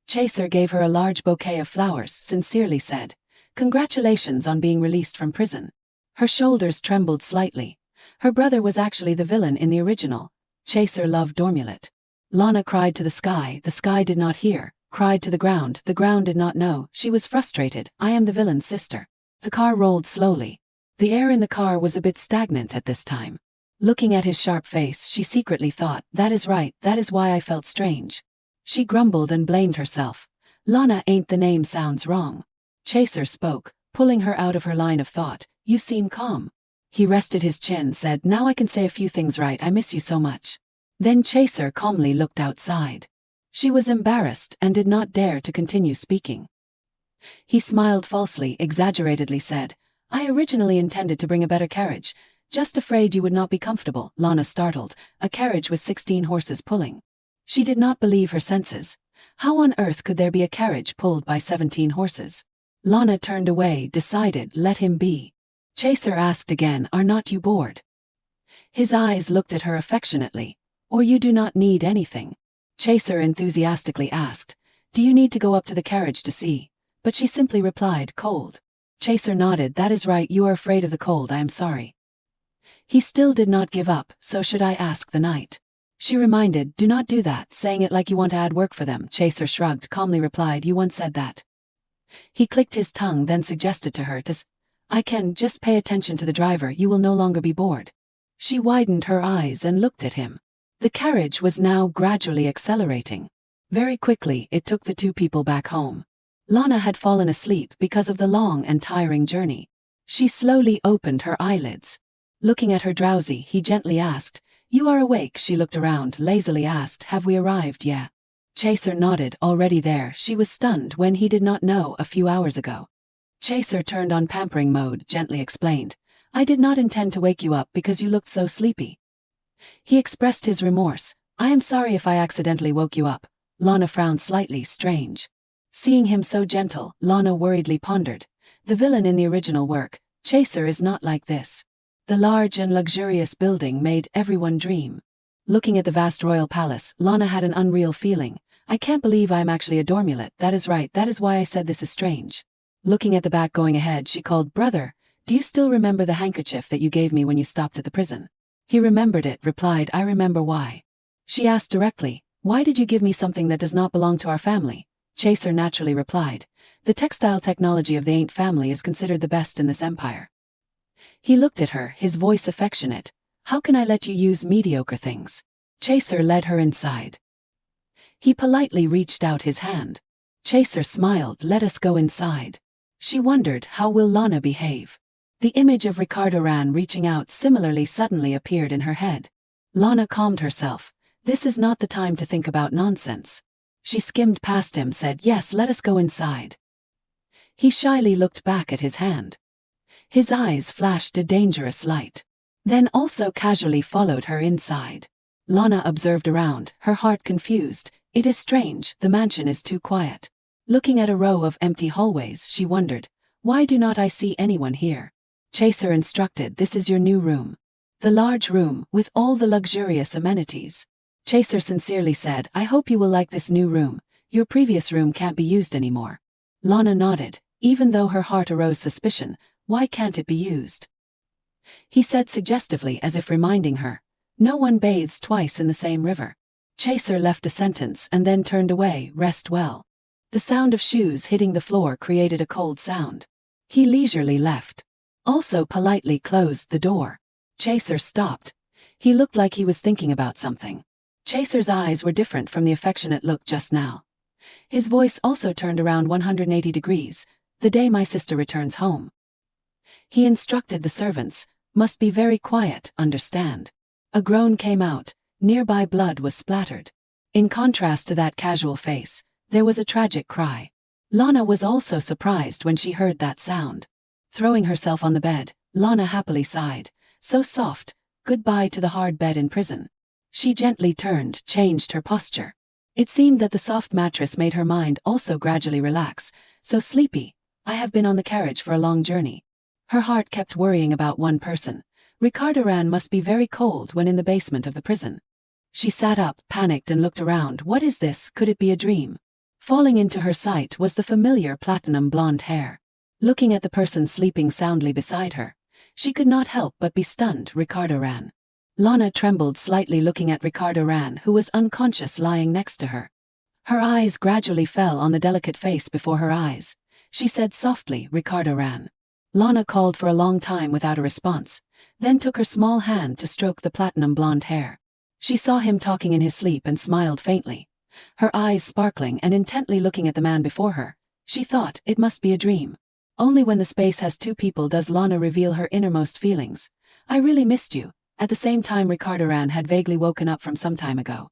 Chaser gave her a large bouquet of flowers, sincerely said, "Congratulations on being released from prison." Her shoulders trembled slightly. Her brother was actually the villain in the original. Chaser loved Dormulet. Lana cried to the sky did not hear. Cried to the ground did not know. She was frustrated. "I am the villain's sister." The car rolled slowly. The air in the car was a bit stagnant at this time. Looking at his sharp face, she secretly thought, "That is right, that is why I felt strange." She grumbled and blamed herself. "Lana, ain't the name sounds wrong." Chaser spoke, pulling her out of her line of thought. "You seem calm." He rested his chin, said, "Now I can say a few things right. I miss you so much." Then Chaser calmly looked outside. She was embarrassed and did not dare to continue speaking. He smiled falsely, exaggeratedly said, "I originally intended to bring a better carriage, just afraid you would not be comfortable." Lana startled. A carriage with 16 horses pulling. She did not believe her senses. How on earth could there be a carriage pulled by 17 horses? Lana turned away, decided, let him be. Chaser asked again, "Are not you bored?" His eyes looked at her affectionately. "Or you do not need anything?" Chaser enthusiastically asked, "Do you need to go up to the carriage to see?" But she simply replied, "Cold." Chaser nodded. "That is right, you are afraid of the cold, I am sorry." He still did not give up. "So should I ask the night?" She reminded, do not do that, saying it like you want to add work for them. Chaser shrugged, calmly replied, you once said that. He clicked his tongue, then suggested to her I can, just pay attention to the driver, you will no longer be bored. She widened her eyes and looked at him. The carriage was now gradually accelerating. Very quickly, it took the two people back home. Lana had fallen asleep because of the long and tiring journey. She slowly opened her eyelids. Looking at her drowsy, he gently asked, you are awake? She looked around, lazily asked, have we arrived? Yeah. Chaser nodded, already there. She was stunned when he did not know a few hours ago. Chaser turned on pampering mode, gently explained, I did not intend to wake you up because you looked so sleepy. He expressed his remorse, I am sorry if I accidentally woke you up. Lana frowned slightly, strange. Seeing him so gentle, Lana worriedly pondered, the villain in the original work, Chaser, is not like this. The large and luxurious building made everyone dream. Looking at the vast royal palace, Lana had an unreal feeling. I can't believe I am actually a Dormulet. That is right, that is why I said this is strange. Looking at the back going ahead, she called, brother, do you still remember the handkerchief that you gave me when you stopped at the prison? He remembered it, replied, I remember. Why? She asked directly, why did you give me something that does not belong to our family? Chaser naturally replied, the textile technology of the Ain't family is considered the best in this empire. He looked at her, his voice affectionate, how can I let you use mediocre things? Chaser led her inside. He politely reached out his hand. Chaser smiled, let us go inside. She wondered, how will Lana behave? The image of Ricardo Ran reaching out similarly suddenly appeared in her head. Lana calmed herself. This is not the time to think about nonsense. She skimmed past him, said, yes, let us go inside. He shyly looked back at his hand. His eyes flashed a dangerous light. Then also casually followed her inside. Lana observed around, her heart confused. It is strange, the mansion is too quiet. Looking at a row of empty hallways, she wondered, why do not I see anyone here? Chaser instructed, this is your new room. The large room, with all the luxurious amenities. Chaser sincerely said, I hope you will like this new room. Your previous room can't be used anymore. Lana nodded, even though her heart arose suspicion, why can't it be used? He said suggestively, as if reminding her, no one bathes twice in the same river. Chaser left a sentence and then turned away, rest well. The sound of shoes hitting the floor created a cold sound. He leisurely left. Also politely closed the door. Chaser stopped. He looked like he was thinking about something. Chaser's eyes were different from the affectionate look just now. His voice also turned around 180 degrees, the day my sister returns home. He instructed the servants, must be very quiet, understand. A groan came out, nearby blood was splattered. In contrast to that casual face, there was a tragic cry. Lana was also surprised when she heard that sound. Throwing herself on the bed, Lana happily sighed, so soft, goodbye to the hard bed in prison. She gently turned, changed her posture. It seemed that the soft mattress made her mind also gradually relax, so sleepy, I have been on the carriage for a long journey. Her heart kept worrying about one person. Ricardo Ran must be very cold when in the basement of the prison. She sat up, panicked and looked around. What is this? Could it be a dream? Falling into her sight was the familiar platinum blonde hair. Looking at the person sleeping soundly beside her, she could not help but be stunned. Ricardo Ran. Lana trembled slightly looking at Ricardo Ran, who was unconscious lying next to her. Her eyes gradually fell on the delicate face before her eyes. She said softly, Ricardo Ran. Lana called for a long time without a response, then took her small hand to stroke the platinum blonde hair. She saw him talking in his sleep and smiled faintly. Her eyes sparkling and intently looking at the man before her. She thought, it must be a dream. Only when the space has two people does Lana reveal her innermost feelings. I really missed you. At the same time Ricardo Ran had vaguely woken up from some time ago.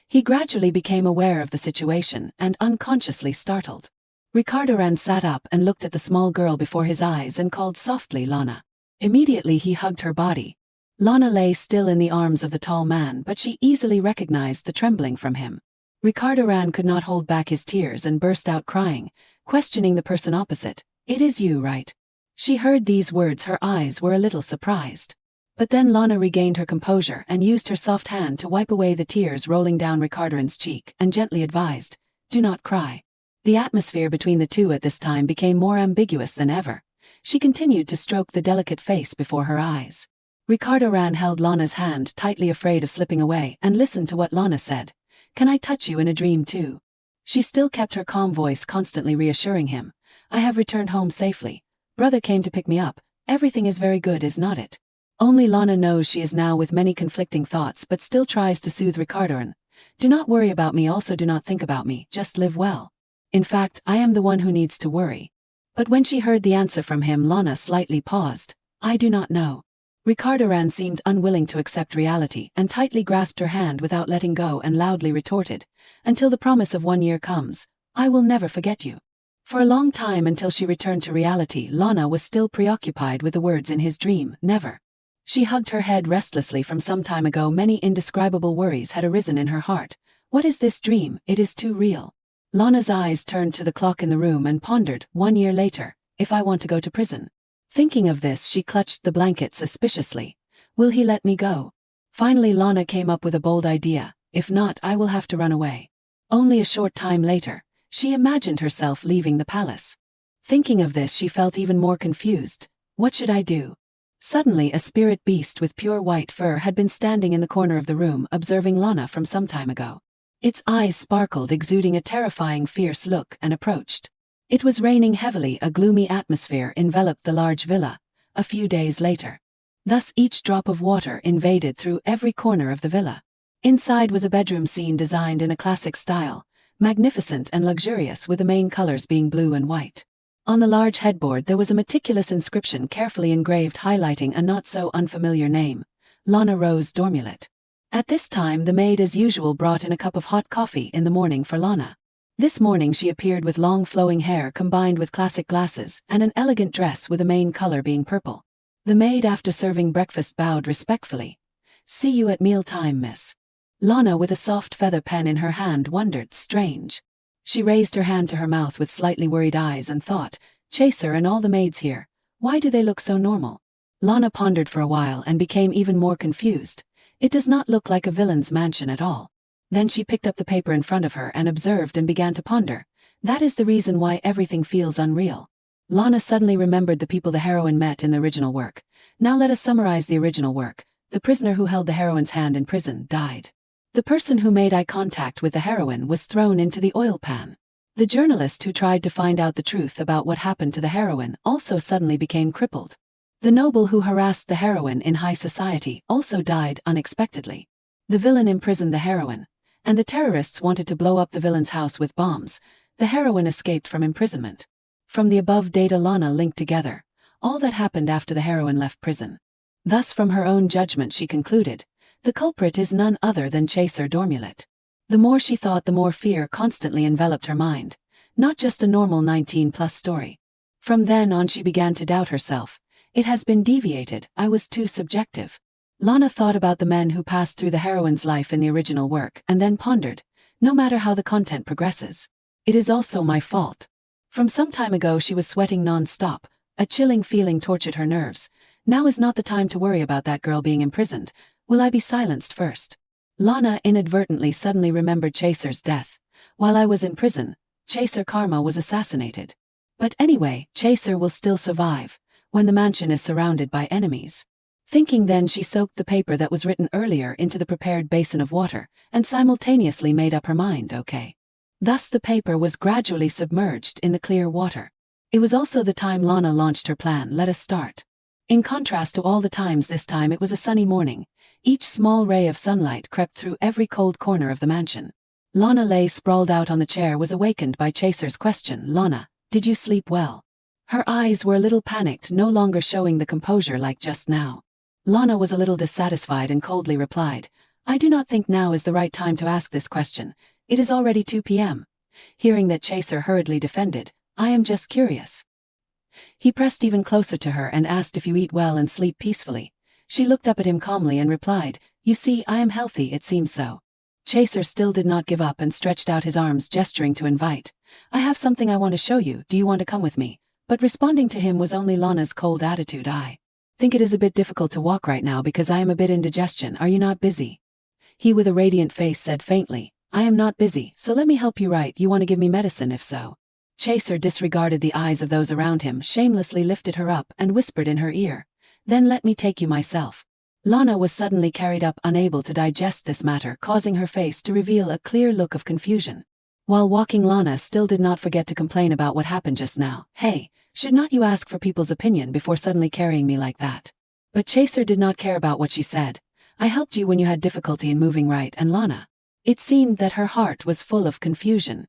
He gradually became aware of the situation and unconsciously startled. Ricardo Ran sat up and looked at the small girl before his eyes and called softly, Lana. Immediately he hugged her body. Lana lay still in the arms of the tall man, but she easily recognized the trembling from him. Ricardo Ran could not hold back his tears and burst out crying, questioning the person opposite. It is you, right? She heard these words, her eyes were a little surprised. But then Lana regained her composure and used her soft hand to wipe away the tears rolling down Ricardo Ran's cheek and gently advised, do not cry. The atmosphere between the two at this time became more ambiguous than ever. She continued to stroke the delicate face before her eyes. Ricardo held Lana's hand tightly, afraid of slipping away, and listened to what Lana said. Can I touch you in a dream too? She still kept her calm voice, constantly reassuring him. I have returned home safely. Brother came to pick me up. Everything is very good, is not it? Only Lana knows she is now with many conflicting thoughts, but still tries to soothe Ricardo. Do not worry about me, also do not think about me, just live well. In fact, I am the one who needs to worry. But when she heard the answer from him, Lana slightly paused. I do not know. Ricardo seemed unwilling to accept reality and tightly grasped her hand without letting go and loudly retorted. Until the promise of 1 year comes, I will never forget you. For a long time, until she returned to reality, Lana was still preoccupied with the words in his dream, never. She hugged her head restlessly. From some time ago, many indescribable worries had arisen in her heart. What is this dream? It is too real. Lana's eyes turned to the clock in the room and pondered, 1 year later, if I want to go to prison. Thinking of this, she clutched the blanket suspiciously. Will he let me go? Finally, Lana came up with a bold idea. If not, I will have to run away. Only a short time later, she imagined herself leaving the palace. Thinking of this, she felt even more confused. What should I do? Suddenly, a spirit beast with pure white fur had been standing in the corner of the room, observing Lana from some time ago. Its eyes sparkled, exuding a terrifying, fierce look, and approached. It was raining heavily. A gloomy atmosphere enveloped the large villa. A few days later. Thus each drop of water invaded through every corner of the villa. Inside was a bedroom scene designed in a classic style, magnificent and luxurious, with the main colors being blue and white. On the large headboard there was a meticulous inscription carefully engraved, highlighting a not-so-unfamiliar name, Lana Rose Dormulet. At this time, the maid as usual brought in a cup of hot coffee in the morning for Lana. This morning she appeared with long flowing hair combined with classic glasses and an elegant dress with the main color being purple. The maid, after serving breakfast, bowed respectfully. See you at meal time, miss. Lana, with a soft feather pen in her hand, wondered. Strange. She raised her hand to her mouth with slightly worried eyes and thought, Chaser and all the maids here, why do they look so normal? Lana pondered for a while and became even more confused. It does not look like a villain's mansion at all. Then she picked up the paper in front of her and observed and began to ponder. That is the reason why everything feels unreal. Lana suddenly remembered the people the heroine met in the original work. Now let us summarize the original work. The prisoner who held the heroine's hand in prison died. The person who made eye contact with the heroine was thrown into the oil pan. The journalist who tried to find out the truth about what happened to the heroine also suddenly became crippled. The noble who harassed the heroine in high society also died unexpectedly. The villain imprisoned the heroine, and the terrorists wanted to blow up the villain's house with bombs. The heroine escaped from imprisonment. From the above data, Lana linked together all that happened after the heroine left prison. Thus, from her own judgment, she concluded, the culprit is none other than Chaser Dormulet. The more she thought, the more fear constantly enveloped her mind. Not just a normal 19+ story. From then on she began to doubt herself. It has been deviated, I was too subjective. Lana thought about the men who passed through the heroine's life in the original work and then pondered, no matter how the content progresses, it is also my fault. From some time ago she was sweating non-stop. A chilling feeling tortured her nerves. Now is not the time to worry about that girl being imprisoned. Will I be silenced first? Lana inadvertently suddenly remembered Chaser's death. While I was in prison, Chaser Karma was assassinated. But anyway, Chaser will still survive when the mansion is surrounded by enemies. Thinking then, she soaked the paper that was written earlier into the prepared basin of water and simultaneously made up her mind, okay. Thus the paper was gradually submerged in the clear water. It was also the time Lana launched her plan. Let us start. In contrast to all the times, this time it was a sunny morning. Each small ray of sunlight crept through every cold corner of the mansion. Lana lay sprawled out on the chair, was awakened by Chaser's question. Lana, did you sleep well? Her eyes were a little panicked, no longer showing the composure like just now. Lana was a little dissatisfied and coldly replied, I do not think now is the right time to ask this question. It is already 2 p.m. Hearing that, Chaser hurriedly defended, I am just curious. He pressed even closer to her and asked if you eat well and sleep peacefully. She looked up at him calmly and replied, you see, I am healthy, it seems so. Chaser still did not give up and stretched out his arms, gesturing to invite. I have something I want to show you, do you want to come with me? But responding to him was only Lana's cold attitude. I think it is a bit difficult to walk right now because I am a bit indigestion. Are you not busy? He, with a radiant face, said faintly, I am not busy, so let me help you. Right, you want to give me medicine? If so. Chaser disregarded the eyes of those around him, shamelessly lifted her up and whispered in her ear, then let me take you myself. Lana was suddenly carried up, unable to digest this matter, causing her face to reveal a clear look of confusion. While walking, Lana still did not forget to complain about what happened just now. Hey, should not you ask for people's opinion before suddenly carrying me like that? But Chaser did not care about what she said. I helped you when you had difficulty in moving, right? And Lana. It seemed that her heart was full of confusion.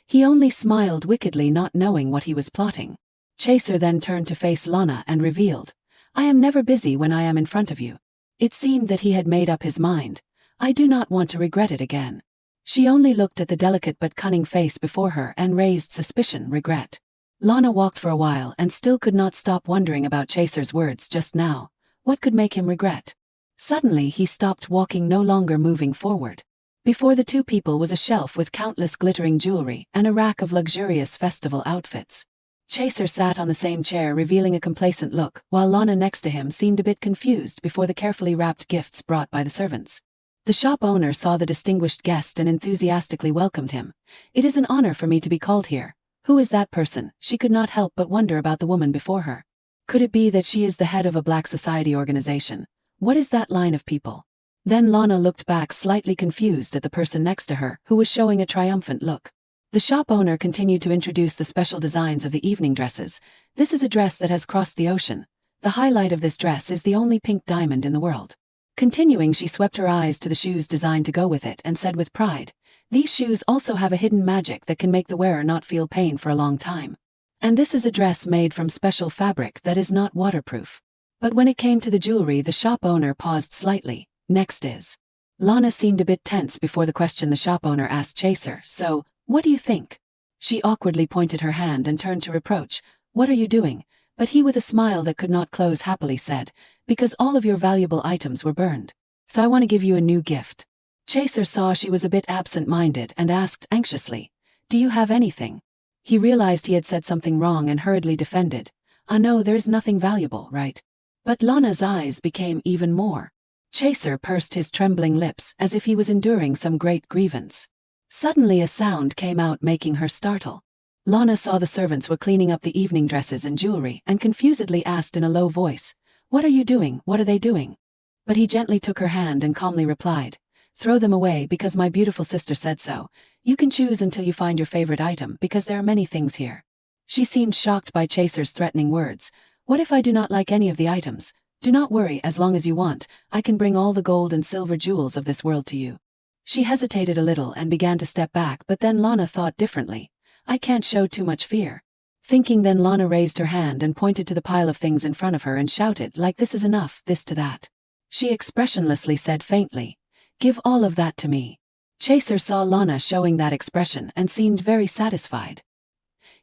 He only smiled wickedly, not knowing what he was plotting. Chaser then turned to face Lana and revealed, I am never busy when I am in front of you. It seemed that he had made up his mind. I do not want to regret it again. She only looked at the delicate but cunning face before her and raised suspicion, regret. Lana walked for a while and still could not stop wondering about Chaser's words just now. What could make him regret? Suddenly he stopped walking, no longer moving forward. Before the two people was a shelf with countless glittering jewelry and a rack of luxurious festival outfits. Chaser sat on the same chair, revealing a complacent look, while Lana next to him seemed a bit confused before the carefully wrapped gifts brought by the servants. The shop owner saw the distinguished guest and enthusiastically welcomed him. It is an honor for me to be called here. Who is that person? She could not help but wonder about the woman before her. Could it be that she is the head of a black society organization? What is that line of people? Then Lana looked back, slightly confused at the person next to her, who was showing a triumphant look. The shop owner continued to introduce the special designs of the evening dresses. This is a dress that has crossed the ocean. The highlight of this dress is the only pink diamond in the world. Continuing, she swept her eyes to the shoes designed to go with it and said with pride, these shoes also have a hidden magic that can make the wearer not feel pain for a long time. And this is a dress made from special fabric that is not waterproof. But when it came to the jewelry, the shop owner paused slightly. Next is. Lana seemed a bit tense before the question the shop owner asked Chaser, so, what do you think? She awkwardly pointed her hand and turned to reproach, what are you doing? But he, with a smile that could not close, happily said, because all of your valuable items were burned. So I want to give you a new gift. Chaser saw she was a bit absent-minded and asked anxiously, do you have anything? He realized he had said something wrong and hurriedly defended, no, there is nothing valuable, right? But Lana's eyes became even more. Chaser pursed his trembling lips as if he was enduring some great grievance. Suddenly a sound came out, making her startle. Lana saw the servants were cleaning up the evening dresses and jewelry and confusedly asked in a low voice, what are you doing? What are they doing? But he gently took her hand and calmly replied, throw them away because my beautiful sister said so. You can choose until you find your favorite item because there are many things here. She seemed shocked by Chaser's threatening words. What if I do not like any of the items? Do not worry, as long as you want, I can bring all the gold and silver jewels of this world to you. She hesitated a little and began to step back, but then Lana thought differently. I can't show too much fear. Thinking, then Lana raised her hand and pointed to the pile of things in front of her and shouted, like this is enough, this to that. She expressionlessly said faintly, give all of that to me. Chaser saw Lana showing that expression and seemed very satisfied.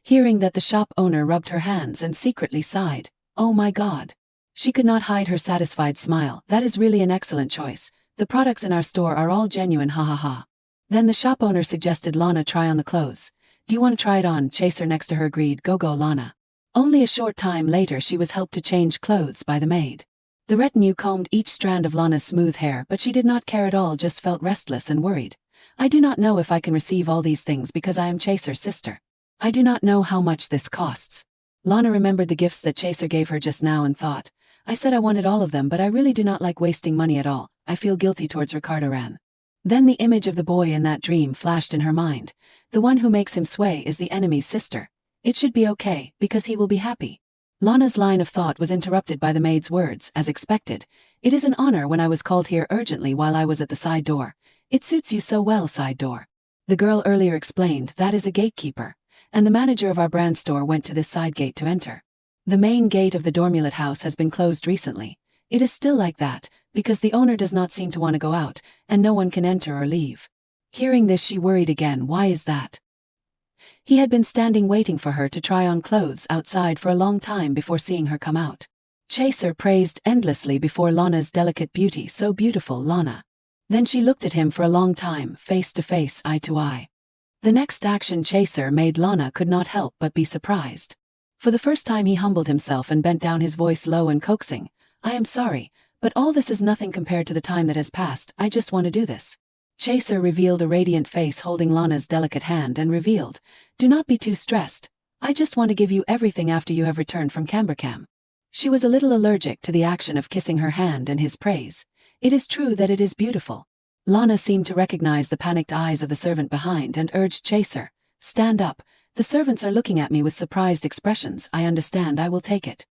Hearing that, the shop owner rubbed her hands and secretly sighed, oh my God. She could not hide her satisfied smile. That is really an excellent choice. The products in our store are all genuine, ha ha ha. Then the shop owner suggested Lana try on the clothes. Do you want to try it on? Chaser next to her agreed, go Lana. Only a short time later she was helped to change clothes by the maid. The retinue combed each strand of Lana's smooth hair, but she did not care at all, just felt restless and worried. I do not know if I can receive all these things because I am Chaser's sister. I do not know how much this costs. Lana remembered the gifts that Chaser gave her just now and thought, I said I wanted all of them, but I really do not like wasting money at all. I feel guilty towards Ricardo Ran. Then the image of the boy in that dream flashed in her mind. The one who makes him sway is the enemy's sister. It should be okay, because he will be happy. Lana's line of thought was interrupted by the maid's words, as expected. It is an honor when I was called here urgently while I was at the side door. It suits you so well, side door. The girl earlier explained that is a gatekeeper, and the manager of our brand store went to this side gate to enter. The main gate of the Dormulet house has been closed recently. It is still like that, because the owner does not seem to want to go out, and no one can enter or leave. Hearing this, she worried again. Why is that? He had been standing waiting for her to try on clothes outside for a long time before seeing her come out. Chaser praised endlessly before Lana's delicate beauty, so beautiful, Lana. Then she looked at him for a long time, face to face, eye to eye. The next action Chaser made Lana could not help but be surprised. For the first time he humbled himself and bent down, his voice low and coaxing. I am sorry, but all this is nothing compared to the time that has passed. I just want to do this. Chaser revealed a radiant face holding Lana's delicate hand and revealed, do not be too stressed. I just want to give you everything after you have returned from Cambercam. She was a little allergic to the action of kissing her hand in his praise. It is true that it is beautiful. Lana seemed to recognize the panicked eyes of the servant behind and urged Chaser, stand up. The servants are looking at me with surprised expressions. I understand, I will take it.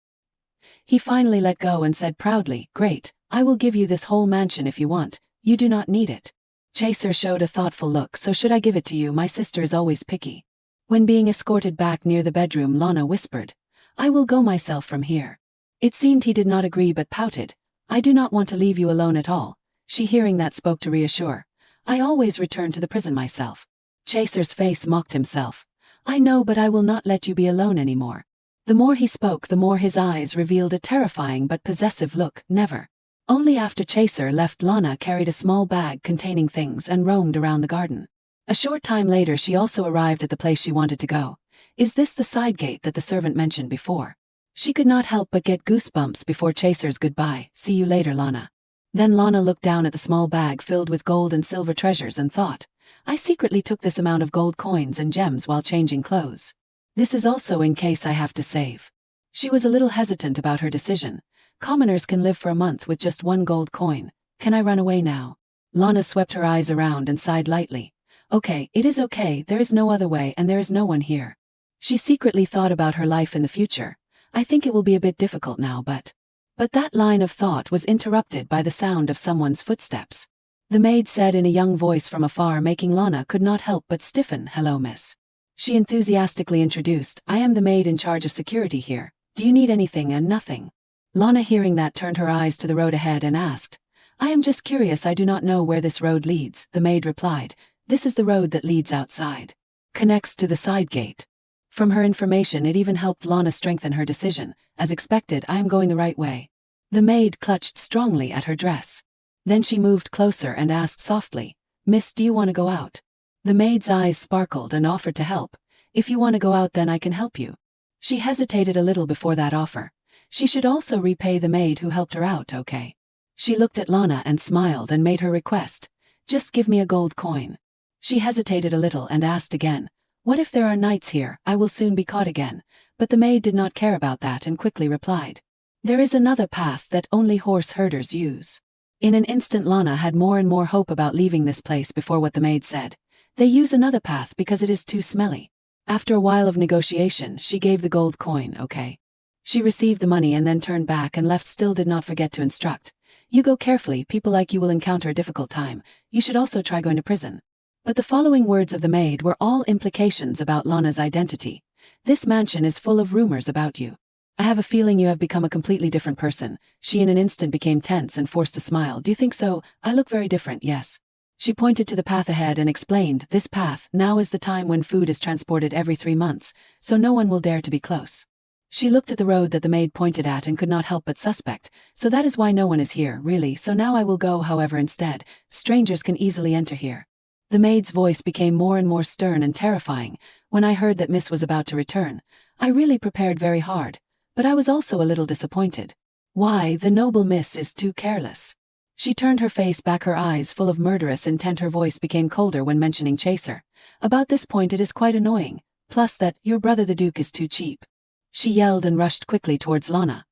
He finally let go and said proudly, great, I will give you this whole mansion if you want, you do not need it. Chaser showed a thoughtful look. So should I give it to you? My sister is always picky. When being escorted back near the bedroom, Lana whispered, I will go myself from here. It seemed he did not agree but pouted, I do not want to leave you alone at all. She hearing that spoke to reassure, I always return to the prison myself. Chaser's face mocked himself. I know, but I will not let you be alone anymore. The more he spoke, the more his eyes revealed a terrifying but possessive look. Never. Only after Chaser left, Lana carried a small bag containing things and roamed around the garden. A short time later she also arrived at the place she wanted to go. Is this the side gate that the servant mentioned before? She could not help but get goosebumps before Chaser's goodbye. See you later, Lana. Then Lana looked down at the small bag filled with gold and silver treasures and thought, I secretly took this amount of gold coins and gems while changing clothes. This is also in case I have to save. She was a little hesitant about her decision. Commoners can live for a month with just one gold coin. Can I run away now? Lana swept her eyes around and sighed lightly. Okay, it is okay, there is no other way and there is no one here. She secretly thought about her life in the future. I think it will be a bit difficult now, but that line of thought was interrupted by the sound of someone's footsteps. The maid said in a young voice from afar, making Lana could not help but stiffen, hello miss. She enthusiastically introduced, I am the maid in charge of security here. Do you need anything? And nothing. Lana hearing that turned her eyes to the road ahead and asked, I am just curious, I do not know where this road leads. The maid replied, this is the road that leads outside. Connects to the side gate. From her information it even helped Lana strengthen her decision. As expected, I am going the right way. The maid clutched strongly at her dress. Then she moved closer and asked softly, Miss, do you want to go out? The maid's eyes sparkled and offered to help. If you want to go out, then I can help you. She hesitated a little before that offer. She should also repay the maid who helped her out, okay? She looked at Lana and smiled and made her request. Just give me a gold coin. She hesitated a little and asked again, what if there are knights here? I will soon be caught again. But the maid did not care about that and quickly replied, there is another path that only horse herders use. In an instant Lana had more and more hope about leaving this place before what the maid said. They use another path because it is too smelly. After a while of negotiation, she gave the gold coin, okay. She received the money and then turned back and left. Still did not forget to instruct. You go carefully, people like you will encounter a difficult time. You should also try going to prison. But the following words of the maid were all implications about Lana's identity. This mansion is full of rumors about you. I have a feeling you have become a completely different person. She in an instant became tense and forced a smile. Do you think so? I look very different, yes. She pointed to the path ahead and explained, this path, now is the time when food is transported every 3 months, so no one will dare to be close. She looked at the road that the maid pointed at and could not help but suspect, so that is why no one is here, really, so now I will go. However, instead, strangers can easily enter here. The maid's voice became more and more stern and terrifying. When I heard that Miss was about to return, I really prepared very hard, but I was also a little disappointed. Why, the noble Miss is too careless. She turned her face back, her eyes full of murderous intent. Her voice became colder when mentioning Chaser. About this point it is quite annoying, plus that, your brother the Duke is too cheap. She yelled and rushed quickly towards Lana.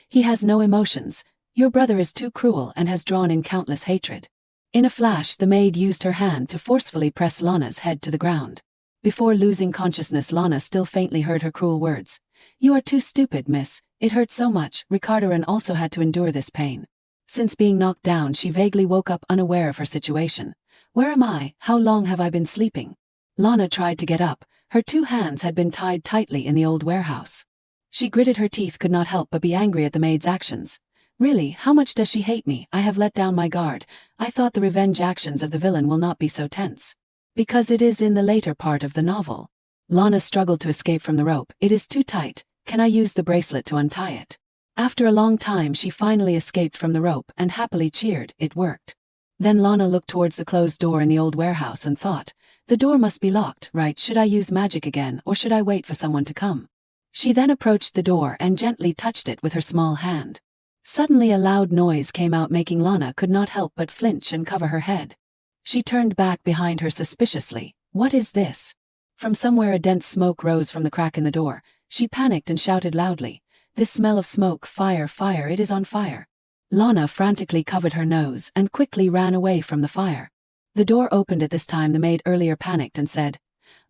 He has no emotions. Your brother is too cruel and has drawn in countless hatred. In a flash the maid used her hand to forcefully press Lana's head to the ground. Before losing consciousness, Lana still faintly heard her cruel words. You are too stupid, miss. It hurt so much. Ricardo also had to endure this pain. Since being knocked down she vaguely woke up, unaware of her situation. Where am I? How long have I been sleeping? Lana tried to get up. Her 2 hands had been tied tightly in the old warehouse. She gritted her teeth, could not help but be angry at the maid's actions. Really, how much does she hate me? I have let down my guard. I thought the revenge actions of the villain will not be so tense. Because it is in the later part of the novel. Lana struggled to escape from the rope. It is too tight. Can I use the bracelet to untie it? After a long time she finally escaped from the rope and happily cheered. It worked. Then Lana looked towards the closed door in the old warehouse and thought, the door must be locked, right? Should I use magic again or should I wait for someone to come? She then approached the door and gently touched it with her small hand. Suddenly a loud noise came out, making Lana could not help but flinch and cover her head. She turned back behind her suspiciously. What is this? From somewhere a dense smoke rose from the crack in the door. She panicked and shouted loudly, This smell of smoke, fire, fire, it is on fire. Lana frantically covered her nose and quickly ran away from the fire. The door opened at this time. The maid earlier panicked and said,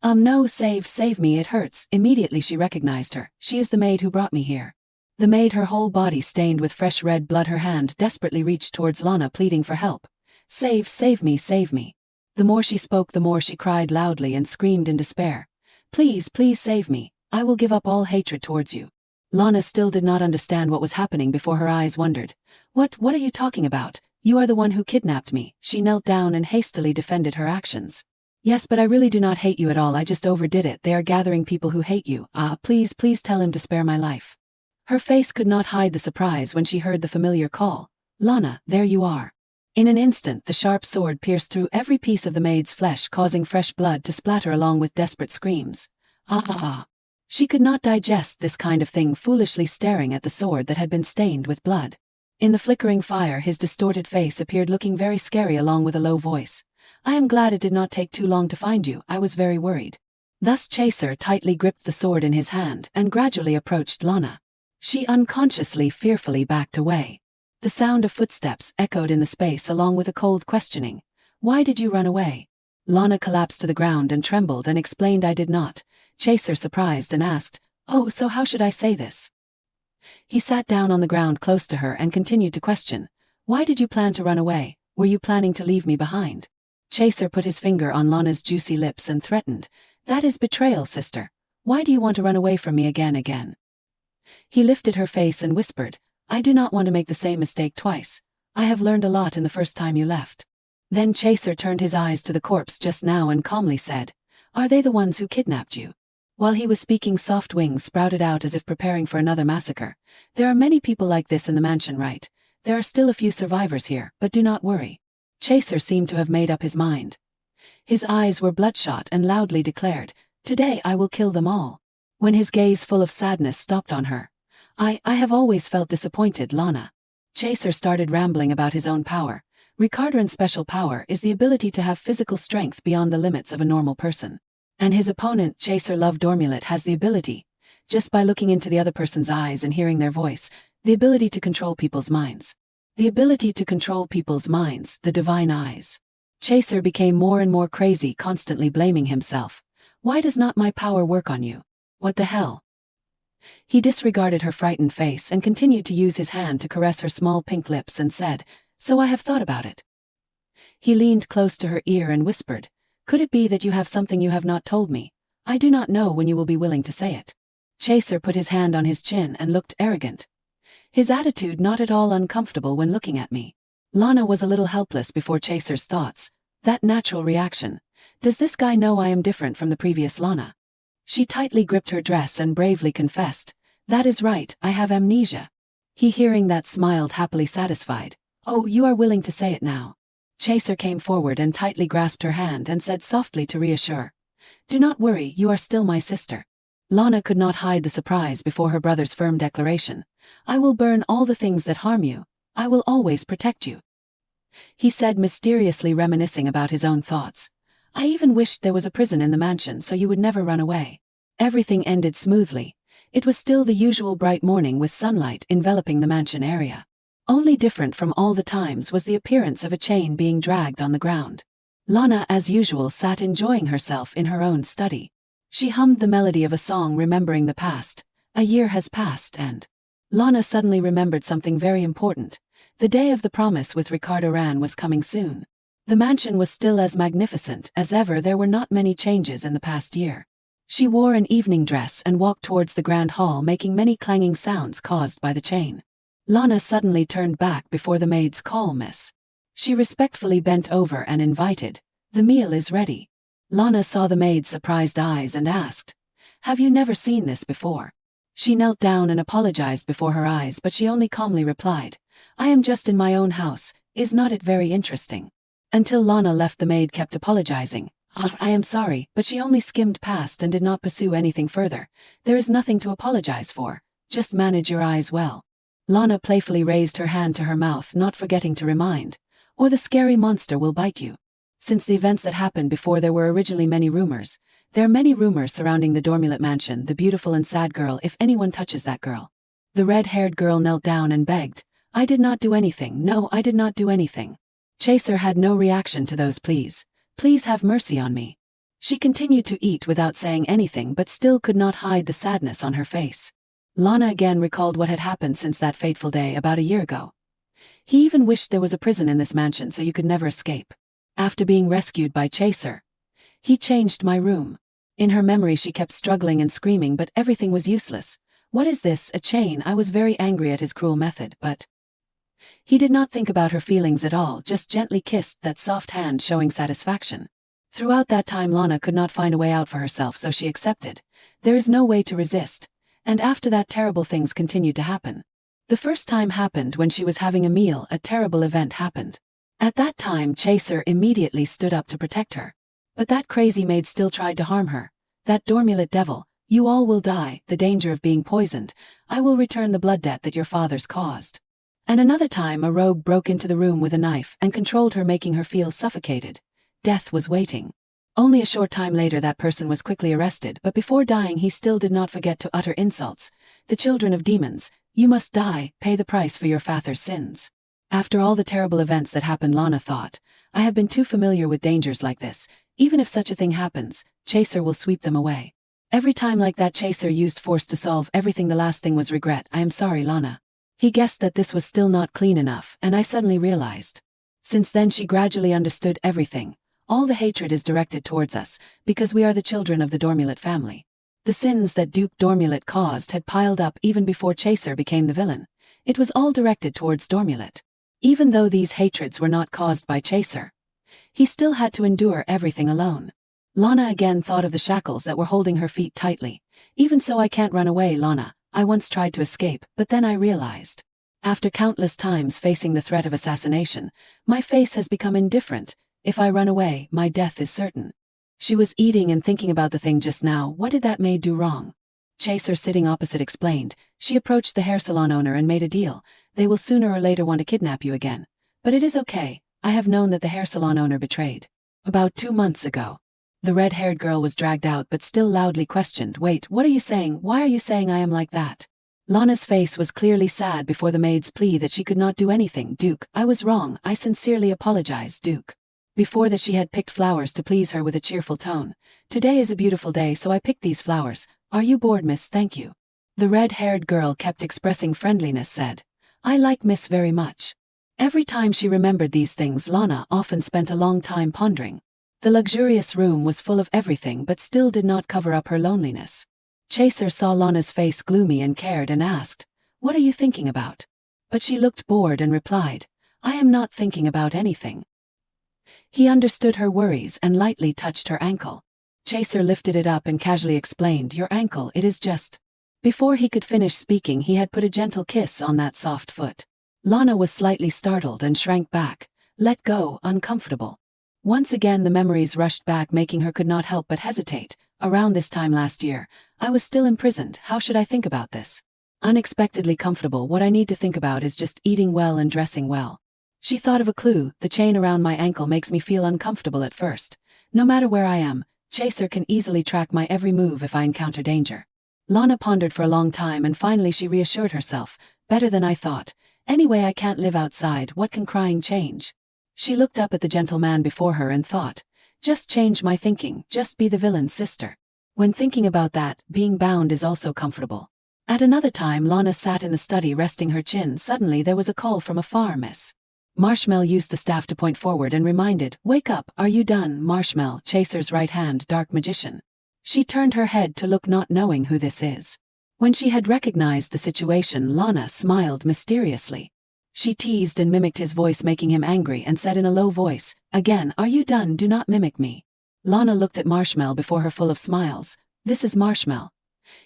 No, save me, it hurts. Immediately she recognized her. She is the maid who brought me here. The maid, her whole body stained with fresh red blood, her hand desperately reached towards Lana, pleading for help. Save me, save me. The more she spoke, the more she cried loudly and screamed in despair. Please, please save me. I will give up all hatred towards you. Lana still did not understand what was happening before her eyes wandered. What are you talking about? You are the one who kidnapped me. She knelt down and hastily defended her actions. Yes, but I really do not hate you at all. I just overdid it. They are gathering people who hate you. Please tell him to spare my life. Her face could not hide the surprise when she heard the familiar call. Lana, there you are. In an instant, the sharp sword pierced through every piece of the maid's flesh, causing fresh blood to splatter along with desperate screams. She could not digest this kind of thing, foolishly staring at the sword that had been stained with blood. In the flickering fire, his distorted face appeared, looking very scary, along with a low voice. I am glad it did not take too long to find you. I was very worried. Thus Chaser tightly gripped the sword in his hand and gradually approached Lana. She unconsciously, fearfully backed away. The sound of footsteps echoed in the space, along with a cold questioning. Why did you run away? Lana collapsed to the ground and trembled and explained, I did not. Chaser, surprised, and asked, Oh, so how should I say this? He sat down on the ground close to her and continued to question. Why did you plan to run away? Were you planning to leave me behind? Chaser put his finger on Lana's juicy lips and threatened. That is betrayal, sister. Why do you want to run away from me again? He lifted her face and whispered, I do not want to make the same mistake twice. I have learned a lot in the first time you left. Then Chaser turned his eyes to the corpse just now and calmly said, Are they the ones who kidnapped you? While he was speaking, soft wings sprouted out as if preparing for another massacre. There are many people like this in the mansion, right? There are still a few survivors here, but do not worry. Chaser seemed to have made up his mind. His eyes were bloodshot and loudly declared, Today I will kill them all. When his gaze full of sadness stopped on her, I have always felt disappointed, Lana. Chaser started rambling about his own power. Ricardoran's special power is the ability to have physical strength beyond the limits of a normal person. And his opponent, Chaser Love Dormulet, has the ability, just by looking into the other person's eyes and hearing their voice, the ability to control people's minds. The ability to control people's minds, the divine eyes. Chaser became more and more crazy, constantly blaming himself. Why does not my power work on you? What the hell? He disregarded her frightened face and continued to use his hand to caress her small pink lips and said, So I have thought about it. He leaned close to her ear and whispered, Could it be that you have something you have not told me? I do not know when you will be willing to say it. Chaser put his hand on his chin and looked arrogant. His attitude not at all uncomfortable when looking at me. Lana was a little helpless before Chaser's thoughts. That natural reaction. Does this guy know I am different from the previous Lana? She tightly gripped her dress and bravely confessed, That is right, I have amnesia. He, hearing that, smiled, happily satisfied. Oh, you are willing to say it now. Chaser came forward and tightly grasped her hand and said softly to reassure, Do not worry, you are still my sister. Lana could not hide the surprise before her brother's firm declaration. I will burn all the things that harm you. I will always protect you. He said, mysteriously reminiscing about his own thoughts. I even wished there was a prison in the mansion so you would never run away. Everything ended smoothly. It was still the usual bright morning with sunlight enveloping the mansion area. Only different from all the times was the appearance of a chain being dragged on the ground. Lana, as usual, sat enjoying herself in her own study. She hummed the melody of a song, remembering the past. A year has passed and Lana suddenly remembered something very important. The day of the promise with Ricardo Ran was coming soon. The mansion was still as magnificent as ever. There were not many changes in the past year. She wore an evening dress and walked towards the grand hall, making many clanging sounds caused by the chain. Lana suddenly turned back before the maid's call, miss. She respectfully bent over and invited, The meal is ready. Lana saw the maid's surprised eyes and asked, Have you never seen this before? She knelt down and apologized before her eyes, but she only calmly replied, I am just in my own house, is not it very interesting? Until Lana left, the maid kept apologizing. I am sorry, but she only skimmed past and did not pursue anything further. There is nothing to apologize for. Just manage your eyes well. Lana playfully raised her hand to her mouth, not forgetting to remind, or the scary monster will bite you. Since the events that happened before, there were originally many rumors. There are many rumors surrounding the Dormulet mansion, the beautiful and sad girl. If anyone touches that girl, The red-haired girl knelt down and begged, I did not do anything, no, I did not do anything. Chaser had no reaction to those pleas. Please have mercy on me. She continued to eat without saying anything but still could not hide the sadness on her face. Lana again recalled what had happened since that fateful day about a year ago. He even wished there was a prison in this mansion so you could never escape. After being rescued by Chaser, he changed my room. In her memory she kept struggling and screaming but everything was useless. What is this, a chain? I was very angry at his cruel method, but he did not think about her feelings at all, just gently kissed that soft hand showing satisfaction. Throughout that time Lana could not find a way out for herself, so she accepted. There is no way to resist. And after that terrible things continued to happen. The first time happened when she was having a meal. A terrible event happened. At that time Chaser immediately stood up to protect her. But that crazy maid still tried to harm her. That Dormulet devil, you all will die, the danger of being poisoned. I will return the blood debt that your fathers caused. And another time a rogue broke into the room with a knife and controlled her, making her feel suffocated. Death was waiting. Only a short time later that person was quickly arrested, but before dying he still did not forget to utter insults. The children of demons, you must die, pay the price for your father's sins. After all the terrible events that happened, Lana thought, I have been too familiar with dangers like this. Even if such a thing happens, Chaser will sweep them away. Every time like that Chaser used force to solve everything. The last thing was regret. I am sorry, Lana. He guessed that this was still not clean enough, and I suddenly realized. Since then she gradually understood everything. All the hatred is directed towards us, because we are the children of the Dormulet family. The sins that Duke Dormulet caused had piled up even before Chaser became the villain. It was all directed towards Dormulet. Even though these hatreds were not caused by Chaser, he still had to endure everything alone. Lana again thought of the shackles that were holding her feet tightly. Even so, I can't run away, Lana. I once tried to escape, but then I realized. After countless times facing the threat of assassination, my face has become indifferent. If I run away, my death is certain. She was eating and thinking about the thing just now. What did that maid do wrong? Chaser, sitting opposite, explained. She approached the hair salon owner and made a deal. They will sooner or later want to kidnap you again. But it is okay. I have known that the hair salon owner betrayed. About 2 months ago. The red-haired girl was dragged out but still loudly questioned. Wait, what are you saying? Why are you saying I am like that? Lana's face was clearly sad before the maid's plea that she could not do anything. Duke, I was wrong. I sincerely apologize, Duke. Before that she had picked flowers to please her with a cheerful tone. Today is a beautiful day, so I picked these flowers. Are you bored, miss? Thank you. The red-haired girl kept expressing friendliness, said. I like miss very much. Every time she remembered these things, Lana often spent a long time pondering. The luxurious room was full of everything but still did not cover up her loneliness. Chaser saw Lana's face gloomy and cared and asked, What are you thinking about? But she looked bored and replied, I am not thinking about anything. He understood her worries and lightly touched her ankle. Chaser lifted it up and casually explained, Your ankle, it is just. Before he could finish speaking, he had put a gentle kiss on that soft foot. Lana was slightly startled and shrank back, let go, uncomfortable. Once again the memories rushed back, making her could not help but hesitate. Around this time last year, I was still imprisoned. How should I think about this? Unexpectedly comfortable. What I need to think about is just eating well and dressing well. She thought of a clue. The chain around my ankle makes me feel uncomfortable at first. No matter where I am, Chaser can easily track my every move if I encounter danger. Lana pondered for a long time and finally she reassured herself. Better than I thought. Anyway, I can't live outside. What can crying change? She looked up at the gentleman before her and thought, just change my thinking, just be the villain's sister. When thinking about that, being bound is also comfortable. At another time, Lana sat in the study resting her chin. Suddenly there was a call from afar. Miss Marshmallow used the staff to point forward and reminded, Wake up, are you done? Marshmallow, Chaser's right hand, dark magician. She turned her head to look, not knowing who this is. When she had recognized the situation, Lana smiled mysteriously. She teased and mimicked his voice, making him angry, and said in a low voice, Again, are you done? Do not mimic me. Lana looked at Marshmallow before her full of smiles. This is Marshmallow.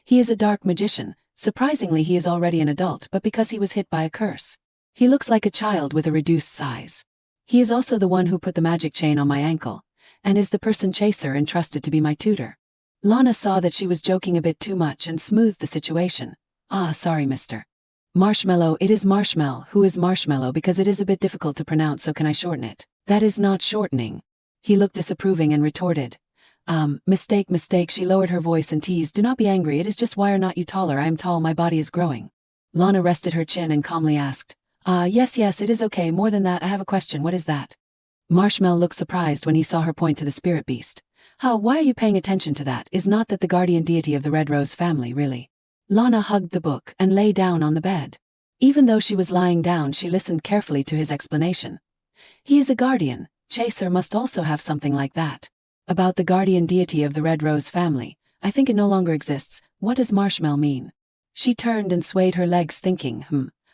He is a dark magician. Surprisingly, he is already an adult, but because he was hit by a curse, he looks like a child with a reduced size. He is also the one who put the magic chain on my ankle, and is the person Chaser entrusted to be my tutor. Lana saw that she was joking a bit too much and smoothed the situation. Ah, sorry, mister. Marshmallow, it is Marshmallow. Who is Marshmallow? Because it is a bit difficult to pronounce, so can I shorten it? That is not shortening. He looked disapproving and retorted. Mistake. She lowered her voice and teased, Do not be angry, it is just why are not you taller? I am tall, my body is growing. Lana rested her chin and calmly asked, yes, it is okay. More than that, I have a question. What is that? Marshmallow looked surprised when he saw her point to the spirit beast. Why are you paying attention to that? Is not that the guardian deity of the Red Rose family, really? Lana hugged the book and lay down on the bed. Even though she was lying down, she listened carefully to his explanation. He is a guardian. Chaser must also have something like that. About the guardian deity of the Red Rose family, I think it no longer exists. What does Marshmallow mean? She turned and swayed her legs thinking,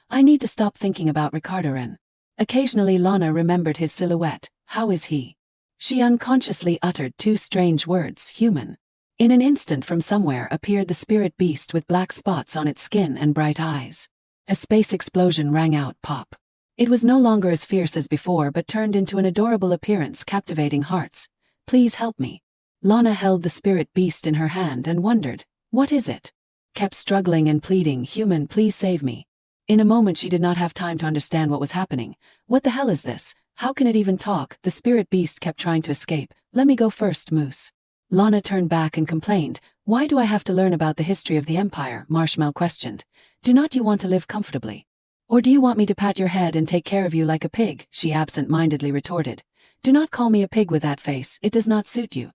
I need to stop thinking about Ricardo Ren. Occasionally Lana remembered his silhouette. How is he? She unconsciously uttered two strange words, human. In an instant from somewhere appeared the spirit beast with black spots on its skin and bright eyes. A space explosion rang out, pop. It was no longer as fierce as before but turned into an adorable appearance captivating hearts. Please help me. Lana held the spirit beast in her hand and wondered, what is it? Kept struggling and pleading, human, please save me. In a moment she did not have time to understand what was happening. What the hell is this? How can it even talk? The spirit beast kept trying to escape. Let me go first, Moose. Lana turned back and complained, why do I have to learn about the history of the Empire? Marshmallow questioned. Do not you want to live comfortably? Or do you want me to pat your head and take care of you like a pig? She absent-mindedly retorted. Do not call me a pig with that face, it does not suit you.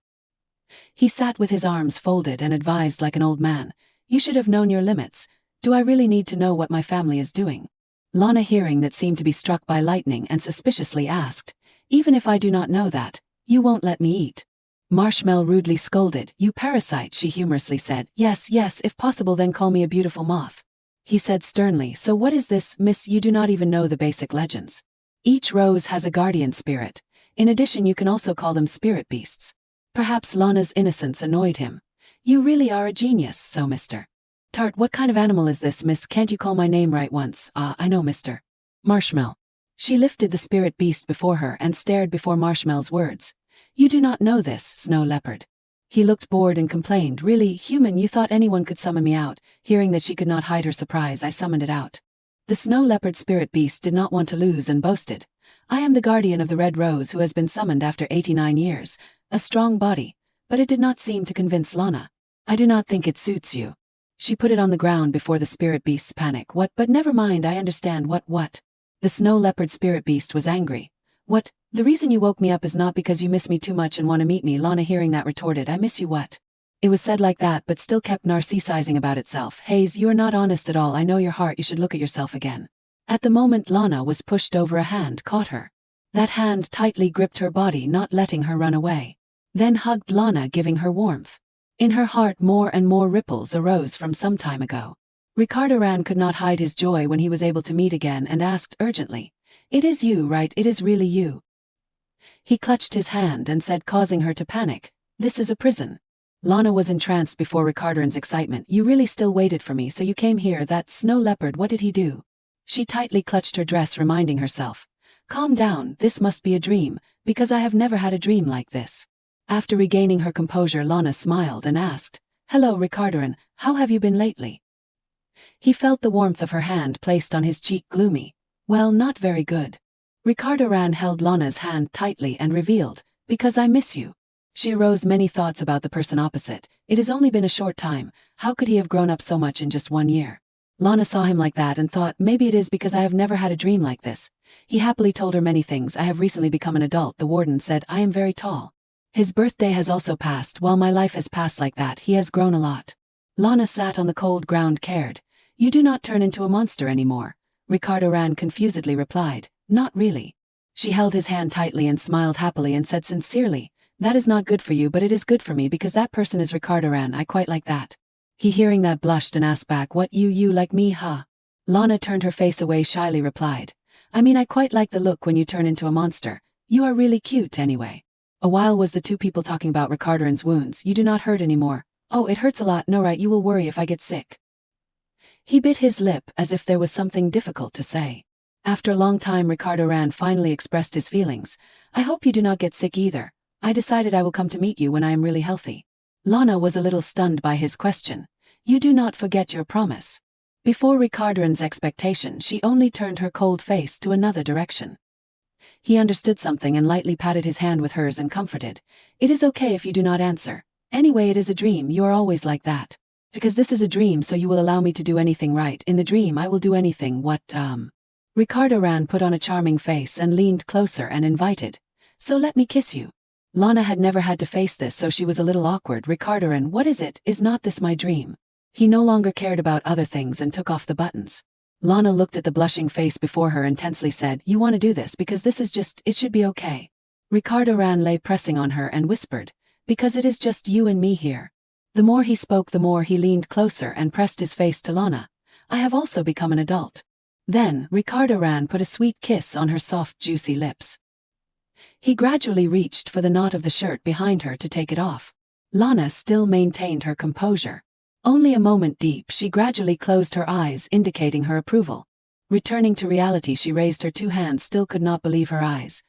He sat with his arms folded and advised like an old man. You should have known your limits. Do I really need to know what my family is doing? Lana, hearing that, seemed to be struck by lightning and suspiciously asked, even if I do not know that, you won't let me eat? Marshmallow rudely scolded. You parasite, she humorously said. Yes, if possible then call me a beautiful moth. He said sternly, so what is this, miss? You do not even know the basic legends. Each rose has a guardian spirit. In addition, you can also call them spirit beasts. Perhaps Lana's innocence annoyed him. You really are a genius, so Mr. Tart, what kind of animal is this, miss? Can't you call my name right once? I know, Mr. Marshmallow. She lifted the spirit beast before her and stared before Marshmallow's words. You do not know this, Snow Leopard. He looked bored and complained, really, human, you thought anyone could summon me out? Hearing that she could not hide her surprise, I summoned it out. The Snow Leopard spirit beast did not want to lose and boasted. I am the guardian of the Red Rose who has been summoned after 89 years. A strong body. But it did not seem to convince Lana. I do not think it suits you. She put it on the ground before the spirit beast's panic. What? But never mind, I understand. What? The Snow Leopard spirit beast was angry. What? The reason you woke me up is not because you miss me too much and want to meet me. Lana, hearing that, retorted, I miss you what? It was said like that but still kept narcissizing about itself. Hayes, you are not honest at all. I know your heart. You should look at yourself again. At the moment Lana was pushed over, a hand caught her. That hand tightly gripped her body, not letting her run away. Then hugged Lana, giving her warmth. In her heart more and more ripples arose from some time ago. Ricardo Ran could not hide his joy when he was able to meet again and asked urgently, it is you, right? It is really you. He clutched his hand and said, causing her to panic, this is a prison. Lana was entranced before Ricardo's excitement. You really still waited for me, so you came here. That Snow Leopard, what did he do? She tightly clutched her dress, reminding herself, calm down, this must be a dream, because I have never had a dream like this. After regaining her composure, Lana smiled and asked, hello Ricardo, how have you been lately? He felt the warmth of her hand placed on his cheek, gloomy. Well, not very good. Ricardo Ran held Lana's hand tightly and revealed, because I miss you. She arose many thoughts about the person opposite. It has only been a short time. How could he have grown up so much in just 1 year? Lana saw him like that and thought, maybe it is because I have never had a dream like this. He happily told her many things. I have recently become an adult. The warden said I am very tall. His birthday has also passed. While my life has passed like that, he has grown a lot. Lana sat on the cold ground, cared. You do not turn into a monster anymore. Ricardo Ran confusedly replied, not really. She held his hand tightly and smiled happily and said sincerely, that is not good for you, but it is good for me because that person is Ricardo Ran. I quite like that. He, hearing that, blushed and asked back, what, you like me, huh? Lana turned her face away, shyly replied, I mean, I quite like the look when you turn into a monster. You are really cute anyway. A while was the two people talking about Ricardo's wounds. You do not hurt anymore. Oh, it hurts a lot. No, right, you will worry if I get sick. He bit his lip as if there was something difficult to say. After a long time Ricardo Ran finally expressed his feelings. I hope you do not get sick either. I decided I will come to meet you when I am really healthy. Lana was a little stunned by his question. You do not forget your promise. Before Ricardo's expectation, she only turned her cold face to another direction. He understood something and lightly patted his hand with hers and comforted. It is okay if you do not answer. Anyway, it is a dream. You are always like that. Because this is a dream, so you will allow me to do anything, right? In the dream I will do anything. What, Ricardo Ran put on a charming face and leaned closer and invited. So let me kiss you. Lana had never had to face this, so she was a little awkward. Ricardo Ran, what is it? Is not this my dream? He no longer cared about other things and took off the buttons. Lana looked at the blushing face before her and tensely said, you want to do this because this is just, it should be okay. Ricardo Ran lay pressing on her and whispered, because it is just you and me here. The more he spoke, the more he leaned closer and pressed his face to Lana. I have also become an adult. Then, Ricardo Ran put a sweet kiss on her soft, juicy lips. He gradually reached for the knot of the shirt behind her to take it off. Lana still maintained her composure. Only a moment deep, she gradually closed her eyes, indicating her approval. Returning to reality, she raised her two hands, still could not believe her eyes.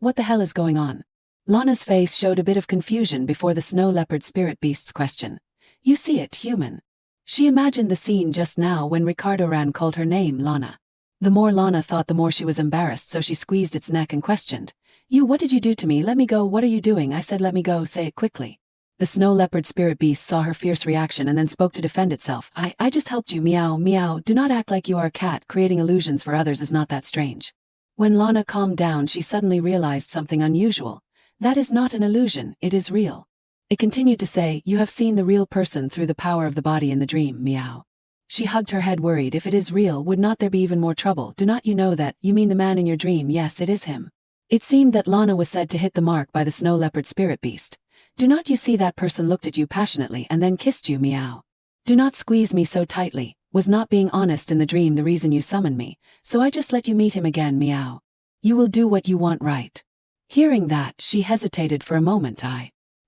What the hell is going on? Lana's face showed a bit of confusion before the snow leopard spirit beast's question. You see it, human. She imagined the scene just now when Ricardo Ran called her name, Lana. The more Lana thought, the more she was embarrassed, so she squeezed its neck and questioned. You, what did you do to me? Let me go. What are you doing? I said let me go, say it quickly. The snow leopard spirit beast saw her fierce reaction and then spoke to defend itself. I just helped you, meow, meow. Do not act like you are a cat. Creating illusions for others is not that strange. When Lana calmed down, she suddenly realized something unusual. That is not an illusion, it is real. It continued to say, you have seen the real person through the power of the body in the dream, meow. She hugged her head, worried. If it is real, would not there be even more trouble? Do not you know that? You mean the man in your dream? Yes, it is him. It seemed that Lana was said to hit the mark by the snow leopard spirit beast. Do not you see that person looked at you passionately and then kissed you, meow. Do not squeeze me so tightly. Was not being honest in the dream the reason you summoned me, so I just let you meet him again, meow. You will do what you want, right? Hearing that, she hesitated for a moment.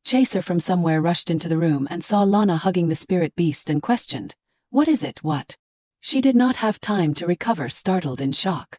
Chaser from somewhere rushed into the room and saw Lana hugging the spirit beast and questioned, what is it, what? She did not have time to recover, startled in shock.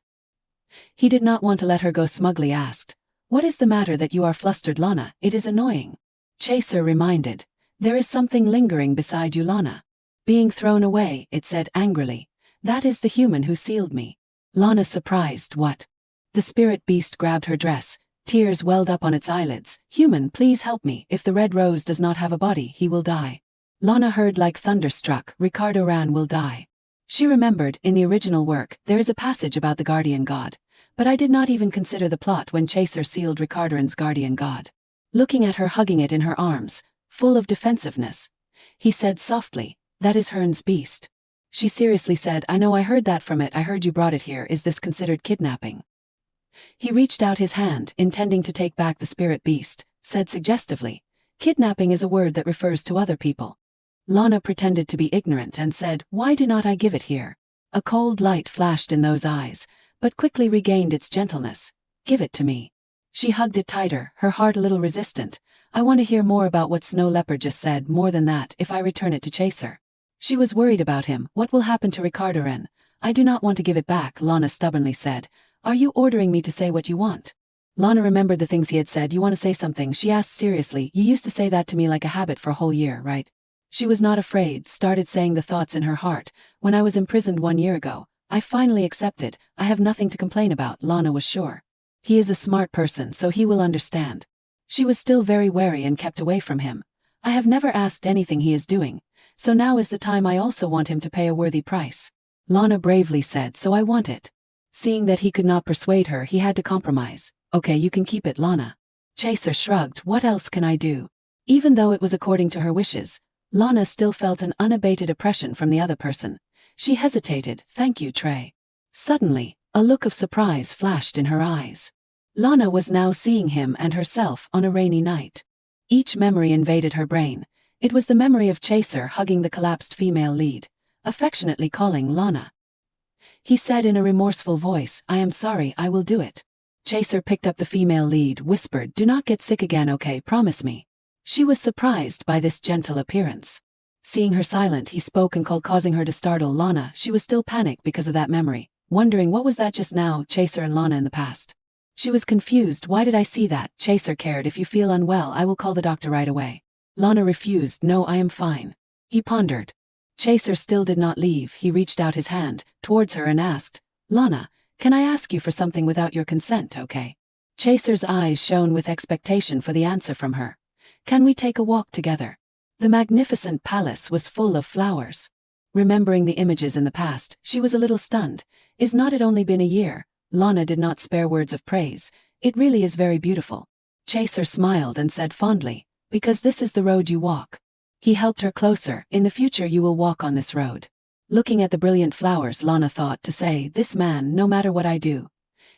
He did not want to let her go, smugly asked, what is the matter that you are flustered, Lana? It is annoying. Chaser reminded, there is something lingering beside you, Lana. Being thrown away, it said angrily. That is the human who sealed me. Lana surprised, what? The spirit beast grabbed her dress. Tears welled up on its eyelids. Human, please help me. If the red rose does not have a body, he will die. Lana heard like thunderstruck, Ricardo Ran will die. She remembered, in the original work, there is a passage about the guardian god. But I did not even consider the plot when Chaser sealed Ricardo Ran's guardian god. Looking at her, hugging it in her arms, full of defensiveness, he said softly, that is Hearn's beast. She seriously said, I know, I heard that from it. I heard you brought it here. Is this considered kidnapping? He reached out his hand, intending to take back the spirit beast, said suggestively, kidnapping is a word that refers to other people. Lana pretended to be ignorant and said, why do not I give it here? A cold light flashed in those eyes, but quickly regained its gentleness. Give it to me. She hugged it tighter, her heart a little resistant. I want to hear more about what Snow Leopard just said, more than that, if I return it to Chaser. She was worried about him. What will happen to Ricardo Ran? I do not want to give it back, Lana stubbornly said. Are you ordering me to say what you want? Lana remembered the things he had said. You want to say something? She asked seriously. You used to say that to me like a habit for a whole year, right? She was not afraid, started saying the thoughts in her heart. When I was imprisoned 1 year ago, I finally accepted. I have nothing to complain about, Lana was sure. He is a smart person, so he will understand. She was still very wary and kept away from him. I have never asked anything he is doing, so now is the time. I also want him to pay a worthy price. Lana bravely said, so I want it. Seeing that he could not persuade her, he had to compromise. Okay, you can keep it, Lana. Chaser shrugged. What else can I do? Even though it was according to her wishes, Lana still felt an unabated oppression from the other person. She hesitated. Thank you, Trey. Suddenly, a look of surprise flashed in her eyes. Lana was now seeing him and herself on a rainy night. Each memory invaded her brain. It was the memory of Chaser hugging the collapsed female lead, affectionately calling Lana. He said in a remorseful voice, I am sorry, I will do it. Chaser picked up the female lead, whispered, do not get sick again, okay, promise me. She was surprised by this gentle appearance. Seeing her silent, he spoke and called, causing her to startle Lana. She was still panicked because of that memory, wondering what was that just now, Chaser and Lana in the past. She was confused. Why did I see that? Chaser cared. If you feel unwell, I will call the doctor right away. Lana refused. No, I am fine. He pondered. Chaser still did not leave. He reached out his hand towards her and asked, Lana, can I ask you for something without your consent, okay? Chaser's eyes shone with expectation for the answer from her. Can we take a walk together? The magnificent palace was full of flowers. Remembering the images in the past, she was a little stunned. Is not it only been a year? Lana did not spare words of praise. It really is very beautiful. Chaser smiled and said fondly, because this is the road you walk. He helped her closer. In the future you will walk on this road. Looking at the brilliant flowers, Lana thought to say, this man, no matter what I do,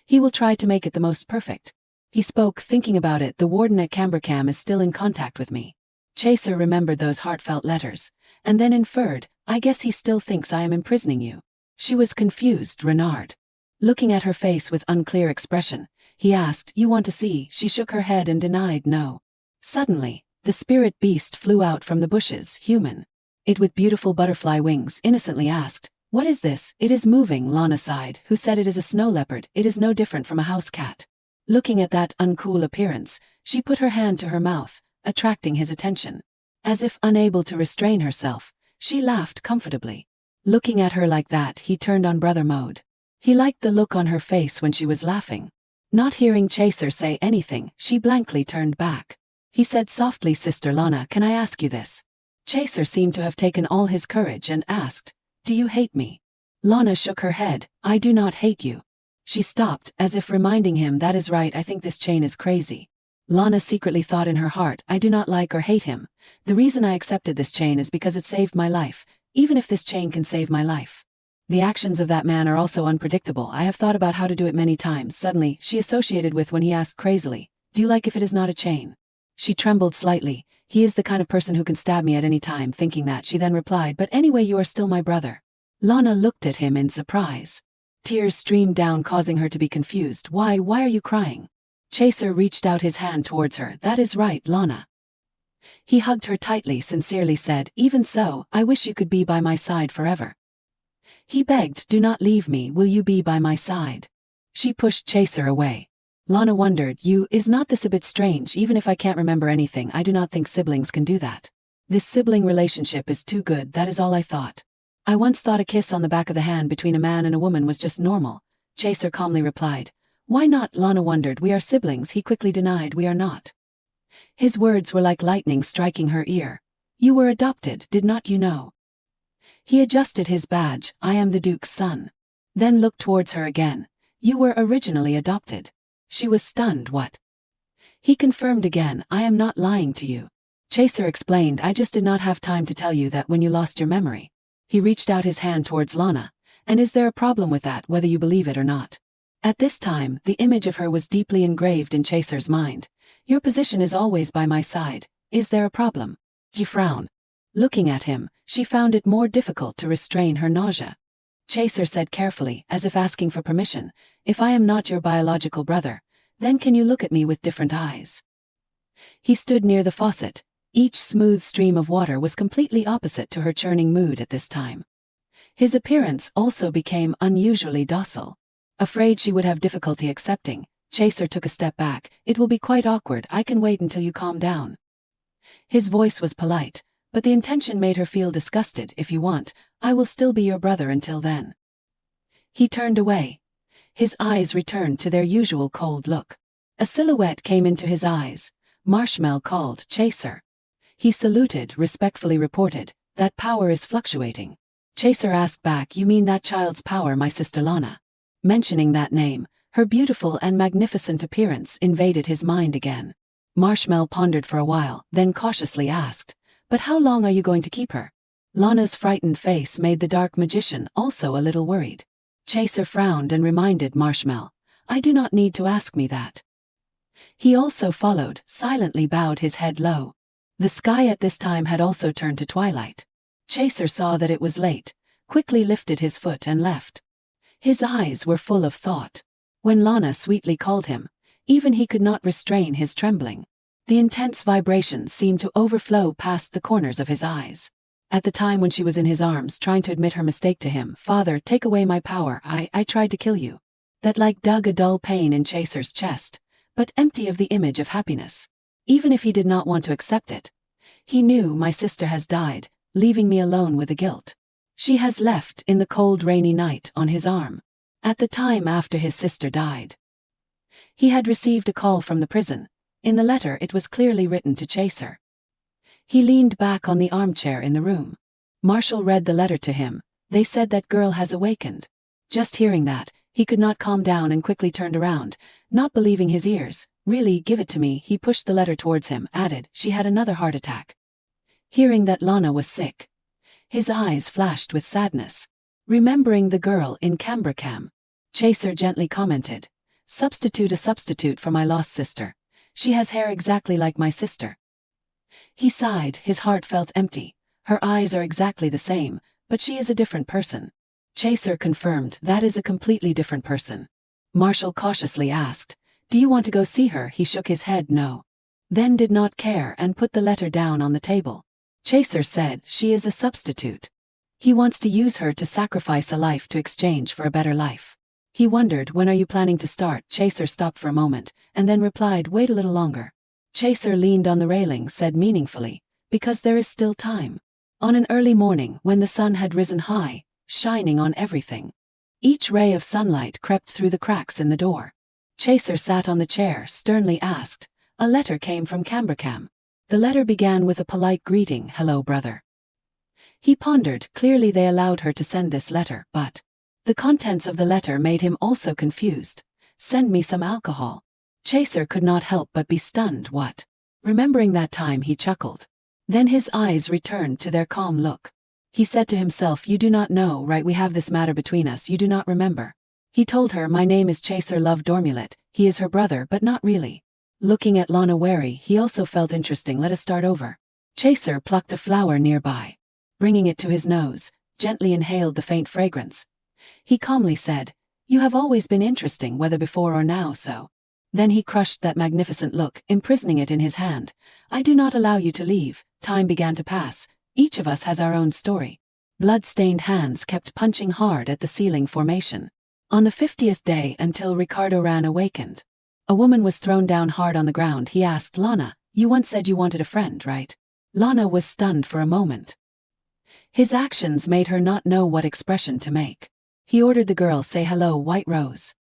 he will try to make it the most perfect. He spoke, thinking about it, the warden at Cambercam is still in contact with me. Chaser remembered those heartfelt letters, and then inferred, I guess he still thinks I am imprisoning you. She was confused. Renard. Looking at her face with unclear expression, he asked, you want to see? She shook her head and denied no. Suddenly, the spirit beast flew out from the bushes, human. It with beautiful butterfly wings, innocently asked, what is this? It is moving, Lana sighed. Who said it is a snow leopard? It is no different from a house cat. Looking at that uncool appearance, she put her hand to her mouth, attracting his attention. As if unable to restrain herself, she laughed comfortably. Looking at her like that, he turned on brother mode. He liked the look on her face when she was laughing. Not hearing Chaser say anything, she blankly turned back. He said softly, Sister Lana, can I ask you this? Chaser seemed to have taken all his courage and asked, do you hate me? Lana shook her head, I do not hate you. She stopped, as if reminding him, that is right, I think this chain is crazy. Lana secretly thought in her heart, I do not like or hate him. The reason I accepted this chain is because it saved my life, even if this chain can save my life. The actions of that man are also unpredictable. I have thought about how to do it many times. Suddenly, she associated with when he asked crazily, do you like if it is not a chain? She trembled slightly. He is the kind of person who can stab me at any time. Thinking that, she then replied, but anyway you are still my brother. Lana looked at him in surprise. Tears streamed down, causing her to be confused. Why are you crying? Chaser reached out his hand towards her. That is right, Lana. He hugged her tightly, sincerely said, even so, I wish you could be by my side forever. He begged, do not leave me, will you be by my side? She pushed Chaser away. Lana wondered, is not this a bit strange? Even if I can't remember anything, I do not think siblings can do that. This sibling relationship is too good, that is all I thought. I once thought a kiss on the back of the hand between a man and a woman was just normal. Chaser calmly replied, why not? Lana wondered, we are siblings. He quickly denied, we are not. His words were like lightning striking her ear. You were adopted, did not you know? He adjusted his badge, I am the Duke's son. Then looked towards her again. You were originally adopted. She was stunned, what? He confirmed again, I am not lying to you. Chaser explained, I just did not have time to tell you that when you lost your memory. He reached out his hand towards Lana. And is there a problem with that, whether you believe it or not? At this time, the image of her was deeply engraved in Chaser's mind. Your position is always by my side. Is there a problem? He frowned. Looking at him, she found it more difficult to restrain her nausea. Chaser said carefully, as if asking for permission, if I am not your biological brother, then can you look at me with different eyes? He stood near the faucet. Each smooth stream of water was completely opposite to her churning mood at this time. His appearance also became unusually docile. Afraid she would have difficulty accepting, Chaser took a step back. It will be quite awkward, I can wait until you calm down. His voice was polite, but the intention made her feel disgusted. If you want, I will still be your brother until then. He turned away. His eyes returned to their usual cold look. A silhouette came into his eyes. Marshmallow called, Chaser. He saluted, respectfully reported, that power is fluctuating. Chaser asked back, you mean that child's power, my sister Lana? Mentioning that name, her beautiful and magnificent appearance invaded his mind again. Marshmallow pondered for a while, then cautiously asked, but how long are you going to keep her? Lana's frightened face made the dark magician also a little worried. Chaser frowned and reminded Marshmallow, I do not need to ask me that. He also followed, silently bowed his head low. The sky at this time had also turned to twilight. Chaser saw that it was late, quickly lifted his foot and left. His eyes were full of thought. When Lana sweetly called him, even he could not restrain his trembling. The intense vibrations seemed to overflow past the corners of his eyes. At the time when she was in his arms trying to admit her mistake to him, Father, take away my power, I tried to kill you. That like dug a dull pain in Chaser's chest, but empty of the image of happiness. Even if he did not want to accept it. He knew, my sister has died, leaving me alone with the guilt. She has left in the cold rainy night on his arm. At the time after his sister died. He had received a call from the prison. In the letter it was clearly written to Chaser. He leaned back on the armchair in the room. Marshall read the letter to him. They said that girl has awakened. Just hearing that, he could not calm down and quickly turned around, not believing his ears. Really, give it to me. He pushed the letter towards him, added, she had another heart attack. Hearing that Lana was sick, his eyes flashed with sadness. Remembering the girl in Cambracam, Chaser gently commented, substitute a substitute for my lost sister. She has hair exactly like my sister. He sighed, his heart felt empty. Her eyes are exactly the same, but she is a different person. Chaser confirmed, that is a completely different person. Marshall cautiously asked, do you want to go see her? He shook his head no. Then did not care and put the letter down on the table. Chaser said, she is a substitute. He wants to use her to sacrifice a life to exchange for a better life. He wondered, when are you planning to start? Chaser stopped for a moment, and then replied, wait a little longer. Chaser leaned on the railing, said meaningfully, because there is still time. On an early morning, when the sun had risen high, shining on everything, each ray of sunlight crept through the cracks in the door. Chaser sat on the chair, sternly asked, a letter came from Cambracam. The letter began with a polite greeting, hello brother. He pondered, clearly they allowed her to send this letter, but the contents of the letter made him also confused. Send me some alcohol. Chaser could not help but be stunned. What? Remembering that time, he chuckled. Then his eyes returned to their calm look. He said to himself, you do not know, right? We have this matter between us, you do not remember. He told her, my name is Chaser Love Dormulet. He is her brother, but not really. Looking at Lana wary, he also felt interesting. Let us start over. Chaser plucked a flower nearby. Bringing it to his nose, gently inhaled the faint fragrance. He calmly said, you have always been interesting, whether before or now so. Then he crushed that magnificent look, imprisoning it in his hand. I do not allow you to leave. Time began to pass. Each of us has our own story. Blood-stained hands kept punching hard at the ceiling formation. On the 50th day, until Ricardo Ran awakened, a woman was thrown down hard on the ground. He asked, Lana, you once said you wanted a friend, right? Lana was stunned for a moment. His actions made her not know what expression to make. He ordered the girl, say hello, White Rose.